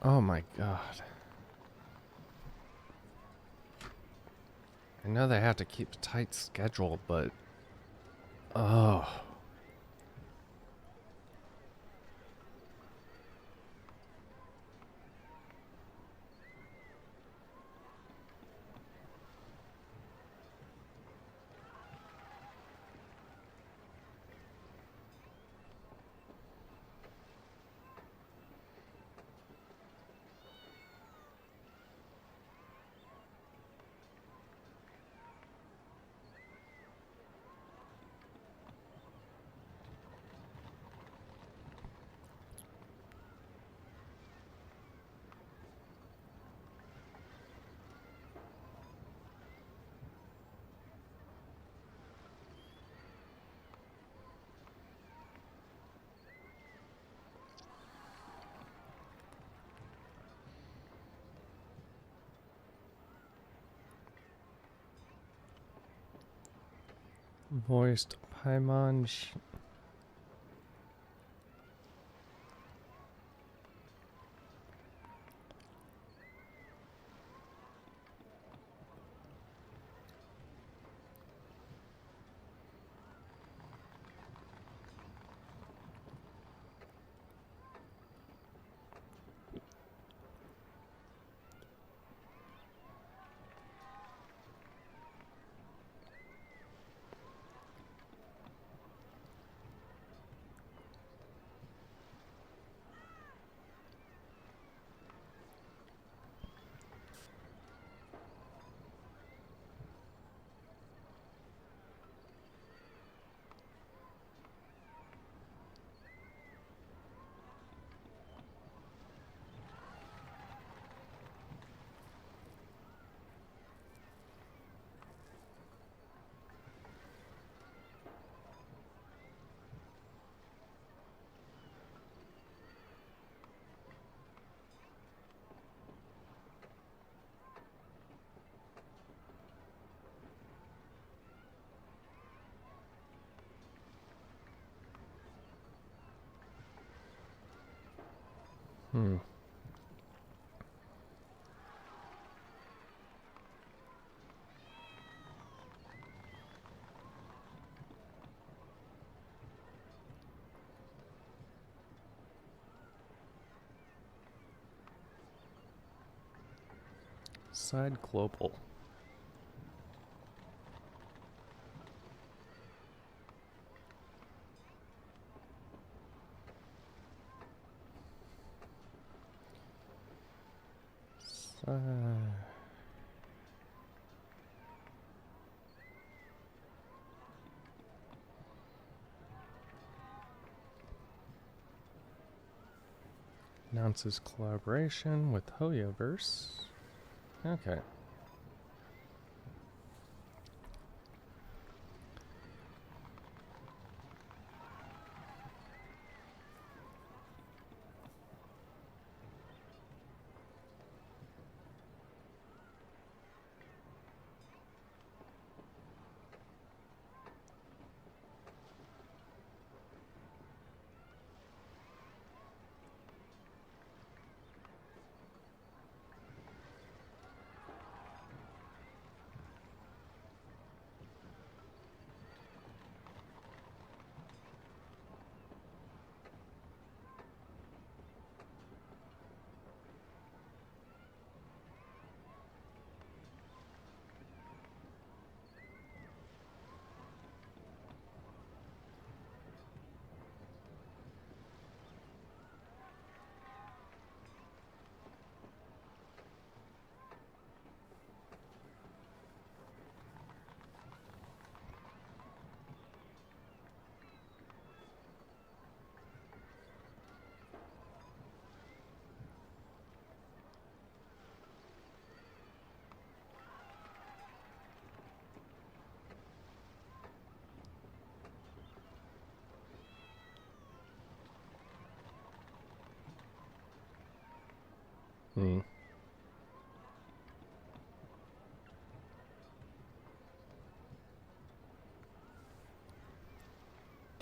Oh my God. I know they have to keep a tight schedule, but... Oh. Voiced Paimon. Side global. Announces collaboration with Hoyoverse. Okay.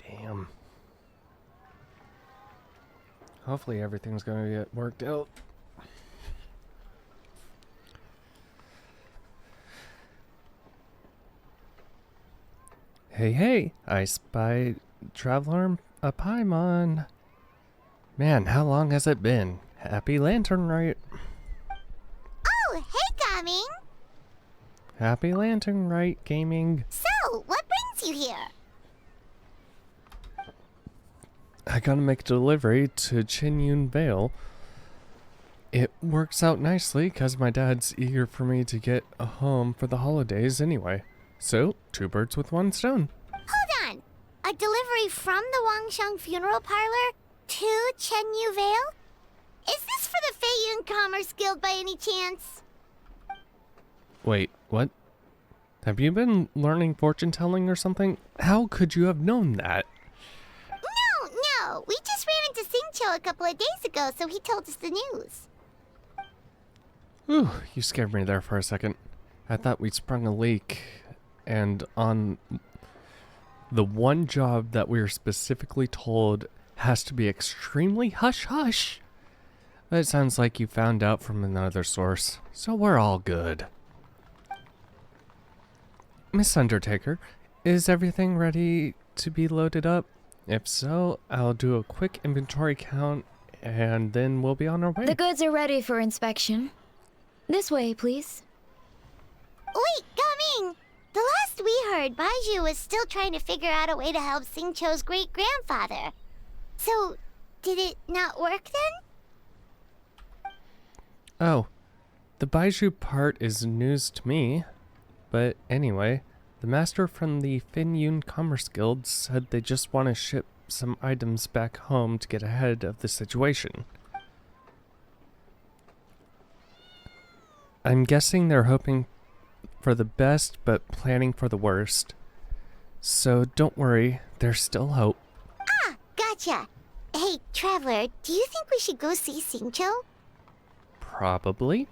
Damn. Hopefully everything's gonna get worked out. Hey, hey, I spy Traveler a Paimon. Man, how long has it been? Happy Lantern Rite. Oh, hey, Gaming! Happy Lantern Rite, Gaming. So, what brings you here? I gotta make a delivery to Chinyun Vale. It works out nicely because my dad's eager for me to get a home for the holidays anyway. So, two birds with one stone. Hold on! A delivery from the Wangsheng Funeral Parlor to Chenyu Vale? Is this for the Feiyun Commerce Guild by any chance? Wait, what? Have you been learning fortune telling or something? How could you have known that? No. We just ran into Singcho a couple of days ago, so he told us the news. Ooh, you scared me there for a second. I thought we'd sprung a leak, and on The one job that we're specifically told has to be extremely hush-hush. But it sounds like you found out from another source, so we're all good. Miss Undertaker, is everything ready to be loaded up? If so, I'll do a quick inventory count, and then we'll be on our way. The goods are ready for inspection. This way, please. Wait, Gaming! The last we heard, Baiju was still trying to figure out a way to help Xingqiu's great-grandfather. So, did it not work then? Oh, the Baiju part is news to me. But anyway, the master from the Finyun Commerce Guild said they just want to ship some items back home to get ahead of the situation. I'm guessing they're hoping for the best but planning for the worst. So don't worry, there's still hope. Ah, gotcha. Hey, Traveler, do you think we should go see Xingqiu? Probably.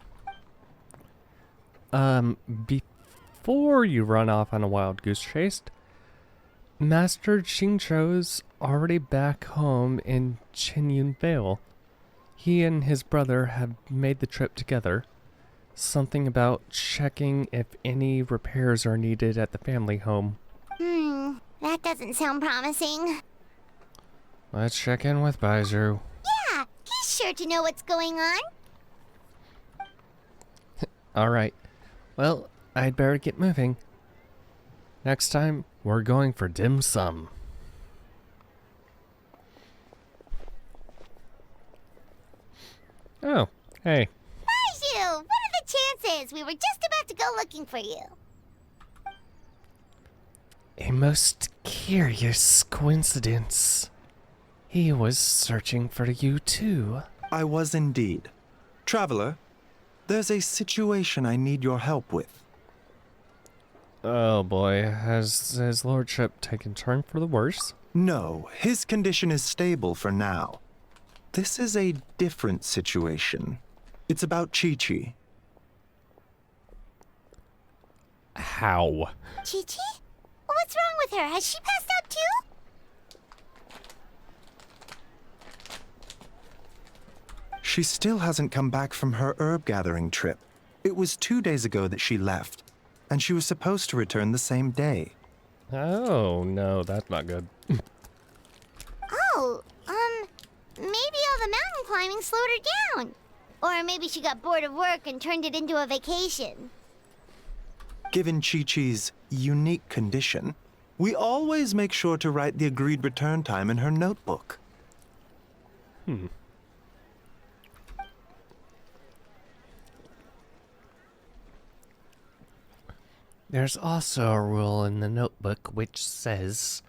Before you run off on a wild goose chase, Master Xingqiu's already back home in Qinyun Vale. He and his brother have made the trip together. Something about checking if any repairs are needed at the family home. That doesn't sound promising. Let's check in with Baiju. Yeah, he's sure to know what's going on. Alright. Well, I'd better get moving. Next time, we're going for dim sum. Oh, hey. Baiju, what are the chances? We were just about to go looking for you. A most curious coincidence. He was searching for you too. I was indeed. Traveler, there's a situation I need your help with. Oh boy, has his lordship taken turn for the worse? No, his condition is stable for now. This is a different situation. It's about Qiqi. How? Qiqi? What's wrong with her? Has she passed out too? She still hasn't come back from her herb gathering trip. It was 2 days ago that she left, and she was supposed to return the same day. Oh, no, that's not good. Oh, maybe all the mountain climbing slowed her down. Or maybe she got bored of work and turned it into a vacation. Given Qiqi's unique condition, we always make sure to write the agreed return time in her notebook. There's also a rule in the notebook which says,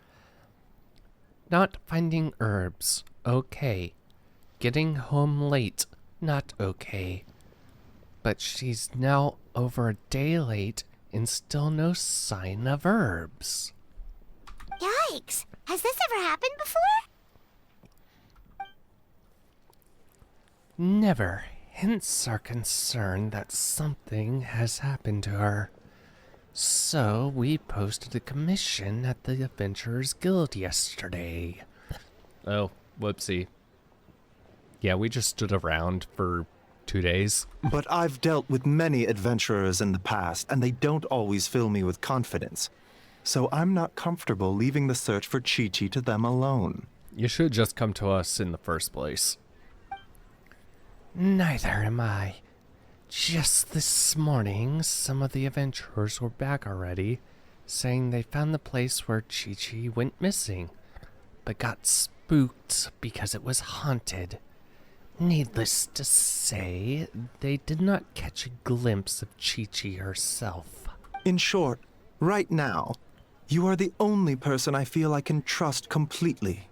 not finding herbs, okay. Getting home late, not okay. But she's now over a day late and still no sign of herbs. Yikes! Has this ever happened before? Never. Hence our concern that something has happened to her. So we posted a commission at the Adventurers Guild yesterday. Oh, whoopsie. Yeah, we just stood around for 2 days. But I've dealt with many adventurers in the past, and they don't always fill me with confidence. So I'm not comfortable leaving the search for Qiqi to them alone. You should just come to us in the first place. Neither am I. Just this morning, some of the adventurers were back already, saying they found the place where Qiqi went missing, but got spooked because it was haunted. Needless to say, they did not catch a glimpse of Qiqi herself. In short, right now, you are the only person I feel I can trust completely.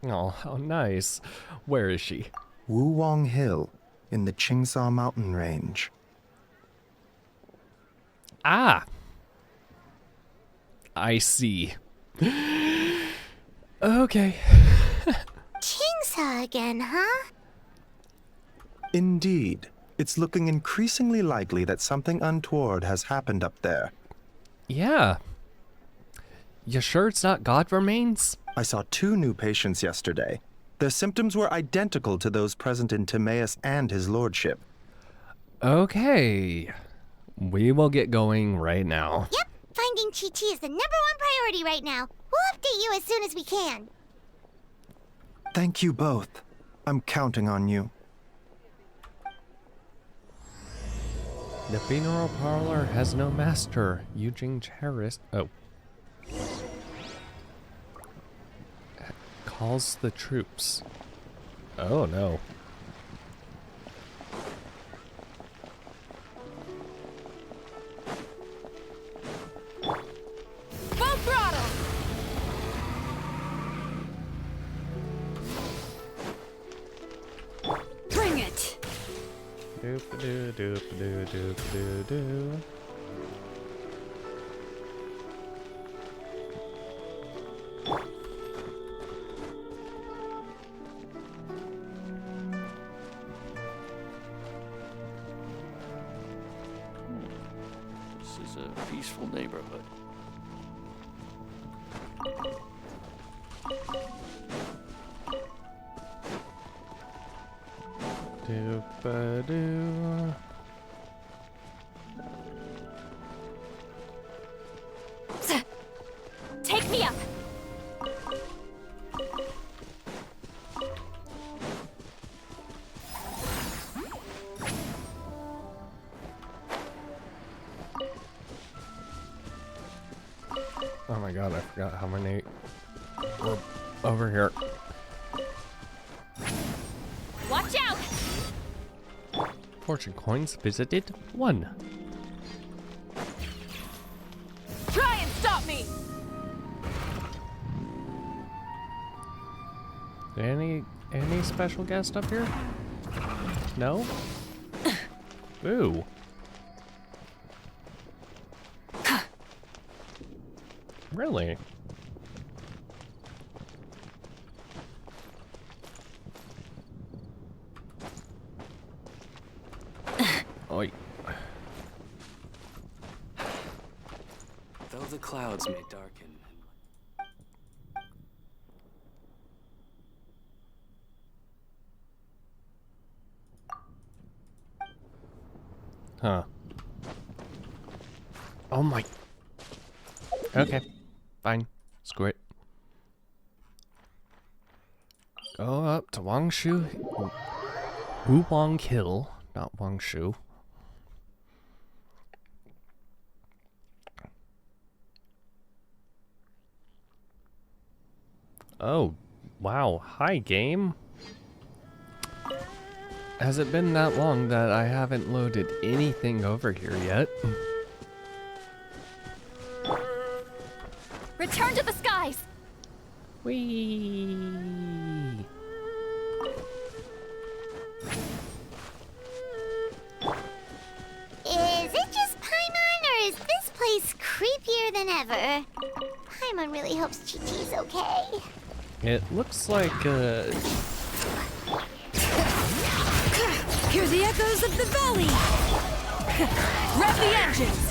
Oh, how nice. Where is she? Wuwang Hill, in the Qingsa mountain range. Ah! I see. Okay. Qingsa again, huh? Indeed. It's looking increasingly likely that something untoward has happened up there. Yeah. You sure it's not God remains? I saw 2 new patients yesterday. Their symptoms were identical to those present in Timaeus and his lordship. Okay. We will get going right now. Yep, finding Chi-Chi is the #1 priority right now. We'll update you as soon as we can. Thank you both. I'm counting on you. The funeral parlor has no master. Eugene Charis. Oh. Calls the troops. Oh no. Full throttle! Bring it! Doop-a-doo, doop-a-doo, doop-a-doo-doo. This is a peaceful neighborhood. Doop-a-doo. Take me up! Oh my god, I forgot how many were over here. Watch out! Fortune coins visited 1. Try and stop me! Any special guest up here? No? Ooh. Really? Oi. Though the clouds may darken. Huh. Oh my. Okay. Fine. Screw it. Go up to Wangshu. Wulong Hill, not Wangshu. Oh, wow. Hi, game. Has it been that long that I haven't loaded anything over here yet? Return to the skies! Whee! Is it just Paimon, or is this place creepier than ever? Paimon really hopes Chi-Chi's okay. It looks like, Hear the echoes of the valley! Rev the engines!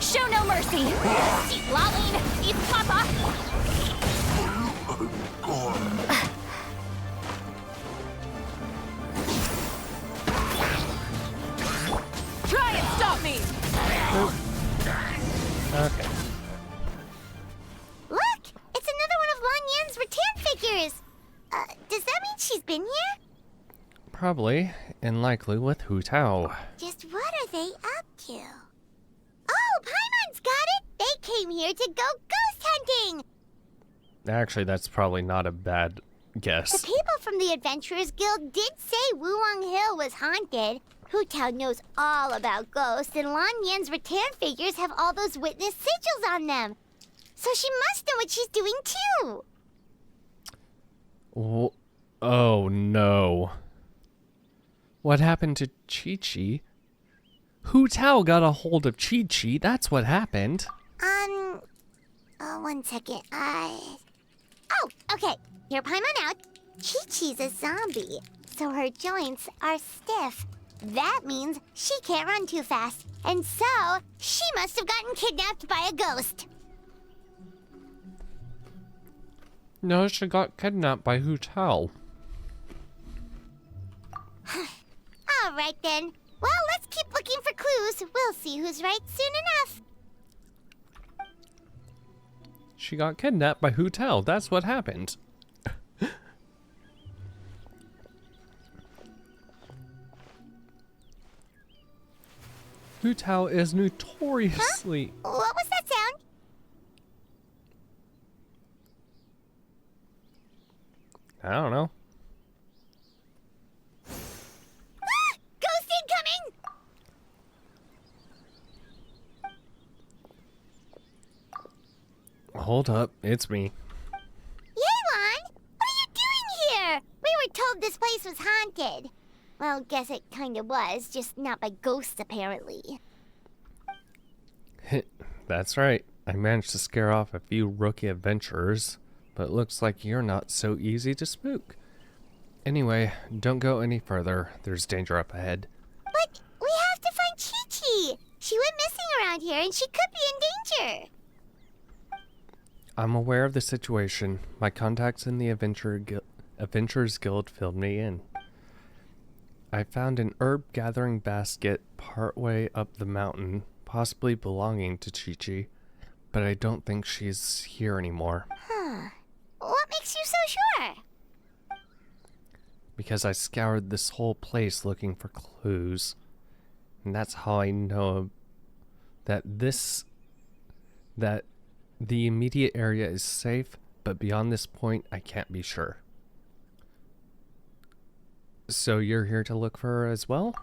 Show no mercy! Eat Lalin! Eat Papa! Try and stop me! okay. Look! It's another one of Lan Yan's rattan figures! Does that mean she's been here? Probably, and likely with Hu Tao. Just what are they up to? Oh, Paimon's got it! They came here to go ghost hunting! Actually, that's probably not a bad guess. The people from the Adventurers Guild did say Wulong Hill was haunted. Hu Tao knows all about ghosts, and Lan Yan's rattan figures have all those witness sigils on them. So she must know what she's doing too! Oh no. What happened to Chi-Chi? Hu Tao got a hold of Chi-Chi, that's what happened. 1 second, Oh, okay. Hear Paimon out. Chi-Chi's a zombie, so her joints are stiff. That means she can't run too fast. And so, she must have gotten kidnapped by a ghost. No, she got kidnapped by Hu Tao. All right then. Well, let's keep looking for clues. We'll see who's right soon enough. She got kidnapped by Hu Tao. That's what happened. Hu Tao is notoriously... Huh? What was that sound? I don't know. Ah! Ghost incoming! Hold up, it's me. Yelan, what are you doing here? We were told this place was haunted. Well, guess it kinda was, just not by ghosts apparently. That's right. I managed to scare off a few rookie adventurers, but it looks like you're not so easy to spook. Anyway, don't go any further. There's danger up ahead. But we have to find Chi-Chi. She went missing around here and she could be in danger. I'm aware of the situation. My contacts in the Adventurers Guild filled me in. I found an herb gathering basket partway up the mountain, possibly belonging to Chi-Chi, but I don't think she's here anymore. Huh. What makes you so sure? Because I scoured this whole place looking for clues. And that's how I know that the immediate area is safe, but beyond this point, I can't be sure. So you're here to look for her as well?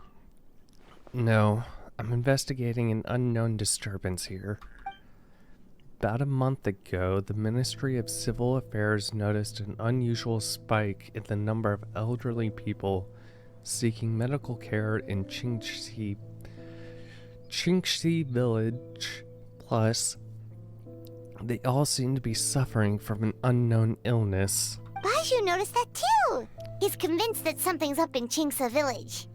No, I'm investigating an unknown disturbance here. About a month ago, the Ministry of Civil Affairs noticed an unusual spike in the number of elderly people seeking medical care in Qingxi village. Plus, they all seem to be suffering from an unknown illness. Baiju noticed that too. He's convinced that something's up in Qingxi village.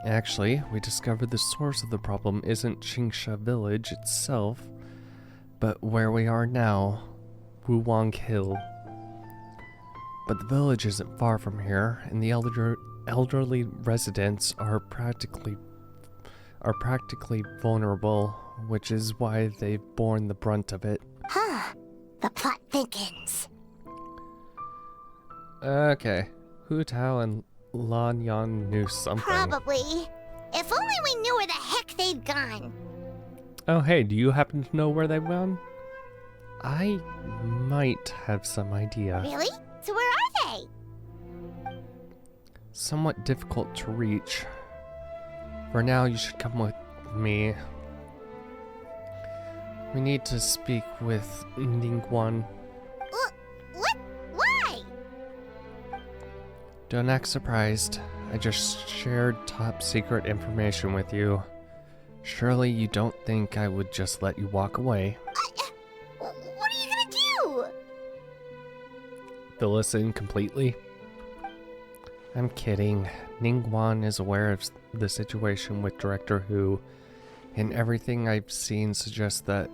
Actually, we discovered the source of the problem isn't Qingxi village itself, but where we are now, Wuwang Hill. But the village isn't far from here, and the elderly residents are practically vulnerable, which is why they've borne the brunt of it. Huh. The plot thickens. Okay, Hu Tao and Lan Yan knew something. Probably. If only we knew where the heck they'd gone. Oh hey, do you happen to know where they've gone? I might have some idea. Really? So where are they? Somewhat difficult to reach. For now, you should come with me. We need to speak with Ningguan. What? Why? Don't act surprised. I just shared top secret information with you. Surely you don't think I would just let you walk away. What are you gonna do? Fill us in completely? I'm kidding. Ningguan is aware of the situation with Director Hu, and everything I've seen suggests that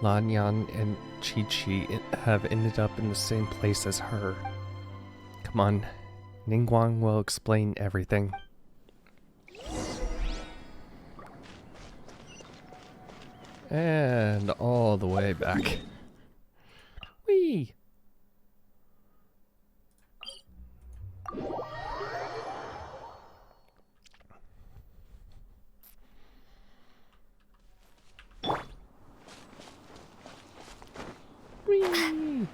Lan Yan and Chi-Chi have ended up in the same place as her. Come on, Ningguan will explain everything. And all the way back. Whee! Whee!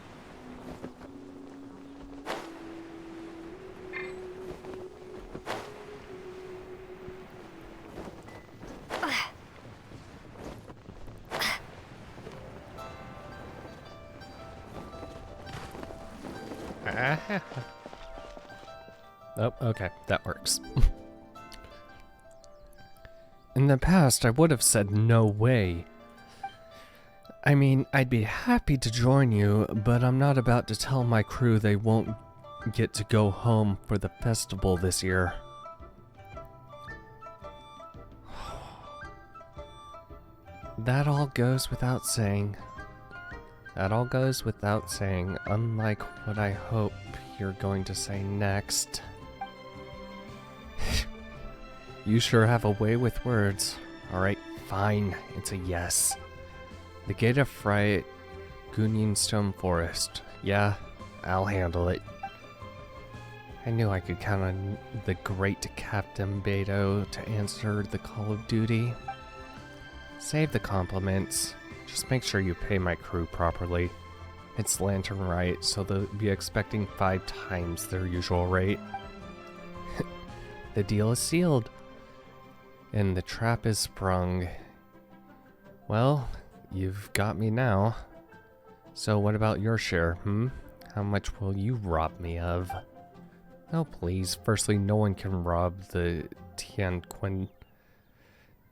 Oh, okay, that works. In the past, I would have said no way. I mean, I'd be happy to join you, but I'm not about to tell my crew they won't get to go home for the festival this year. that all goes without saying. That all goes without saying, unlike what I hope you're going to say next. You sure have a way with words. Alright, fine, it's a yes. The Gate of Rite, Gunyan Stone Forest. Yeah, I'll handle it. I knew I could count on the great Captain Beto to answer the call of duty. Save the compliments. Just make sure you pay my crew properly. It's Lantern Rite, so they'll be expecting 5 times their usual rate. The deal is sealed. And the trap is sprung. Well, you've got me now. So what about your share, How much will you rob me of? Oh, please. Firstly, no one can rob the Tian Quan.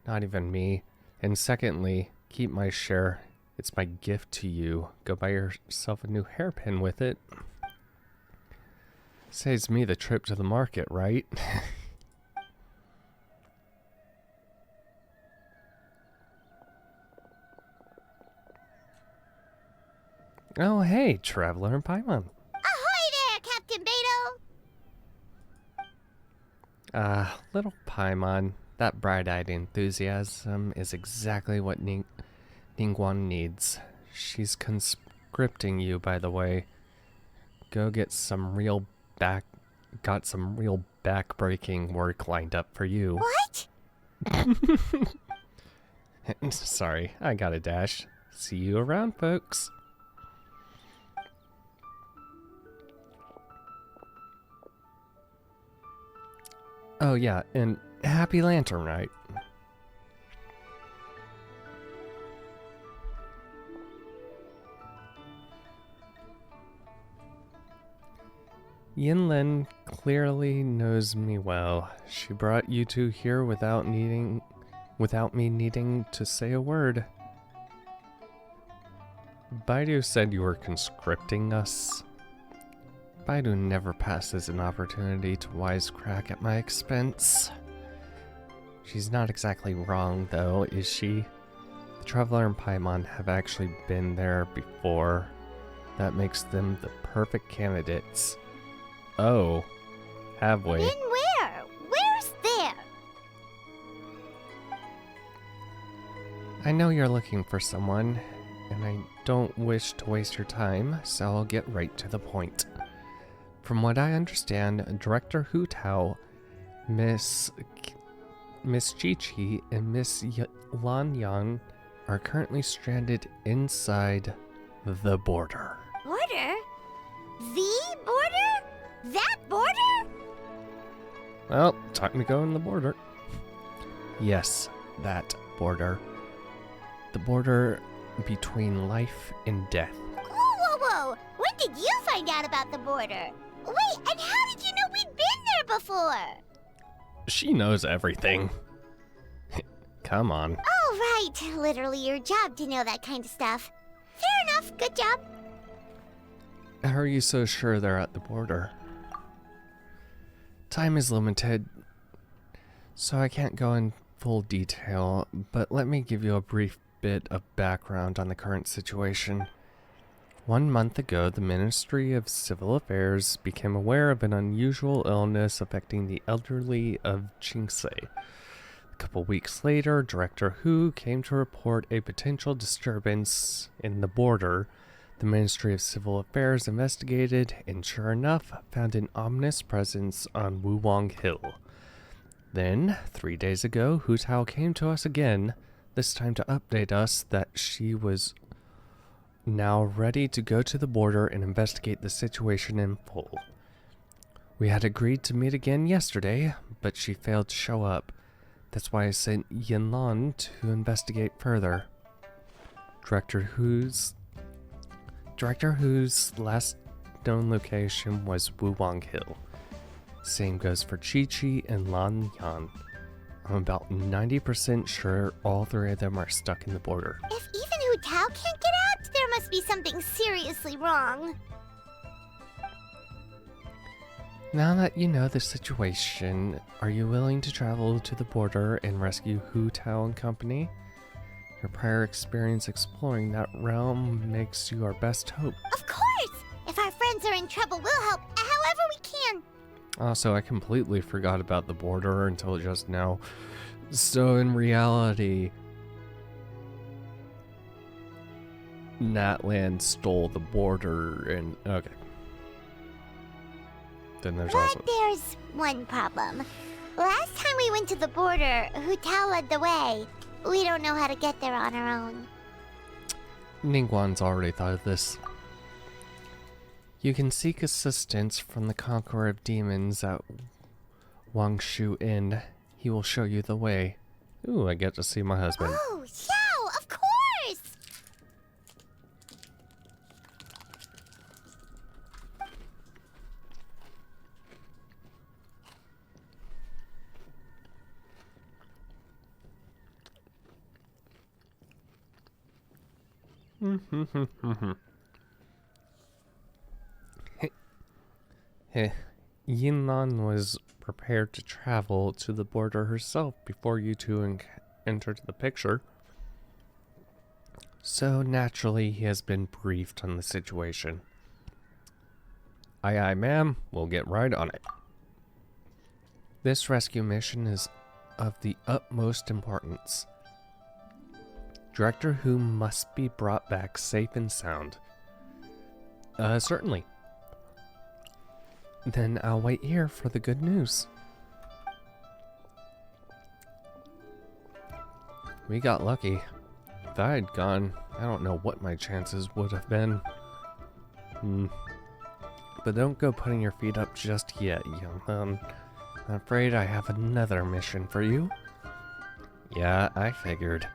Not even me. And secondly, keep my share. It's my gift to you. Go buy yourself a new hairpin with it. Saves me the trip to the market, right? Oh, hey, Traveler and Paimon. Ahoy there, Captain Beto! Little Paimon, that bright-eyed enthusiasm is exactly what Ningguang needs. She's conscripting you, by the way. Go get some real back-breaking work lined up for you. What? Sorry, I got a dash. See you around, folks. Oh yeah, and happy Lantern Rite. Yinlin clearly knows me well. She brought you two here without me needing to say a word. Baidu said you were conscripting us. Baidu never passes an opportunity to wisecrack at my expense. She's not exactly wrong, though, is she? The Traveler and Paimon have actually been there before. That makes them the perfect candidates. Oh, have we? Been where? Where's there? I know you're looking for someone, and I don't wish to waste your time, so I'll get right to the point. From what I understand, Director Hu Tao, Miss Chi-Chi, and Miss Lan Yan are currently stranded inside the border. Border? The border? That border? Well, time to go in the border. Yes, that border. The border between life and death. Whoa, whoa, whoa! When did you find out about the border? Wait, and how did you know we'd been there before? She knows everything. Come on. Oh, right. Literally your job to know that kind of stuff. Fair enough. Good job. How are you so sure they're at the border? Time is limited, so I can't go in full detail, but let me give you a brief bit of background on the current situation. 1 month ago, the Ministry of Civil Affairs became aware of an unusual illness affecting the elderly of Qingse. A couple weeks later, Director Hu came to report a potential disturbance in the border. The Ministry of Civil Affairs investigated and, sure enough, found an ominous presence on Wuwang Hill. Then, 3 days ago, Hu Tao came to us again, this time to update us that she was now ready to go to the border and investigate the situation in full. We had agreed to meet again yesterday, but she failed to show up. That's why I sent Yinlan to investigate further. Director Hu's last known location was Wuwang Hill. Same goes for Chi-Chi and Lan Yan. I'm about 90% sure all 3 of them are stuck in the border. If even Hu Tao can't get out, there must be something seriously wrong. Now that you know the situation, are you willing to travel to the border and rescue Hu Tao and company? Your prior experience exploring that realm makes you our best hope. Of course! If our friends are in trouble, we'll help however we can. Also, I completely forgot about the border until just now. So in reality, Natland stole the border and... okay. Then there's also... But there's one problem. Last time we went to the border, Hu Tao led the way. We don't know how to get there on our own. Ningguang's already thought of this. You can seek assistance from the Conqueror of Demons at Wangshu Inn. He will show you the way. Ooh, I get to see my husband. Oh, Xiao, of course! Yinlan was prepared to travel to the border herself before you two entered the picture. So naturally, he has been briefed on the situation. Aye aye, ma'am. We'll get right on it. This rescue mission is of the utmost importance. Director Hu must be brought back safe and sound. Certainly. Then I'll wait here for the good news. We got lucky. If I had gone, I don't know what my chances would have been. But don't go putting your feet up just yet, young man. I'm afraid I have another mission for you. Yeah, I figured.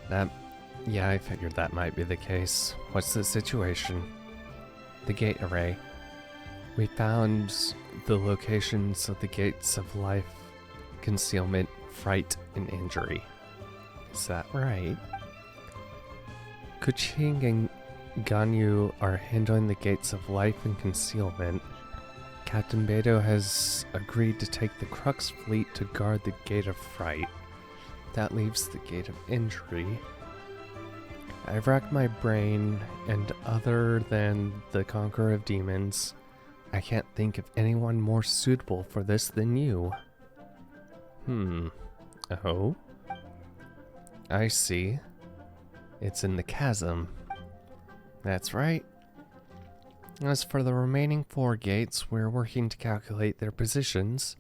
I figured that might be the case. What's the situation? The gate array. We found the locations of the gates of life, concealment, fright, and injury. Is that right? Kuching and Ganyu are handling the gates of life and concealment. Captain Beidou has agreed to take the Crux fleet to guard the gate of fright. That leaves the gate of injury. I've racked my brain, and other than the Conqueror of Demons, I can't think of anyone more suitable for this than you. Oh? I see. It's in the chasm. That's right. As for the remaining 4 gates, we're working to calculate their positions.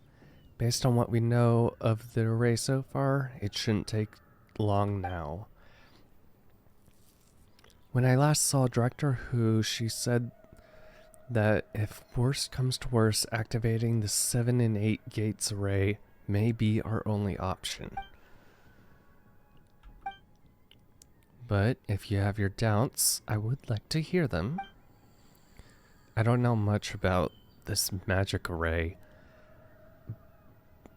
Based on what we know of the array so far, it shouldn't take long now. When I last saw Director Hu, she said that if worst comes to worst, activating the 7 and 8 gates array may be our only option. But if you have your doubts, I would like to hear them. I don't know much about this magic array,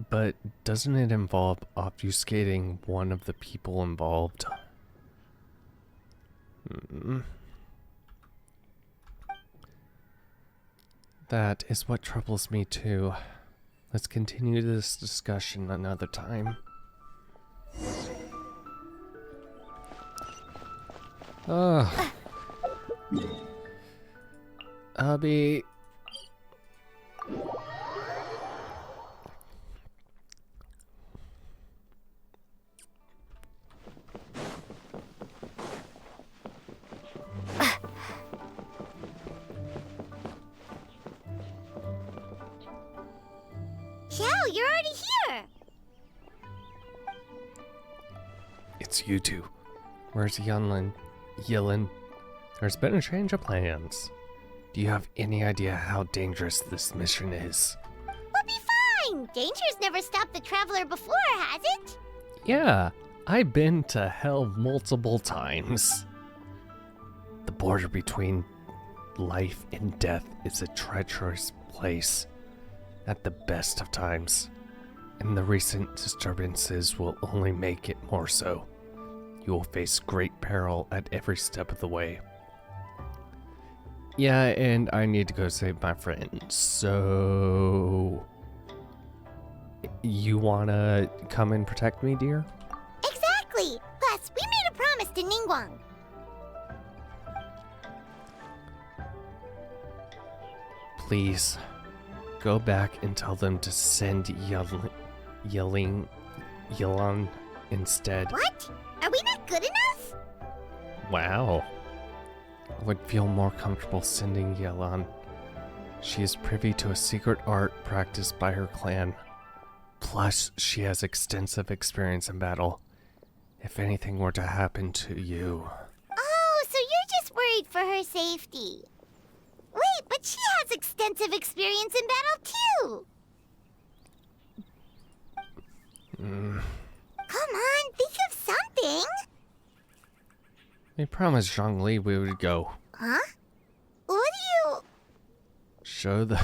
but doesn't it involve obfuscating one of the people involved? That is what troubles me too. Let's continue this discussion another time. Hubby. Xiao, you're already here! It's you two. Where's Yinlan? There's been a change of plans. Do you have any idea how dangerous this mission is? We'll be fine! Danger's never stopped the traveler before, has it? Yeah, I've been to hell multiple times. The border between life and death is a treacherous place at the best of times, and the recent disturbances will only make it more so. You will face great peril at every step of the way. Yeah, and I need to go save my friend, so... You wanna come and protect me, dear? Exactly! Plus, we may to Ningguang. Please, go back and tell them to send Yelan instead. What? Are we not good enough? Wow. I would feel more comfortable sending Yelan. She is privy to a secret art practiced by her clan. Plus, she has extensive experience in battle. If anything were to happen to you... Oh, so you're just worried for her safety. Wait, but she has extensive experience in battle, too. Come on, think of something. We promised Zhongli we would go. Huh? What do you... Show the...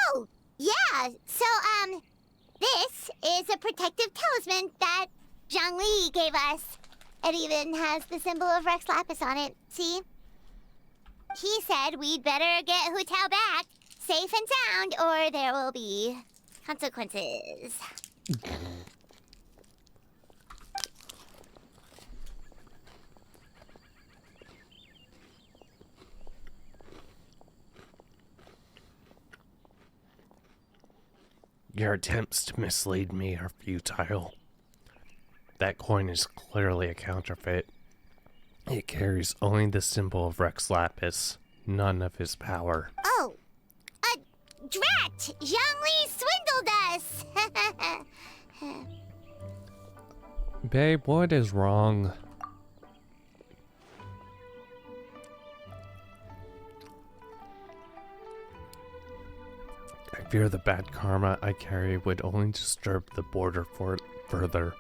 Oh, yeah. So, this is a protective talisman that Zhongli gave us. It even has the symbol of Rex Lapis on it, see? He said we'd better get Hu Tao back, safe and sound, or there will be consequences. Your attempts to mislead me are futile. That coin is clearly a counterfeit. It carries only the symbol of Rex Lapis, none of his power. Oh, drat! Zhongli swindled us! Babe, what is wrong? I fear the bad karma I carry would only disturb the border further.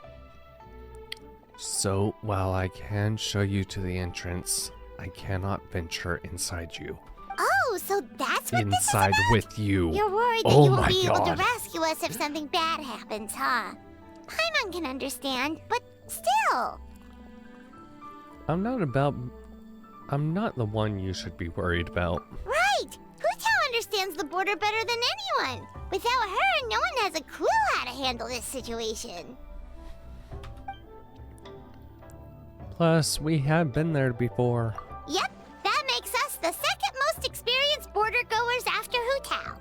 So, while I can show you to the entrance, I cannot venture inside you. Oh, so that's what Inside this is about? with you. You're worried that Oh you won't my be able to God. rescue us if something bad happens, huh? Paimon can understand, but still. I'm not the one you should be worried about. Right! Hu Tao understands the border better than anyone. Without her, no one has a clue how to handle this situation. Plus, we have been there before. Yep, that makes us the second most experienced border goers after Hu Tao.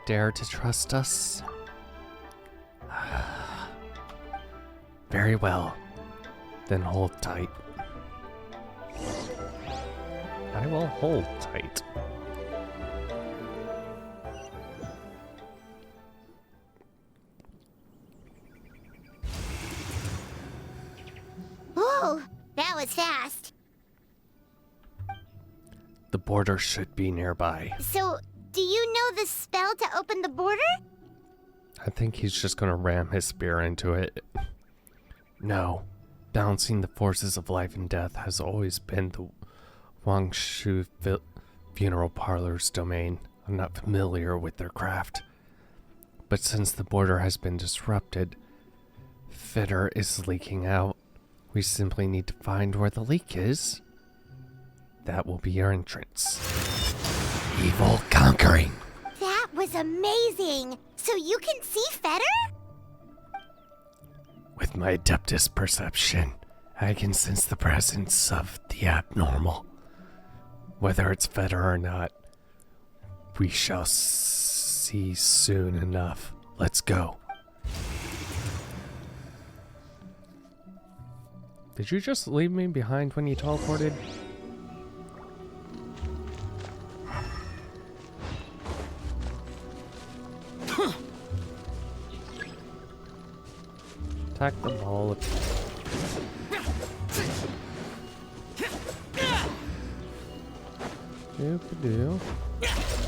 Dare to trust us? Very well. Then hold tight. I will hold tight. Whoa, that was fast. The border should be nearby. So, do you know the spell to open the border? I think he's just gonna ram his spear into it. No. Balancing the forces of life and death has always been the Wangshu funeral parlor's domain. I'm not familiar with their craft. But since the border has been disrupted, Fitter is leaking out. We simply need to find where the leak is. That will be our entrance. Evil conquering. That was amazing! So you can see Fetter? With my adeptus perception, I can sense the presence of the abnormal. Whether it's Fetter or not, we shall see soon enough. Let's go. Did you just leave me behind when you teleported? Attack the ball. Doop-a-doo.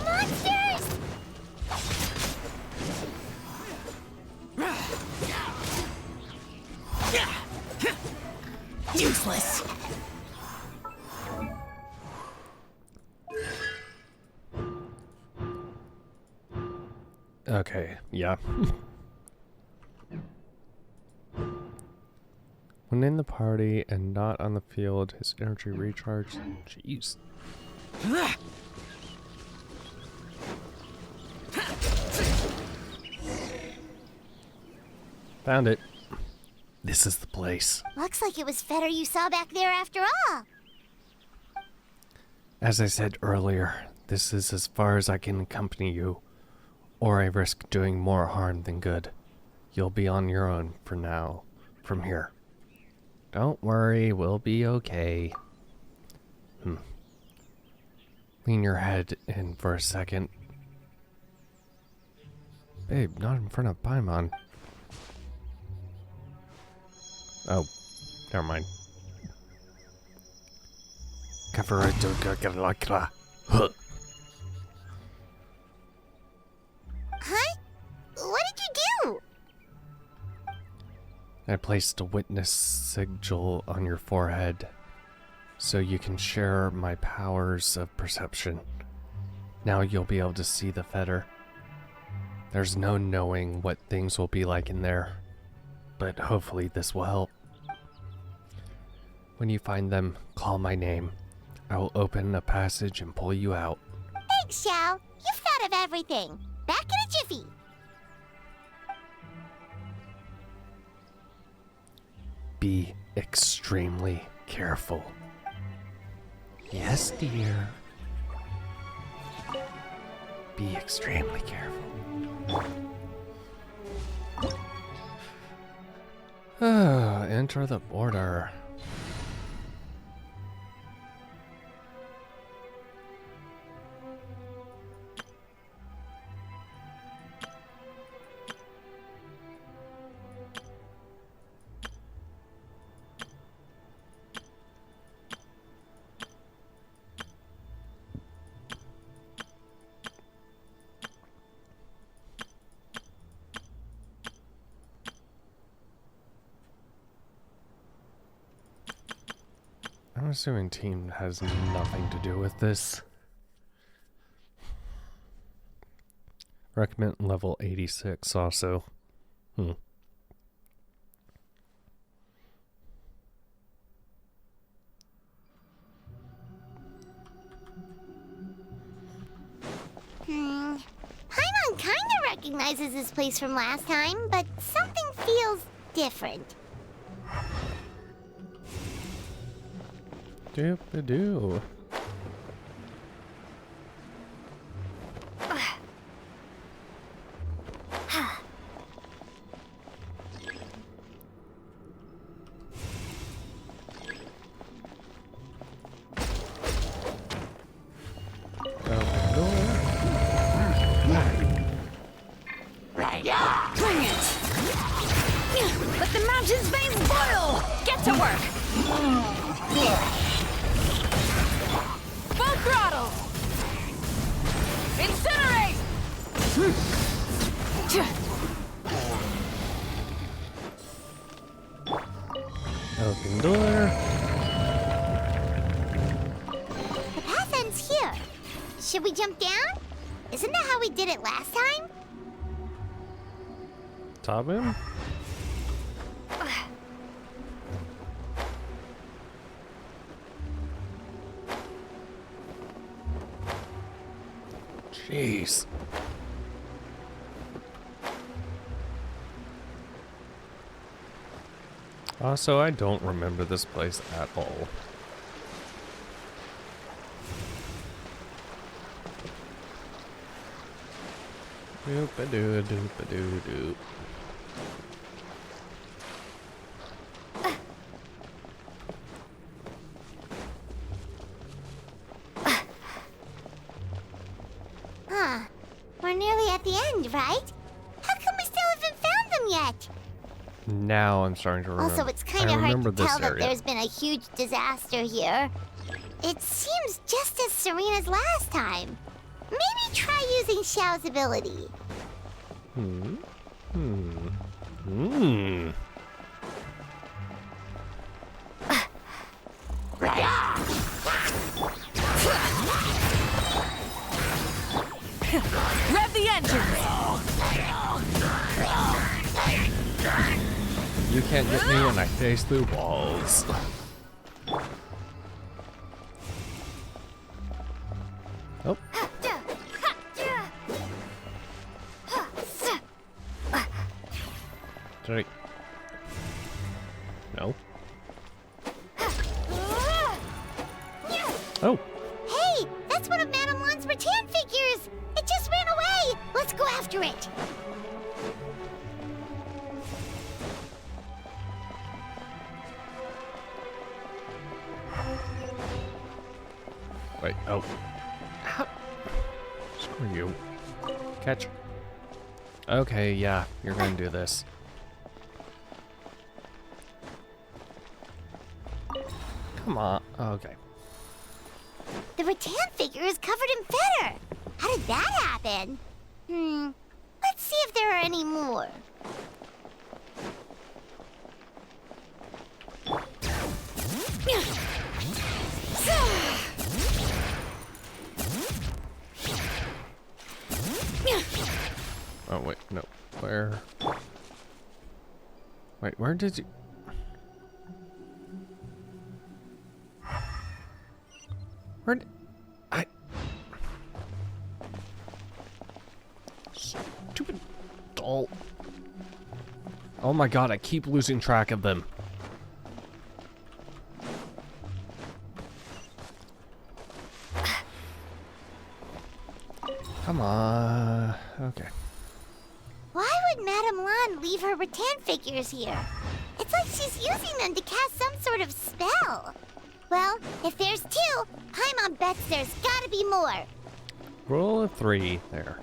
Monsters! Useless. Okay, yeah. When in the party and not on the field, his energy recharged. Jeez. Found it. This is the place. Looks like it was Fetter you saw back there after all. As I said earlier, this is as far as I can accompany you, or I risk doing more harm than good. You'll be on your own for now, from here. Don't worry, we'll be okay. Lean your head in for a second. Babe, not in front of Paimon. Oh, never mind. Huh? What did you do? I placed a witness sigil on your forehead so you can share my powers of perception. Now you'll be able to see the fetter. There's no knowing what things will be like in there, but hopefully this will help. When you find them, call my name. I will open a passage and pull you out. Thanks, Xiao. You've thought of everything. Back in a jiffy. Be extremely careful. Yes, dear. Be extremely careful. Enter the border. I'm assuming team has nothing to do with this. Recommend level 86 also. Paimon kinda recognizes this place from last time, but something feels different. Doop-a-doo. Bring it! Let the mountain's veins boil! Get to work! Full throttle! Incinerate! Open door. The path ends here. Should we jump down? Isn't that how we did it last time? Top him? Jeez. Also, I don't remember this place at all. Doop-a-doo, doop-a-doo-doo. We're nearly at the end, right? How come we still haven't found them yet? Now I'm starting to remember. Also, it's kind of hard to tell that area. there's been a huge disaster here. It seems just as serene as last time. Maybe try using Xiao's ability. Rev the engine! You can't get me when I face through walls. Oh. Did I? No. Oh. Hey, that's one of Madame Lan's rattan figures! It just ran away! Let's go after it! Wait, oh. How? Screw you. Catch. Okay, yeah, you're gonna do this. Come on. Okay. The rattan figure is covered in feather! How did that happen? Let's see if there are any more. Oh, wait, no. Where? Wait, where did you... Where did... I... Stupid doll. Oh my god, I keep losing track of them. Come on. Okay. Why would Madame Lan leave her rattan figures here? It's like she's using them to cast some sort of spell. Well, if there's two, Paimon bets there's gotta be more. Roll a 3 there.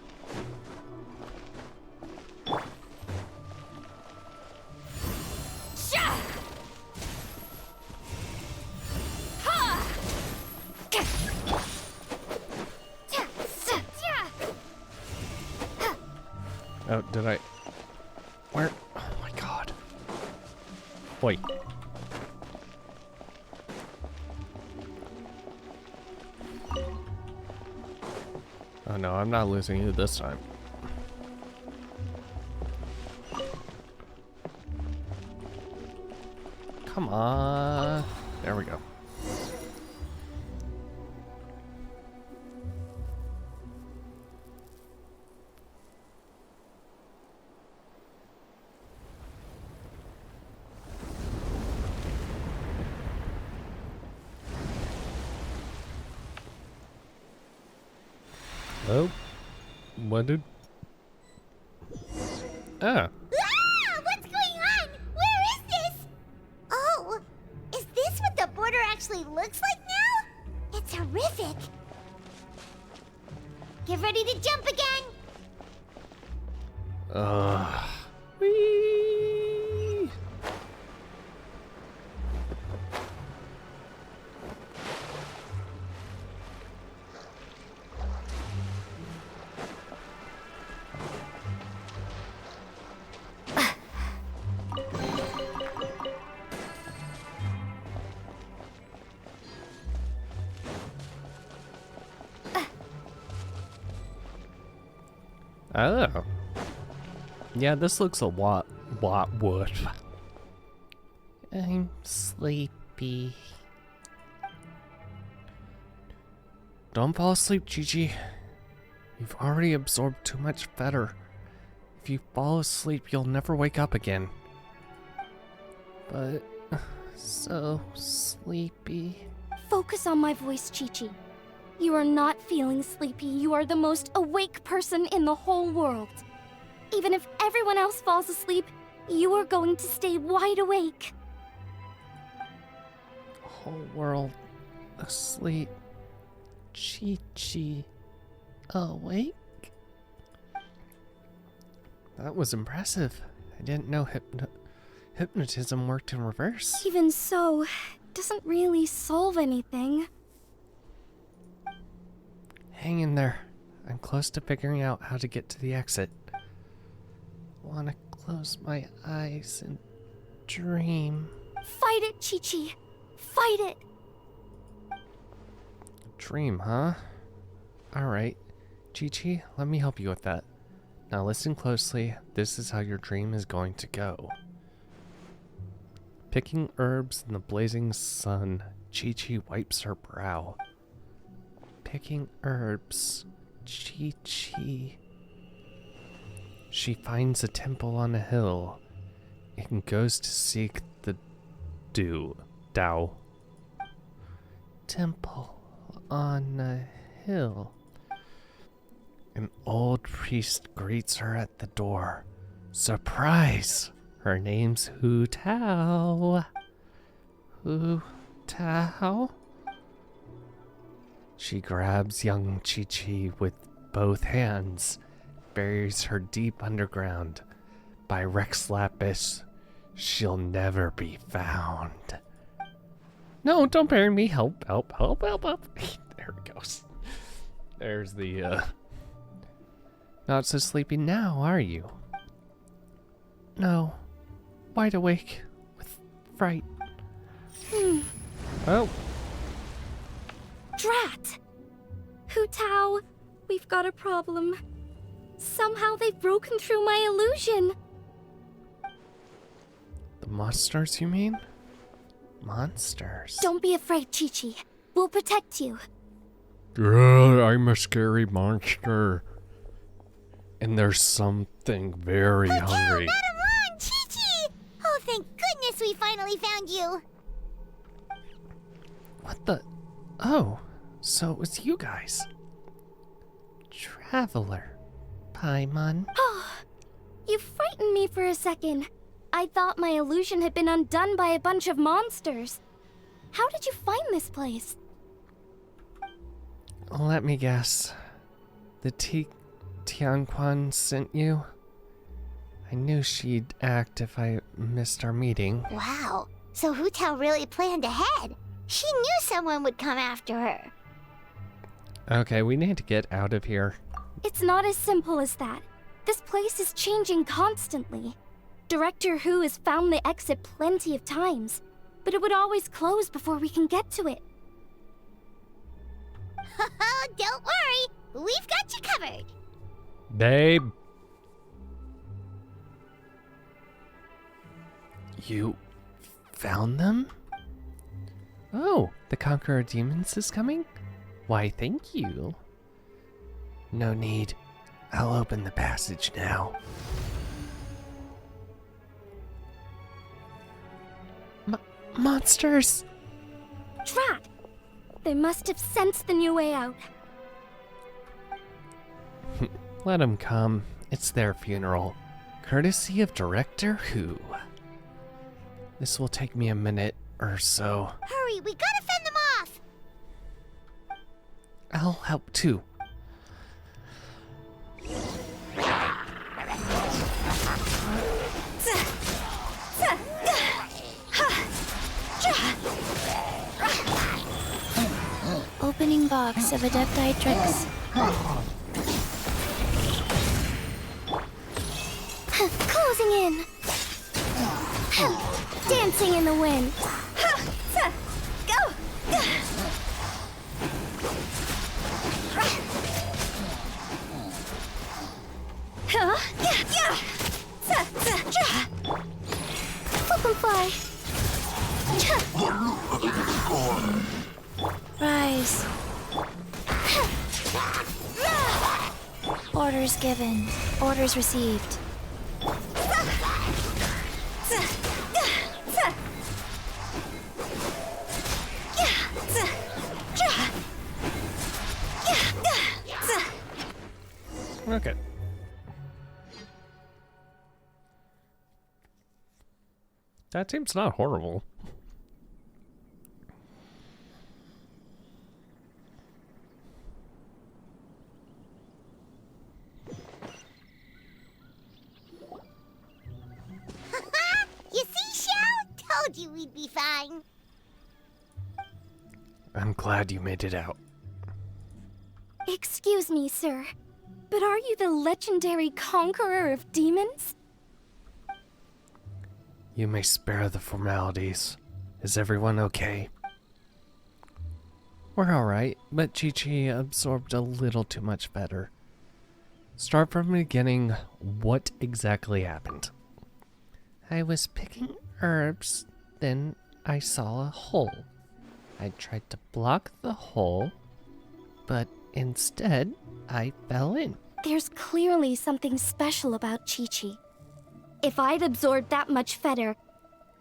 Oh, did I? Where? Oh my god. Wait. Oh no, I'm not losing you this time. Come on. There we go. Oh, what did? Ah. What's going on? Where is this? Oh, is this what the border actually looks like now? It's horrific. Get ready to jump again. Whee! Oh. Yeah, this looks a lot wood. I'm sleepy. Don't fall asleep, Gigi. You've already absorbed too much feather. If you fall asleep, you'll never wake up again. But so sleepy. Focus on my voice, Chi-Chi. You are not feeling sleepy. You are the most awake person in the whole world. Even if everyone else falls asleep, you are going to stay wide awake. Whole world asleep. Chi-Chi awake? That was impressive. I didn't know hypnotism worked in reverse. Even so, it doesn't really solve anything. Hang in there. I'm close to figuring out how to get to the exit. Wanna close my eyes and dream. Fight it, Chi-Chi. Fight it. Dream, huh? Alright. Chi-Chi, let me help you with that. Now listen closely. This is how your dream is going to go. Picking herbs in the blazing sun, Chi-Chi wipes her brow. Picking herbs, Chi-Chi. She finds a temple on a hill. and goes to seek the Tao. Temple on a hill. An old priest greets her at the door. Surprise! Her name's Hu Tao. Hu Tao? She grabs young Chi-Chi with both hands, buries her deep underground. By Rex Lapis, she'll never be found. No, don't bury me. Help. There it goes. There's the, Not so sleepy now, are you? No. Wide awake. With fright. Oh. Drat! Hu Tao, we've got a problem. Somehow they've broken through my illusion. The monsters, you mean? Monsters. Don't be afraid, Chi-Chi. We'll protect you. I'm a scary monster. And there's something very hungry. Madam Ron, Chi-Chi! Oh, thank goodness we finally found you. What the? Oh, so it was you guys. Traveler. Paimon. Oh, you frightened me for a second. I thought my illusion had been undone by a bunch of monsters. How did you find this place? Let me guess. The Tianquan sent you? I knew she'd act if I missed our meeting. Wow, so Hu Tao really planned ahead. She knew someone would come after her. Okay, we need to get out of here. It's not as simple as that. This place is changing constantly. Director Hu has found the exit plenty of times, but it would always close before we can get to it. Don't worry, we've got you covered. Babe. You found them? Oh, the Conqueror of Demons is coming? Why, thank you. No need. I'll open the passage now. Monsters! Drat! They must have sensed the new way out. Let them come. It's their funeral. Courtesy of Director Hu. This will take me a minute or so. Hurry, we gotta fend them off! I'll help too. Opening box of Adepti tricks. Closing in. Dancing in the wind. Go! Flip and fly. Rise. Orders given. Orders received. Okay. That seems not horrible. You see, Xiao? Told you we'd be fine. I'm glad you made it out. Excuse me, sir, but are you the legendary conqueror of demons? You may spare the formalities. Is everyone okay? We're alright, but Chi-Chi absorbed a little too much better. Start from the beginning. What exactly happened? I was picking herbs, then I saw a hole. I tried to block the hole, but instead, I fell in. There's clearly something special about Chi-Chi. If I'd absorbed that much fetter,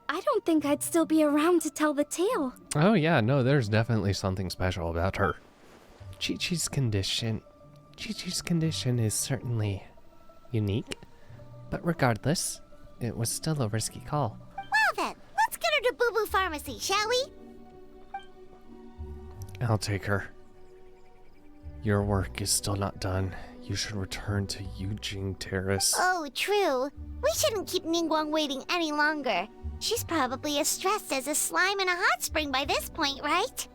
I don't think I'd still be around to tell the tale. Oh yeah, no, there's definitely something special about her. Chi-Chi's condition is certainly unique, but regardless, it was still a risky call. Well then, let's get her to Boo Boo Pharmacy, shall we? I'll take her. Your work is still not done. You should return to Eugene Terrace. Oh, true. We shouldn't keep Ningguang waiting any longer. She's probably as stressed as a slime in a hot spring by this point, right?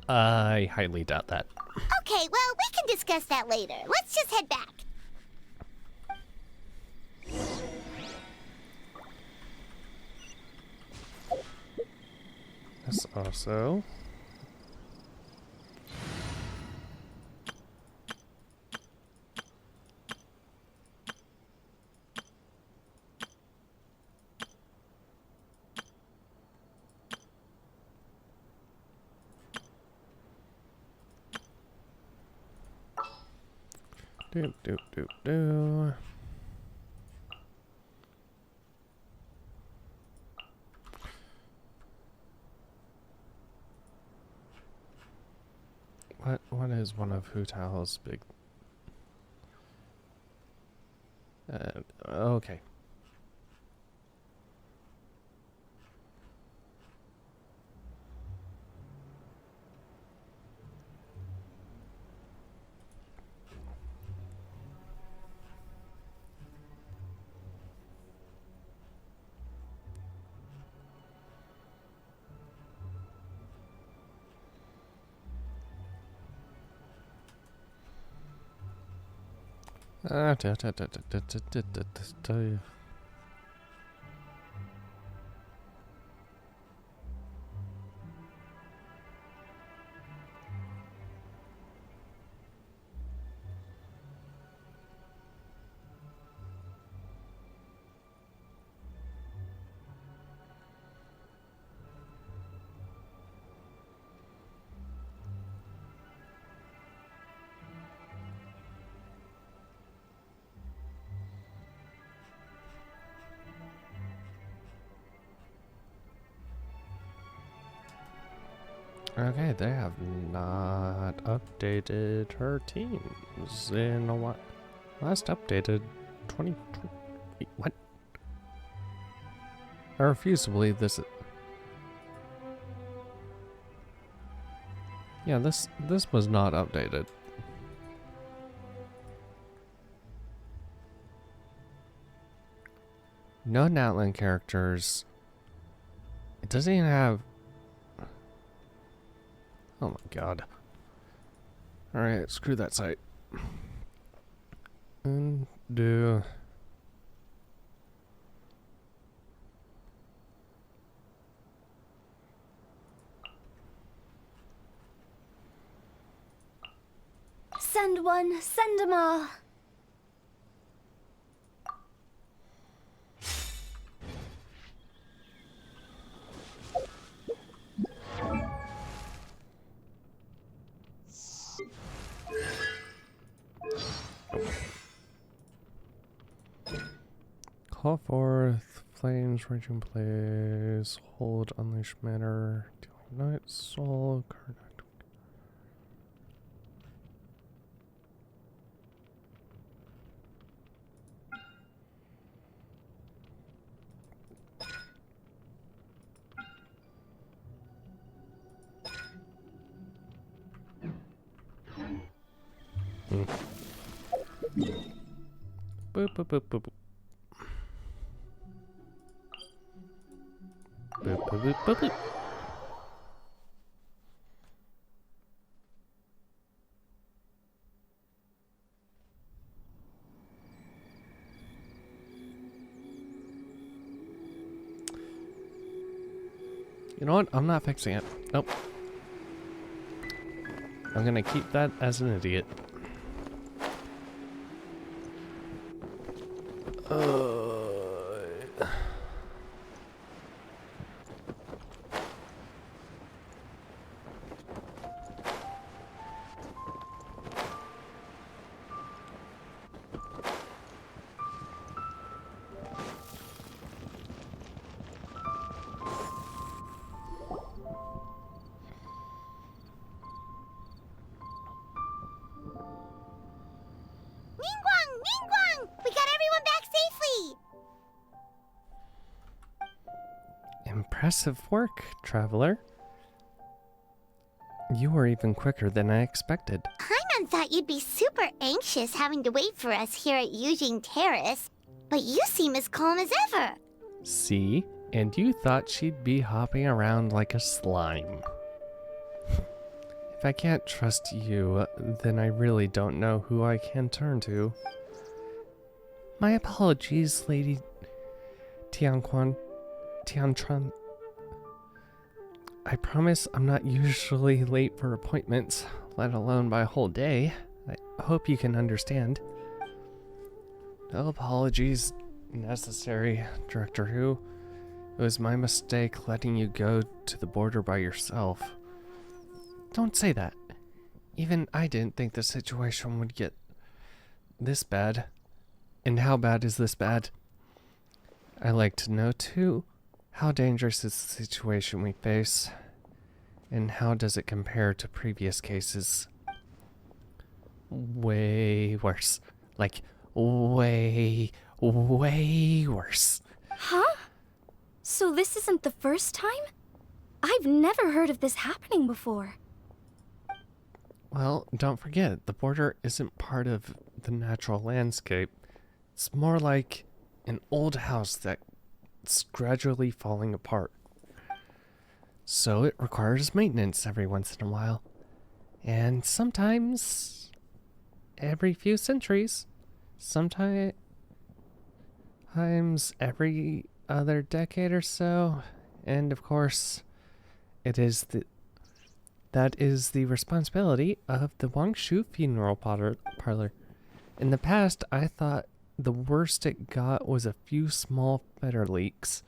I highly doubt that. Okay, well, we can discuss that later. Let's just head back. This also. Do. What is one of Hu Tao's big... okay. Okay, they have not updated her teams in a while. Last updated 2020. What? I refuse to believe this. Yeah, this was not updated. No Natlan characters. It doesn't even have. Oh my god. Alright, screw that site. Undo. Send one, send 'em all. Call forth flames, raging blaze, hold, unleash matter, dealing night, soul, card. Boop, boop, boop, boop, boop. Boop, boop, boop, boop, boop. You know what? I'm not fixing it. Nope. I'm gonna keep that as an idiot. Impressive work, traveler. You were even quicker than I expected. Paimon thought you'd be super anxious having to wait for us here at Eugene Terrace, but you seem as calm as ever. See? And you thought she'd be hopping around like a slime. If I can't trust you, then I really don't know who I can turn to. My apologies, Lady Tiantran. I promise I'm not usually late for appointments, let alone by a whole day. I hope you can understand. No apologies necessary, Director Who. It was my mistake letting you go to the border by yourself. Don't say that. Even I didn't think the situation would get this bad. And how bad is this bad? I like to know too, how dangerous is the situation we face? And how does it compare to previous cases? Way worse. Like, way worse. Huh? So this isn't the first time? I've never heard of this happening before. Well, don't forget, the border isn't part of the natural landscape. It's more like an old house that's gradually falling apart. So it requires maintenance every once in a while. And sometimes every few centuries. Sometimes every other decade or so. And of course, that is the responsibility of the Wangshu Funeral Parlor. In the past, I thought the worst it got was a few small feather leaks.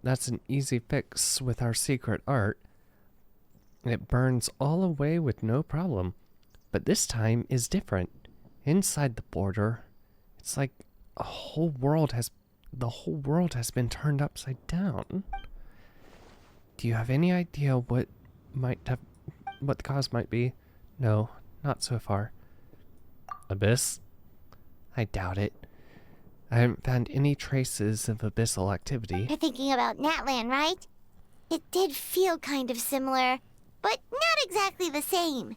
That's an easy fix with our secret art. It burns all away with no problem. But this time is different. Inside the border, it's like the whole world has been turned upside down. Do you have any idea what the cause might be? No, not so far. Abyss? I doubt it. I haven't found any traces of abyssal activity. You're thinking about Natlan, right? It did feel kind of similar, but not exactly the same.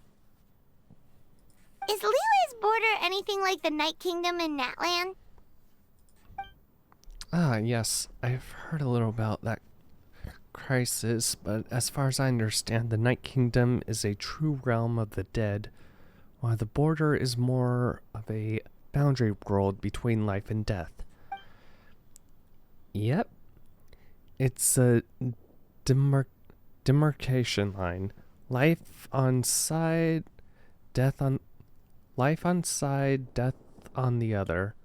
Is Leela's border anything like the Night Kingdom in Natlan? Ah, yes. I've heard a little about that crisis, but as far as I understand, the Night Kingdom is a true realm of the dead, while the border is more of a boundary world between life and death. Yep. It's a demarcation line. Life on side, death on the other.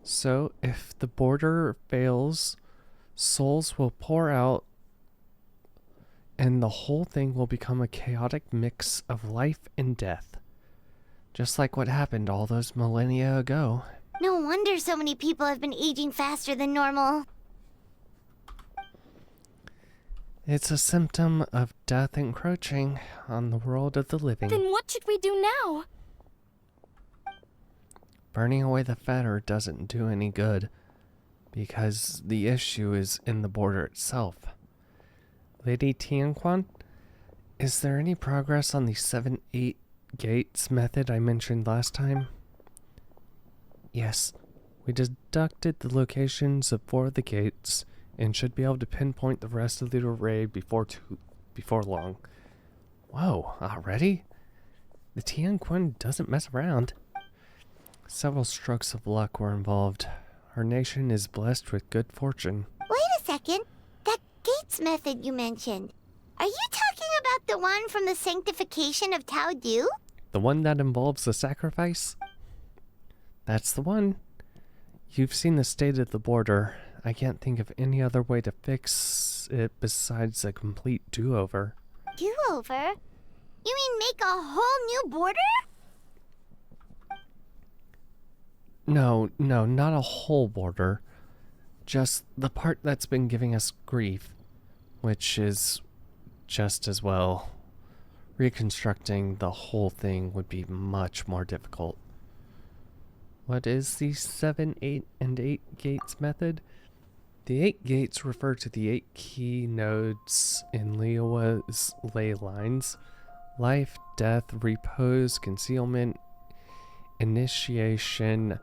So, if the border fails, souls will pour out, and the whole thing will become a chaotic mix of life and death. Just like what happened all those millennia ago. No wonder so many people have been aging faster than normal. It's a symptom of death encroaching on the world of the living. Then what should we do now? Burning away the fetter doesn't do any good, because the issue is in the border itself. Lady Tianquan, is there any progress on the 7-8 gates method I mentioned last time? Yes, we deducted the locations of 4 of the gates and should be able to pinpoint the rest of the array before long. Whoa, already? The Tianquan doesn't mess around. Several strokes of luck were involved. Our nation is blessed with good fortune. Wait a second. That gates method you mentioned. Are you talking about the one from the sanctification of Tao Du? The one that involves the sacrifice? That's the one. You've seen the state of the border. I can't think of any other way to fix it besides a complete do-over. Do-over? You mean make a whole new border? No, not a whole border. Just the part that's been giving us grief, which is just as well. Reconstructing the whole thing would be much more difficult. What is the 7, 8, and 8 gates method? The 8 gates refer to the 8 key nodes in Liyue's ley lines: life, death, repose, concealment, initiation,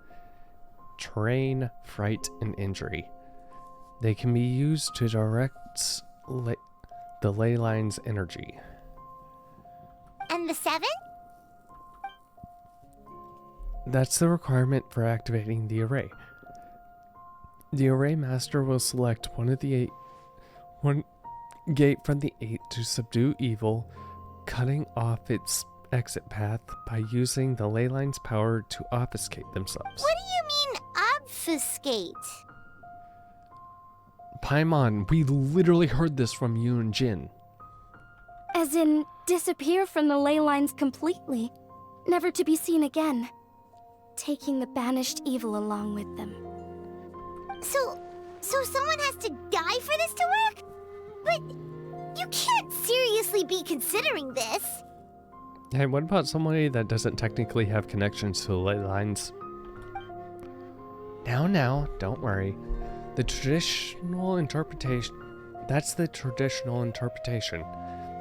terrain, fright, and injury. They can be used to direct the ley line's energy. And the 7? That's the requirement for activating the array. The array master will select one gate from the 8 to subdue evil, cutting off its exit path by using the ley line's power to obfuscate themselves. What do you mean, obfuscate? Paimon, we literally heard this from you and Jin. As in, disappear from the ley lines completely, never to be seen again, taking the banished evil along with them. So someone has to die for this to work? But you can't seriously be considering this. Hey, what about somebody that doesn't technically have connections to the ley lines? Now, don't worry. That's the traditional interpretation.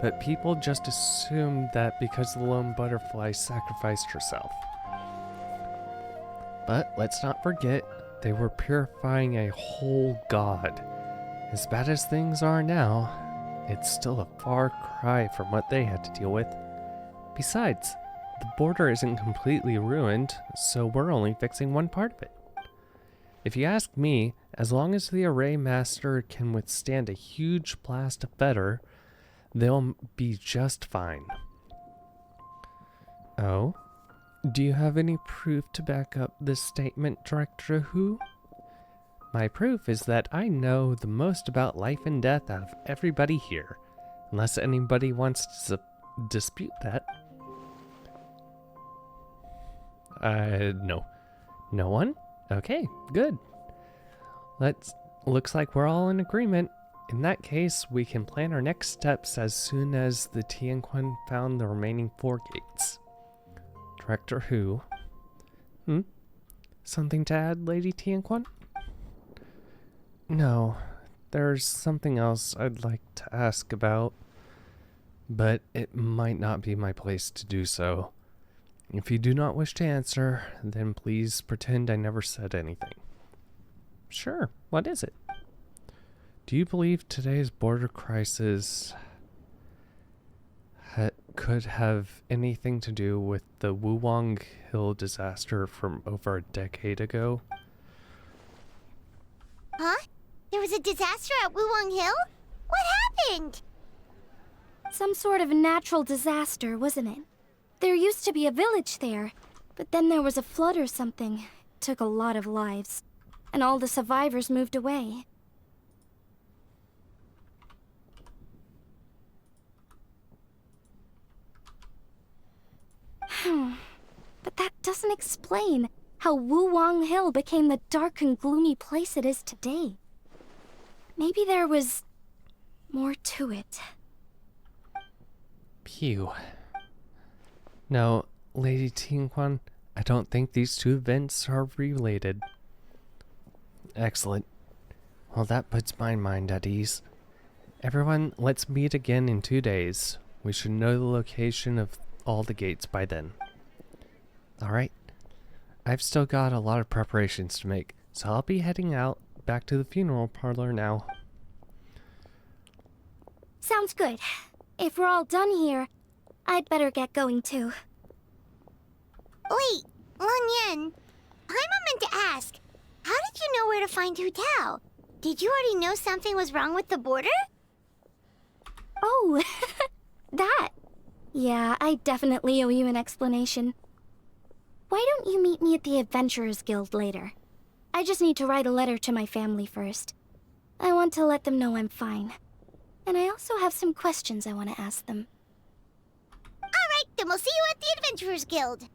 But people just assume that because the lone butterfly sacrificed herself. But let's not forget, they were purifying a whole god. As bad as things are now, it's still a far cry from what they had to deal with. Besides, the border isn't completely ruined, so we're only fixing one part of it. If you ask me, as long as the array master can withstand a huge blast of fetter, they'll be just fine. Oh? Do you have any proof to back up this statement, Director Who? My proof is that I know the most about life and death out of everybody here, unless anybody wants to dispute that. No. No one? Okay, good. Looks like we're all in agreement. In that case, we can plan our next steps as soon as the Tianquan found the remaining 4 gates. Director Who? Something to add, Lady Tianquan? No, there's something else I'd like to ask about, but it might not be my place to do so. If you do not wish to answer, then please pretend I never said anything. Sure, what is it? Do you believe today's border crisis could have anything to do with the Wuwang Hill disaster from over a decade ago? Huh? There was a disaster at Wuwang Hill? What happened? Some sort of natural disaster, wasn't it? There used to be a village there, but then there was a flood or something. It took a lot of lives, and all the survivors moved away. But that doesn't explain how Wuwang Hill became the dark and gloomy place it is today. Maybe there was more to it. Pew. No, Lady Tianquan, I don't think these two events are related. Excellent. Well, that puts my mind at ease. Everyone, let's meet again in 2 days. We should know the location of all the gates by then. Alright. I've still got a lot of preparations to make, so I'll be heading out back to the funeral parlor now. Sounds good. If we're all done here, I'd better get going too. Wait, Lun Yan. Paimon meant to ask, how did you know where to find Hu Tao? Did you already know something was wrong with the border? Oh, that. Yeah, I definitely owe you an explanation. Why don't you meet me at the Adventurers Guild later? I just need to write a letter to my family first. I want to let them know I'm fine. And I also have some questions I want to ask them. Alright, then we'll see you at the Adventurers Guild.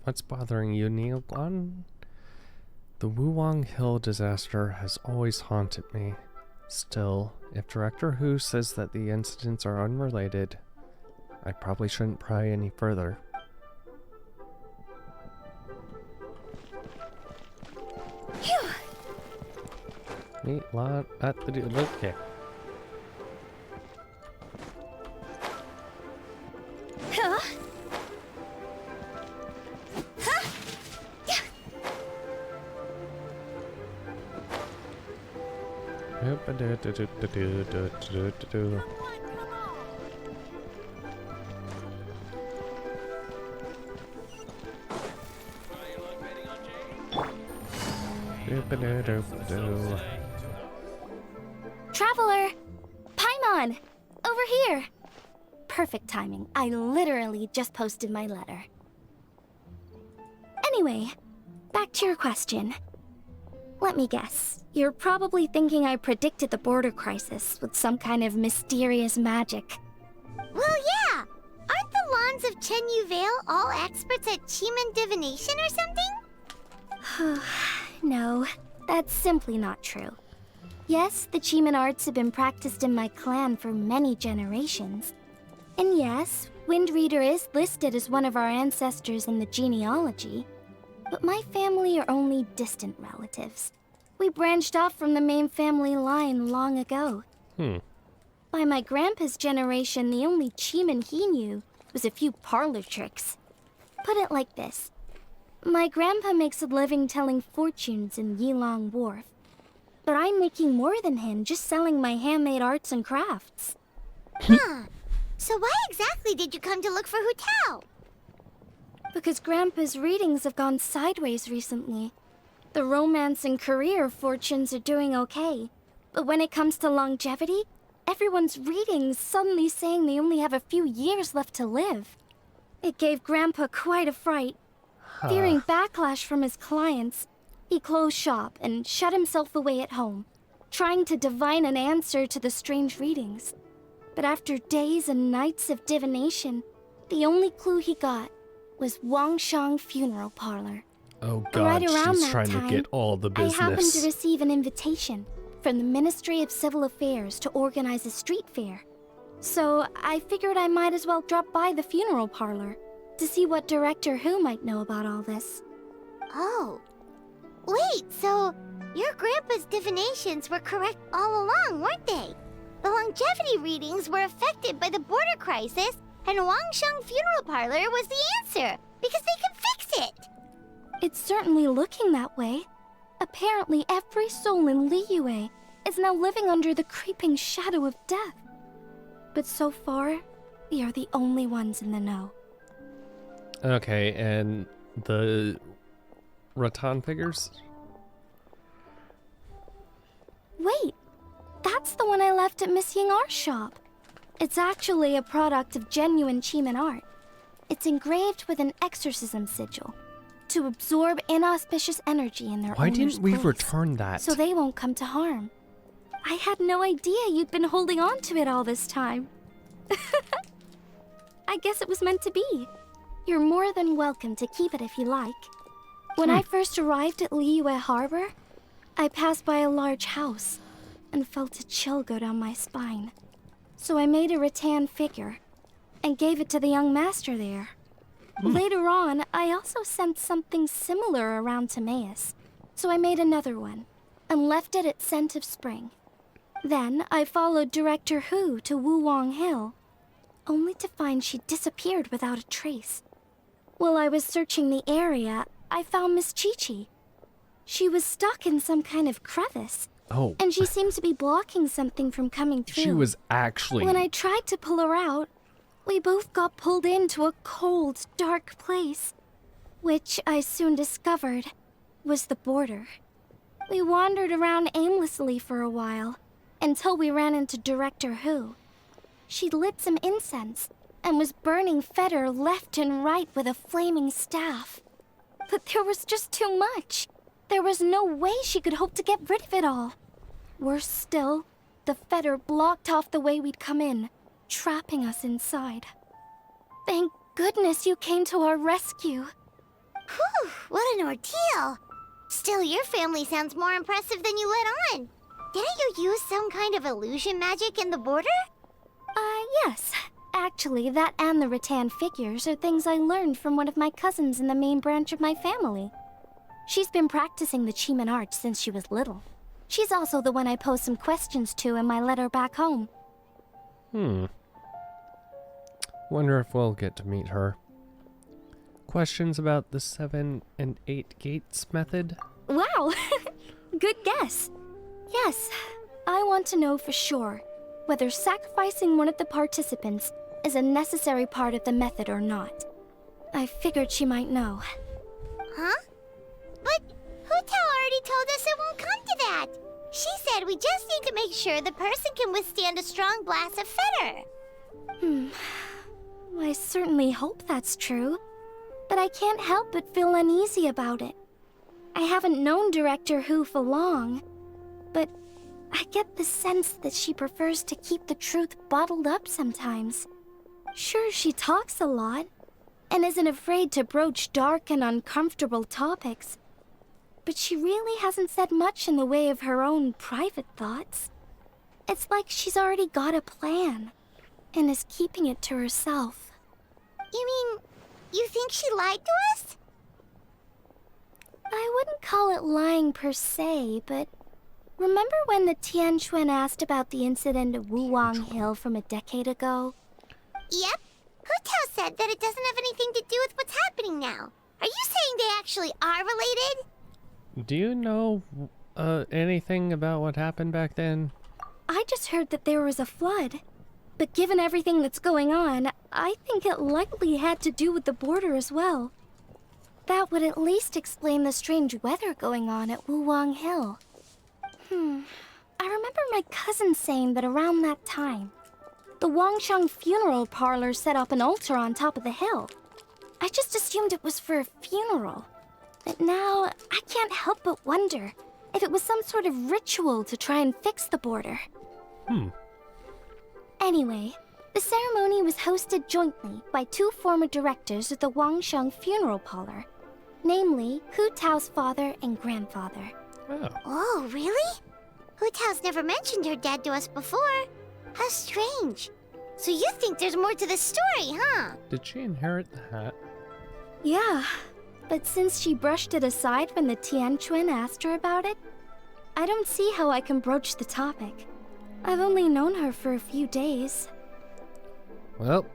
What's bothering you, Neilguan? The Wuwang Hill disaster has always haunted me. Still, if Director Who says that the incidents are unrelated, I probably shouldn't pry any further. Phew. Neat lot at the do. Okay. Huh? Huh? Yeah. Traveler! Paimon! Over here! Perfect timing. I literally just posted my letter. Anyway, back to your question. Let me guess. You're probably thinking I predicted the border crisis with some kind of mysterious magic. Well, yeah! Aren't the Lawns of Chen Yu Vale all experts at Chiman divination or something? No, that's simply not true. Yes, the Chiman arts have been practiced in my clan for many generations. And yes, Wind Reader is listed as one of our ancestors in the genealogy. But my family are only distant relatives. We branched off from the main family line long ago. By my grandpa's generation, the only Chiman he knew was a few parlor tricks. Put it like this. My grandpa makes a living telling fortunes in Yilong Wharf. But I'm making more than him just selling my handmade arts and crafts. Huh. So why exactly did you come to look for Hu Tao? Because Grandpa's readings have gone sideways recently. The romance and career fortunes are doing okay. But when it comes to longevity, everyone's readings suddenly saying they only have a few years left to live. It gave Grandpa quite a fright. Fearing backlash from his clients, he closed shop and shut himself away at home, trying to divine an answer to the strange readings. But after days and nights of divination, the only clue he got was Wangshang Funeral Parlor. Oh god, right around she's that trying time, to get all the business. I happened to receive an invitation from the Ministry of Civil Affairs to organize a street fair. So I figured I might as well drop by the funeral parlor to see what Director Hu might know about all this. Oh. Wait, so your grandpa's divinations were correct all along, weren't they? The longevity readings were affected by the border crisis, and Wangsheng Funeral Parlor was the answer, because they can fix it! It's certainly looking that way. Apparently every soul in Liyue is now living under the creeping shadow of death. But so far, we are the only ones in the know. Okay, and the rattan figures? Wait, that's the one I left at Miss Ying-Ar's shop. It's actually a product of genuine Chiman art. It's engraved with an exorcism sigil to absorb inauspicious energy in their Why owner's didn't we place, return that? so they won't come to harm. I had no idea you'd been holding on to it all this time. I guess it was meant to be. You're more than welcome to keep it if you like. When I first arrived at Liyue Harbor, I passed by a large house and felt a chill go down my spine. So I made a rattan figure and gave it to the young master there. Later on, I also sent something similar around to Maus, so I made another one and left it at Scent of Spring. Then I followed Director Hu to Wuwang Hill, only to find she disappeared without a trace. While I was searching the area, I found Miss Chi-Chi. She was stuck in some kind of crevice. Oh. And she seemed to be blocking something from coming through. She was actually... When I tried to pull her out, we both got pulled into a cold, dark place, which I soon discovered was the border. We wandered around aimlessly for a while, until we ran into Director Hu. She'd lit some incense, and was burning Feder left and right with a flaming staff. But there was just too much. There was no way she could hope to get rid of it all. Worse still, the Feder blocked off the way we'd come in, trapping us inside. Thank goodness you came to our rescue. Whew, what an ordeal! Still, your family sounds more impressive than you let on. Didn't you use some kind of illusion magic in the border? Yes. Actually, that and the rattan figures are things I learned from one of my cousins in the main branch of my family. She's been practicing the Chiman art since she was little. She's also the one I posed some questions to in my letter back home. Wonder if we'll get to meet her. Questions about the 7 and 8 gates method? Wow! Good guess. Yes, I want to know for sure whether sacrificing one of the participants is a necessary part of the method or not. I figured she might know. Huh? But Hu-Tao already told us it won't come to that. She said we just need to make sure the person can withstand a strong blast of fetter. I certainly hope that's true, but I can't help but feel uneasy about it. I haven't known Director Hu for long, but I get the sense that she prefers to keep the truth bottled up sometimes. Sure, she talks a lot, and isn't afraid to broach dark and uncomfortable topics, but she really hasn't said much in the way of her own private thoughts. It's like she's already got a plan, and is keeping it to herself. You mean, you think she lied to us? I wouldn't call it lying per se, but remember when the Tianquan asked about the incident at Wuwang Hill from a decade ago? Yep. Hu-Tao said that it doesn't have anything to do with what's happening now. Are you saying they actually are related? Do you know anything about what happened back then? I just heard that there was a flood. But given everything that's going on, I think it likely had to do with the border as well. That would at least explain the strange weather going on at Wuwang Hill. I remember my cousin saying that around that time, the Wangsheng funeral parlor set up an altar on top of the hill. I just assumed it was for a funeral. But now, I can't help but wonder if it was some sort of ritual to try and fix the border. Anyway, the ceremony was hosted jointly by 2 former directors of the Wangsheng funeral parlor, namely Hu-Tao's father and grandfather. Oh, really? Hu-Tao's never mentioned her dad to us before. How strange. So you think there's more to the story, huh? Did she inherit the hat? Yeah, but since she brushed it aside when the Tianquan asked her about it, I don't see how I can broach the topic. I've only known her for a few days. Well,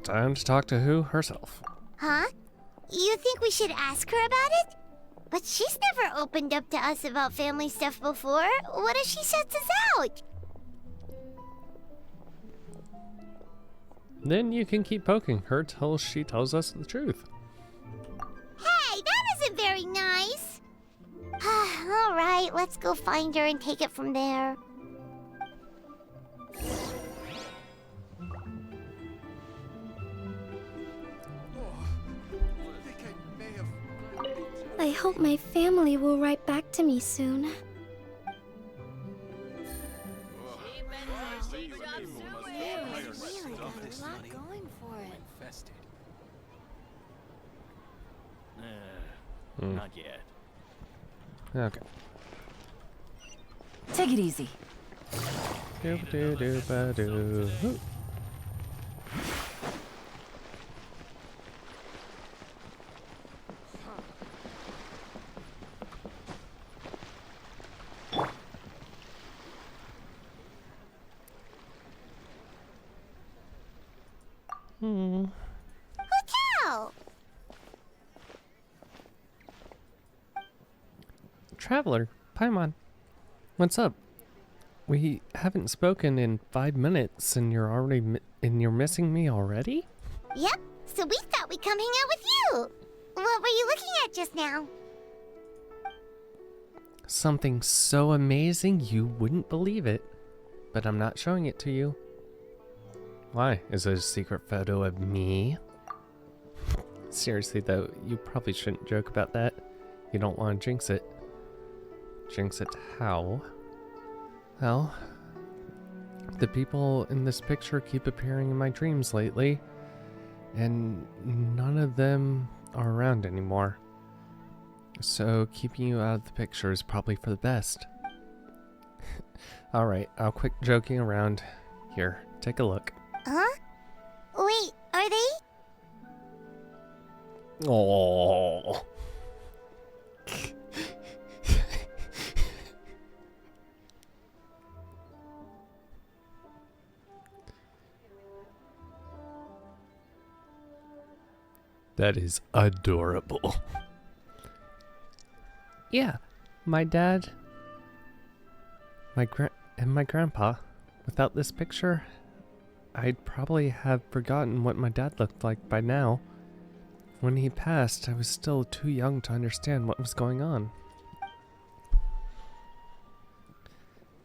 time to talk to Hu herself. Huh? You think we should ask her about it? But she's never opened up to us about family stuff before. What if she shuts us out? Then you can keep poking her till she tells us the truth. Hey, that isn't very nice. All right, let's go find her and take it from there. I hope my family will write back to me soon. Not yet. Okay. Take it easy. Do-ba-do-do-ba-do. Hoo. Hu-Tao! Traveler, Paimon. What's up? We haven't spoken in 5 minutes and you're already you're missing me already? Yep, so we thought we'd come hang out with you. What were you looking at just now? Something so amazing you wouldn't believe it. But I'm not showing it to you. Why? Is it a secret photo of me? Seriously though, you probably shouldn't joke about that. You don't want to jinx it. Jinx it how? Well, the people in this picture keep appearing in my dreams lately, and none of them are around anymore. So keeping you out of the picture is probably for the best. Alright, I'll quit joking around. Here, take a look. Huh? Oh. That is adorable. Yeah, my dad, my grandpa. Without this picture, I'd probably have forgotten what my dad looked like by now. When he passed, I was still too young to understand what was going on.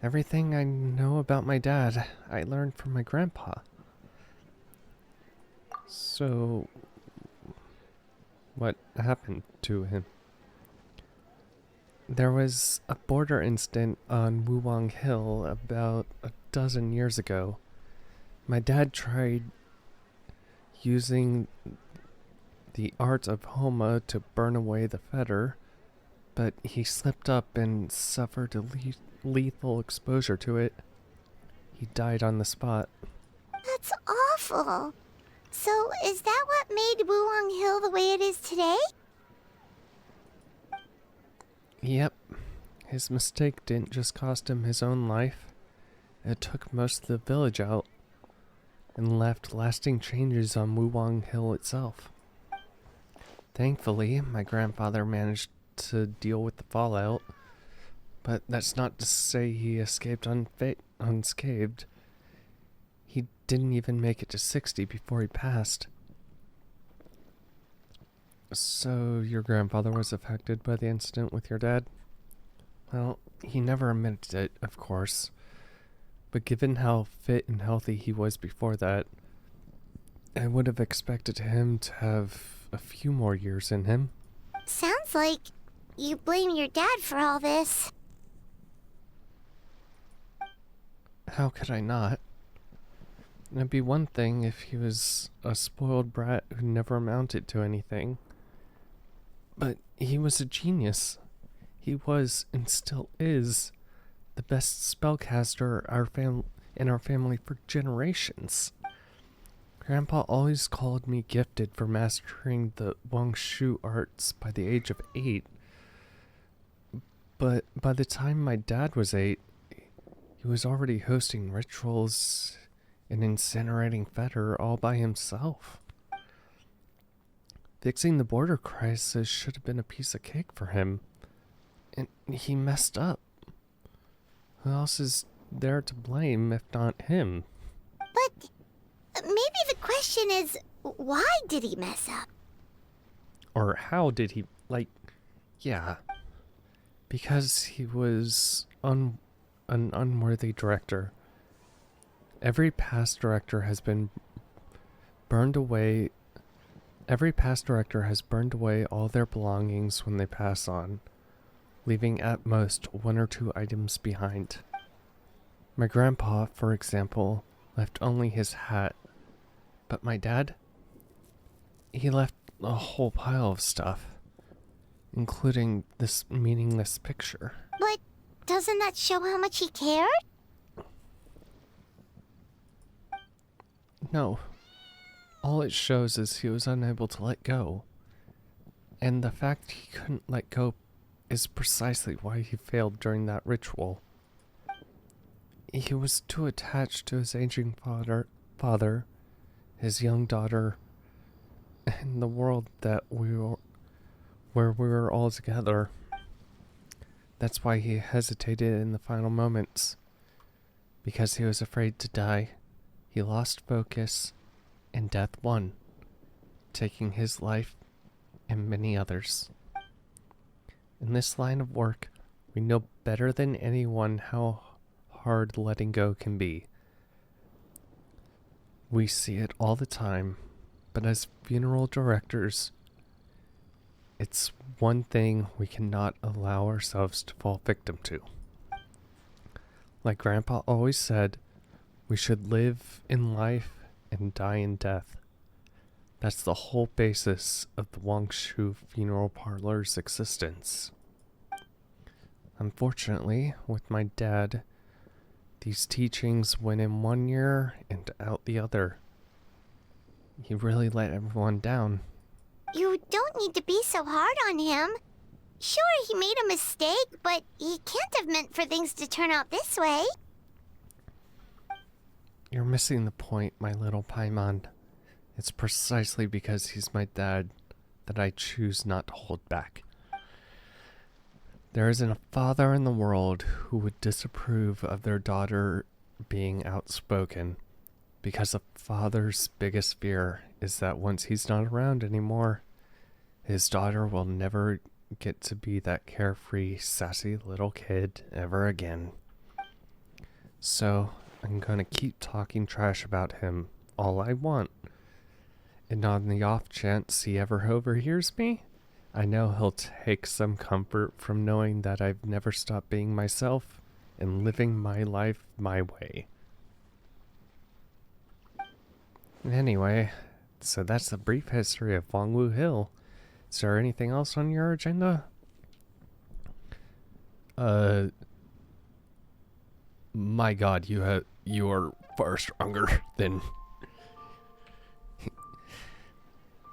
Everything I know about my dad, I learned from my grandpa. So, what happened to him? There was a border incident on Wuwang Hill about a dozen years ago. My dad tried using the art of Homa to burn away the fetter, but he slipped up and suffered a lethal exposure to it. He died on the spot. That's awful. So, is that what made Wuwang Hill the way it is today? Yep. His mistake didn't just cost him his own life. It took most of the village out and left lasting changes on Wuwang Hill itself. Thankfully, my grandfather managed to deal with the fallout, but that's not to say he escaped unscathed. He didn't even make it to 60 before he passed. So, your grandfather was affected by the incident with your dad? Well, he never admitted it, of course. But given how fit and healthy he was before that, I would have expected him to have a few more years in him. Sounds like you blame your dad for all this. How could I not? It'd be one thing if he was a spoiled brat who never amounted to anything. But he was a genius. He was, and still is, the best spellcaster in our family for generations. Grandpa always called me gifted for mastering the Wang Shu arts by the age of 8. But by the time my dad was 8, he was already hosting rituals and incinerating fetter all by himself. Fixing the border crisis should have been a piece of cake for him. And he messed up. Who else is there to blame if not him? But maybe the question is, why did he mess up? Or how did he, yeah. Because he was an unworthy director. Every past director has burned away all their belongings when they pass on, leaving at most 1 or 2 items behind. My grandpa, for example, left only his hat, but my dad, he left a whole pile of stuff, including this meaningless picture. But doesn't that show how much he cared? No. All it shows is he was unable to let go. And the fact he couldn't let go is precisely why he failed during that ritual. He was too attached to his aging father, his young daughter, and the world that where we were all together. That's why he hesitated in the final moments. Because he was afraid to die, he lost focus, and death won, taking his life and many others. In this line of work, we know better than anyone how hard letting go can be. We see it all the time, but as funeral directors, it's one thing we cannot allow ourselves to fall victim to. Like Grandpa always said, we should live in life and die in death. That's the whole basis of the Wangshu Funeral Parlor's existence. Unfortunately, with my dad, these teachings went in one ear and out the other. He really let everyone down. You don't need to be so hard on him. Sure, he made a mistake, but he can't have meant for things to turn out this way. You're missing the point, my little Paimon. It's precisely because he's my dad that I choose not to hold back. There isn't a father in the world who would disapprove of their daughter being outspoken, because a father's biggest fear is that once he's not around anymore, his daughter will never get to be that carefree, sassy little kid ever again. So I'm gonna keep talking trash about him all I want. And on the off chance he ever overhears me, I know he'll take some comfort from knowing that I've never stopped being myself and living my life my way. Anyway, so that's a brief history of Longwu Hill. Is there anything else on your agenda? My God, you are far stronger than...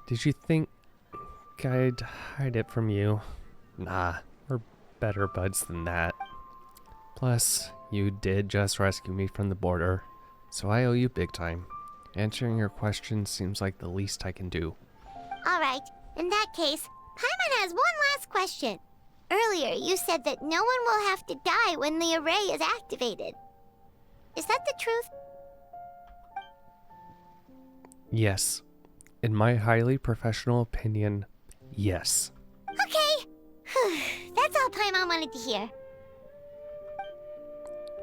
Did you think I'd hide it from you? Nah, we're better buds than that. Plus, you did just rescue me from the border, so I owe you big time. Answering your question seems like the least I can do. Alright, in that case, Paimon has one last question. Earlier, you said that no one will have to die when the array is activated. Is that the truth? Yes. In my highly professional opinion, yes. Okay. That's all Paimon wanted to hear.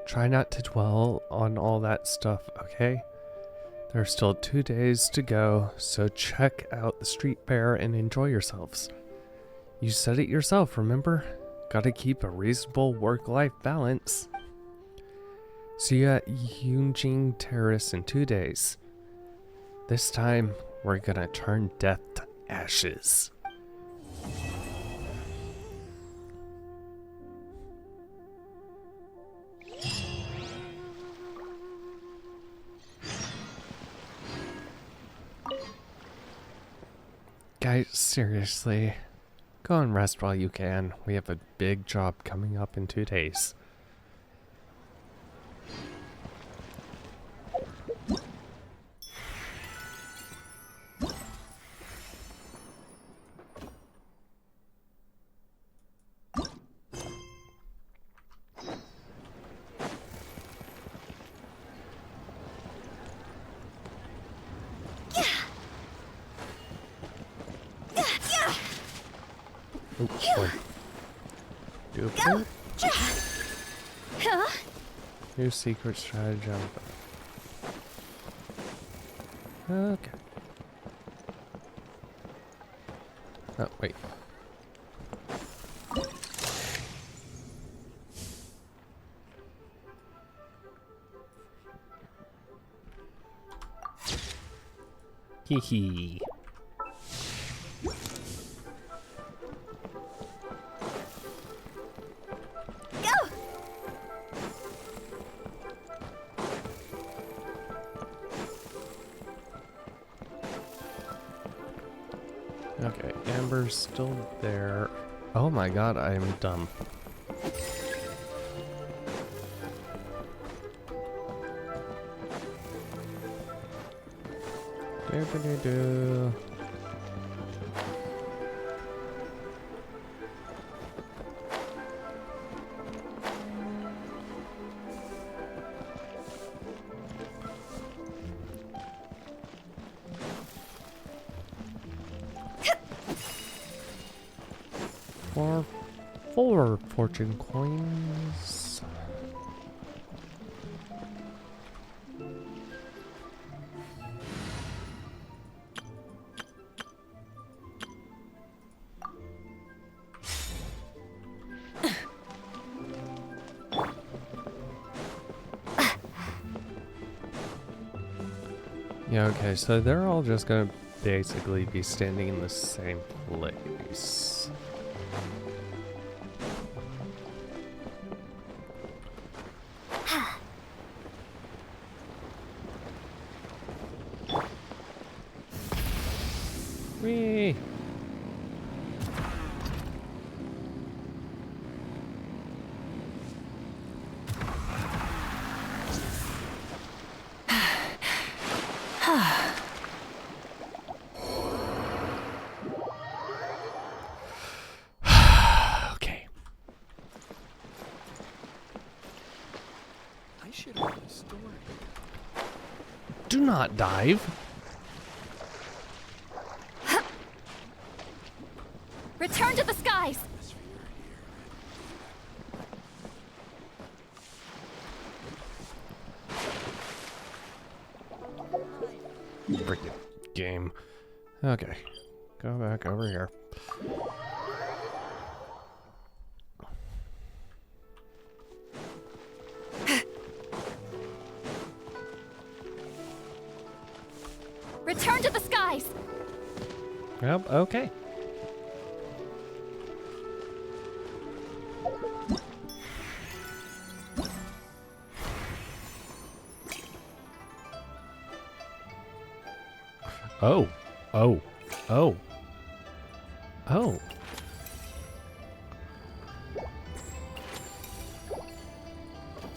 Try not to dwell on all that stuff, okay? There are still 2 days to go, so check out the street fair and enjoy yourselves. You said it yourself, remember? Gotta keep a reasonable work-life balance. See you at Yunjing Terrace in 2 days. This time, we're gonna turn death to ashes. Guys, seriously, go and rest while you can. We have a big job coming up in 2 days. Oh, boy. Do it. New secret strategy. Okay. Oh, wait. Hee hee. Okay, Amber's still there. Oh my God, I am dumb. Do. Four fortune coins. Yeah, okay, so they're all just gonna basically be standing in the same place. Whee! shit over the story. Do not dive. Return to the skies! Freaking game. Okay. Go back over here. Return to the skies! Yep, okay. Oh. Oh. Oh. Oh.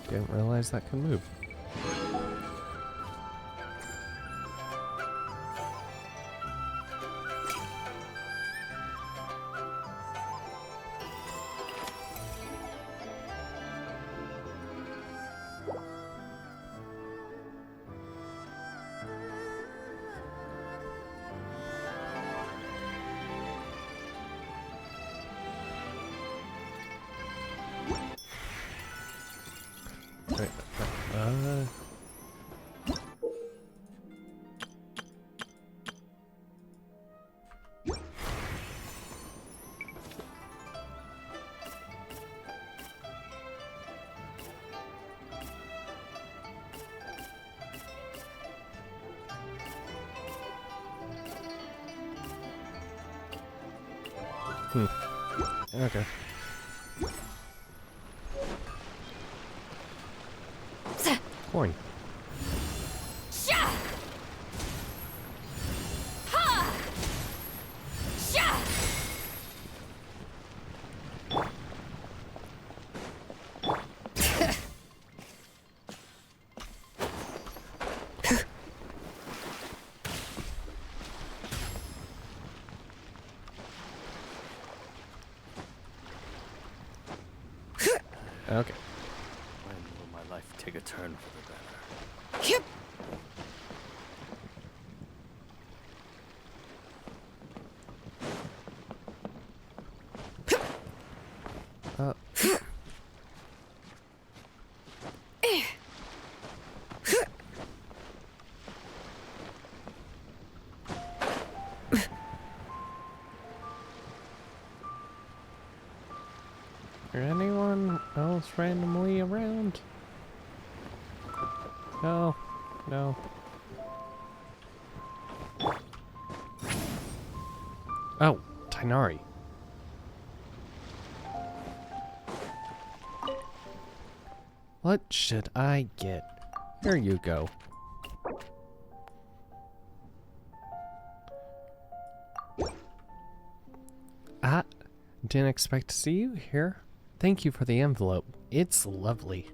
Didn't realize that could move. Wait, okay. Coin. Okay. When will my life take a turn for the better? Anyone else randomly around? No. No. Oh, Tainari. What should I get? Here you go. Ah, didn't expect to see you here. Thank you for the envelope. It's lovely.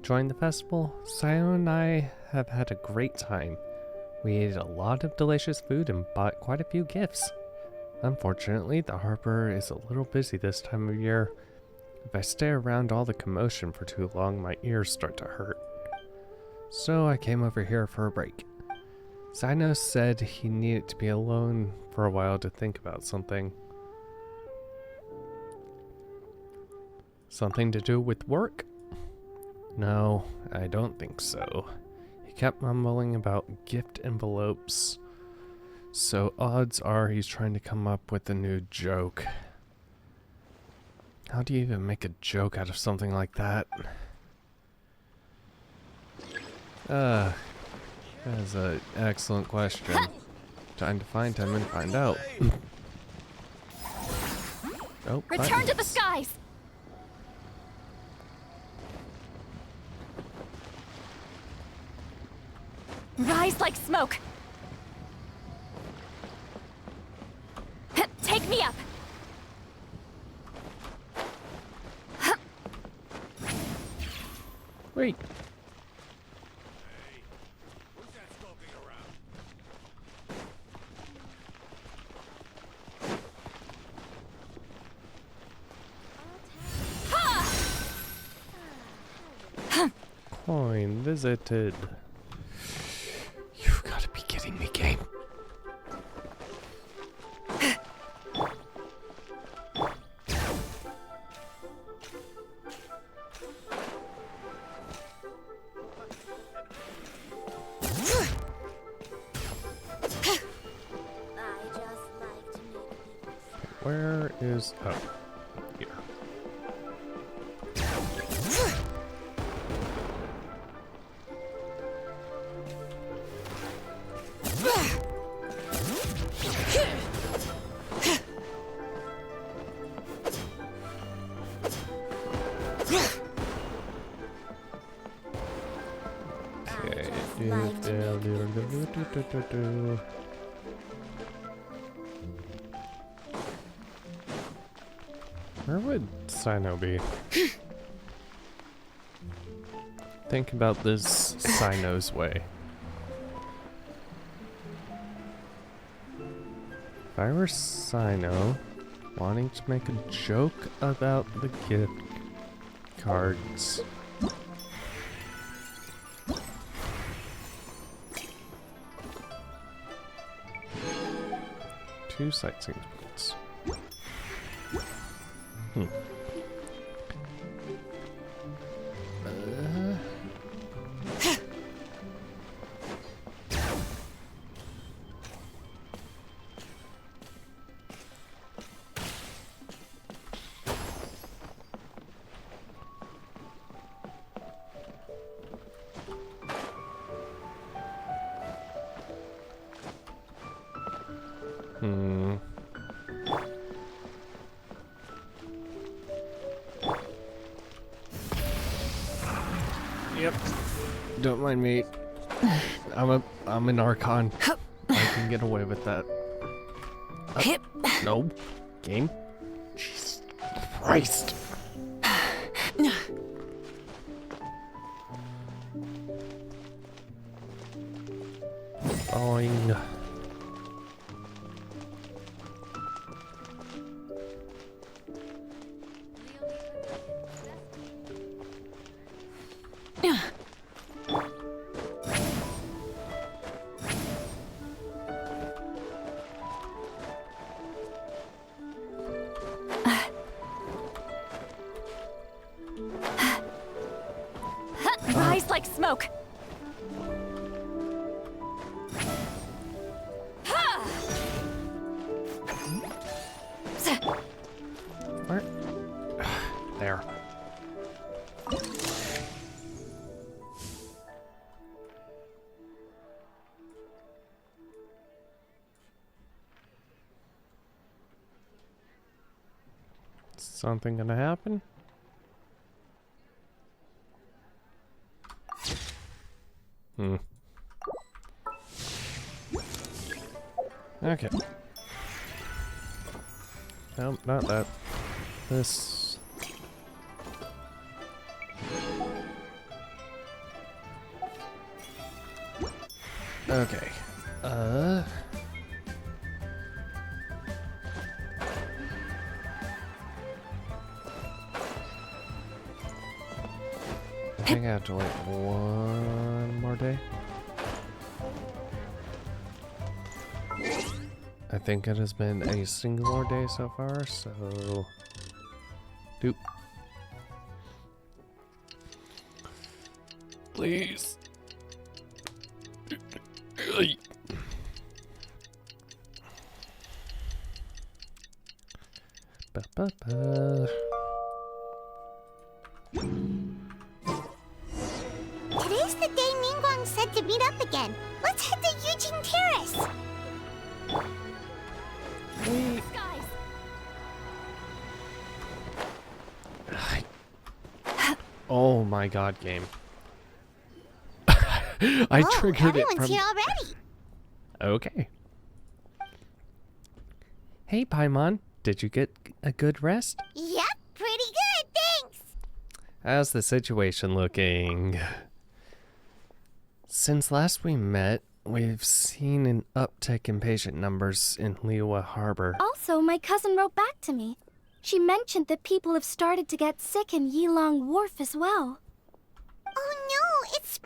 Join the festival. Sayo and I have had a great time. We ate a lot of delicious food and bought quite a few gifts. Unfortunately, the harbor is a little busy this time of year. If I stay around all the commotion for too long, my ears start to hurt. So I came over here for a break. Sino said he needed to be alone for a while to think about something. Something to do with work? No, I don't think so. He kept mumbling about gift envelopes. So odds are he's trying to come up with a new joke. How do you even make a joke out of something like that? That is an excellent question. Time to find him and find out. Oh, Return to the skies! Rise like smoke! Take me up! Wait. Coin. being visited. You've got to be kidding me, game. Where is... oh, here. Okay. Where would Sino be? Think about this Sino's way. If I were Sino, wanting to make a joke about the gift cards. Two sightseeing spots. Yep. Don't mind me. I'm an Archon. I can get away with that. No. Game? Jesus Christ. Fine. Rise like smoke. Where? There. Something gonna happen? Okay. No, not that. This. Okay. I think I have to wait one more day. I think it has been a single more day so far, so... Doop. Please. Ba-ba-ba. Today's the day Ningguang said to meet up again. Let's head to Yujing Terrace. Oh my god, game. I triggered it from... Everyone's here already. Okay. Hey, Paimon. Did you get a good rest? Yep, pretty good, thanks. How's the situation looking? Since last we met, we've seen an uptick in patient numbers in Liyue Harbor. Also, my cousin wrote back to me. She mentioned that people have started to get sick in Yilong Wharf as well. Oh no, it's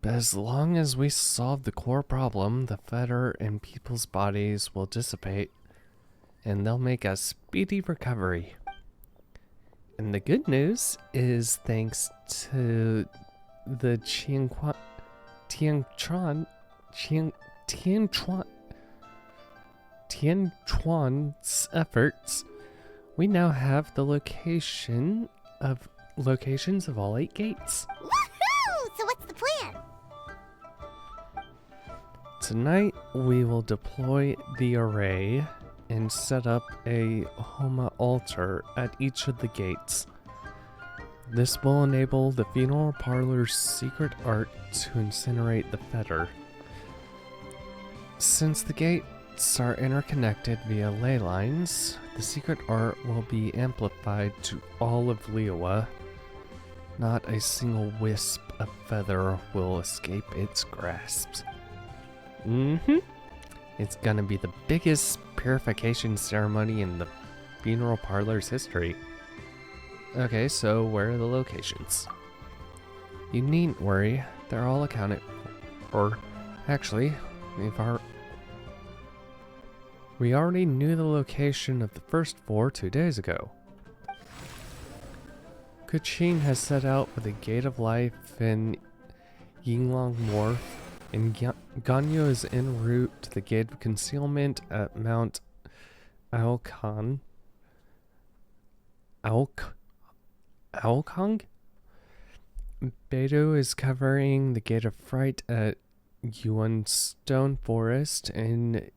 As long as we solve the core problem, the fetter in people's bodies will dissipate, and they'll make a speedy recovery. And the good news is, thanks to the Tianquan's efforts, we now have the locations of all 8 gates. Woohoo! So what's the plan? Tonight, we will deploy the array and set up a Homa altar at each of the gates. This will enable the funeral parlor's secret art to incinerate the fetter. Since the gates are interconnected via ley lines, the secret art will be amplified to all of Liyue. Not a single wisp of feather will escape its grasp. It's gonna be the biggest purification ceremony in the funeral parlor's history. Okay, so where are the locations? You needn't worry, they're all accounted for. Actually, we already knew the location of the first 4 2 days ago. Kuchin has set out for the Gate of Life in Yinglong Wharf, and Ganyu is en route to the Gate of Concealment at Mount Aokang. Beidou is covering the Gate of Fright at Yuan Stone Forest, and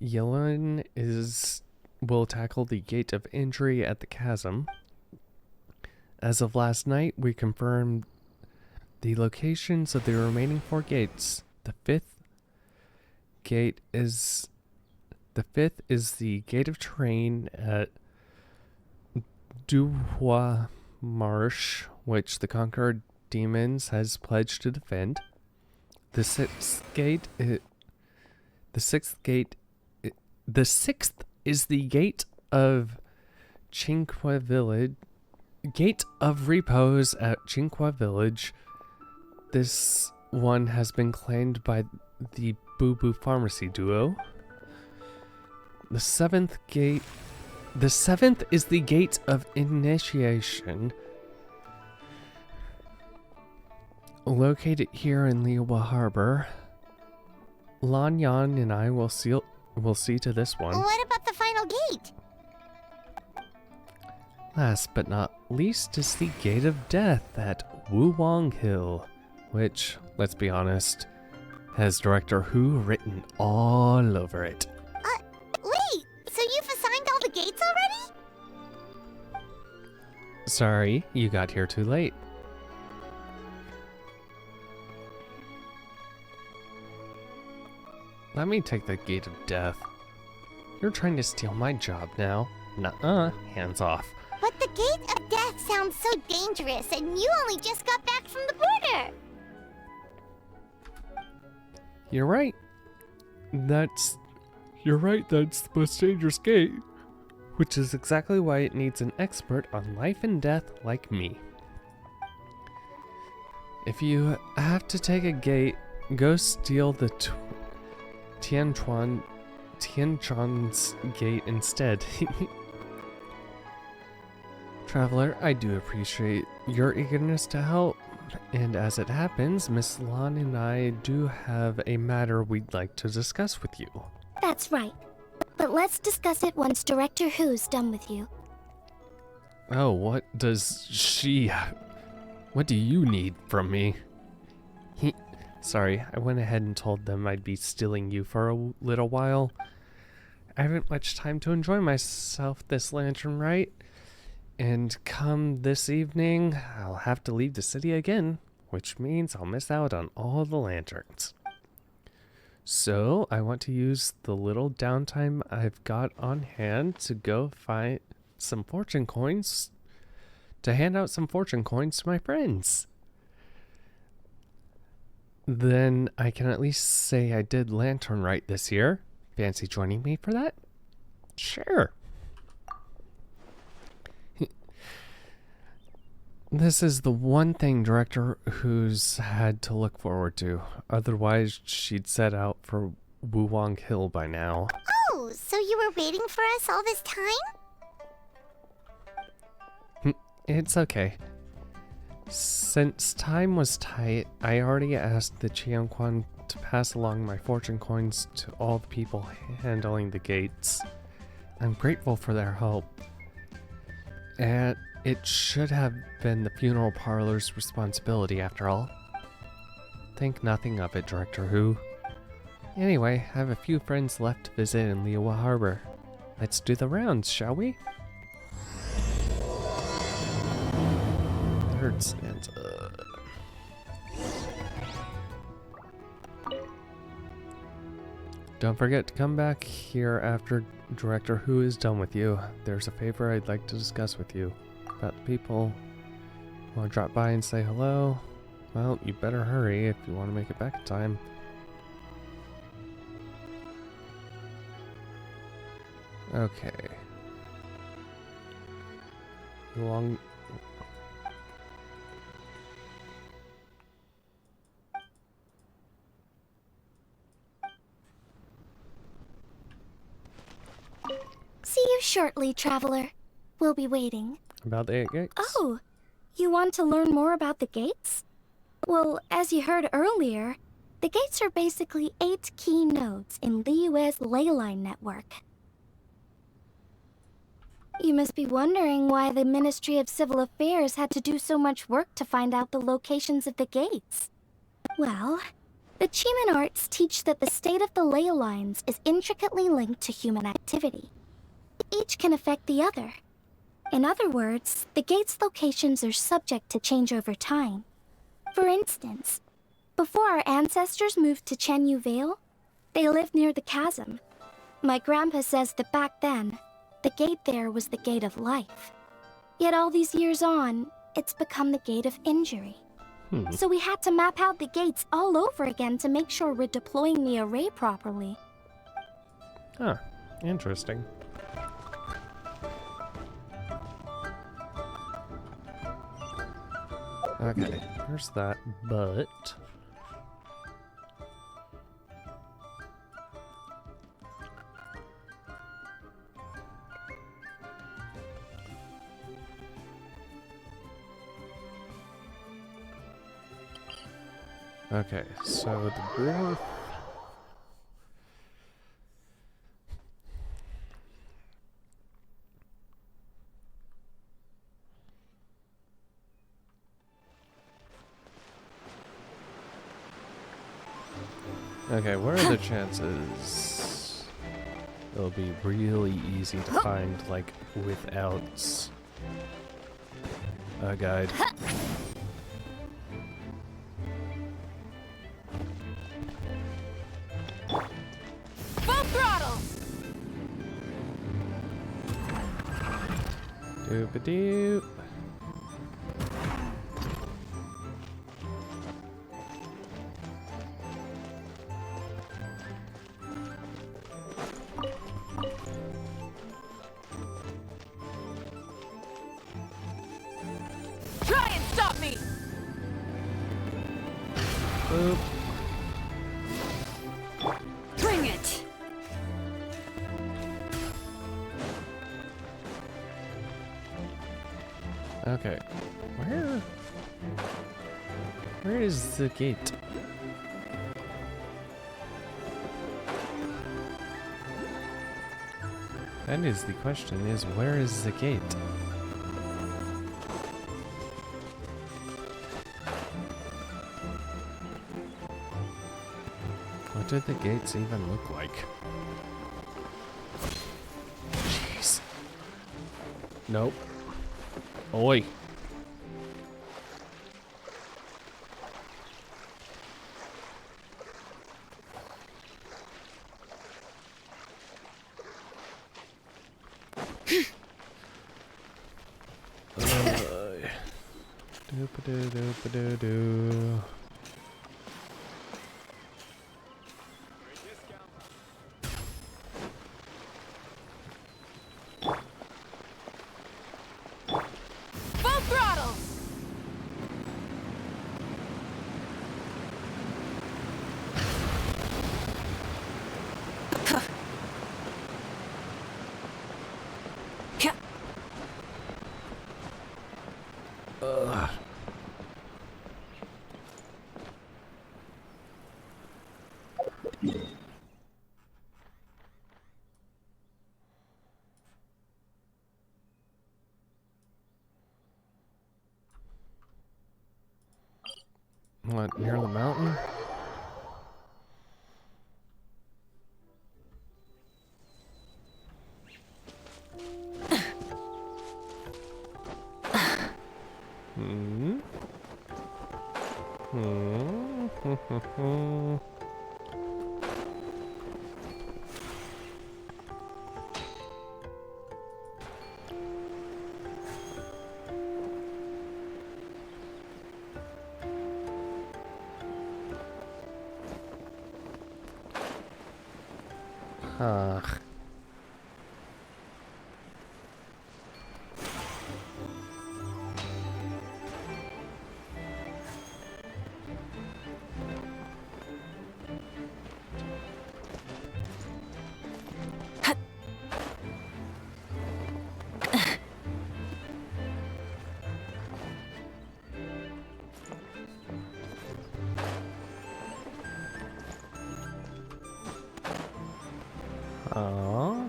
Yelin will tackle the Gate of Injury at the Chasm. As of last night, we confirmed the locations of the remaining 4 gates. The fifth is the Gate of Terrain at Duhua Marsh, which the Conqueror Demons has pledged to defend. The sixth is the Gate of Qingque Village. Gate of Repose at Qingque Village. This one has been claimed by the Boo Boo Pharmacy duo. The seventh is the Gate of Initiation. Located here in Liyue Harbor. Lan Yan and I will see to this one. What about the final gate? Last but not least is the Gate of Death at Wuwang Hill, which, let's be honest, has Director Hu written all over it. Wait, so you've assigned all the gates already? Sorry, you got here too late. Let me take the Gate of Death. You're trying to steal my job now. Nuh-uh, hands off. But the Gate of Death sounds so dangerous, and you only just got back from the border. You're right. That's the most dangerous gate. Which is exactly why it needs an expert on life and death like me. If you have to take a gate, go steal the Tianquan's gate instead. Traveler, I do appreciate your eagerness to help, and as it happens, Miss Lan and I do have a matter we'd like to discuss with you. That's right. But let's discuss it once Director Who's done with you. Oh, what do you need from me? Sorry, I went ahead and told them I'd be stealing you for a little while. I haven't much time to enjoy myself this lantern, right? And come this evening, I'll have to leave the city again, which means I'll miss out on all the lanterns. So, I want to use the little downtime I've got on hand to go find some fortune coins, to hand out some fortune coins to my friends. Then I can at least say I did Lantern Rite this year. Fancy joining me for that? Sure. This is the one thing Director Who's had to look forward to. Otherwise, she'd set out for Wuwang Hill by now. Oh, so you were waiting for us all this time? It's okay. Since time was tight, I already asked the Qianquan to pass along my fortune coins to all the people handling the gates. I'm grateful for their help. And it should have been the funeral parlor's responsibility after all. Think nothing of it, Director Who. Anyway, I have a few friends left to visit in Liyue Harbor. Let's do the rounds, shall we? Third stanza. Don't forget to come back here after Director Who is done with you. There's a favor I'd like to discuss with you. About the people who want to drop by and say hello. Well, you better hurry if you want to make it back in time. Okay. Long. See you shortly, traveler. We'll be waiting. About the 8 gates? Oh, you want to learn more about the gates? Well, as you heard earlier, the gates are basically 8 key nodes in Liyue's ley line network. You must be wondering why the Ministry of Civil Affairs had to do so much work to find out the locations of the gates. Well, the Chiman arts teach that the state of the ley lines is intricately linked to human activity. Each can affect the other. In other words, the gate's locations are subject to change over time. For instance, before our ancestors moved to Chenyu Vale, they lived near the chasm. My grandpa says that back then, the gate there was the gate of life. Yet all these years on, it's become the gate of injury. So we had to map out the gates all over again to make sure we're deploying the array properly. Huh, interesting. Okay, there's that, but... Okay, so the growth... Okay, what are the chances it'll be really easy to find, like, without a guide? Full throttle! Doop-a-doop. Try and stop me! Boop. Bring it! Okay, where is the gate? That is the question, is where is the gate? What did the gates even look like? Jeez. Nope. Oi. Doop-a-doo-doop-a-doo-doo. Full throttle! Ugh. What, near the mountain? Hmm? Hmm? Ugh. Aww.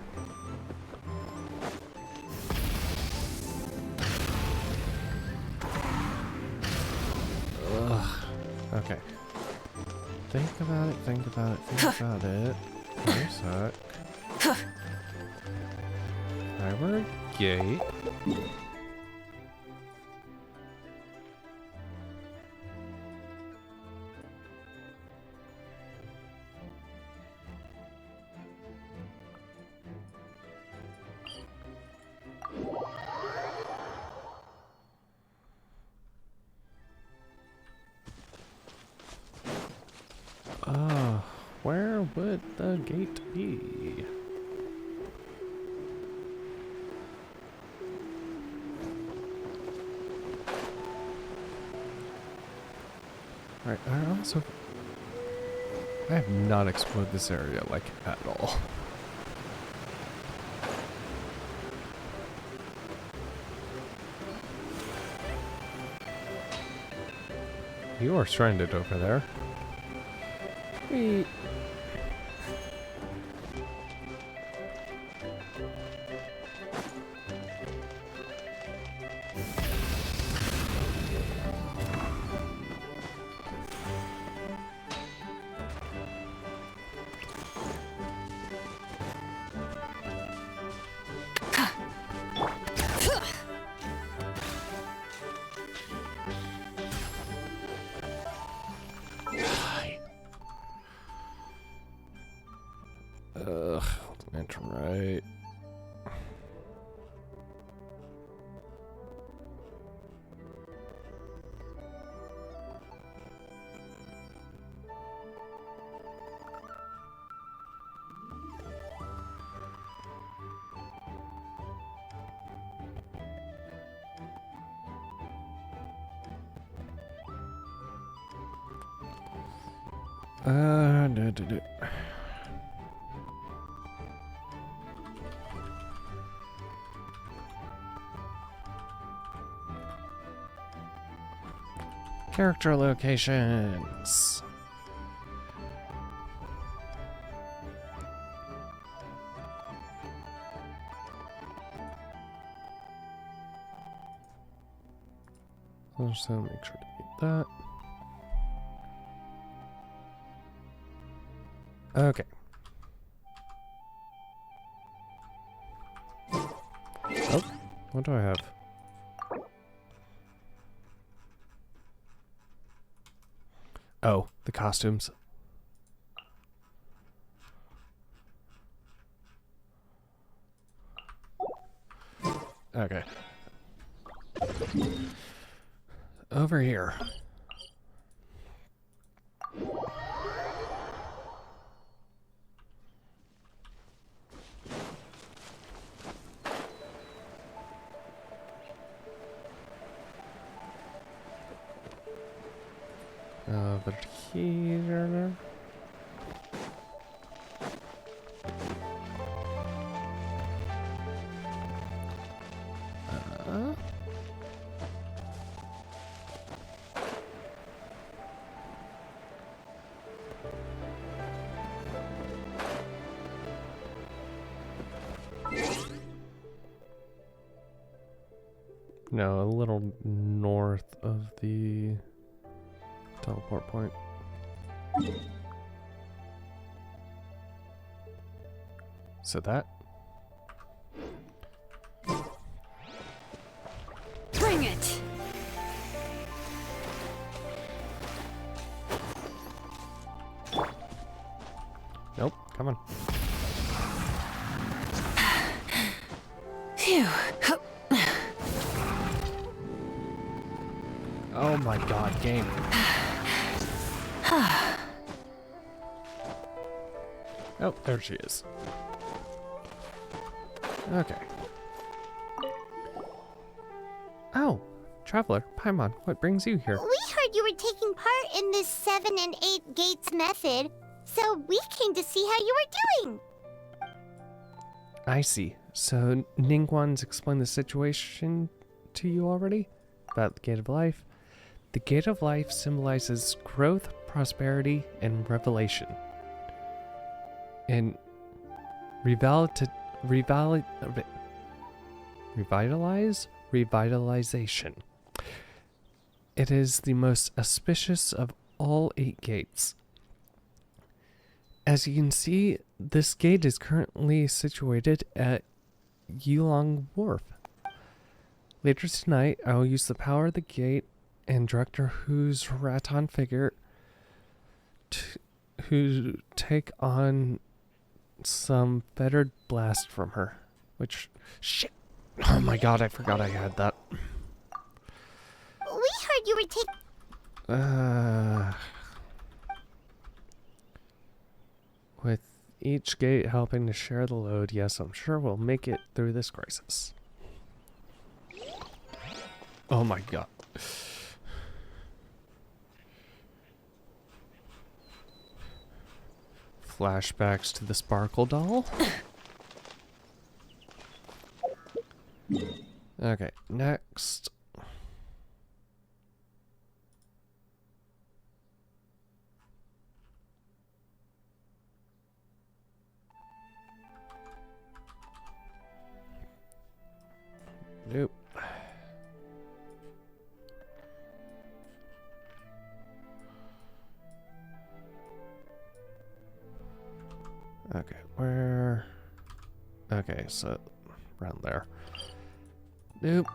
Ugh. Okay. Think about it, think about it, think about it. Wait a sec. I were a gate. Where would the gate be? Alright, I have not explored this area, like, at all. You are stranded over there. Whee! Ugh, lantern right. Character locations. So make sure to get that. Okay. Oh, what do I have? Oh, the costumes. Okay. Over here. Over here. No, a little north of the teleport point. So that. Bring it! Nope, come on. Phew. Oh my god, game. Oh, there she is. Okay. Oh, traveler, Paimon, what brings you here? We heard you were taking part in this 7 and 8 gates method, so we came to see how you were doing. I see. So Ningguang's explained the situation to you already? About the Gate of Life? The Gate of Life symbolizes growth, prosperity, and revelation. And revitalization. It is the most auspicious of all 8 gates. As you can see, this gate is currently situated at Yulong Wharf. Later tonight, I will use the power of the gate and Director Hu's Raton figure to take on some fettered blast from her. Which, shit. Oh my god, I forgot I had that. We heard you were taking... With each gate helping to share the load, yes, I'm sure we'll make it through this crisis. Oh my god. Flashbacks to the Sparkle doll. Okay, next. Nope. Okay, where? Okay, so around there. Nope.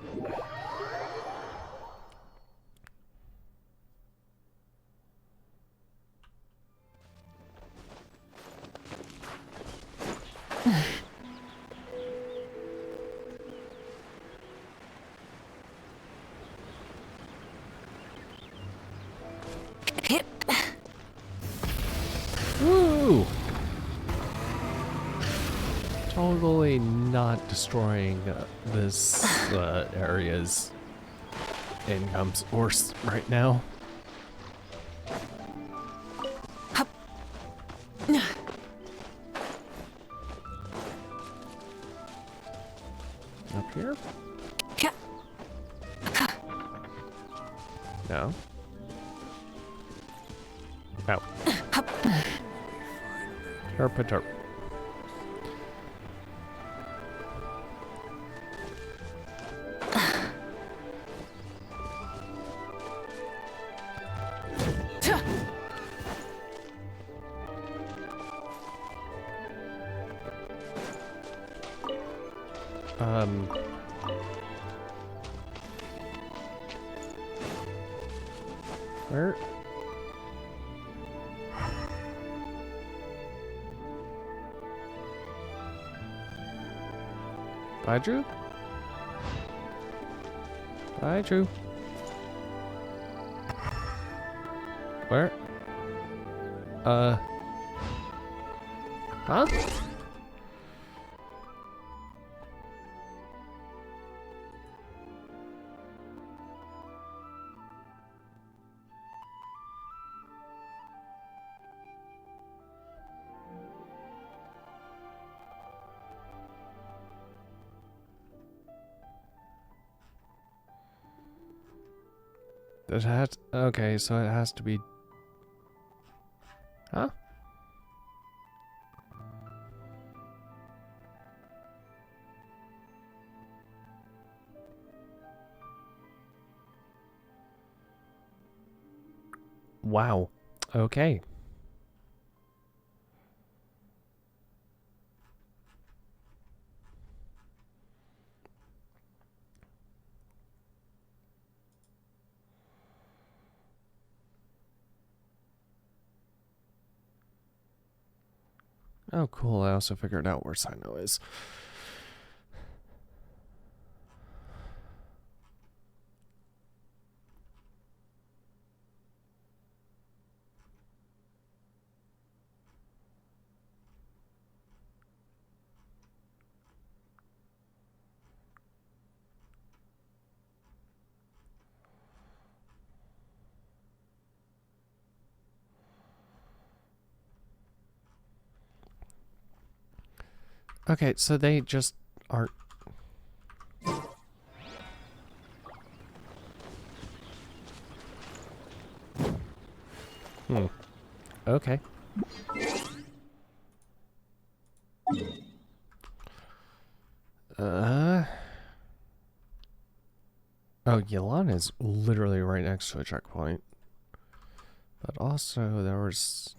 Woo! Totally not destroying this area's income source right now. Up here? No. Out. Terp. Where? Bye, Drew? Bye, Drew. Where? Huh? It has, okay, so it has to be, huh? Wow. Okay. Oh, cool. I also figured out where Sino is. Okay, so they just aren't... Okay. Oh, Yelan is literally right next to a checkpoint. But also, there was...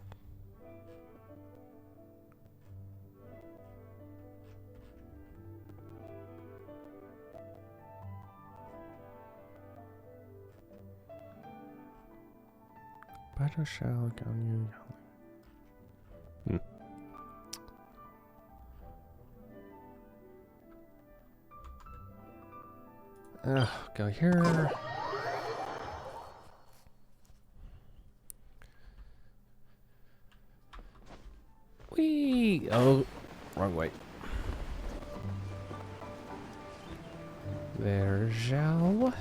Better shall Ganyu. Go here. Whee! Oh, wrong way. There, Zhao.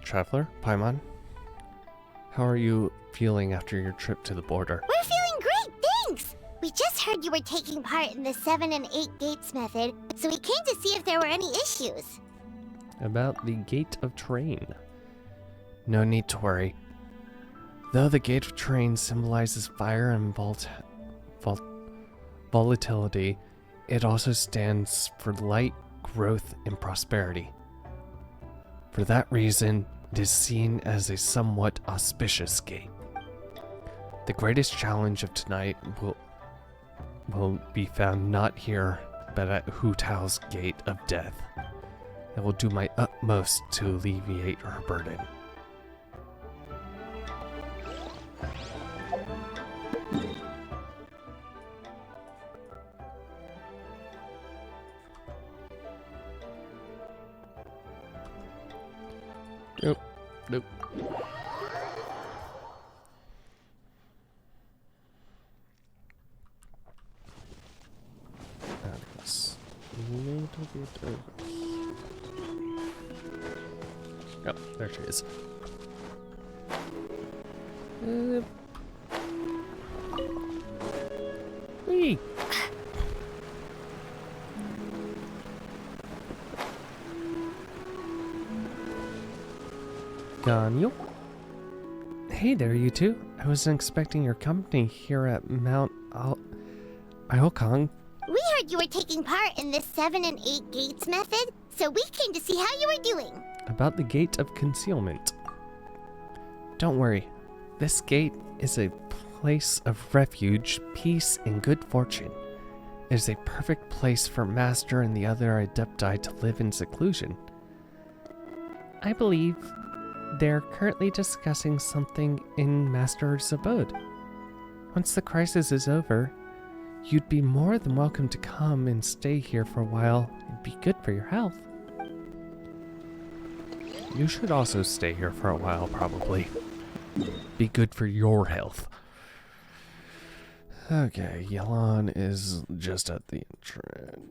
Traveler, Paimon, how are you feeling after your trip to the border? We're feeling great, thanks! We just heard you were taking part in the 7 and 8 gates method, so we came to see if there were any issues. About the Gate of Train. No need to worry. Though the Gate of Train symbolizes fire and volatility, it also stands for light, growth, and prosperity. For that reason, it is seen as a somewhat auspicious gate. The greatest challenge of tonight will be found not here, but at Hu Tao's Gate of Death. I will do my utmost to alleviate her burden. Nope. Nope. That's a little bit over. Oh, there she is. Whee! Ganyu? Hey there, you two. I wasn't expecting your company here at Mount Iokang. We heard you were taking part in this 7 and 8 gates method, so we came to see how you were doing. About the Gate of Concealment. Don't worry. This gate is a place of refuge, peace, and good fortune. It is a perfect place for Master and the other Adepti to live in seclusion. I believe they're currently discussing something in Master's abode. Once the crisis is over, you'd be more than welcome to come and stay here for a while. It'd be good for your health. You should also stay here for a while, probably. Be good for your health. Okay, Yelan is just at the entrance.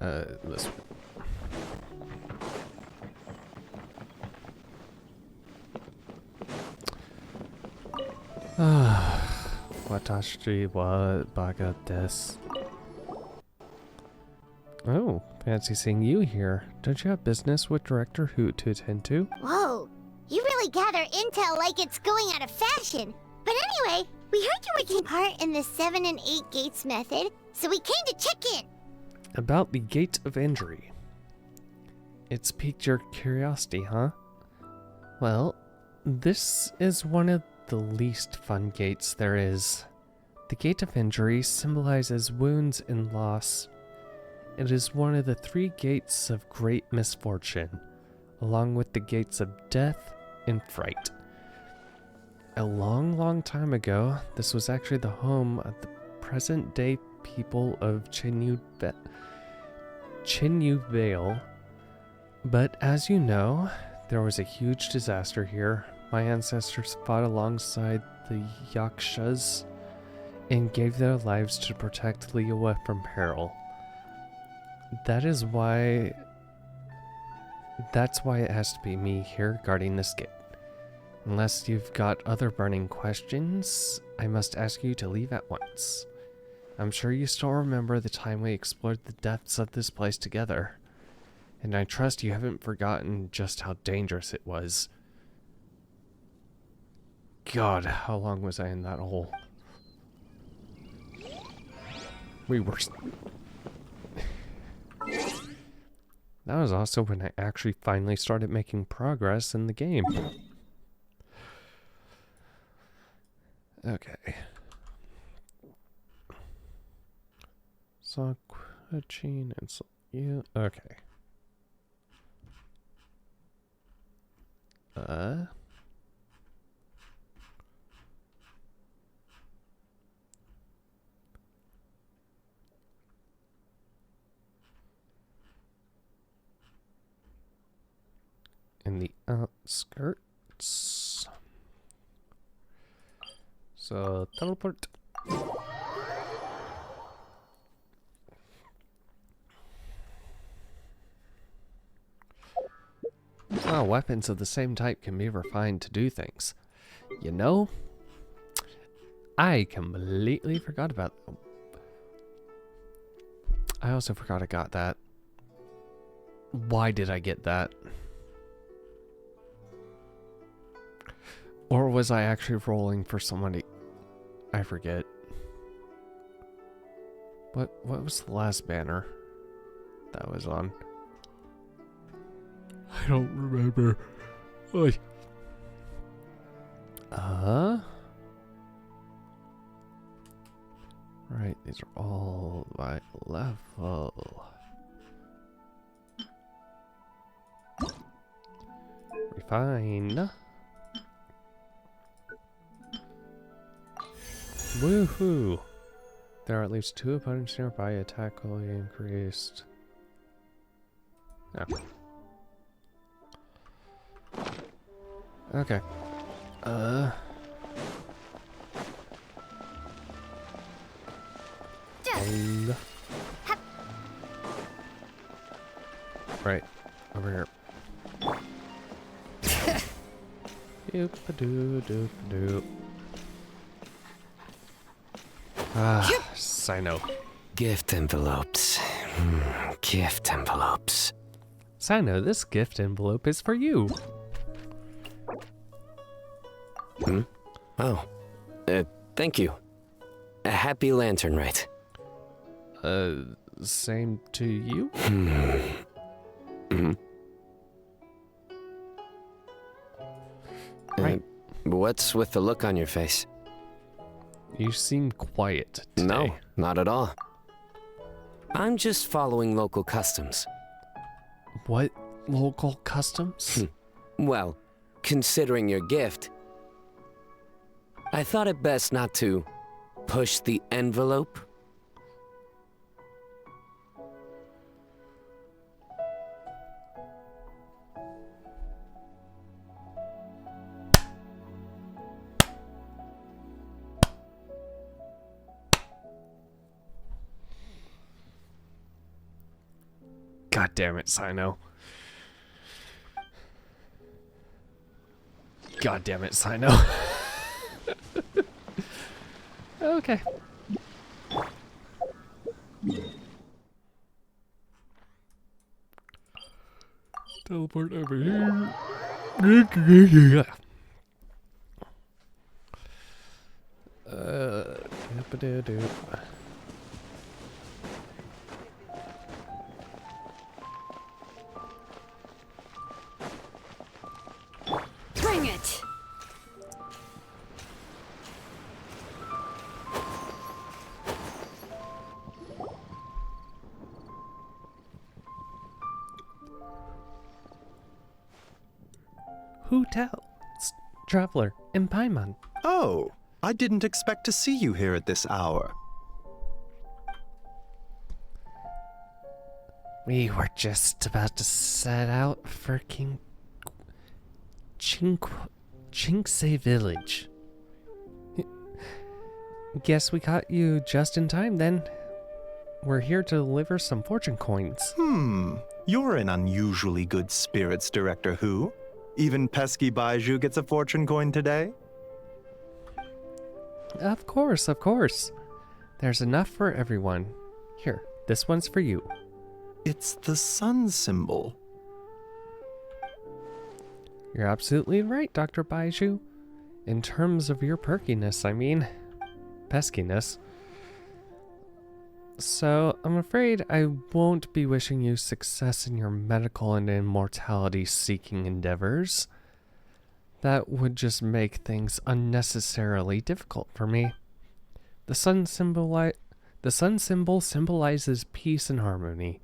This one. Watashi wa baga desu. Oh, fancy seeing you here. Don't you have business with Director Hoot to attend to? Whoa, you really gather intel like it's going out of fashion. But anyway, we heard you were taking part in the 7 and 8 gates method, so we came to check in. About the Gate of Injury. It's piqued your curiosity, huh? Well, this is one of the least fun gates there is. The Gate of Injury symbolizes wounds and loss. It is one of the 3 gates of great misfortune, along with the gates of death and fright. A long, long time ago, this was actually the home of the present-day people of Chinyu Vale. But as you know, there was a huge disaster here. My ancestors fought alongside the Yakshas and gave their lives to protect Liyue from peril. That's why it has to be me here guarding this gate. Unless you've got other burning questions, I must ask you to leave at once. I'm sure you still remember the time we explored the depths of this place together. And I trust you haven't forgotten just how dangerous it was. God, how long was I in that hole? We were... That was also when I actually finally started making progress in the game. Okay. Sakura-chin and you. Okay. In the outskirts. So, teleport. Oh, weapons of the same type can be refined to do things. You know, I completely forgot about them. I also forgot I got that. Why did I get that? Or was I actually rolling for somebody? I forget. What was the last banner that was on? I don't remember. Oy. Right, these are all by level. Refine. Woohoo! There are at least 2 opponents nearby. Attack will be increased. Oh. Okay. Right. Over here. Doop-a-doo. Sino. Gift envelopes. Gift envelopes. Sino, this gift envelope is for you. Oh. Thank you. A happy lantern, right? Same to you? Right. What's with the look on your face? You seem quiet today. No, not at all. I'm just following local customs. What local customs? Well, considering your gift, I thought it best not to push the envelope. God damn it, Sino. God damn it, Sino. Okay. Teleport over here. Doop-a-doo-doop. Bring it! Who tells? Traveler in Paimon. Oh, I didn't expect to see you here at this hour. We were just about to set out for Chinksay Village. Guess we caught you just in time then. We're here to deliver some fortune coins. You're in unusually good spirits, Director Who. Even pesky Baiju gets a fortune coin today? Of course, of course. There's enough for everyone. Here, this one's for you. It's the sun symbol. You're absolutely right, Dr. Baiju. In terms of your perkiness, I mean. Peskiness. So, I'm afraid I won't be wishing you success in your medical and immortality-seeking endeavors. That would just make things unnecessarily difficult for me. The sun symbol symbolizes peace and harmony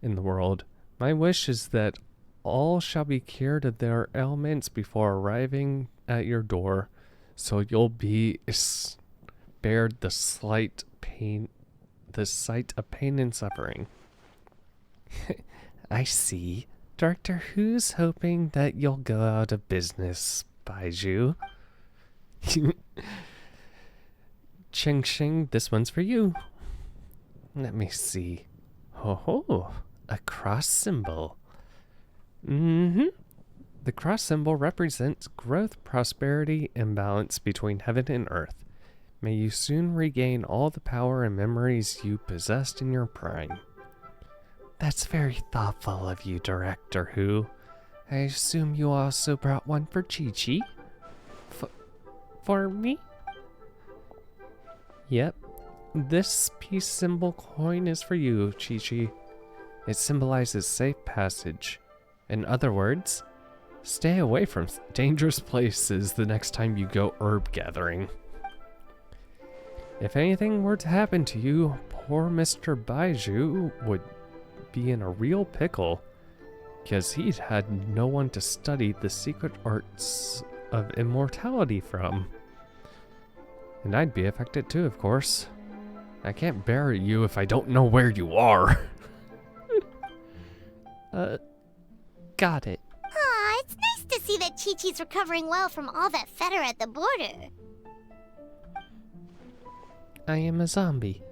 in the world. My wish is that all shall be cured of their ailments before arriving at your door, so you'll be spared the sight of pain and suffering. I see. Director Who's hoping that you'll go out of business, Baiju. Ching Ching, this one's for you. Let me see. Ho, a cross symbol. The cross symbol represents growth, prosperity, and balance between heaven and earth. May you soon regain all the power and memories you possessed in your prime. That's very thoughtful of you, Director Who. I assume you also brought one for Chi-Chi? For me? Yep. This peace symbol coin is for you, Chi-Chi. It symbolizes safe passage. In other words, stay away from dangerous places the next time you go herb gathering. If anything were to happen to you, poor Mr. Baiju would be in a real pickle, because he'd had no one to study the secret arts of immortality from. And I'd be affected too, of course. I can't bury you if I don't know where you are. Got it. Aw, it's nice to see that Chi-Chi's recovering well from all that fetter at the border. I am a zombie.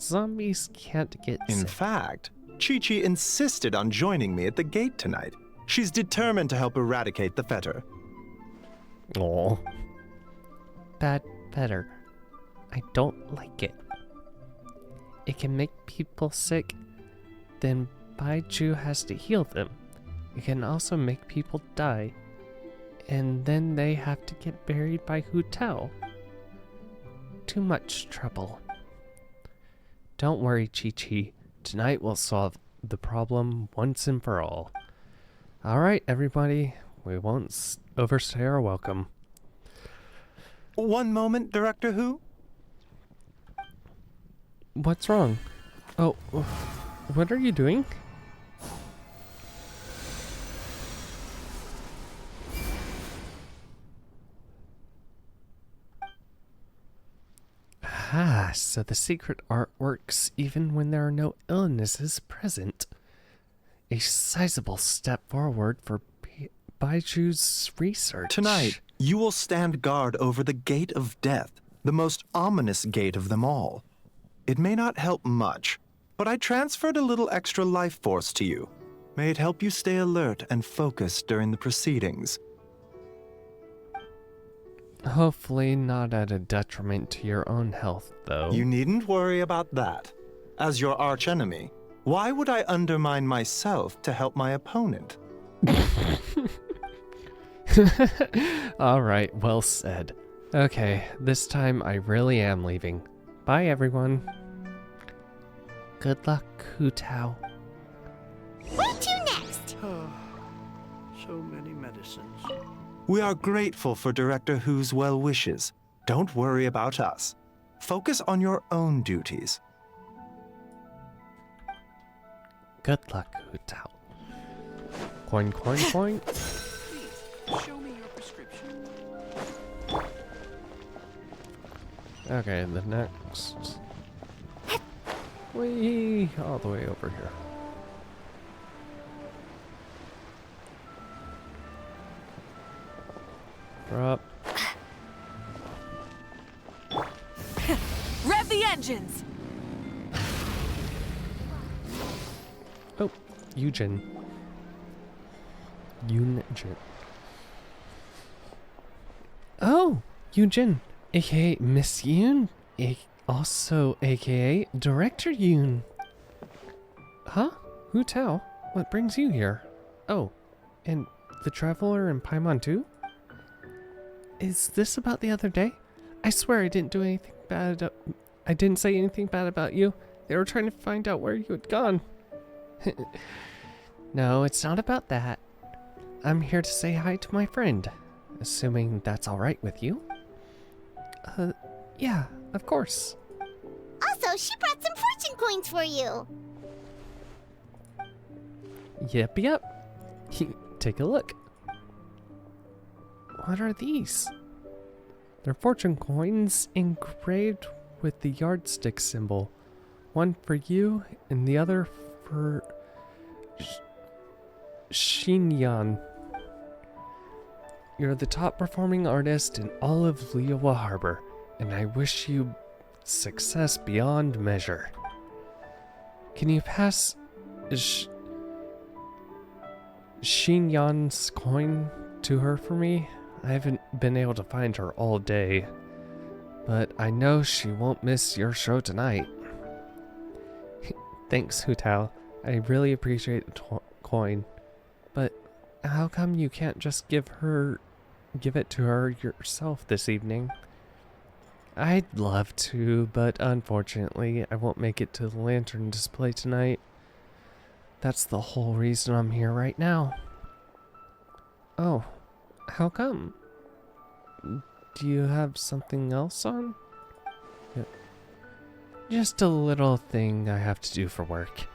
Zombies can't get sick. In fact, Chi-Chi insisted on joining me at the gate tonight. She's determined to help eradicate the fetter. Aw. Bad fetter. I don't like it. It can make people sick. Then Baiju has to heal them. It can also make people die. And then they have to get buried by Hu Tao. Too much trouble. Don't worry, Chi-Chi. Tonight we'll solve the problem once and for all. Alright, everybody. We won't overstay our welcome. One moment, Director Who. What's wrong? Oh, what are you doing? Ah, so the secret art works even when there are no illnesses present. A sizable step forward for Baiju's research. Tonight, you will stand guard over the Gate of Death, the most ominous gate of them all. It may not help much, but I transferred a little extra life force to you. May it help you stay alert and focused during the proceedings. Hopefully not at a detriment to your own health, though. You needn't worry about that. As your archenemy, why would I undermine myself to help my opponent? Alright, well said. Okay, this time I really am leaving. Bye, everyone. Good luck, Hu Tao. Where to next? So many medicines. We are grateful for Director Hu's well wishes. Don't worry about us. Focus on your own duties. Good luck, Hu Tao. Coin, coin, coin. Please, show me your prescription. Okay, the next... Whee! All the way over here. Drop. Rev the engines! Oh, Eugen. Eugen. Oh, Eugen, aka Miss Yoon, also aka Director Yoon. Huh? Hu Tao? What brings you here? Oh, and the Traveler and Paimon too? Is this about the other day? I swear I didn't do anything bad. I didn't say anything bad about you. They were trying to find out where you had gone. No, it's not about that. I'm here to say hi to my friend. Assuming that's alright with you. Yeah, of course. Also, she brought some fortune coins for you. Yep, yep. Take a look. What are these? They're fortune coins engraved with the yardstick symbol. One for you and the other for Xinyan. You're the top performing artist in all of Liyue Harbor, and I wish you success beyond measure. Can you pass Xinyan's coin to her for me? I haven't been able to find her all day, but I know she won't miss your show tonight. Thanks, Hu Tao. I really appreciate the coin, but how come you can't just give it to her yourself this evening? I'd love to, but unfortunately, I won't make it to the lantern display tonight. That's the whole reason I'm here right now. Oh, how come? Do you have something else on? Yeah. Just a little thing I have to do for work.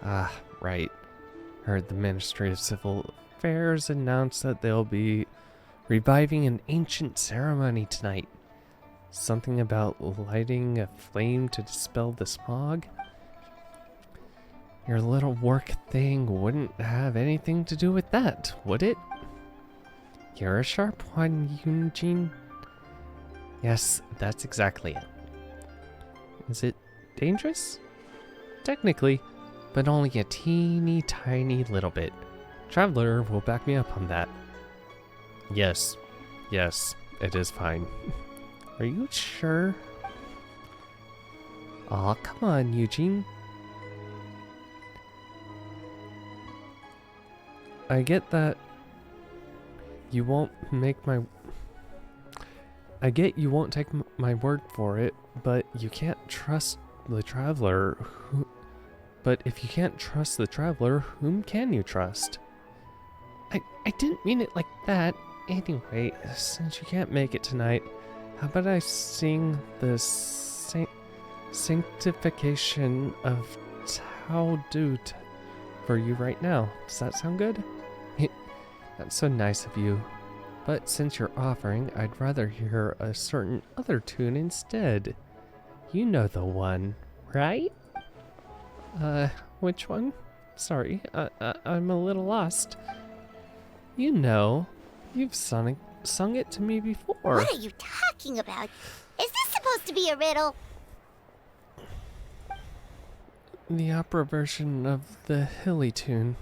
Ah, right. Heard the Ministry of Civil Affairs announce that they'll be reviving an ancient ceremony tonight. Something about lighting a flame to dispel the smog. Your little work thing wouldn't have anything to do with that, would it? You're a sharp one, Eugene. Yes, that's exactly it. Is it dangerous? Technically, but only a teeny tiny little bit. Traveler will back me up on that. Yes, it is fine. Are you sure? Aw, come on, Eugene. I get that you won't make my... I get you won't take my word for it, but you can't trust the Traveler. But if you can't trust the Traveler, whom can you trust? I didn't mean it like that. Anyway, since you can't make it tonight, how about I sing the Sanctification of Tao Dut for you right now? Does that sound good? That's so nice of you. But since you're offering, I'd rather hear a certain other tune instead. You know the one, right? Which one? Sorry, I'm a little lost. You know, you've sung it to me before. What are you talking about? Is this supposed to be a riddle? the opera version of the Hilly tune.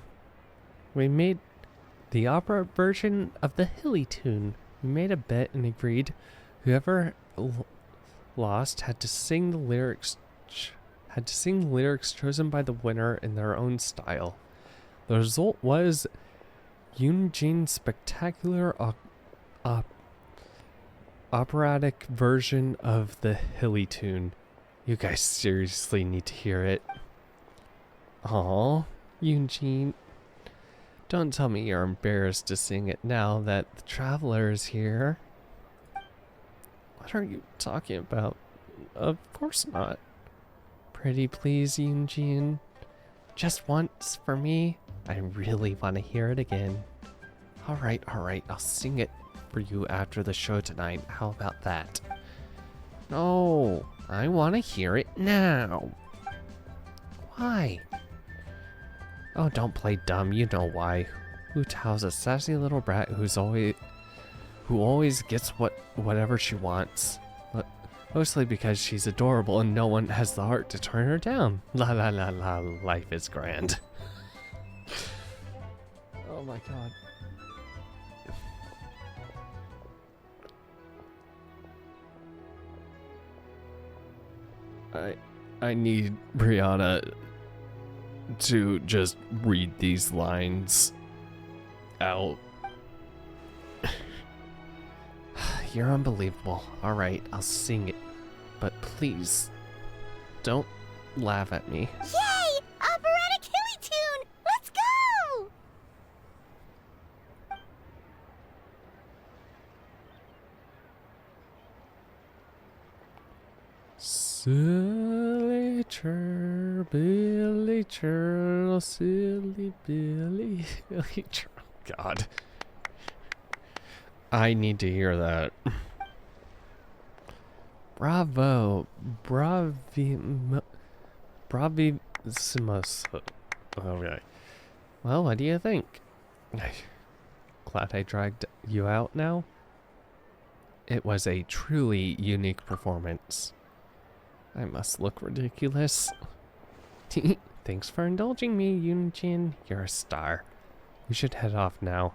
We made the opera version of the Hilly tune. We made a bet and agreed whoever lost had to sing the lyrics chosen by the winner in their own style. The result was Eunjin's spectacular operatic version of the Hilly tune. You guys seriously need to hear it. Aw, Eunjin. Don't tell me you're embarrassed to sing it now that the Traveler is here. What are you talking about? Of course not. Pretty please, Eunjin. Just once for me. I really want to hear it again. Alright, I'll sing it for you after the show tonight. How about that? No, I want to hear it now. Why? Oh, don't play dumb, you know why. Hu Tao's a sassy little brat who always gets whatever she wants. But mostly because she's adorable and no one has the heart to turn her down. La la la la, life is grand. Oh my god. I need Brianna to just read these lines out. You're unbelievable. Alright, I'll sing it. But please, don't laugh at me. Yay! Operatic Hilly tune! Let's go! Silly chirp, Billy chirp, silly Billy, Billy chirp. God. I need to hear that. Bravo. Bravissimus. Okay. Well, what do you think? Glad I dragged you out now. It was a truly unique performance. I must look ridiculous. Thanks for indulging me, Eunjin. You're a star. We should head off now,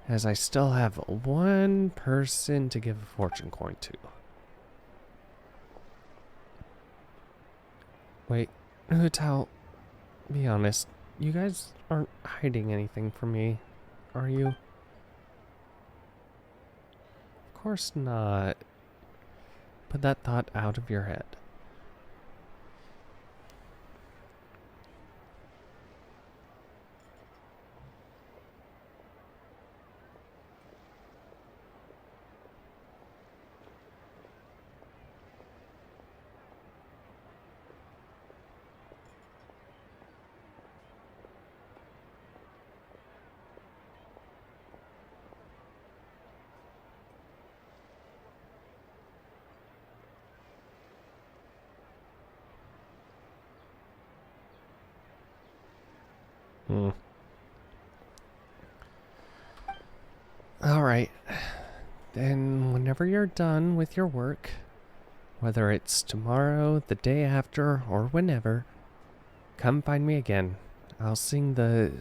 as I still have one person to give a fortune coin to. Wait, Hu Tao, be honest. You guys aren't hiding anything from me, are you? Of course not. Put that thought out of your head. Alright, then whenever you're done with your work, whether it's tomorrow, the day after, or whenever, come find me again. I'll sing the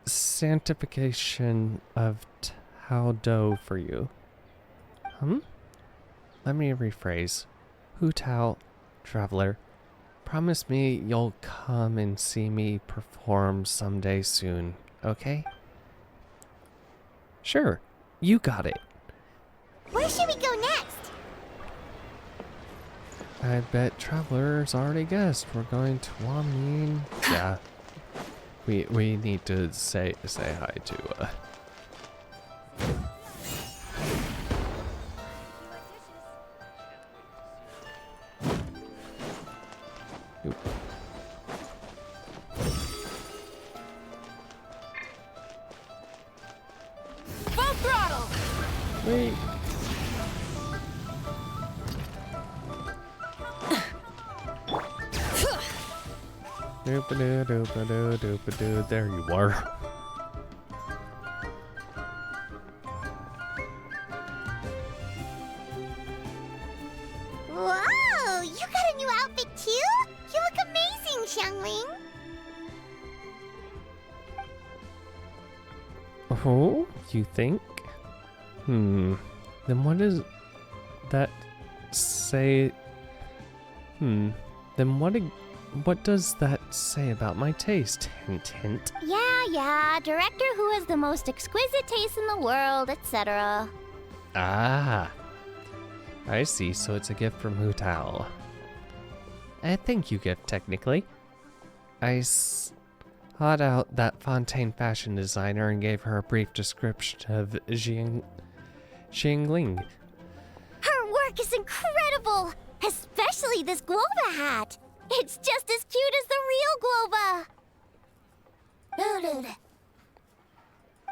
Sanctification of Tao Do for you. Let me rephrase. Hu Tao, Traveler, promise me you'll come and see me perform someday soon, okay? Sure, you got it. Where should we go next? I bet Traveler's already guessed we're going to Wamin. Yeah. We need to say hi to Oop. Full throttle! Wait. Doop-a-doo, there you are. Whoa! You got a new outfit Oh, you think? Then what does that say? Then what does that say about my taste? Hint, hint. Yeah, director who has the most exquisite taste in the world, etc. Ah, I see. So it's a gift from Hu Tao. A thank you gift, technically. I sought out that Fontaine fashion designer and gave her a brief description of Xingling. Her work is incredible! Especially this Globa hat! It's just as cute as the real Globa!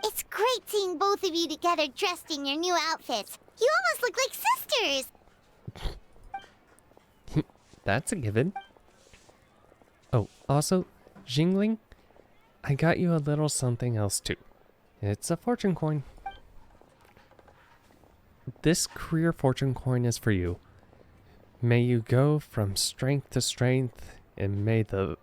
It's great seeing both of you together dressed in your new outfits. You almost look like sisters! That's a given. Oh, also, Xingling, I got you a little something else too. It's a fortune coin. This career fortune coin is for you. May you go from strength to strength, and may the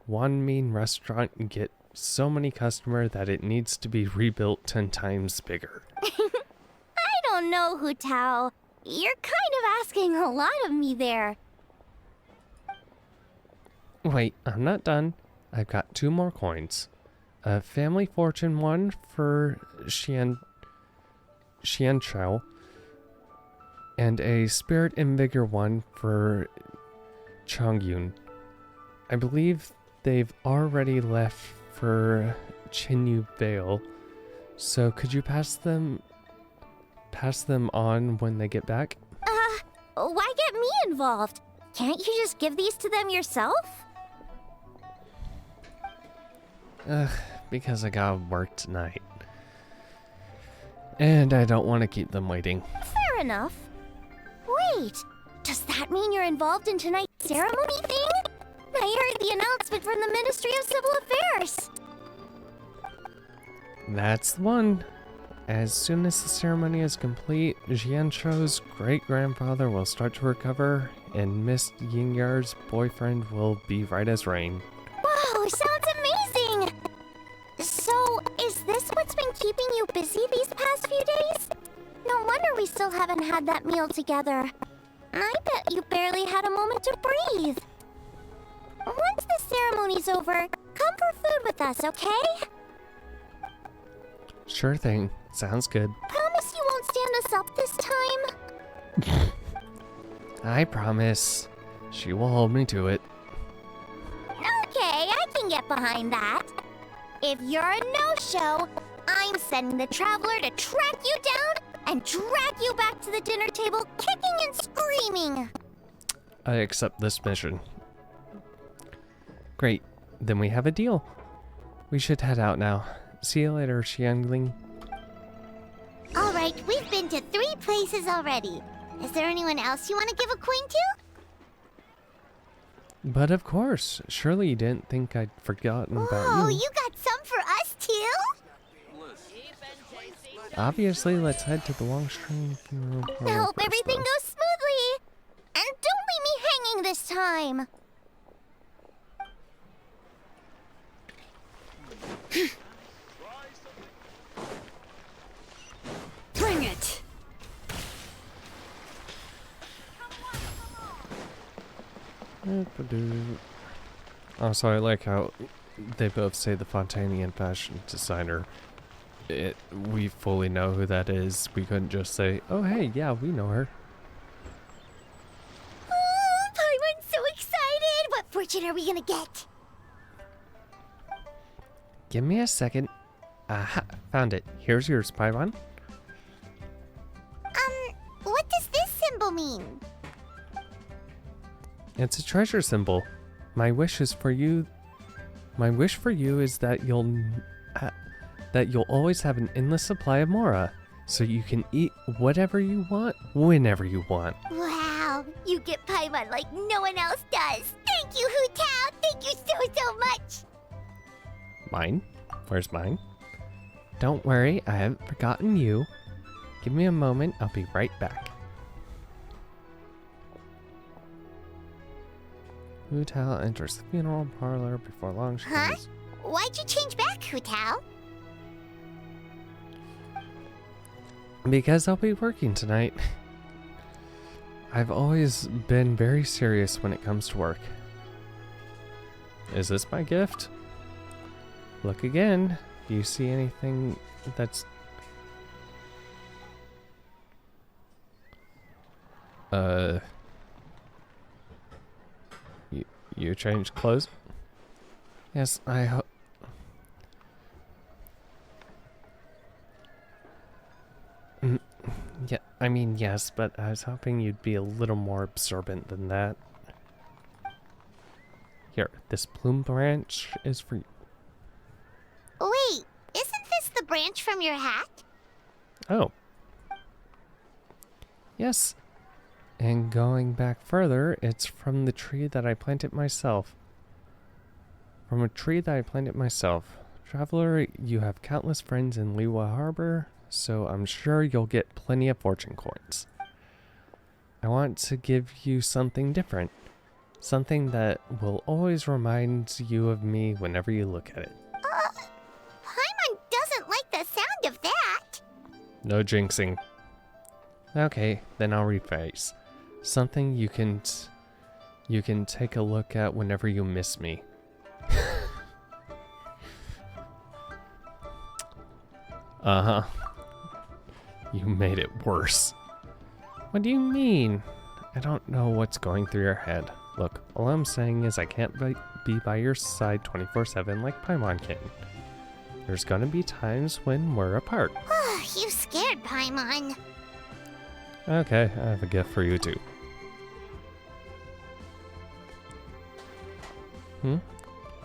Wanmin restaurant get so many customers that it needs to be rebuilt 10 times bigger. I don't know, Hu Tao. You're kind of asking a lot of me there. Wait, I'm not done. I've got 2 more coins. A family fortune one for Xianchao, and a spirit and vigor one for Chongyun. I believe they've already left for Chinyu Vale, so could you pass them on when they get back? Why get me involved? Can't you just give these to them yourself? Because I gotta work tonight. And I don't want to keep them waiting. Fair enough. Wait, does that mean you're involved in tonight's ceremony thing? I heard the announcement from the Ministry of Civil Affairs. That's the one. As soon as the ceremony is complete, Jiancho's great-grandfather will start to recover, and Miss Yingyar's boyfriend will be right as rain. Wow, sounds amazing! So, is this what's been keeping you busy these past few days? No wonder we still haven't had that meal together. I bet you barely had a moment to breathe. Once the ceremony's over, come for food with us, okay? Sure thing. Sounds good. Promise you won't stand us up this time? I promise. She will hold me to it. Okay, I can get behind that. If you're a no-show, I'm sending the Traveler to track you down and drag you back to the dinner table kicking and screaming. I accept this mission. Great. Then we have a deal. We should head out now. See you later, Xiangling. Alright, we've been to 3 places already. Is there anyone else you want to give a coin to? But of course. Surely you didn't think I'd forgotten about Oh, you. you got some for us too? Obviously, let's head to the Longstream funeral I parlor hope first, everything though. goes smoothly. And don't leave me hanging this time. Bring it! Also, I like how they both say the Fontanian fashion designer. We fully know who that is. We couldn't just say, oh hey, yeah, we know her. Oh, Paimon's so excited! What fortune are we gonna get? Give me a second. Aha, found it. Here's yours, Paimon. What does this symbol mean? It's a treasure symbol. My wish for you is that you'll always have an endless supply of Mora, so you can eat whatever you want, whenever you want. Wow, you get Paimon like no one else does. Thank you, Hu Tao. Thank you so much. Mine? Where's mine? Don't worry, I haven't forgotten you. Give me a moment, I'll be right back. Hu Tao enters the funeral parlor before long. Huh? Why'd you change back, Hu Tao? Because I'll be working tonight. I've always been very serious when it comes to work. Is this my gift? Look again. Do you see anything that's... You changed clothes? Yes, I hope... Yeah, I mean, yes, but I was hoping you'd be a little more observant than that. Here, this plume branch is for you. Wait, isn't this the branch from your hat? Oh. Yes. And going back further, it's from the tree that I planted myself. From a tree that I planted myself. Traveler, you have countless friends in Liwa Harbor, so I'm sure you'll get plenty of fortune coins. I want to give you something different. Something that will always remind you of me whenever you look at it. Paimon doesn't like the sound of that. No jinxing. Okay, then I'll rephrase. Something you can take a look at whenever you miss me. Uh-huh. You made it worse. What do you mean? I don't know what's going through your head. Look, all I'm saying is I can't be by your side 24/7 like Paimon can. There's gonna be times when we're apart. You scared Paimon. Okay, I have a gift for you too.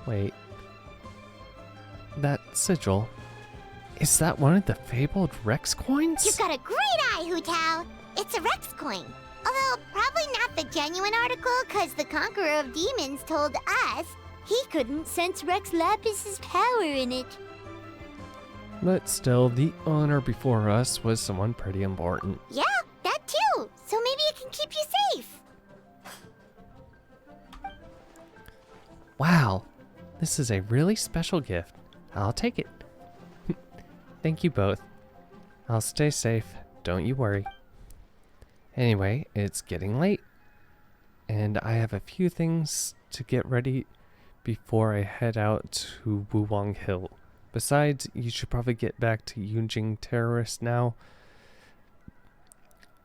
Wait. That sigil. Is that one of the fabled Rex coins? You've got a great eye, Hutao. It's a Rex coin. Although probably not the genuine article, because the Conqueror of Demons told us he couldn't sense Rex Lapis's power in it. But still, the owner before us was someone pretty important. Yeah, that too. So maybe it can keep you safe. Wow, this is a really special gift. I'll take it. Thank you both. I'll stay safe, don't you worry. Anyway, it's getting late, and I have a few things to get ready before I head out to Wuwang Hill. Besides, you should probably get back to Yunjing Terrace now.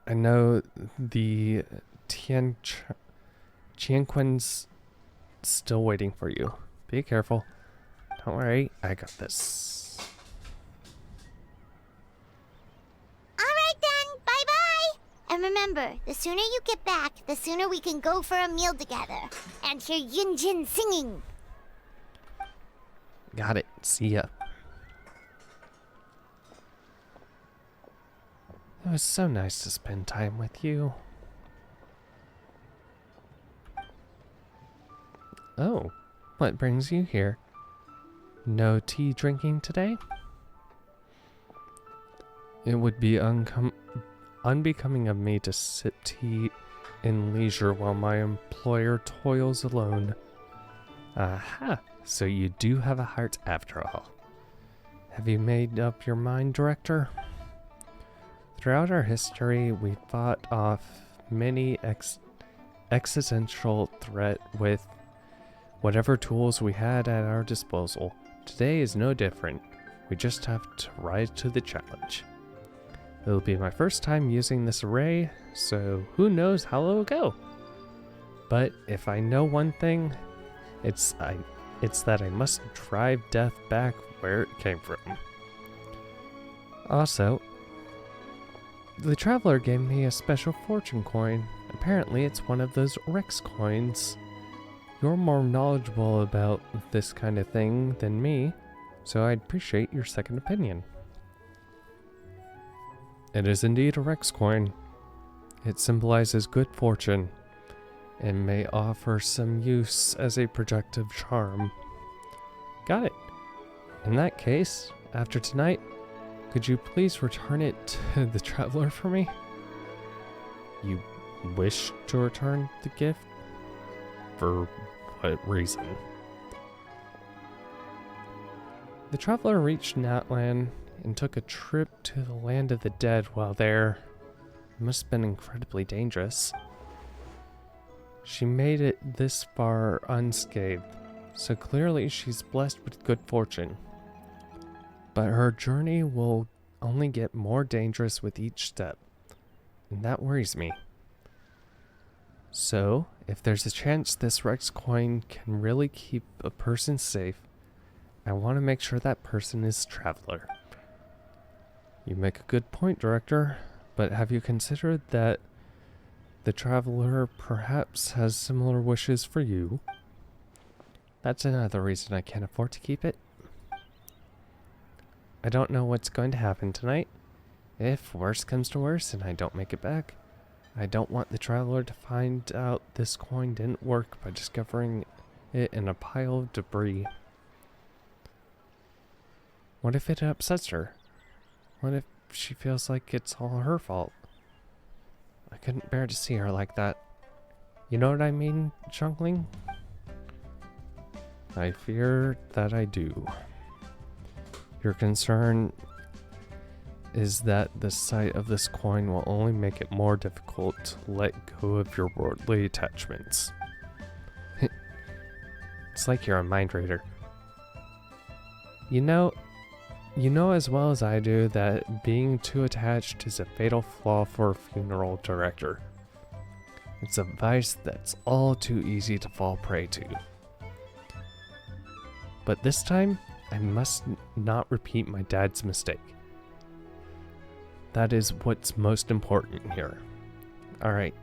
I know the Tianquan's still waiting for you. Be careful. Don't worry, I got this. Alright then, bye-bye! And remember, the sooner you get back, the sooner we can go for a meal together. And hear Yunjin singing. Got it. See ya. It was so nice to spend time with you. Oh, what brings you here? No tea drinking today? It would be unbecoming of me to sip tea in leisure while my employer toils alone. Aha, so you do have a heart after all. Have you made up your mind, Director? Throughout our history, we fought off many existential threat with whatever tools we had at our disposal. Today is no different. We just have to rise to the challenge. It'll be my first time using this array, so who knows how it'll go. But if I know one thing, it's that I must drive death back where it came from. Also, the Traveler gave me a special fortune coin. Apparently it's one of those Rex coins. You're more knowledgeable about this kind of thing than me, so I'd appreciate your second opinion. It is indeed a Rex coin. It symbolizes good fortune and may offer some use as a projective charm. Got it. In that case, after tonight, could you please return it to the Traveler for me? You wish to return the gift? For what reason? The Traveler reached Natlan and took a trip to the land of the dead while there. It must have been incredibly dangerous. She made it this far unscathed, so clearly she's blessed with good fortune. But her journey will only get more dangerous with each step, and that worries me. So, if there's a chance this Rex coin can really keep a person safe, I want to make sure that person is a traveler. You make a good point, Director, but have you considered that the traveler perhaps has similar wishes for you? That's another reason I can't afford to keep it. I don't know what's going to happen tonight. If worse comes to worse and I don't make it back, I don't want the traveler to find out this coin didn't work by discovering it in a pile of debris. What if it upsets her? What if she feels like it's all her fault? I couldn't bear to see her like that. You know what I mean, Zhongling? I fear that I do. Your concern is that the sight of this coin will only make it more difficult to let go of your worldly attachments. It's like you're a mind reader. You know as well as I do that being too attached is a fatal flaw for a funeral director. It's a vice that's all too easy to fall prey to. But this time, I must not repeat my dad's mistake. That is what's most important here. Alright,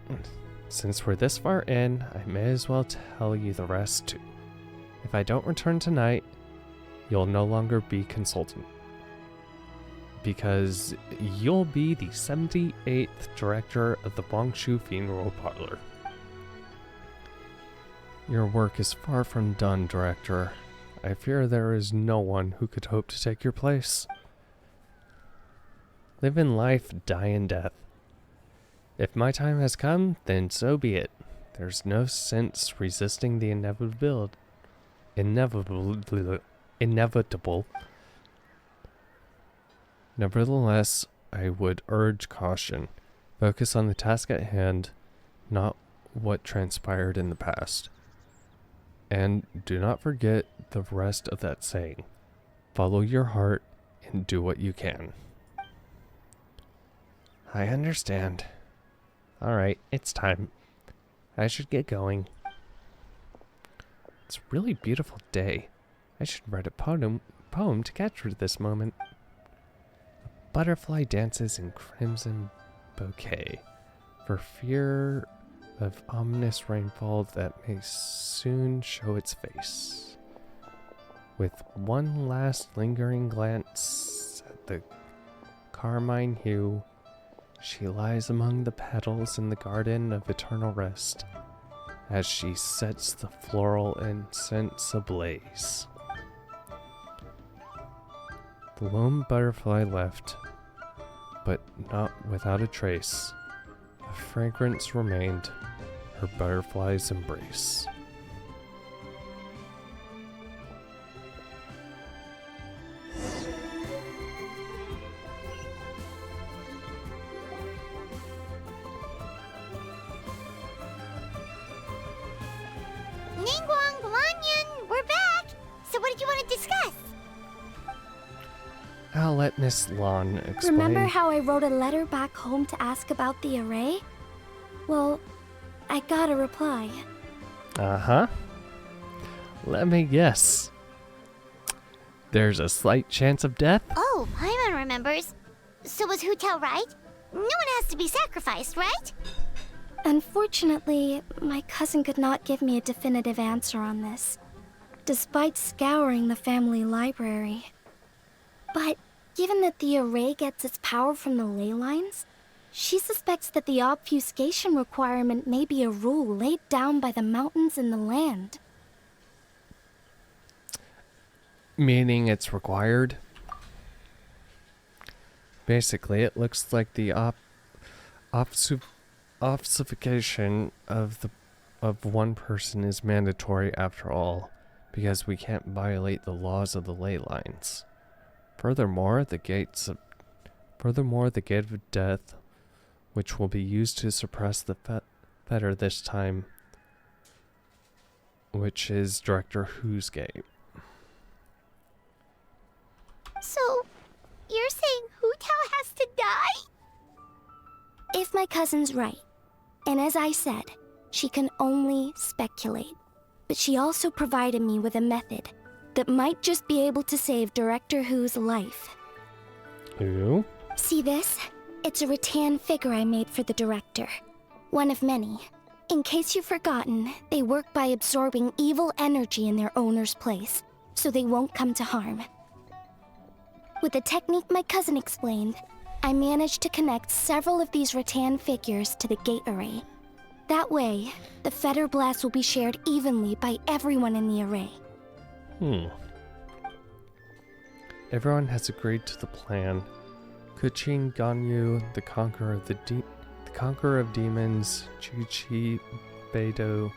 since we're this far in, I may as well tell you the rest too. If I don't return tonight, you'll no longer be consultant. Because you'll be the 78th director of the Bongshu Funeral Parlor. Your work is far from done, Director. I fear there is no one who could hope to take your place. Live in life, die in death. If my time has come, then so be it. There's no sense resisting the inevitable. Nevertheless, I would urge caution. Focus on the task at hand, not what transpired in the past. And do not forget the rest of that saying. Follow your heart and do what you can. I understand. Alright, it's time. I should get going. It's a really beautiful day. I should write a poem to capture this moment. A butterfly dances in crimson bouquet, for fear of ominous rainfall that may soon show its face. With one last lingering glance at the carmine hue, she lies among the petals in the garden of eternal rest, as she sets the floral incense ablaze. The lone butterfly left, but not without a trace. A fragrance remained, her butterfly's embrace. Ningguang, Guanyin, we're back! So what did you want to discuss? I'll let Miss Lan explain. Remember how I wrote a letter back home to ask about the array? Well, I got a reply. Uh-huh. Let me guess. There's a slight chance of death? Oh, Paimon remembers. So was Hu Tao right? No one has to be sacrificed, right? Unfortunately, my cousin could not give me a definitive answer on this, despite scouring the family library. But given that the array gets its power from the ley lines, she suspects that the obfuscation requirement may be a rule laid down by the mountains and the land. Meaning it's required? Basically, it looks like the obfuscation of one person is mandatory after all, because we can't violate the laws of the ley lines. Furthermore, the gate of death, which will be used to suppress the fetter this time, which is Director Who's gate. So, you're saying Hu Tao has to die? If my cousin's right, and as I said, she can only speculate, but she also provided me with a method that might just be able to save Director Who's life. Ooh. See this? It's a rattan figure I made for the director. One of many. In case you've forgotten, they work by absorbing evil energy in their owner's place, so they won't come to harm. With the technique my cousin explained, I managed to connect several of these rattan figures to the gate array. That way, the fetter blast will be shared evenly by everyone in the array. Everyone has agreed to the plan. Kuchin Ganyu, the conqueror of demons, Chi-Chi, Beidou,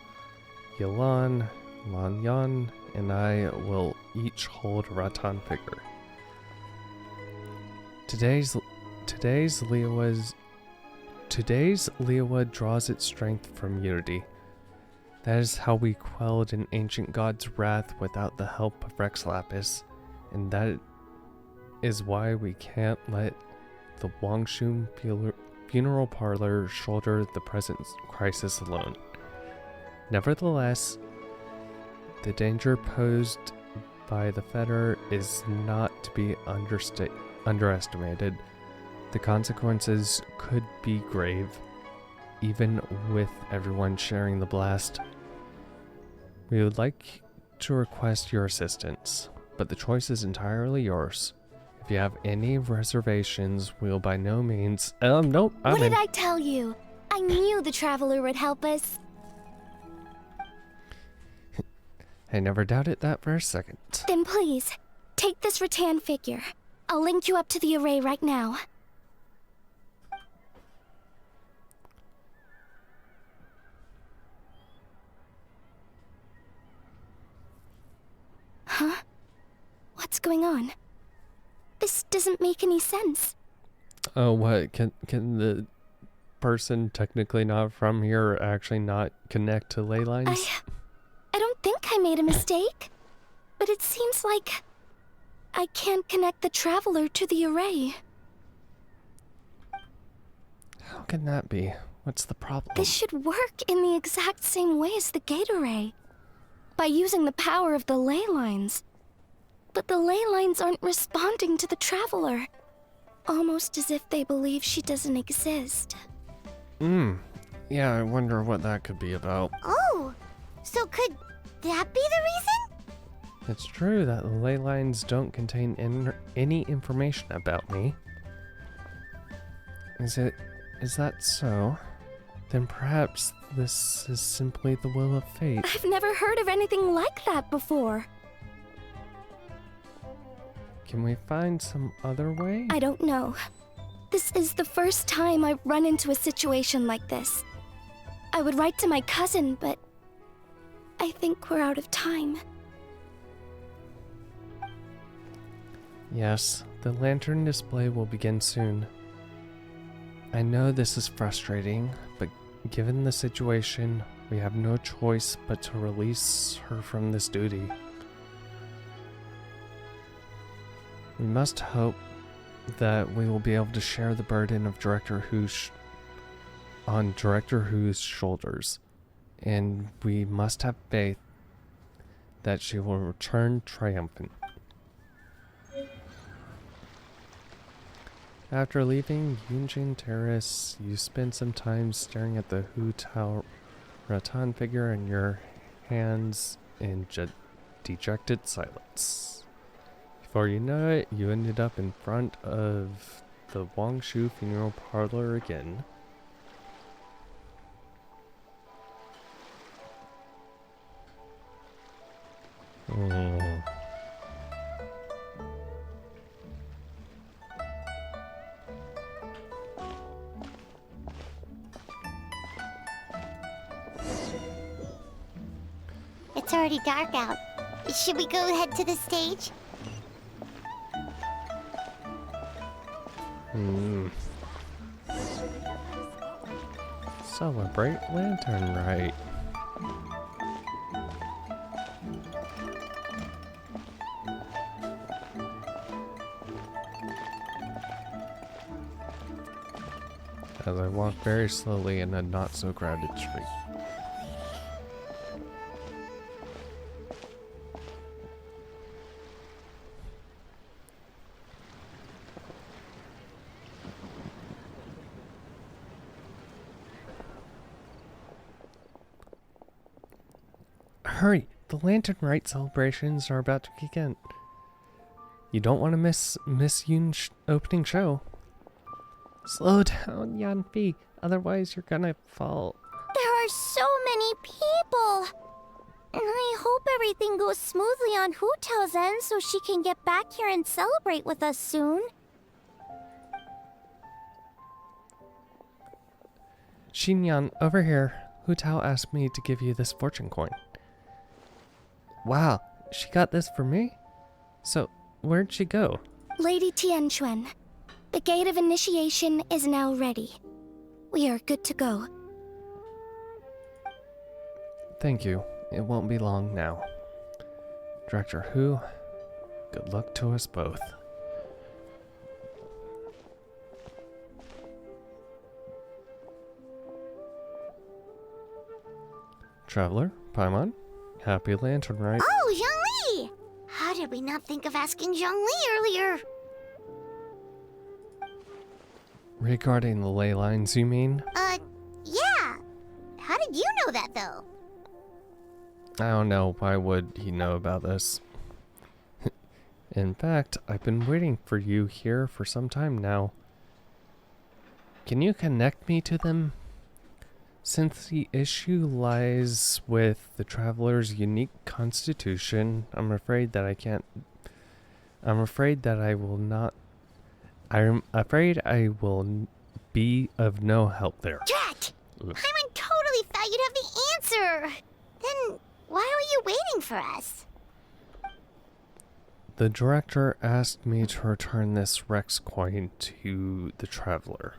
Yalan, Lanyan, and I will each hold a rattan figure. Today's Liawa draws its strength from unity. That is how we quelled an ancient god's wrath without the help of Rex Lapis, and that is why we can't let the Wangshu funeral parlor shoulder the present crisis alone. Nevertheless, the danger posed by the fetter is not to be underestimated. The consequences could be grave, even with everyone sharing the blast. We would like to request your assistance, but the choice is entirely yours. If you have any reservations, we'll by no means... nope, What did I tell you? I knew the Traveler would help us. I never doubted that for a second. Then please, take this rattan figure. I'll link you up to the array right now. Huh? What's going on? This doesn't make any sense. Oh, what? Can the person technically not from here actually not connect to ley lines? I don't think I made a mistake. But it seems like I can't connect the Traveler to the array. How can that be? What's the problem? This should work in the exact same way as the gate array. By using the power of the ley lines. But the ley lines aren't responding to the Traveler. Almost as if they believe she doesn't exist. Yeah, I wonder what that could be about. Oh, so could that be the reason? It's true that the ley lines don't contain any information about me. Is that so? Then perhaps this is simply the will of fate. I've never heard of anything like that before. Can we find some other way? I don't know. This is the first time I've run into a situation like this. I would write to my cousin, but I think we're out of time. Yes, the lantern display will begin soon. I know this is frustrating, but given the situation, we have no choice but to release her from this duty. We must hope that we will be able to share the burden of Director Who's shoulders, and we must have faith that she will return triumphant. After leaving Yunjin Terrace, you spend some time staring at the Hu Tao rattan figure in your hands in dejected silence. Before you know it, you ended up in front of the Wangshu funeral parlor again. It's already dark out. Should we go head to the stage? Celebrate Lantern Rite. As I walk very slowly in a not so crowded street. Hurry! The Lantern Rite celebrations are about to begin. You don't want to miss Miss Yoon's opening show. Slow down, Yanfi. Otherwise, you're gonna fall. There are so many people. And I hope everything goes smoothly on Hu Tao's end so she can get back here and celebrate with us soon. Xinyan, over here. Hu Tao asked me to give you this fortune coin. Wow, she got this for me? So, where'd she go? Lady Tianquan, the gate of initiation is now ready. We are good to go. Thank you. It won't be long now. Director Hu, good luck to us both. Traveler, Paimon, happy Lantern Rite. Oh, Zhongli! How did we not think of asking Zhongli earlier? Regarding the ley lines, you mean? Yeah. How did you know that, though? I don't know. Why would he know about this? In fact, I've been waiting for you here for some time now. Can you connect me to them? Since the issue lies with the Traveler's unique constitution, I'm afraid that I can't... I'm afraid that I will not... I'm afraid I will be of no help there. Drat! Paimon totally thought you'd have the answer! Then why were you waiting for us? The director asked me to return this Rex coin to the Traveler.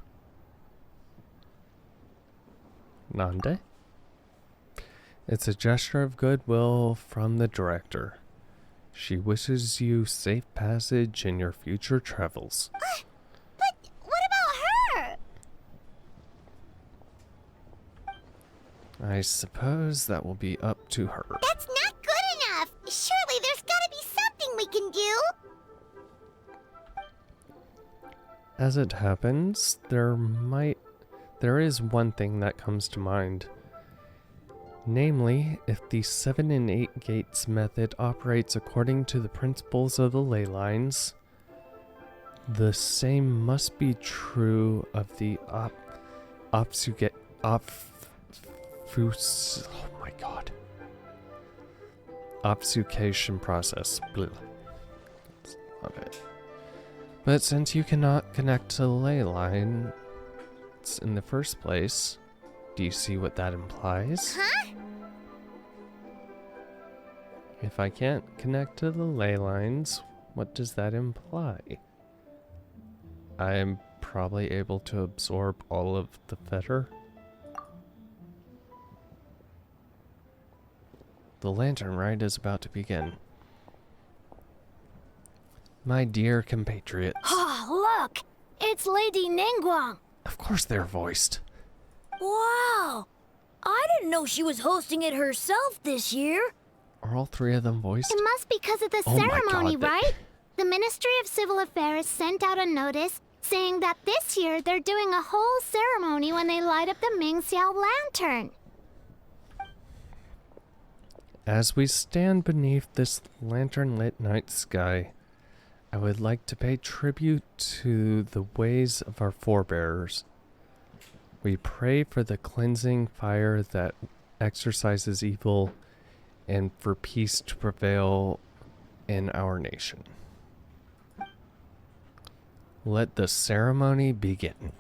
Nande? It's a gesture of goodwill from the director. She wishes you safe passage in your future travels. But what about her? I suppose that will be up to her. That's not good enough! Surely there's gotta be something we can do! As it happens, there is one thing that comes to mind. Namely, if the 7 and 8 gates method operates according to the principles of the ley lines, the same must be true of the obfuscation process. Blah. Love it. But since you cannot connect to the ley line in the first place, do you see what that implies? Huh? If I can't connect to the ley lines, what does that imply? I am probably able to absorb all of the fetter. The Lantern Rite is about to begin. My dear compatriots. Oh, look! It's Lady Ningguang! Of course they're voiced. Wow! I didn't know she was hosting it herself this year. Are all three of them voiced? It must be because of the Oh my ceremony, God, right? The Ministry of Civil Affairs sent out a notice saying that this year they're doing a whole ceremony when they light up the Ming Xiao lantern. As we stand beneath this lantern-lit night sky, I would like to pay tribute to the ways of our forebears. We pray for the cleansing fire that exorcises evil and for peace to prevail in our nation. Let the ceremony begin.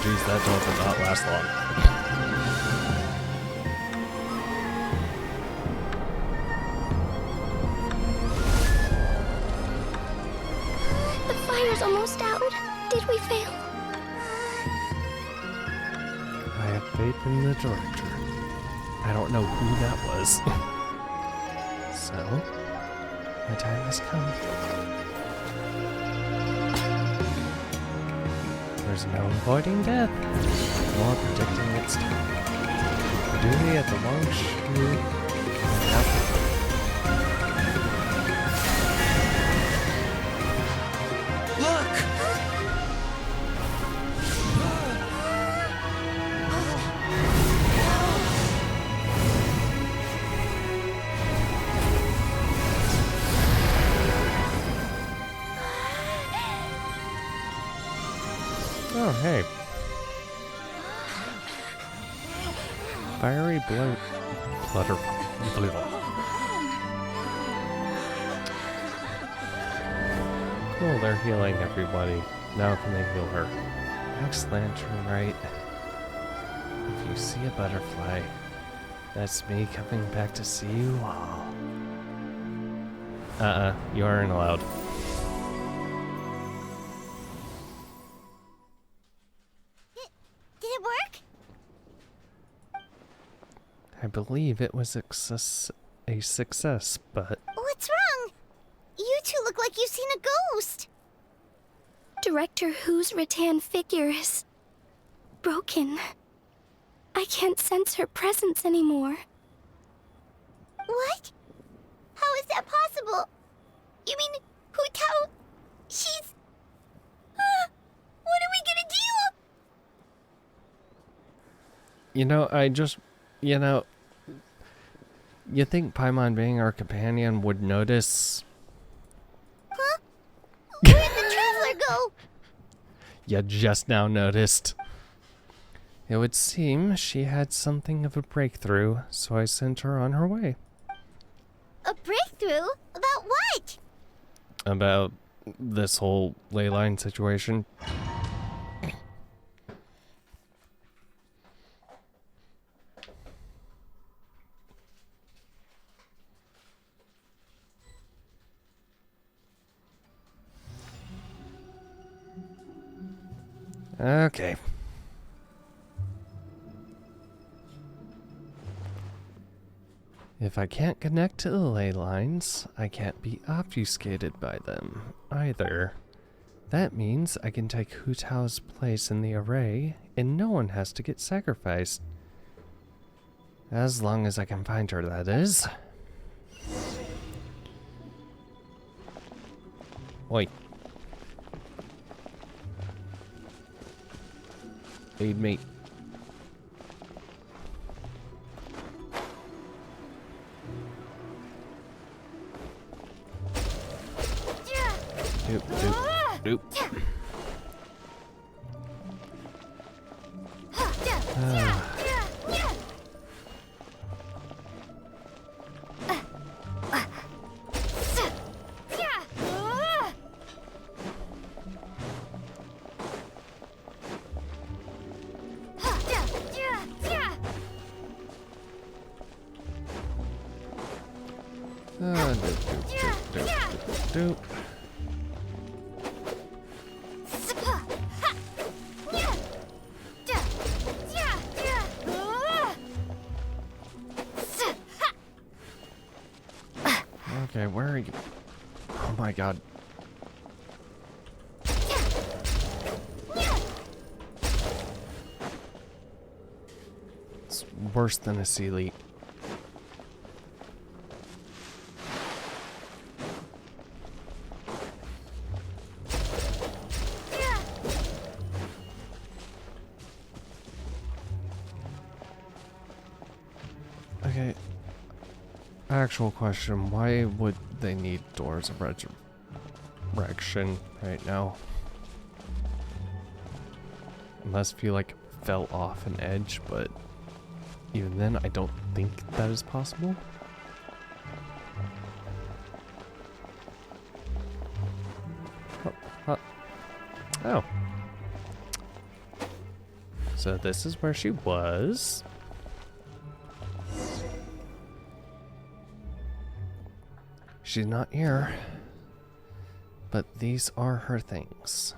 geez, that doll did not last long. The fire's almost out. Did we fail? I have faith in the director. I don't know who that was. So, my time has come. There's no avoiding death, nor predicting its time. Duty at the long shoot. Look! Oh, hey. Fiery flutter. Cool, they're healing everybody. Now can they heal her? Next lantern, right? If you see a butterfly, that's me coming back to see you all. You aren't allowed. Did it work? I believe it was a success, but... What's wrong? You two look like you've seen a ghost. Director Who's rattan figure is broken. I can't sense her presence anymore. What? How is that possible? You mean Hu Tao? She's... what are we gonna do? You know, you think Paimon being our companion would notice? Huh? Where'd the traveler go? You just now noticed. It would seem she had something of a breakthrough, so I sent her on her way. A breakthrough? About what? About this whole ley line situation. Okay. If I can't connect to the ley lines, I can't be obfuscated by them either. That means I can take Hu Tao's place in the array, and no one has to get sacrificed. As long as I can find her, that is. Oi. Aid me. Doop, doop, doop. Doop. Okay, where are you? Oh my god. It's worse than a sea leak. Okay. Actual question, why would they need doors of resurrection right now? It must feel like it fell off an edge, but even then I don't think that is possible. Oh. So this is where she was. She's not here. But these are her things.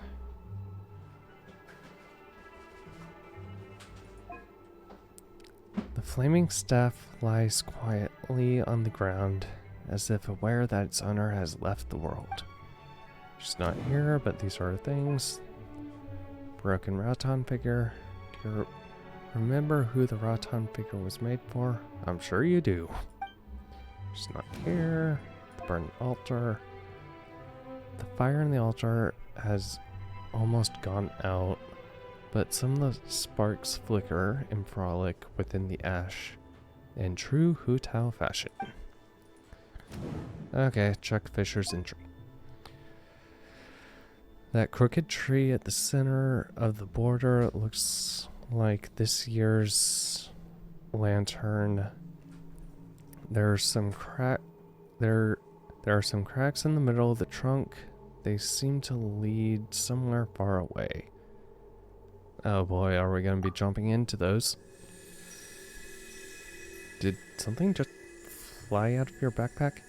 The flaming staff lies quietly on the ground, as if aware that its owner has left the world. She's not here, but these are her things. Broken Raton figure. Do you remember who the Raton figure was made for? I'm sure you do. She's not here. The burnt altar. The fire in the altar has almost gone out, but some of the sparks flicker and frolic within the ash in true Hu Tao fashion. Okay, check Fisher's entry. That crooked tree at the center of the border looks like this year's lantern. There are some cracks in the middle of the trunk. They seem to lead somewhere far away. Oh boy, are we going to be jumping into those? Did something just fly out of your backpack?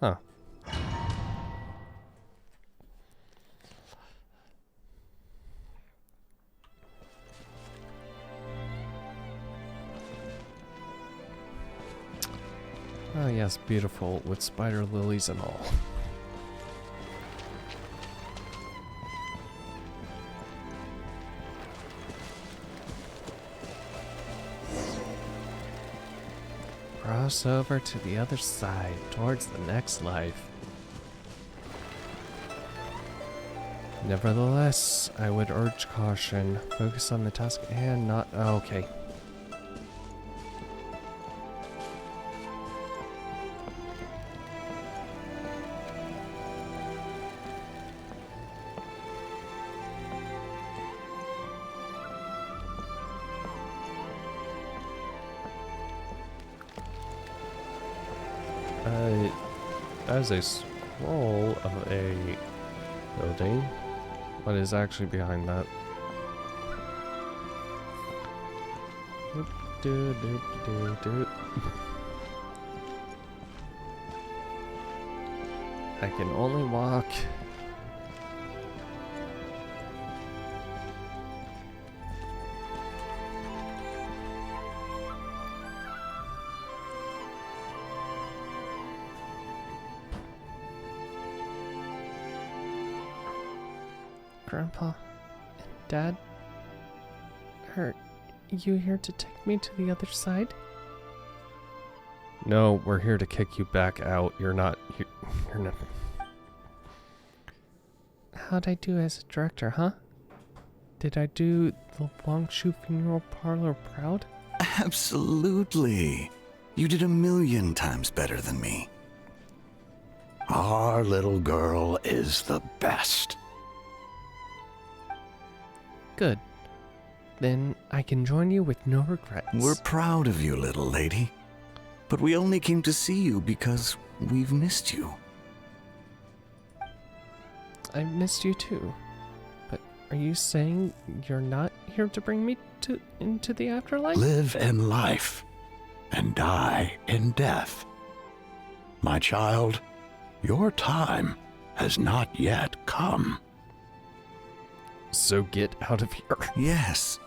Huh. Oh yes, beautiful, with spider lilies and all. Cross over to the other side, towards the next life. Nevertheless, I would urge caution. Focus on the task at hand, not... Oh, okay. As a scroll of a building. What is actually behind that? I can only walk. Grandpa and Dad, are you here to take me to the other side? No, we're here to kick you back out. You're not. You're not. How'd I do as a director, huh? Did I do the Longshu Funeral Parlor proud? Absolutely. You did 1,000,000 times better than me. Our little girl is the best. Good. Then I can join you with no regrets. We're proud of you, little lady. But we only came to see you because we've missed you. I missed you too. But are you saying you're not here to bring me into the afterlife? Live in life and die in death. My child, your time has not yet come. So get out of here. Yes.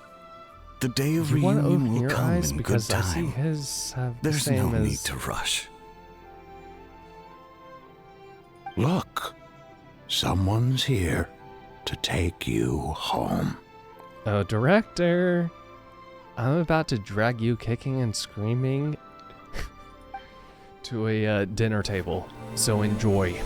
The day of you reunion will come eyes in because good I see time. his have There's the same no as... need to rush. Look, someone's here to take you home. Oh, director. I'm about to drag you kicking and screaming to a dinner table. So enjoy.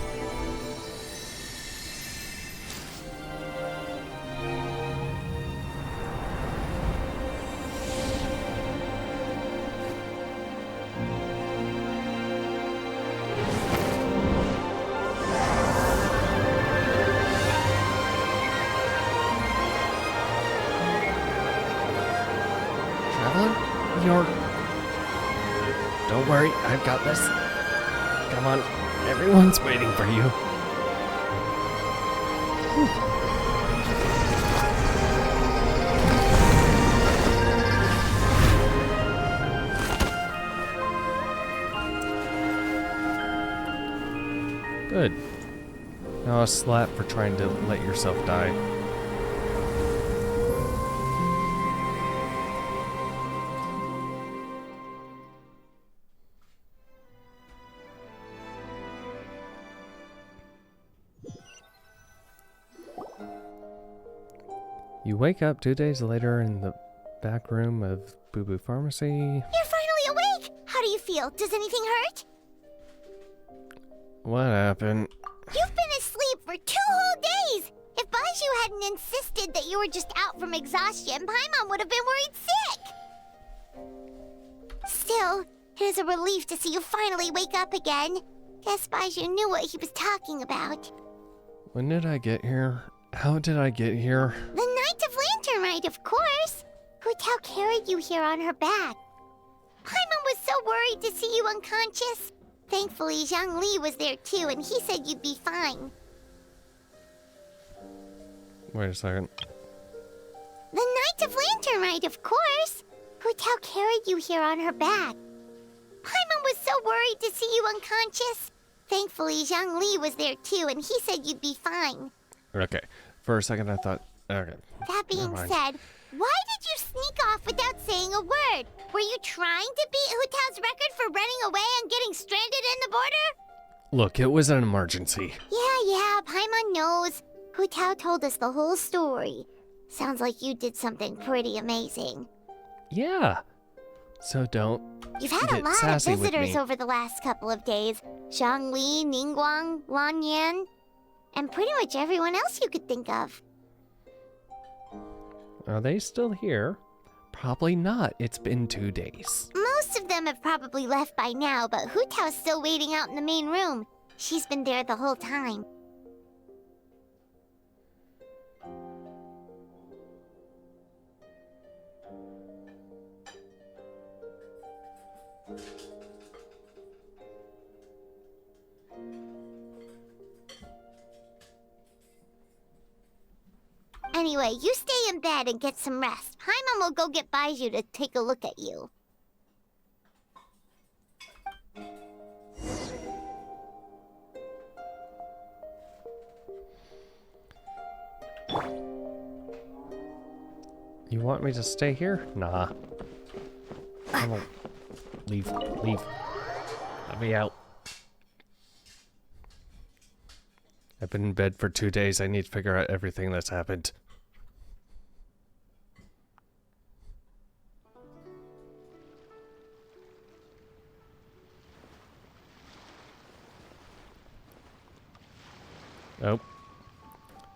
Don't worry, I've got this. Come on, everyone's waiting for you. Good. Now a slap for trying to let yourself die. You wake up 2 days later in the back room of Boo Boo Pharmacy. You're finally awake! How do you feel? Does anything hurt? What happened? You've been asleep for 2 whole days! If Baiju hadn't insisted that you were just out from exhaustion, Paimon would have been worried sick! Still, it is a relief to see you finally wake up again. Guess Baiju knew what he was talking about. When did I get here? How did I get here? The Night of Lantern Rite, of course! Hu Tao carried you here on her back. Paimon was so worried to see you unconscious. Thankfully, Zhang Li was there too, and he said you'd be fine. Wait a second. The Night of Lantern Rite, of course! Hu Tao carried you here on her back. Paimon was so worried to see you unconscious. Thankfully, Zhang Li was there too, and he said you'd be fine. Okay. For a second I thought, okay. That being said, why did you sneak off without saying a word? Were you trying to beat Hu Tao's record for running away and getting stranded in the border? Look, it was an emergency. Yeah, Paimon knows. Hu Tao told us the whole story. Sounds like you did something pretty amazing. Yeah. So don't You've had a get lot of sassy with visitors me. over the last couple of days. Zhang Li, Ningguang, Lan Yan, and pretty much everyone else you could think of. Are they still here? Probably not. It's been 2 days. Most of them have probably left by now, but Hu Tao's still waiting out in the main room. She's been there the whole time. Anyway, you stay in bed and get some rest. Paimon will go get Baiju to take a look at you. You want me to stay here? Nah. I won't. Leave. Let me out. I've been in bed for 2 days. I need to figure out everything that's happened. Oh.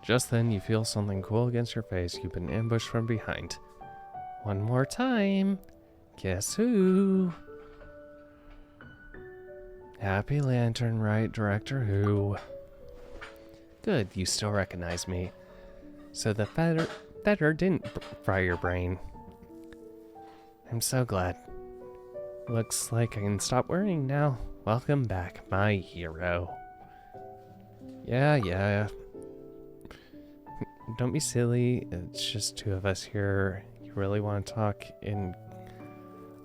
Just then, you feel something cool against your face. You've been ambushed from behind. One more time. Guess who? Happy Lantern Rite Director Who. Good, you still recognize me. So the feather didn't fry your brain. I'm so glad. Looks like I can stop worrying now. Welcome back, my hero. Yeah. Don't be silly. It's just 2 of us here. You really want to talk in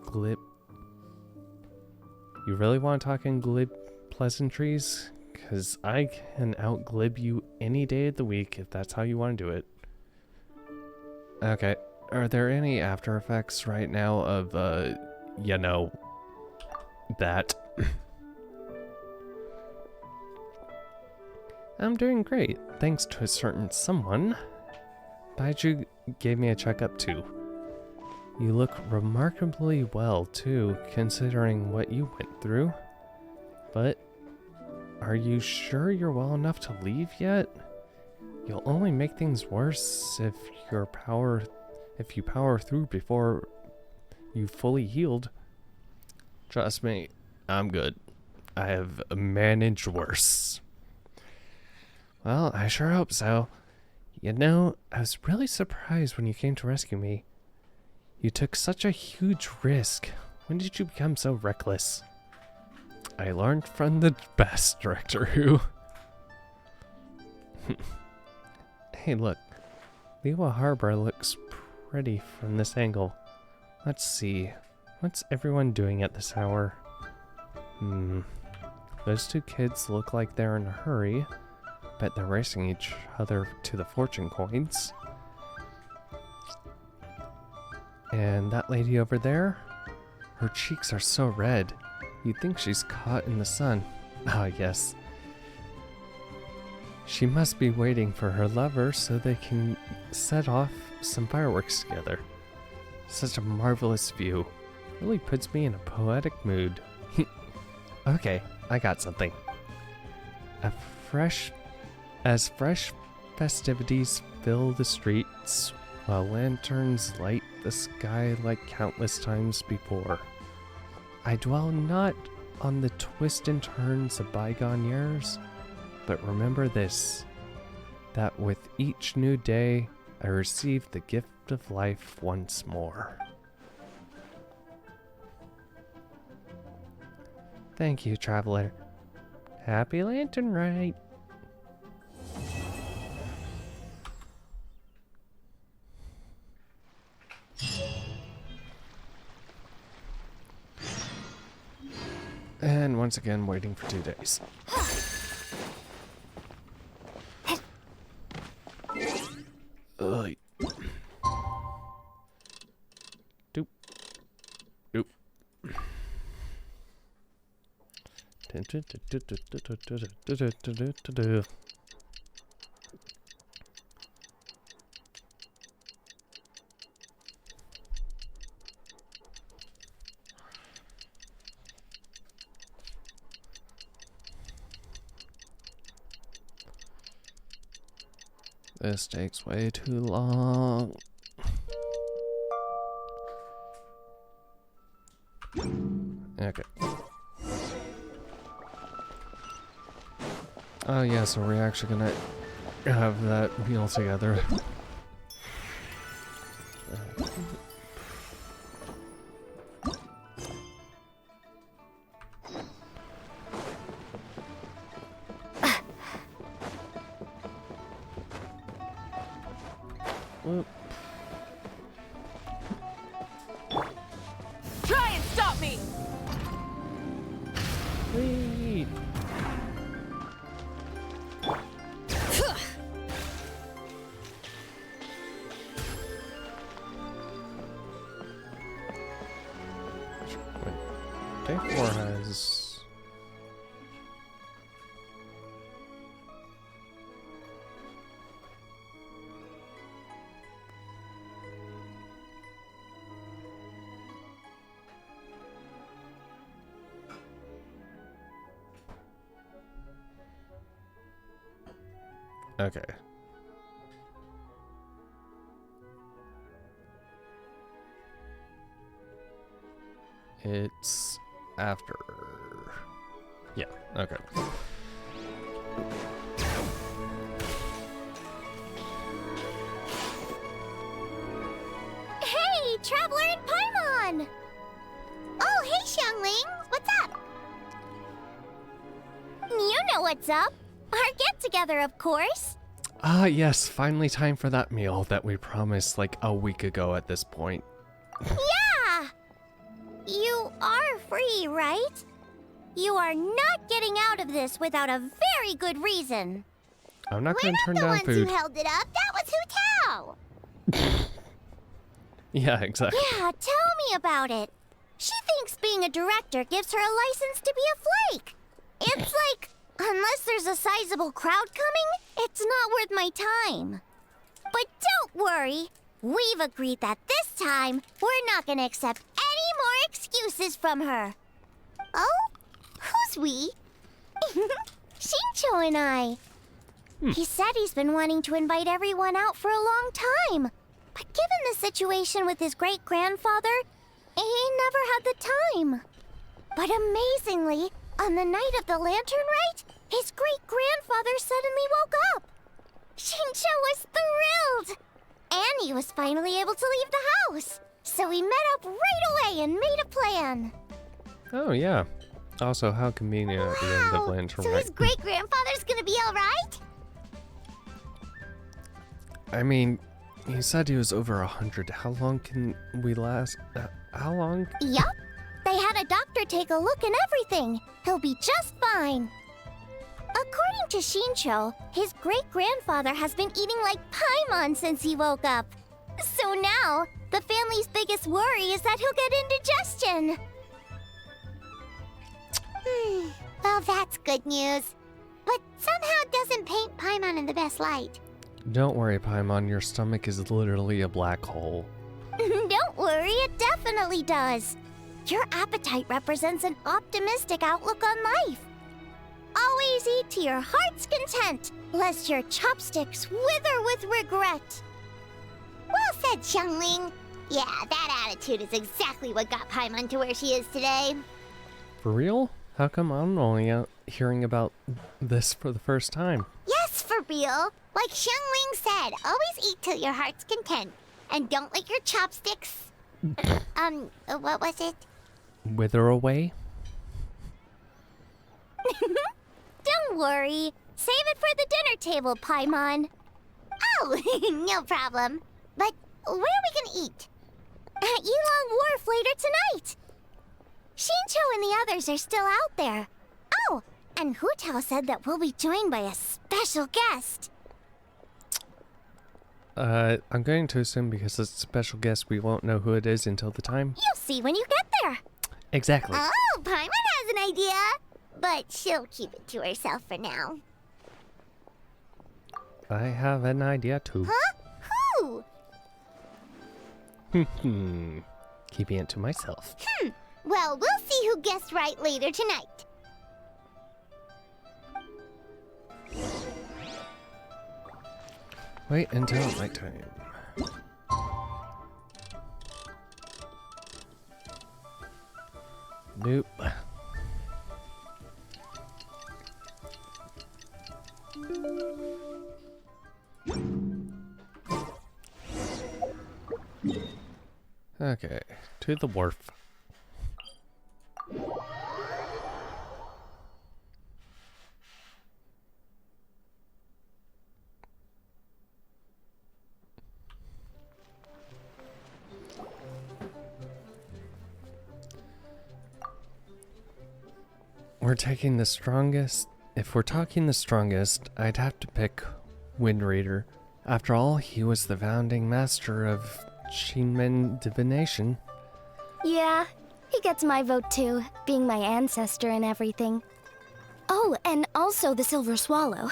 glib... You really want to talk in glib pleasantries? Because I can out-glib you any day of the week if that's how you want to do it. Okay. Are there any after effects right now of, you know, that? I'm doing great, thanks to a certain someone. Baiju gave me a checkup too. You look remarkably well too, considering what you went through. But are you sure you're well enough to leave yet? You'll only make things worse if you power through before you fully healed. Trust me, I'm good. I have managed worse. Well, I sure hope so. You know, I was really surprised when you came to rescue me. You took such a huge risk. When did you become so reckless? I learned from the best, Director Who. Hey, look. Liwa Harbor looks pretty from this angle. Let's see. What's everyone doing at this hour? Those two kids look like they're in a hurry. Bet they're racing each other to the fortune coins. And that lady over there? Her cheeks are so red. You'd think she's caught in the sun. Ah, yes. She must be waiting for her lover so they can set off some fireworks together. Such a marvelous view. Really puts me in a poetic mood. Okay, I got something. Fresh festivities fill the streets while lanterns light the sky like countless times before. I dwell not on the twists and turns of bygone years, but remember this, that with each new day I receive the gift of life once more. Thank you, traveler. Happy Lantern Rite! And once again, waiting for 2 days. Ugh. Doop. Doop. This takes way too long. Okay. Oh yeah, so we're actually gonna have that meal together. Whoop. Try and stop me! Whee! Day 4 has... Okay. It's after. Yeah, okay. Hey, Traveler and Paimon! Oh, hey, Xiangling! What's up? You know what's up. Our get-together, of course. Ah, yes, finally time for that meal that we promised like a week ago at this point. Yeah! You are free, right? You are not getting out of this without a very good reason. I'm not going to turn We're down not the ones food. who held it up. That was Hu Tao. Yeah, exactly. Yeah, tell me about it. She thinks being a director gives her a license to be a flake. It's like, unless there's a sizable crowd coming, it's not worth my time. But don't worry. We've agreed that this time, we're not going to accept any more excuses from her. Oh? Who's we? Shincho and I. He said he's been wanting to invite everyone out for a long time. But given the situation with his great-grandfather, he never had the time. But amazingly, on the night of the Lantern Rite, his great-grandfather suddenly woke up. Shincho was thrilled. And he was finally able to leave the house. So we met up right away and made a plan. Oh, yeah. Also, how convenient at the end of Lantern So Rite. his great-grandfather's gonna be alright? I mean, he said he was over 100. How long can we last? How long? Yup. They had a doctor take a look and everything. He'll be just fine. According to Shincho, his great-grandfather has been eating like paimon since he woke up. So now, the family's biggest worry is that he'll get indigestion. Well, that's good news. But somehow it doesn't paint Paimon in the best light. Don't worry, Paimon. Your stomach is literally a black hole. Don't worry, it definitely does. Your appetite represents an optimistic outlook on life. Always eat to your heart's content, lest your chopsticks wither with regret. Well said, Xiangling. Yeah, that attitude is exactly what got Paimon to where she is today. For real? How come I'm only hearing about this for the first time? Yes, for real. Like Xiangling said, always eat till your heart's content. And don't let your chopsticks... what was it? Wither away? Don't worry. Save it for the dinner table, Paimon. Oh, no problem. But where are we gonna eat? At Yilong Wharf later tonight. Shincho and the others are still out there. Oh, and Hu Tao said that we'll be joined by a special guest. I'm going to assume because it's a special guest, we won't know who it is until the time. You'll see when you get there. Exactly. Oh, Paimon has an idea. But she'll keep it to herself for now. I have an idea too. Huh? Who? Keeping it to myself. Well, we'll see who guessed right later tonight. Wait until nighttime. Nope. Okay, to the wharf. We're taking the strongest. If we're talking the strongest, I'd have to pick Wind Raider. After all, he was the founding master of Shinmen divination. Yeah, he gets my vote too, being my ancestor and everything. Oh, and also the Silver Swallow.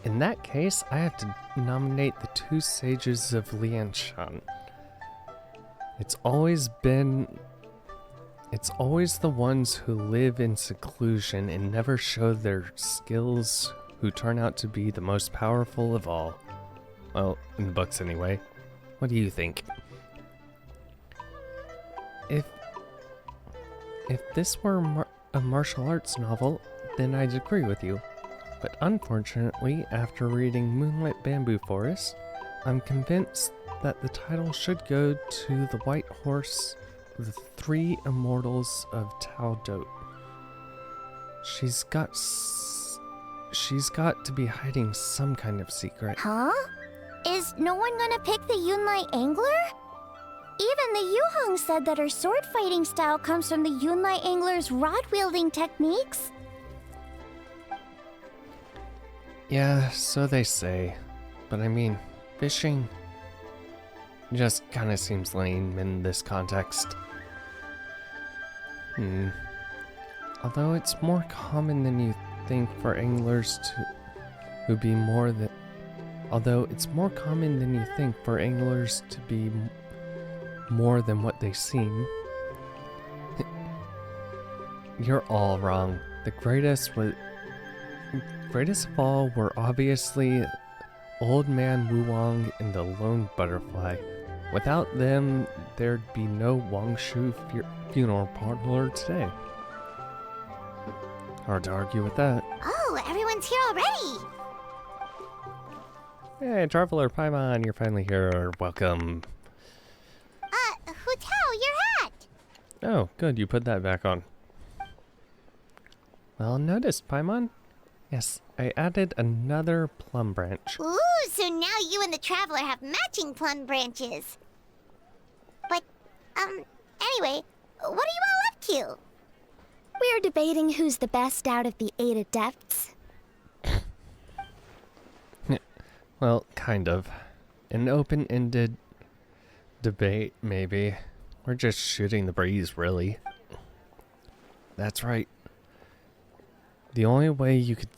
In that case, I have to nominate the two sages of Lianshan. It's always the ones who live in seclusion and never show their skills who turn out to be the most powerful of all. Well, in the books anyway. What do you think? If this were a martial arts novel, then I'd agree with you. But unfortunately, after reading Moonlit Bamboo Forest, I'm convinced that the title should go to the White Horse, the Three Immortals of Tao Dot. She's got to be hiding some kind of secret. Huh? Is no one gonna pick the Yunlai Angler? Even the Yuhong said that her sword fighting style comes from the Yunlai Angler's rod-wielding techniques. Yeah, so they say. But I mean, fishing just kinda seems lame in this context. Although it's more common than you think for anglers to be more than what they seem. You're all wrong. The greatest of all were obviously Old Man Wuwang and the Lone Butterfly. Without them, there'd be no Wangshu funeral parlor today. Hard to argue with that. Oh, everyone's here already. Hey, Traveler Paimon, you're finally here. Welcome. Hu Tao, your hat. Oh, good, you put that back on. Well noticed, Paimon. Yes, I added another plum branch. Ooh, so now you and the Traveler have matching plum branches. But, anyway, what are you all up to? We're debating who's the best out of the 8 adepts. Well, kind of. An open-ended debate, maybe. We're just shooting the breeze, really. That's right. The only way you could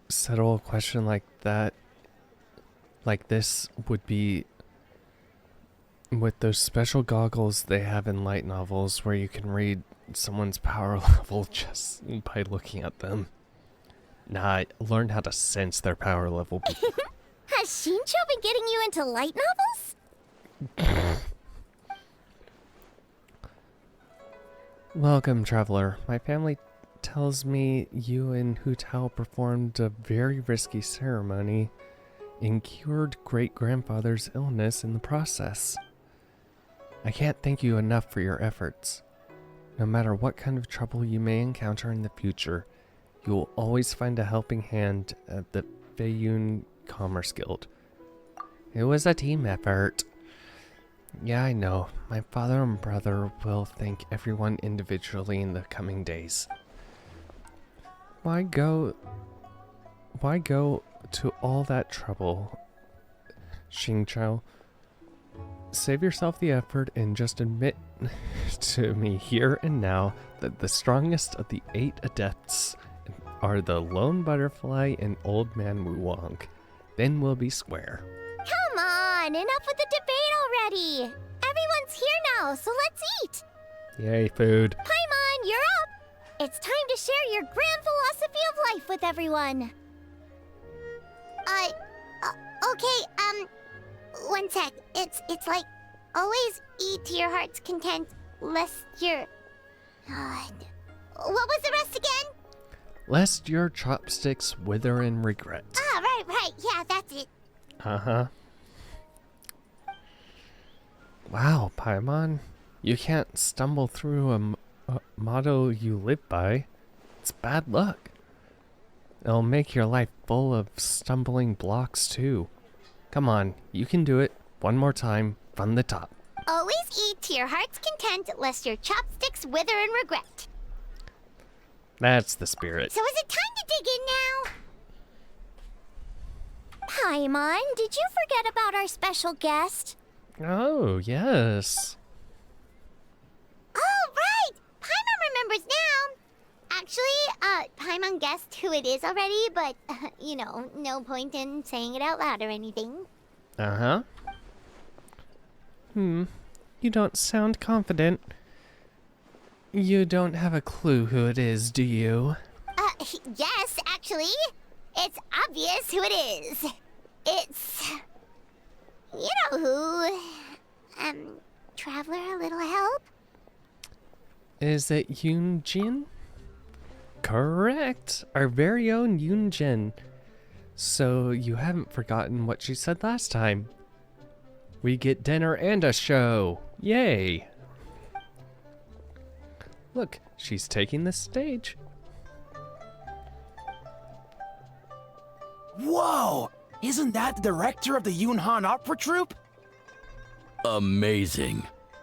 settle a question like that, like this, would be with those special goggles they have in light novels where you can read someone's power level just by looking at them. Nah, I learned how to sense their power level. Has Shincho been getting you into light novels? Welcome, traveler. My family tells me you and Hu Tao performed a very risky ceremony and cured great-grandfather's illness in the process. I can't thank you enough for your efforts. No matter what kind of trouble you may encounter in the future, you will always find a helping hand at the Feiyun Commerce Guild. It was a team effort. Yeah, I know. My father and brother will thank everyone individually in the coming days. Why go to all that trouble, Xingqiao? Save yourself the effort and just admit to me here and now that the strongest of the 8 adepts are the Lone Butterfly and Old Man Wuwang. Then we'll be square. Come on, enough with the debate already. Everyone's here now, so let's eat. Yay, food. Paimon, you're up. It's time to share your grand philosophy of life with everyone. Okay, one sec. It's like, always eat to your heart's content, lest your... what was the rest again? Lest your chopsticks wither in regret. Ah, right, yeah, that's it. Uh-huh. Wow, Paimon. You can't stumble through a motto you live by. It's bad luck. It'll make your life full of stumbling blocks, too. Come on, you can do it. One more time, from the top. Always eat to your heart's content, lest your chopsticks wither in regret. That's the spirit. So is it time to dig in now? Paimon, did you forget about our special guest? Oh, yes. Oh, right! Paimon remembers now! Actually, Paimon guessed who it is already, but, you know, no point in saying it out loud or anything. Uh-huh. You don't sound confident. You don't have a clue who it is, do you? Yes, actually. It's obvious who it is. It's... You know who. Traveler, a little help? Is it Yoonjin? Correct! Our very own Yoonjin. So you haven't forgotten what she said last time. We get dinner and a show! Yay! Look, she's taking the stage. Whoa! Isn't that the director of the Yunhan Opera Troupe? Amazing.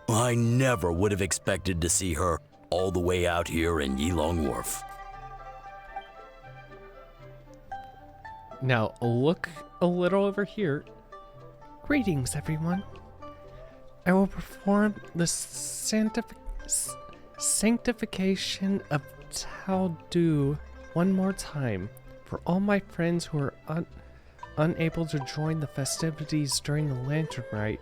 I never would have expected to see her all the way out here in Yilong Wharf. Now, look a little over here. Greetings, everyone. I will perform the sanctification of Tao Du one more time for all my friends who are unable to join the festivities during the Lantern Rite.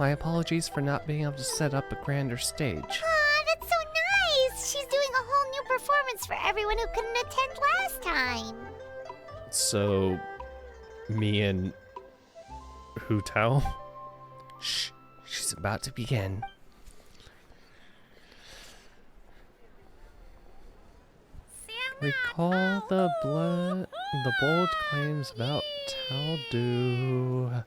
My apologies for not being able to set up a grander stage. Aw, that's so nice! She's doing a whole new performance for everyone who couldn't attend last time. So, me and Hu Tao? Shh, she's about to begin. Recall the bold claims about Tao Du.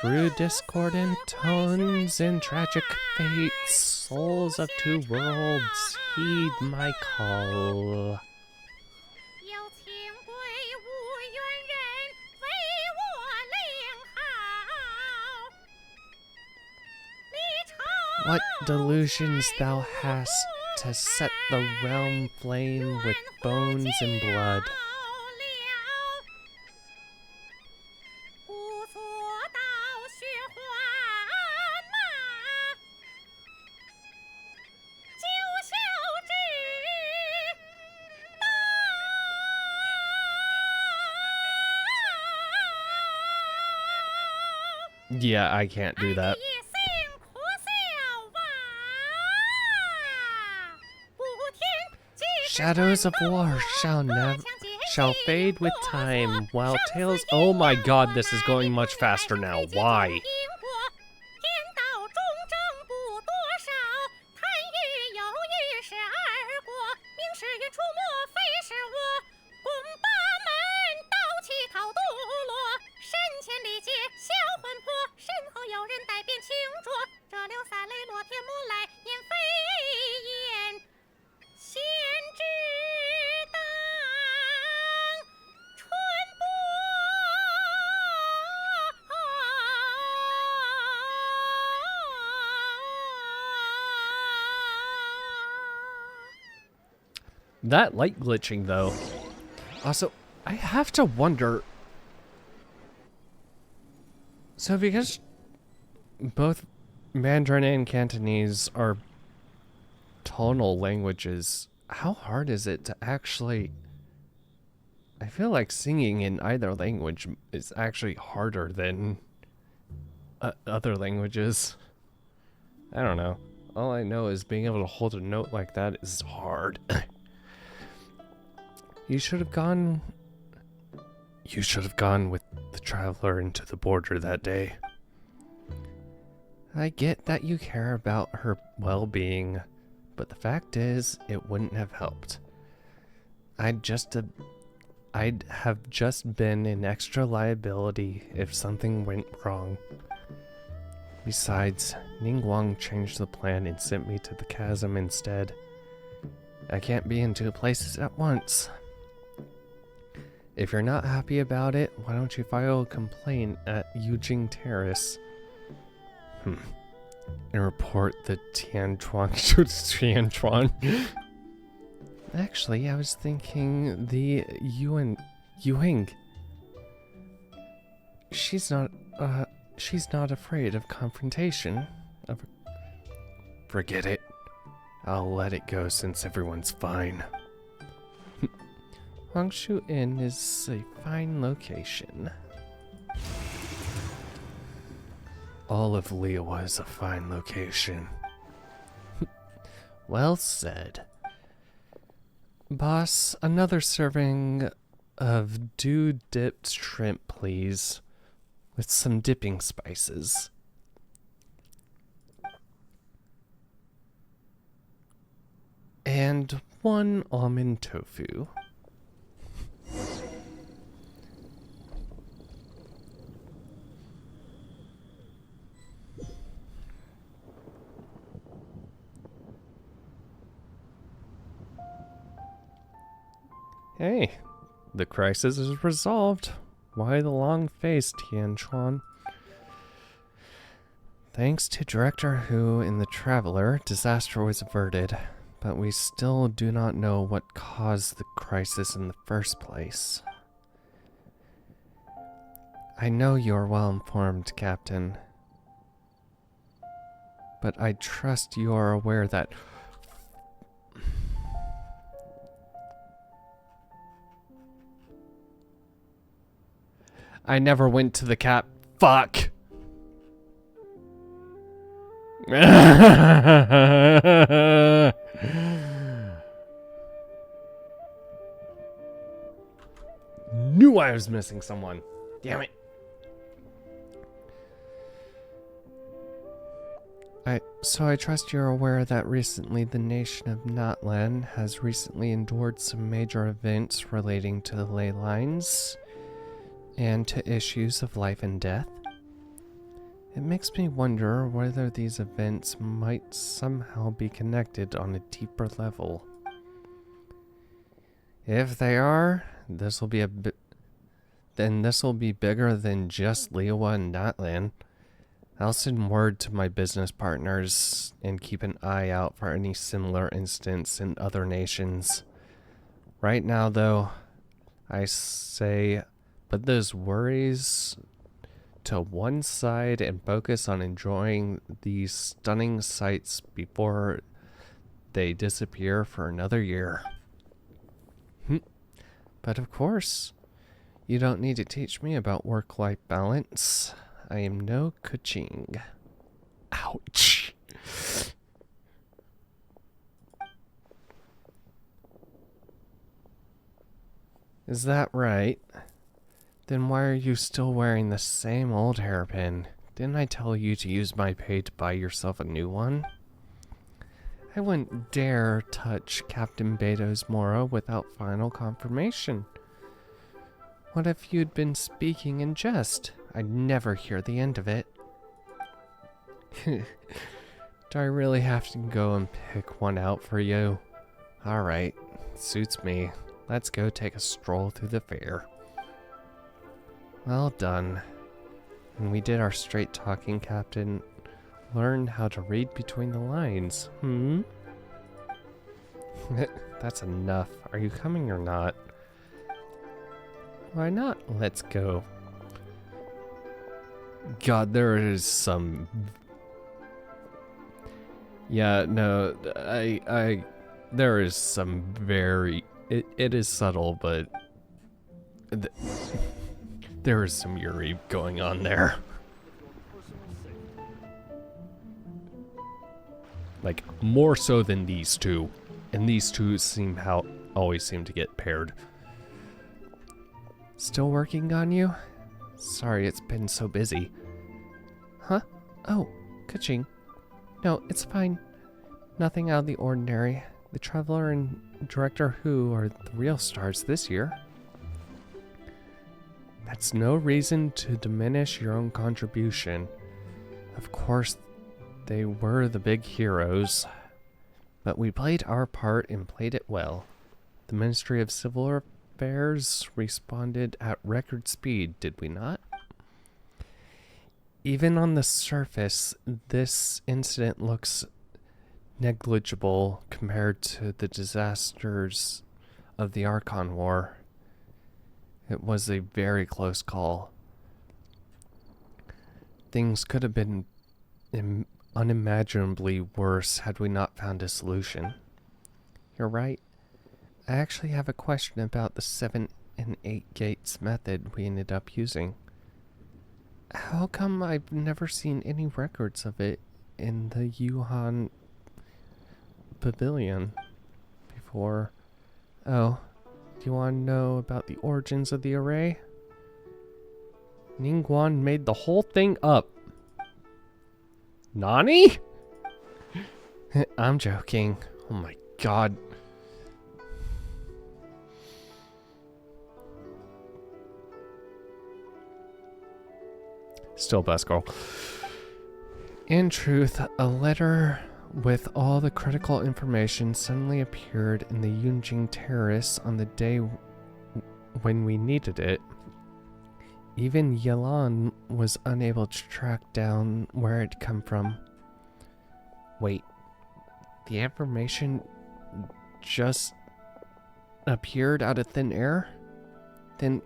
Through discordant tones and tragic fates, souls of two worlds, heed my call. What delusions thou hast to set the realm flame with bones and blood. Yeah, I can't do that. Shadows of war shall fade with time, while tales— oh my god, this is going much faster now. Why? That light glitching, though. Also, I have to wonder... so because both Mandarin and Cantonese are tonal languages, how hard is it to actually... I feel like singing in either language is actually harder than other languages. I don't know. All I know is being able to hold a note like that is hard. You should have gone with the traveler into the border that day. I get that you care about her well-being, but the fact is, it wouldn't have helped. I'd have just been an extra liability if something went wrong. Besides, Ningguang changed the plan and sent me to the chasm instead. I can't be in two places at once. If you're not happy about it, why don't you file a complaint at Yujing Terrace? And report the Tianchuan to Tianchuan. Actually, I was thinking the Yuing. She's not afraid of confrontation. Forget it. I'll let it go since everyone's fine. Hongshu Inn is a fine location. All of Liyue is a fine location. Well said. Boss, another serving of dew-dipped shrimp, please. With some dipping spices. And one almond tofu. Hey, the crisis is resolved. Why the long face, Tianchuan? Thanks to Director Hu and the Traveler, disaster was averted, but we still do not know what caused the crisis in the first place. I know you are well informed, Captain, but I trust you are aware that... I never went to the cap. Fuck. Knew I was missing someone. Damn it. So I trust you're aware that recently the nation of Natlan has recently endured some major events relating to the ley lines and to issues of life and death. It makes me wonder whether these events might somehow be connected on a deeper level. If they are, this will be bigger than just Liyue and Natlan. I'll send word to my business partners and keep an eye out for any similar incidents in other nations. Right now, though, I say put those worries to one side and focus on enjoying these stunning sights before they disappear for another year. But of course, you don't need to teach me about work-life balance. I am no Kuching. Ouch. Is that right? Then why are you still wearing the same old hairpin? Didn't I tell you to use my pay to buy yourself a new one? I wouldn't dare touch Captain Beto's Mora without final confirmation. What if you'd been speaking in jest? I'd never hear the end of it. Do I really have to go and pick one out for you? Alright, suits me. Let's go take a stroll through the fair. Well done. And we did our straight talking, Captain. Learn how to read between the lines. That's enough. Are you coming or not? Why not? Let's go. God, there is some... Yeah, no, there is some very... It is subtle, but... There is some Yuri going on there. Like, more so than these two. And these two always seem to get paired. Still working on you? Sorry, it's been so busy. Huh? Oh, Kuching. No, it's fine. Nothing out of the ordinary. The Traveler and Director Who are the real stars this year. That's no reason to diminish your own contribution. Of course, they were the big heroes. But we played our part and played it well. The Ministry of Civil Affairs responded at record speed, did we not? Even on the surface, this incident looks negligible compared to the disasters of the Archon War. It was a very close call. Things could have been unimaginably worse had we not found a solution. You're right. I actually have a question about the 7 and 8 gates method we ended up using. How come I've never seen any records of it in the Yuhan Pavilion before? Oh, do you want to know about the origins of the array? Ningguang made the whole thing up. Nani? I'm joking. Oh my god. Still best girl. In truth, a letter with all the critical information suddenly appeared in the Yunjing Terrace on the day when we needed it. Even Yelan was unable to track down where it come from. Wait, the information just appeared out of thin air? Then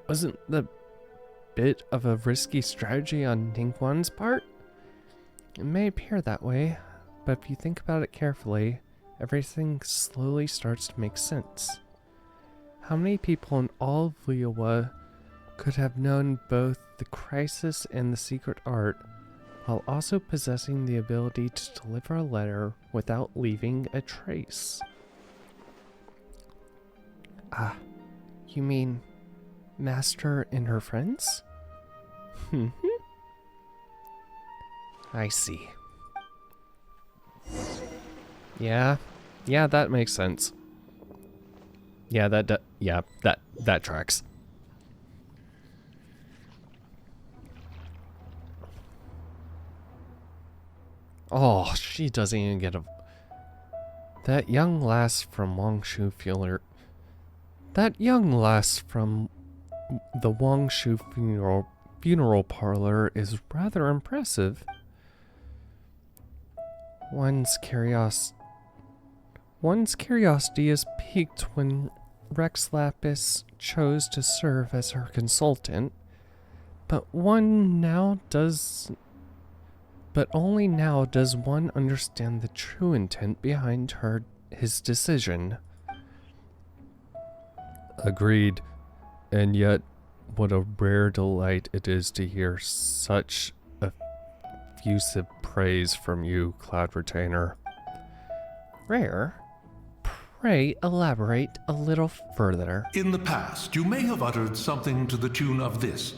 wasn't the bit of a risky strategy on Ningguang's part? It may appear that way, but if you think about it carefully, everything slowly starts to make sense. How many people in all of Liyue could have known both the crisis and the secret art, while also possessing the ability to deliver a letter without leaving a trace? Ah, you mean Master and her friends? I see. Yeah, that makes sense. Yeah, that tracks. Oh, she doesn't even get a... That young lass from That young lass from the Wangshu funeral parlor is rather impressive. One's curiosity is piqued when Rex Lapis chose to serve as her consultant, but only now does one understand the true intent behind his decision. Agreed. And yet, what a rare delight it is to hear such effusive praise from you, Cloud Retainer. Rare? Pray elaborate a little further. In the past, you may have uttered something to the tune of this.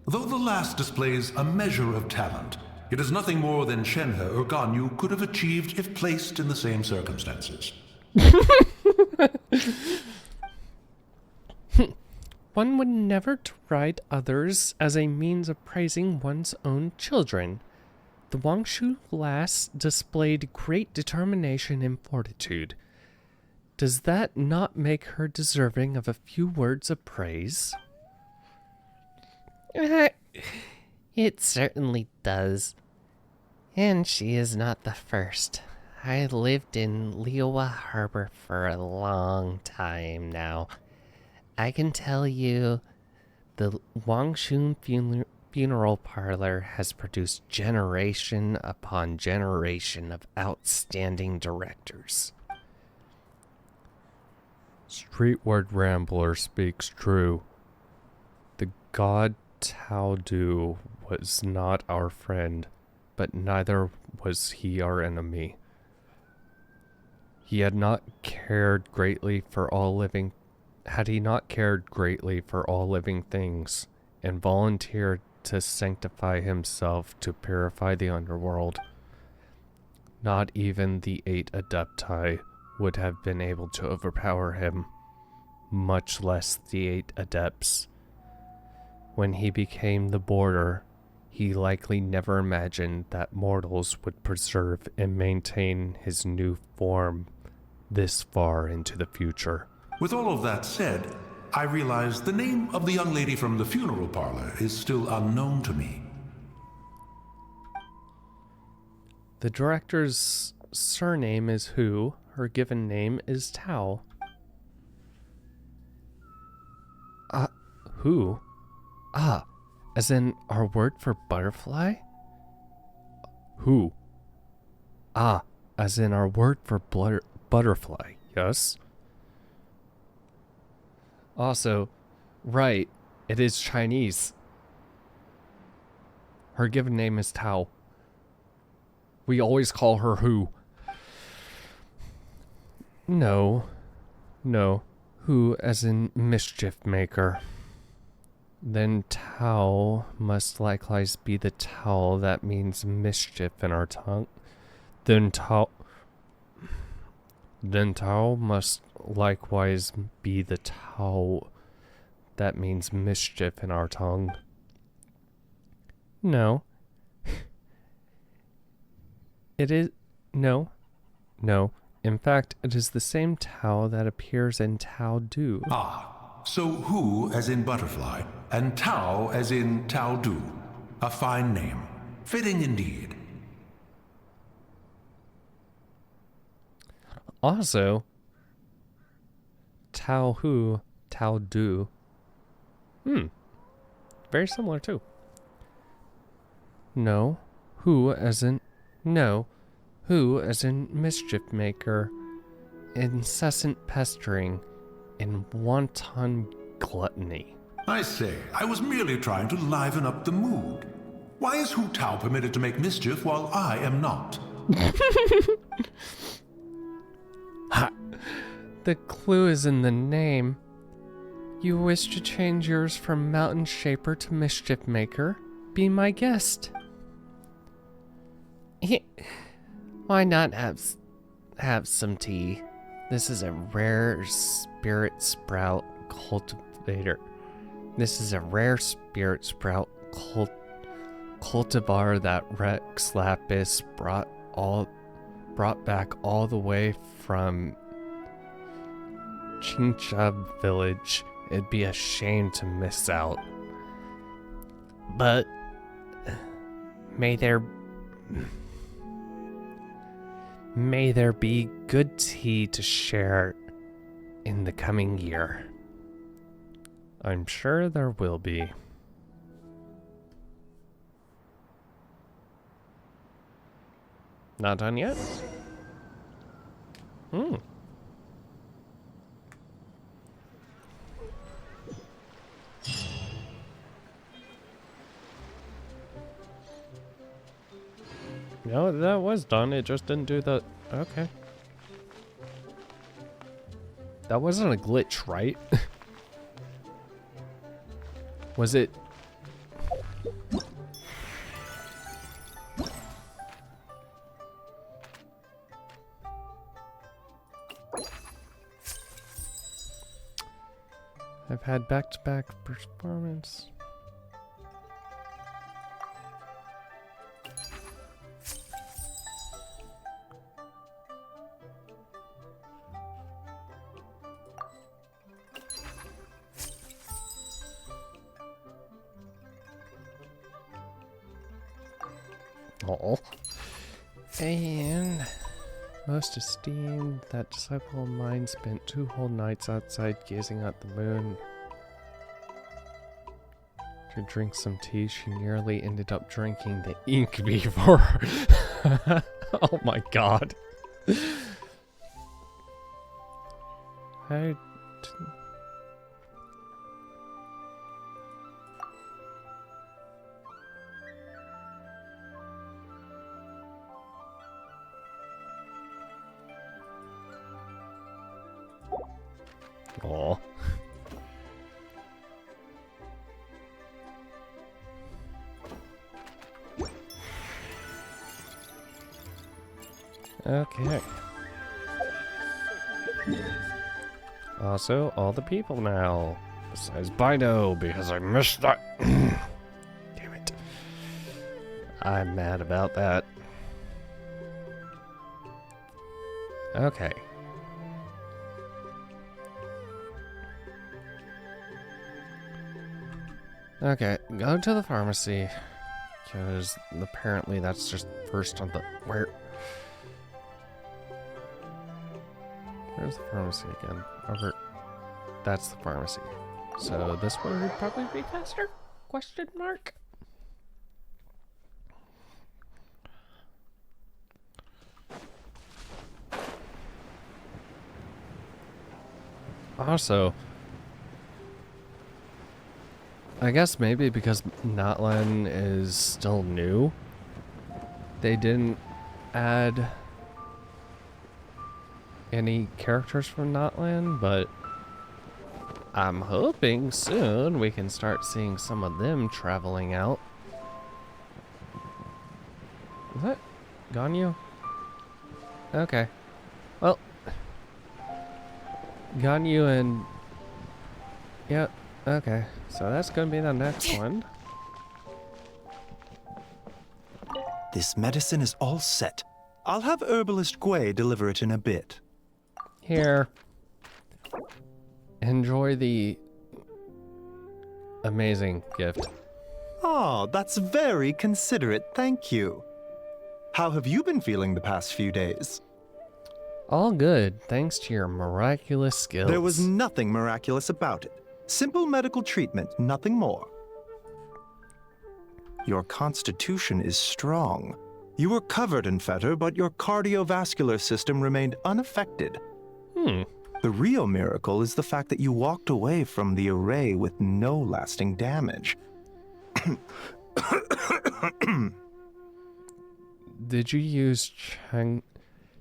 Though the last displays a measure of talent, it is nothing more than Shenhe or Ganyu could have achieved if placed in the same circumstances. One would never deride others as a means of praising one's own children. The Wangshu lass displayed great determination and fortitude. Does that not make her deserving of a few words of praise? It certainly does. And she is not the first. I lived in Liyue Harbor for a long time now. I can tell you the Wangshu funeral parlor has produced generation upon generation of outstanding directors. Streetward Rambler speaks true. The god Tao Du was not our friend, but neither was he our enemy. Had he not cared greatly for all living things, and volunteered to sanctify himself to purify the underworld, not even the 8 Adepti would have been able to overpower him, much less the 8 Adepts. When he became the border, he likely never imagined that mortals would preserve and maintain his new form this far into the future. With all of that said, I realize the name of the young lady from the funeral parlor is still unknown to me. The director's surname is Hu. Her given name is Tao. Hu? As in our word for butterfly? Hu. As in our word for butterfly, yes? Also, right, it is Chinese. Her given name is Tao. We always call her Hu. No. Hu as in mischief maker. Then Tao must likewise be the Tao that means mischief in our tongue. Then Tao must likewise be the Tao that means mischief in our tongue. No. It is... No. In fact, it is the same Tao that appears in Tao Du. So Hu as in butterfly, and Tao as in Tao Du. A fine name. Fitting indeed. Also, Tao Hu, Tao Du. Very similar too. Hu as in mischief maker, incessant pestering, and wanton gluttony. I say, I was merely trying to liven up the mood. Why is Hu Tao permitted to make mischief while I am not? Ha! The clue is in the name. You wish to change yours from Mountain Shaper to Mischief Maker? Be my guest. Why not have some tea? This is a rare spirit sprout cultivar cultivar that Rex Lapis brought brought back all the way from Chincha village. It'd be a shame to miss out. But may there be good tea to share in the coming year. I'm sure there will be. Not done yet? No, that was done. It just didn't do the... Okay. That wasn't a glitch, right? Was it... I've had back-to-back performance. Oh. And most esteemed, that disciple of mine spent 2 whole nights outside gazing at the moon. To drink some tea, she nearly ended up drinking the ink before. Oh my god. Aw. Okay. Also, all the people now. Besides Bido, because I missed that. Damn it. I'm mad about that. Okay. Okay, go to the pharmacy. Because apparently that's just first on the... Where's the pharmacy again? Over... That's the pharmacy. So this one would probably be faster? Question mark? Also... I guess maybe because Notland is still new, they didn't add any characters from Notland, but I'm hoping soon we can start seeing some of them traveling out. Is that Ganyu? Okay. Well, Ganyu and... Yeah, okay. So that's gonna be the next one. This medicine is all set. I'll have Herbalist Gui deliver it in a bit. Here. Enjoy the amazing gift. Oh, that's very considerate, thank you. How have you been feeling the past few days? All good, thanks to your miraculous skills. There was nothing miraculous about it. Simple medical treatment, nothing more. Your constitution is strong. You were covered in fetor, but your cardiovascular system remained unaffected. The real miracle is the fact that you walked away from the array with no lasting damage. Did you use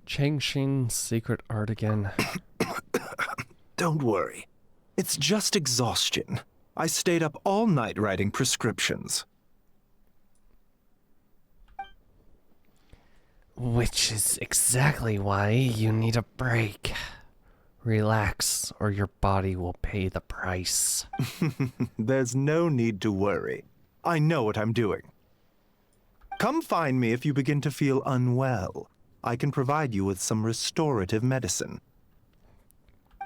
Changxing's secret art again? Don't worry. It's just exhaustion. I stayed up all night writing prescriptions. Which is exactly why you need a break. Relax, or your body will pay the price. There's no need to worry. I know what I'm doing. Come find me if you begin to feel unwell. I can provide you with some restorative medicine.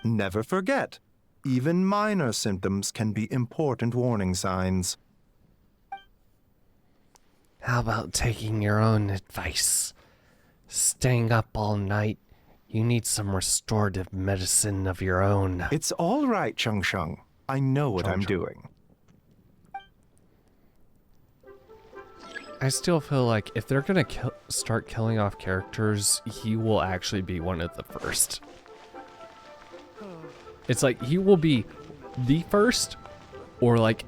Never forget, even minor symptoms can be important warning signs. How about taking your own advice? Staying up all night, you need some restorative medicine of your own. It's all right, Chung Chung. I know what I'm doing. I still feel like if they're gonna start killing off characters, he will actually be one of the first. It's like he will be the first or like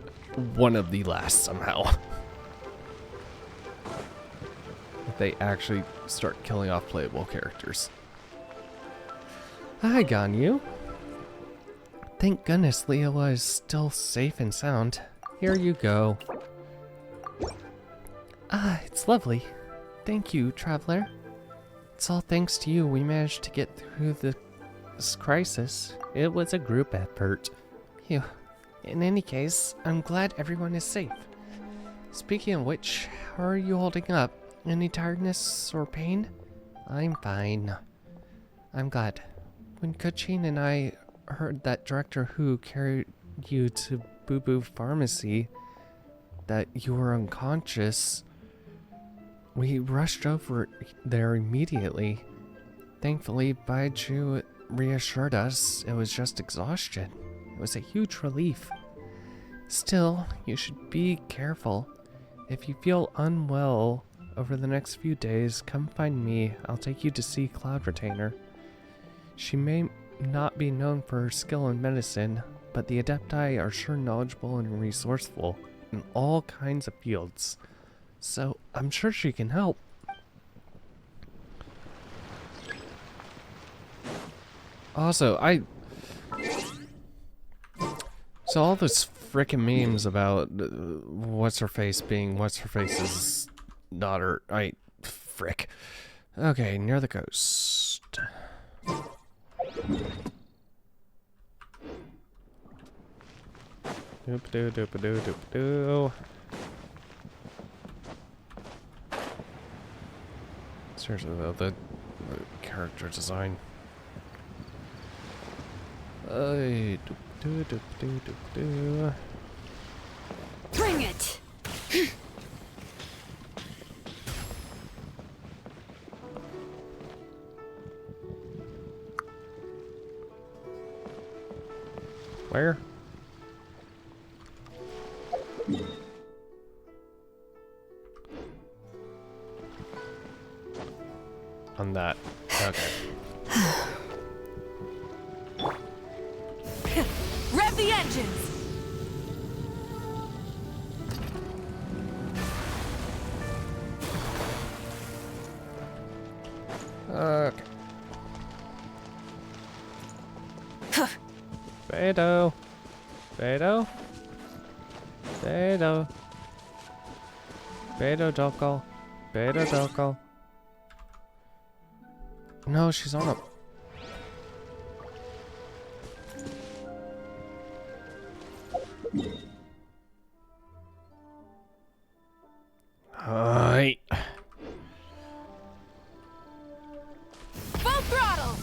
one of the last somehow. If they actually start killing off playable characters. Hi, Ganyu. Thank goodness Leola is still safe and sound. Here you go. Ah, it's lovely. Thank you, traveler. It's all thanks to you we managed to get through this crisis. It was a group effort. Phew. In any case, I'm glad everyone is safe. Speaking of which, how are you holding up? Any tiredness or pain? I'm fine. I'm glad. When Kachin and I heard that Director Hu carried you to Boo Boo Pharmacy, that you were unconscious, we rushed over there immediately. Thankfully, Baiju reassured us it was just exhaustion. It was a huge relief. Still, you should be careful. If you feel unwell over the next few days, come find me. I'll take you to see Cloud Retainer. She may not be known for her skill in medicine, but the Adepti are sure knowledgeable and resourceful in all kinds of fields. So, I'm sure she can help. Also, so all those frickin' memes about what's-her-face being what's-her-face's daughter, frick. Okay, near the coast. Doop-a-doo, doop-a-doo, doop-a-doo. Seriously though, the character design. Doop-a-doo. Bring it! Where? On that. Okay. Rev the engines! Okay. Beto. Beto. Beto. Beto, don't go. Beto, don't go. No, she's on a... Alright. Full throttle!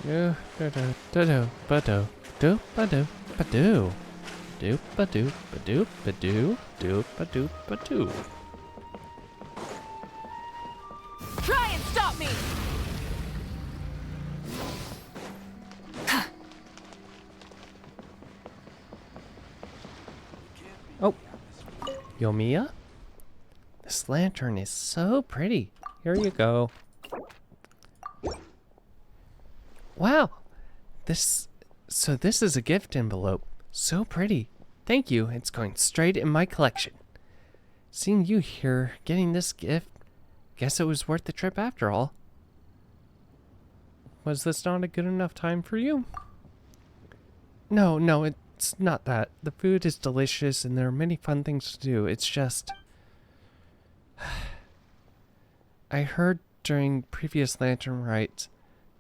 Yeah, do-do, ba-do, do-ba-do, ba-do. Doop-a-doop, ba-doop, ba-doo, doop-a-doop, ba-doo. Try and stop me! Oh, Yomiya? This lantern is so pretty. Here you go. Wow, so this is a gift envelope. So pretty. Thank you. It's going straight in my collection. Seeing you here, getting this gift, guess it was worth the trip after all. Was this not a good enough time for you? No, it's not that. The food is delicious and there are many fun things to do. It's just... I heard during previous Lantern Rite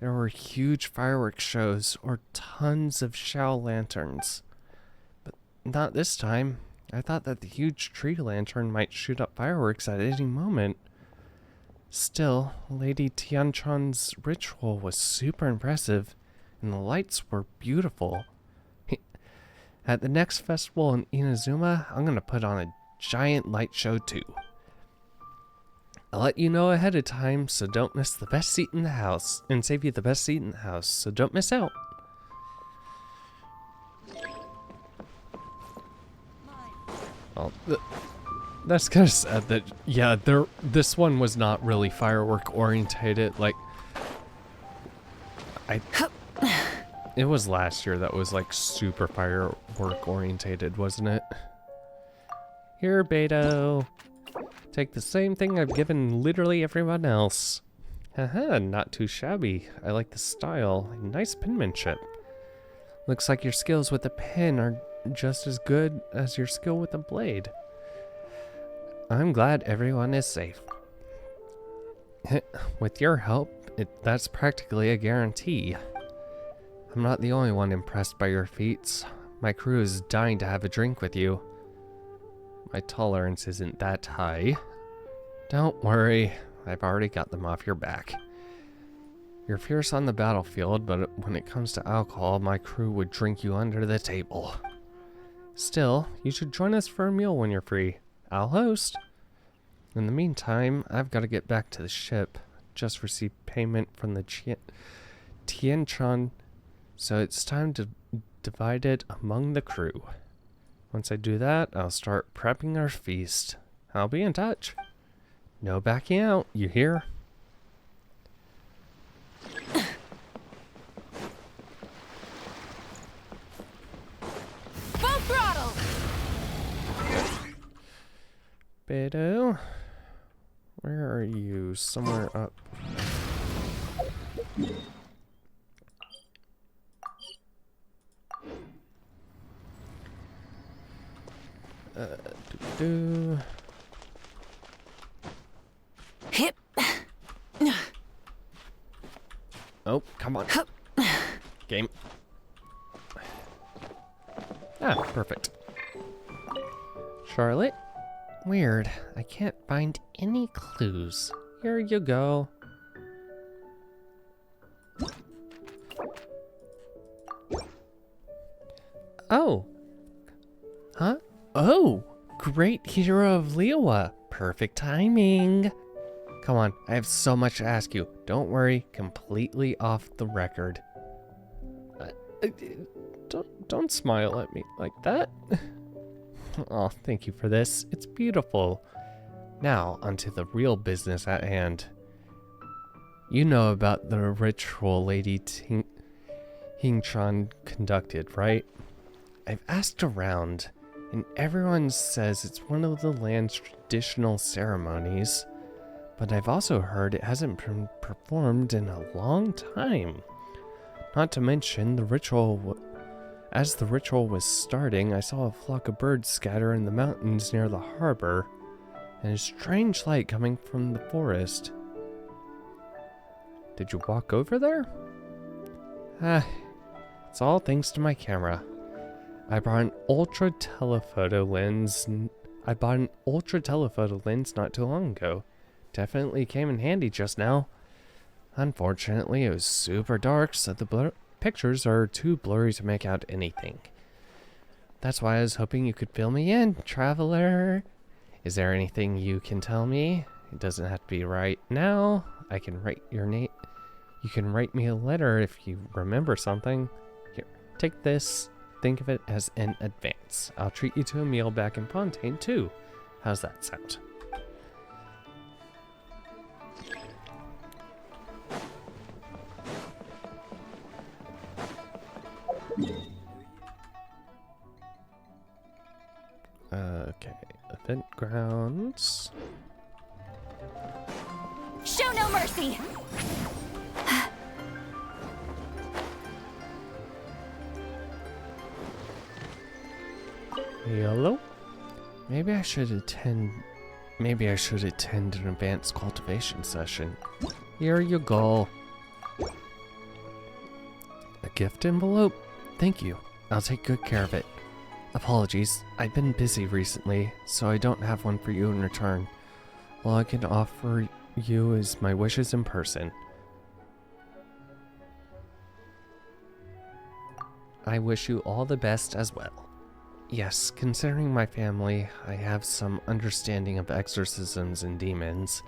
there were huge fireworks shows or tons of show lanterns. But not this time. I thought that the huge tree lantern might shoot up fireworks at any moment. Still, Lady Tianchan's ritual was super impressive, and the lights were beautiful. At the next festival in Inazuma, I'm gonna put on a giant light show too. I'll let you know ahead of time, so don't miss the best seat in the house, and save you the best seat in the house, so don't miss out. Oh, that's kind of sad that, yeah, this one was not really firework orientated. Like, it was last year that was like super firework orientated, wasn't it? Here, Beto. Take the same thing I've given literally everyone else. Haha, not too shabby. I like the style. Nice penmanship. Looks like your skills with the pen are just as good as your skill with the blade. I'm glad everyone is safe. With your help, that's practically a guarantee. I'm not the only one impressed by your feats. My crew is dying to have a drink with you. My tolerance isn't that high. Don't worry, I've already got them off your back. You're fierce on the battlefield, but when it comes to alcohol, my crew would drink you under the table. Still, you should join us for a meal when you're free. I'll host. In the meantime, I've got to get back to the ship. Just received payment from the Tianchan, so it's time to divide it among the crew. Once I do that, I'll start prepping our feast. I'll be in touch. No backing out, you hear? Full throttle! Beto, where are you? Somewhere up. Hip. Oh, come on. Game. Ah, perfect. Charlotte? Weird. I can't find any clues. Here you go. Oh. Huh? Oh! Great hero of Liyue. Perfect timing. Come on, I have so much to ask you. Don't worry, completely off the record. Don't smile at me like that. Oh, thank you for this. It's beautiful. Now, onto the real business at hand. You know about the ritual Lady Tianchan conducted, right? I've asked around, and everyone says it's one of the land's traditional ceremonies. But I've also heard it hasn't been performed in a long time. Not to mention, as the ritual was starting, I saw a flock of birds scatter in the mountains near the harbor, and a strange light coming from the forest. Did you walk over there? It's all thanks to my camera. I bought an ultra telephoto lens not too long ago. Definitely came in handy just now. Unfortunately, it was super dark, so the pictures are too blurry to make out anything. That's why I was hoping you could fill me in, traveler. Is there anything you can tell me? It doesn't have to be right now. I can write your name. You can write me a letter if you remember something. Here, take this. Think of it as an advance. I'll treat you to a meal back in Fontaine too. How's that sound? Okay, event grounds. Show no mercy! Hello? Maybe I should attend an advanced cultivation session. Here you go. gift envelope? Thank you. I'll take good care of it. Apologies, I've been busy recently, so I don't have one for you in return. All I can offer you is my wishes in person. I wish you all the best as well. Yes, considering my family, I have some understanding of exorcisms and demons,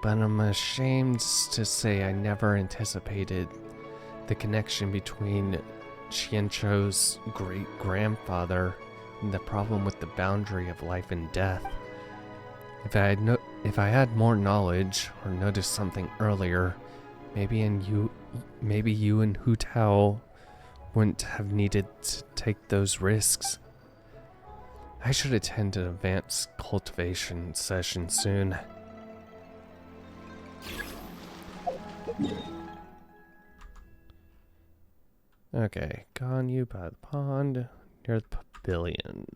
but I'm ashamed to say I never anticipated the connection between Qiancho's great-grandfather and the problem with the boundary of life and death. If I had more knowledge or noticed something earlier, maybe you and Hu Tao wouldn't have needed to take those risks. I should attend an advanced cultivation session soon. Okay, Ganyu by the pond, near the pavilion.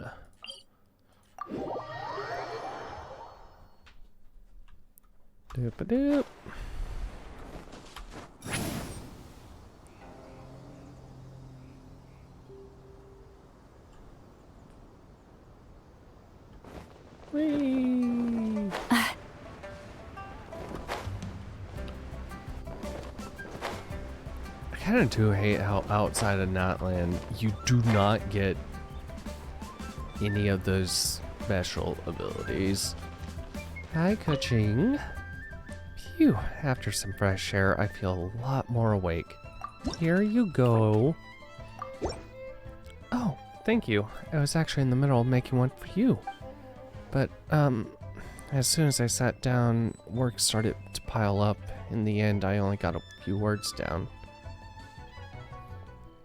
Doop-a-doop. Whee! I kind of do hate how outside of Notland you do not get any of those special abilities. Hi, Ka-ching. Phew, after some fresh air, I feel a lot more awake. Here you go. Oh, thank you. I was actually in the middle of making one for you. But, as soon as I sat down, work started to pile up. In the end, I only got a few words down.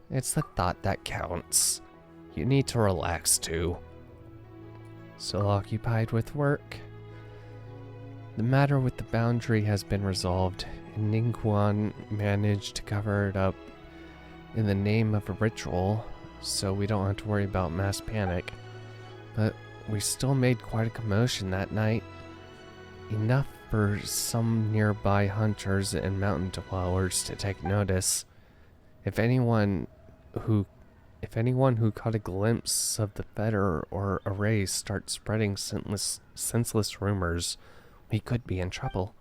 It's the thought that counts. You need to relax too. Still occupied with work? The matter with the boundary has been resolved, and Ningguan managed to cover it up in the name of a ritual, so we don't have to worry about mass panic. But we still made quite a commotion that night. Enough for some nearby hunters and mountain dwellers to take notice. If anyone who caught a glimpse of the fetter or array starts spreading senseless rumors, we could be in trouble.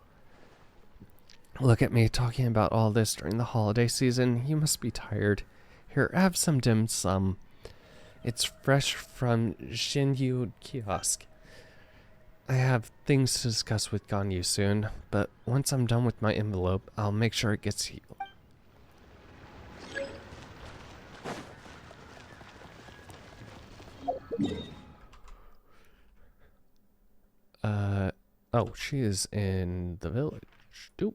Look at me talking about all this during the holiday season. You must be tired. Here, have some dim sum. It's fresh from Xinyu kiosk. I have things to discuss with Ganyu soon, but once I'm done with my envelope, I'll make sure it gets healed. Oh, she is in the village. Doop.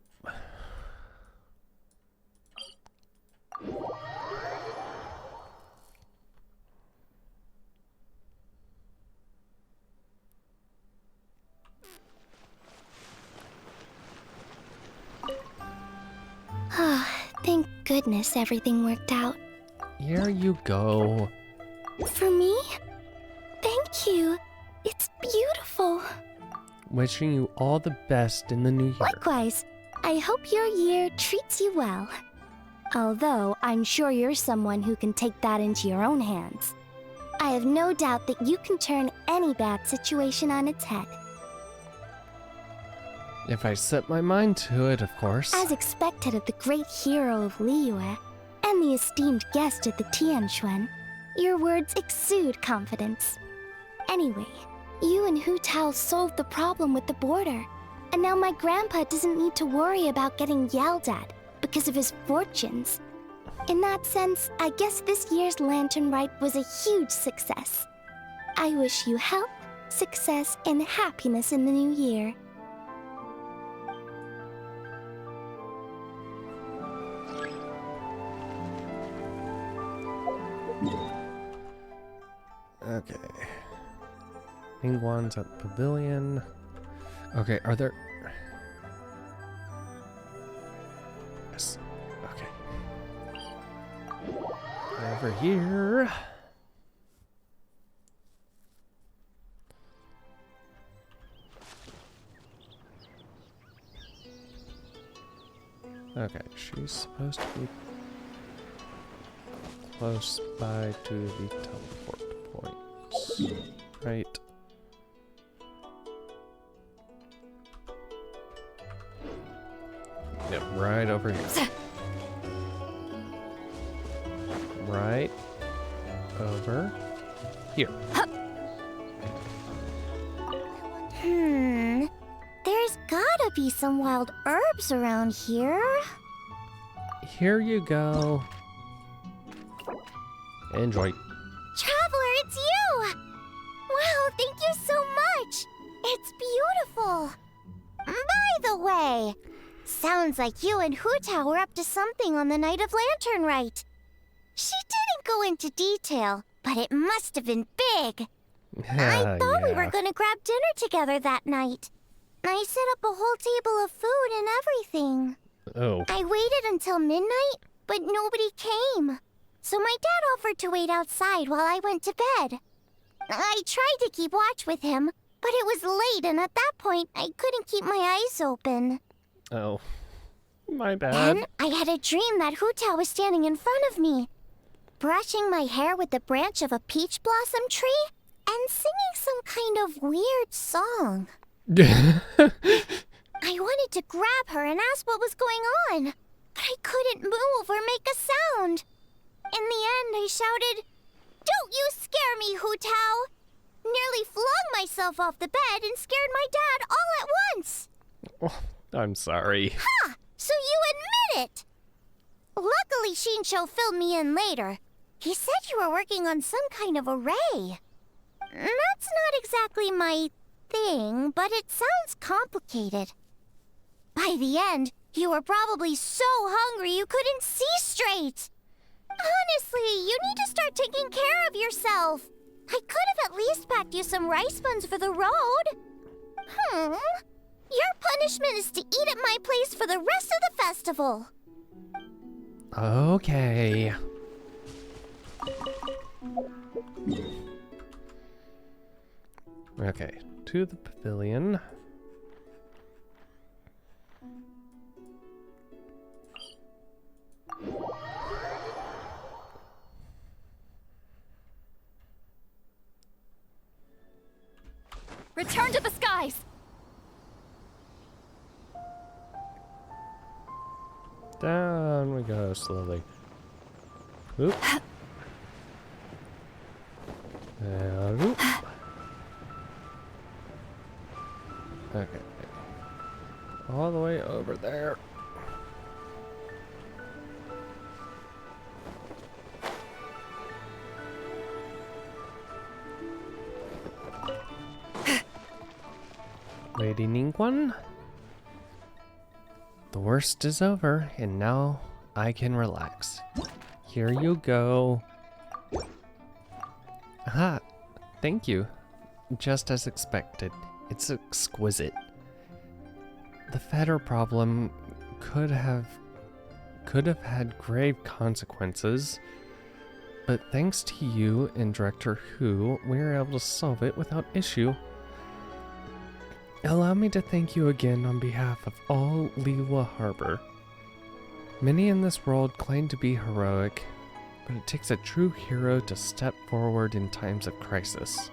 Thank goodness everything worked out. Here you go. For me? Thank you. It's beautiful. Wishing you all the best in the new year. Likewise, I hope your year treats you well. Although, I'm sure you're someone who can take that into your own hands. I have no doubt that you can turn any bad situation on its head. If I set my mind to it, of course. As expected of the great hero of Liyue, and the esteemed guest at the Tianquan, your words exude confidence. Anyway, you and Hu Tao solved the problem with the border, and now my grandpa doesn't need to worry about getting yelled at because of his fortunes. In that sense, I guess this year's Lantern Rite was a huge success. I wish you health, success, and happiness in the new year. Okay. Ningguan's at the pavilion. Okay, are there... Yes. Okay. Over here. Okay, she's supposed to be close by to the teleport points. Right. Yep, right over here. Right over here. There's gotta be some wild herbs around here. Here you go. Enjoy. Traveler, it's you! Wow, thank you so much! It's beautiful! By the way, sounds like you and Hu-Tao were up to something on the night of Lantern Rite. She didn't go into detail, but it must have been big. I thought we were gonna grab dinner together that night. I set up a whole table of food and everything. Oh. I waited until midnight, but nobody came. So my dad offered to wait outside while I went to bed. I tried to keep watch with him, but it was late, and at that point, I couldn't keep my eyes open. Oh. My bad. Then I had a dream that Hu-Tao was standing in front of me, brushing my hair with the branch of a peach blossom tree and singing some kind of weird song. I wanted to grab her and ask what was going on, but I couldn't move or make a sound. In the end, I shouted, "Don't you scare me, Hu-Tao!" Nearly flung myself off the bed and scared my dad all at once. Oh, I'm sorry. Ha! So you admit it! Luckily, Shinsho filled me in later. He said you were working on some kind of array. That's not exactly my thing, but it sounds complicated. By the end, you were probably so hungry you couldn't see straight. Honestly, you need to start taking care of yourself. I could have at least packed you some rice buns for the road. Your punishment is to eat at my place for the rest of the festival. Okay. Okay, to the pavilion. Return to the skies! Down we go slowly. Oop. And oop. Okay. All the way over there. Lady Ningguan? The worst is over, and now I can relax. Here you go. Ah, thank you. Just as expected. It's exquisite. The fetter problem could have had grave consequences, but thanks to you and Director Hu, we were able to solve it without issue. Allow me to thank you again on behalf of all Liyue Harbor. Many in this world claim to be heroic, but it takes a true hero to step forward in times of crisis.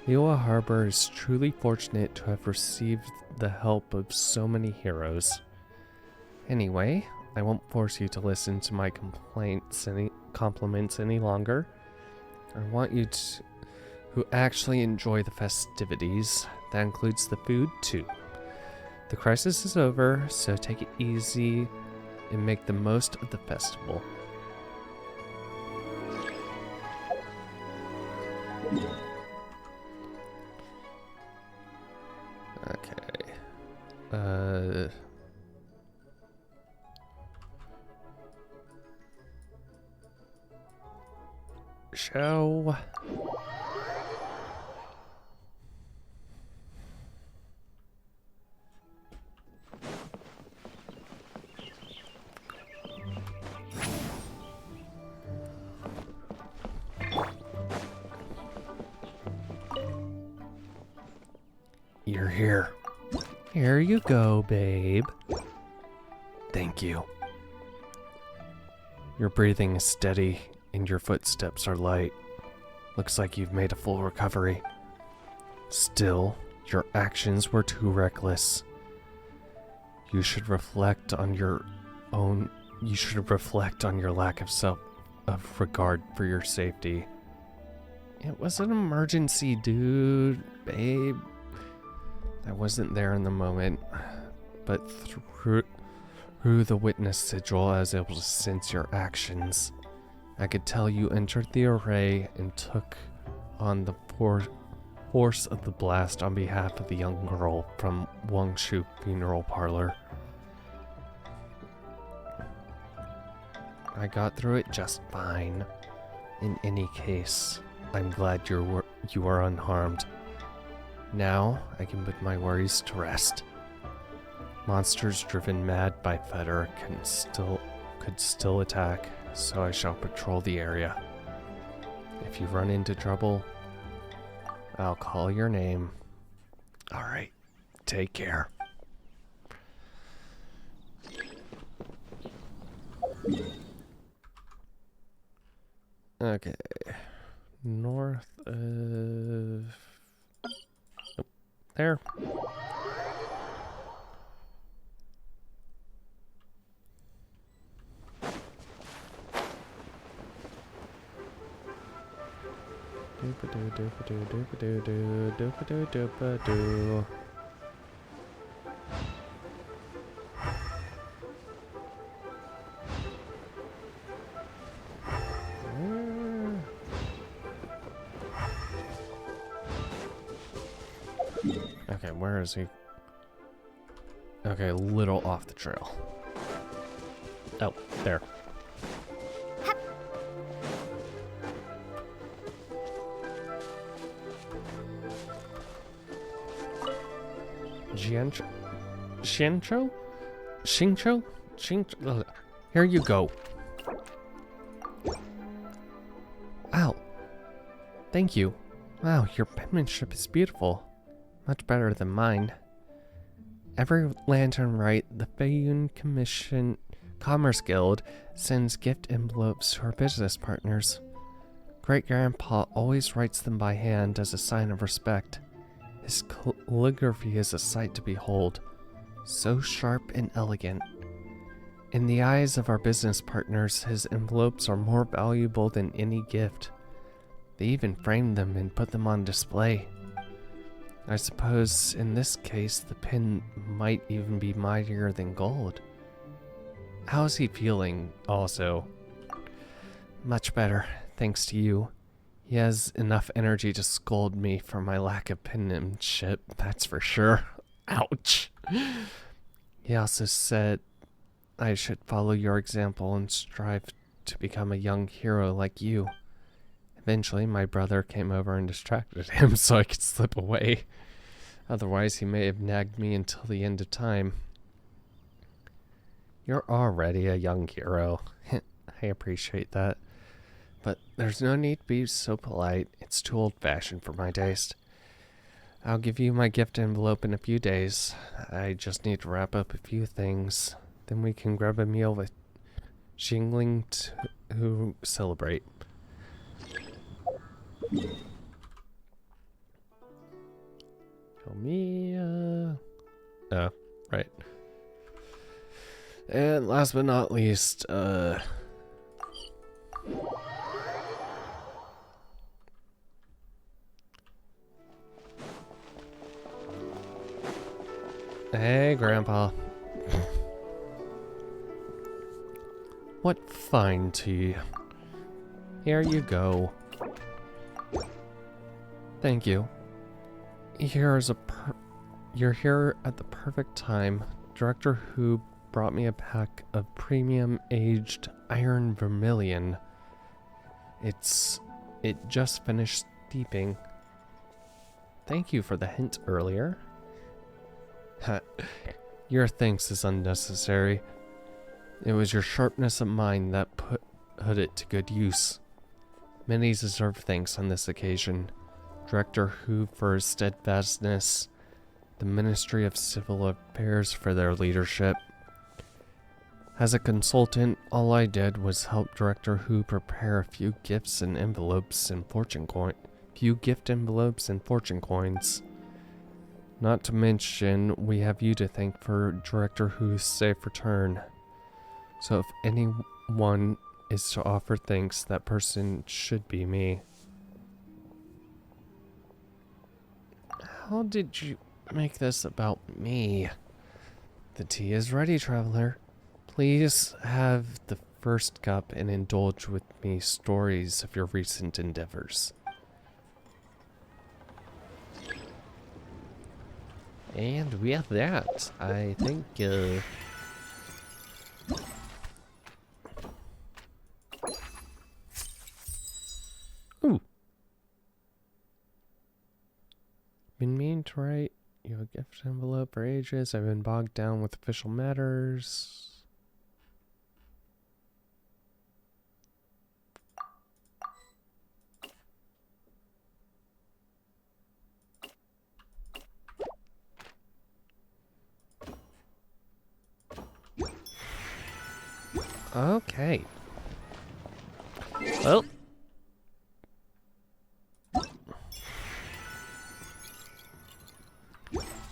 Liyue Harbor is truly fortunate to have received the help of so many heroes. Anyway, I won't force you to listen to my compliments any longer. I want you who actually enjoy the festivities. That includes the food, too. The crisis is over, so take it easy and make the most of the festival. Okay. Show. You're here. Here you go, babe. Thank you. Your breathing is steady, and your footsteps are light. Looks like you've made a full recovery. Still, your actions were too reckless. You should reflect on your lack of regard for your safety. It was an emergency, dude, babe. I wasn't there in the moment, but through the witness sigil, I was able to sense your actions. I could tell you entered the array and took on the force of the blast on behalf of the young girl from Wangshu Funeral Parlor. I got through it just fine. In any case, I'm glad you are unharmed. Now, I can put my worries to rest. Monsters driven mad by Fetter could still attack, so I shall patrol the area. If you run into trouble, I'll call your name. Alright, take care. Okay. North of... Oh, there. Doop-a-doo. Okay, where is he? Okay, a little off the trail. Oh, there. Shincho? Here you go. Ow. Thank you. Wow, your penmanship is beautiful. Much better than mine. Every lantern rite, the Feiyun Commerce Guild sends gift envelopes to our business partners. Great-grandpa always writes them by hand as a sign of respect. His calligraphy is a sight to behold, so sharp and elegant. In the eyes of our business partners, his envelopes are more valuable than any gift. They even frame them and put them on display. I suppose in this case the pen might even be mightier than gold. How's he feeling, also? Much better, thanks to you. He has enough energy to scold me for my lack of penmanship, that's for sure. Ouch. He also said I should follow your example and strive to become a young hero like you. Eventually, my brother came over and distracted him so I could slip away. Otherwise, he may have nagged me until the end of time. You're already a young hero. I appreciate that. But there's no need to be so polite. It's too old-fashioned for my taste. I'll give you my gift envelope in a few days. I just need to wrap up a few things. Then we can grab a meal with Xingling to celebrate. Mia. Oh, right. And last but not least, hey, Grandpa. What fine tea. Here you go. Thank you. You're here at the perfect time. Director Hu brought me a pack of premium aged iron vermilion. It just finished steeping. Thank you for the hint earlier. Your thanks is unnecessary. It was your sharpness of mind that put it to good use. Many deserve thanks on this occasion. Director Hu for his steadfastness, the Ministry of Civil Affairs for their leadership. As a consultant, all I did was help Director Who prepare a few gifts and envelopes and fortune coins. Not to mention, we have you to thank for Director Who's safe return. So if anyone is to offer thanks, that person should be me. How did you make this about me? The tea is ready, traveler. Please have the first cup and indulge with me stories of your recent endeavors. And with that, I think, Ooh. Been meaning to write you a gift envelope for ages. I've been bogged down with official matters. Okay. Well.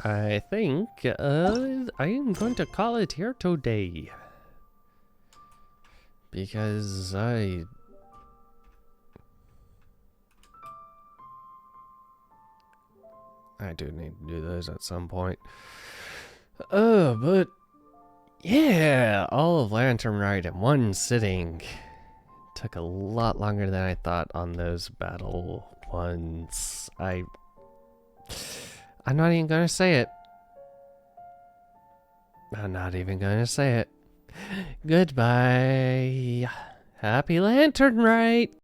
I think, I am going to call it here today. Because I do need to do those at some point. But yeah, all of Lantern Rite in one sitting. Took a lot longer than I thought on those battle ones. I'm not even gonna say it. I'm not even gonna say it. Goodbye. Happy Lantern Rite.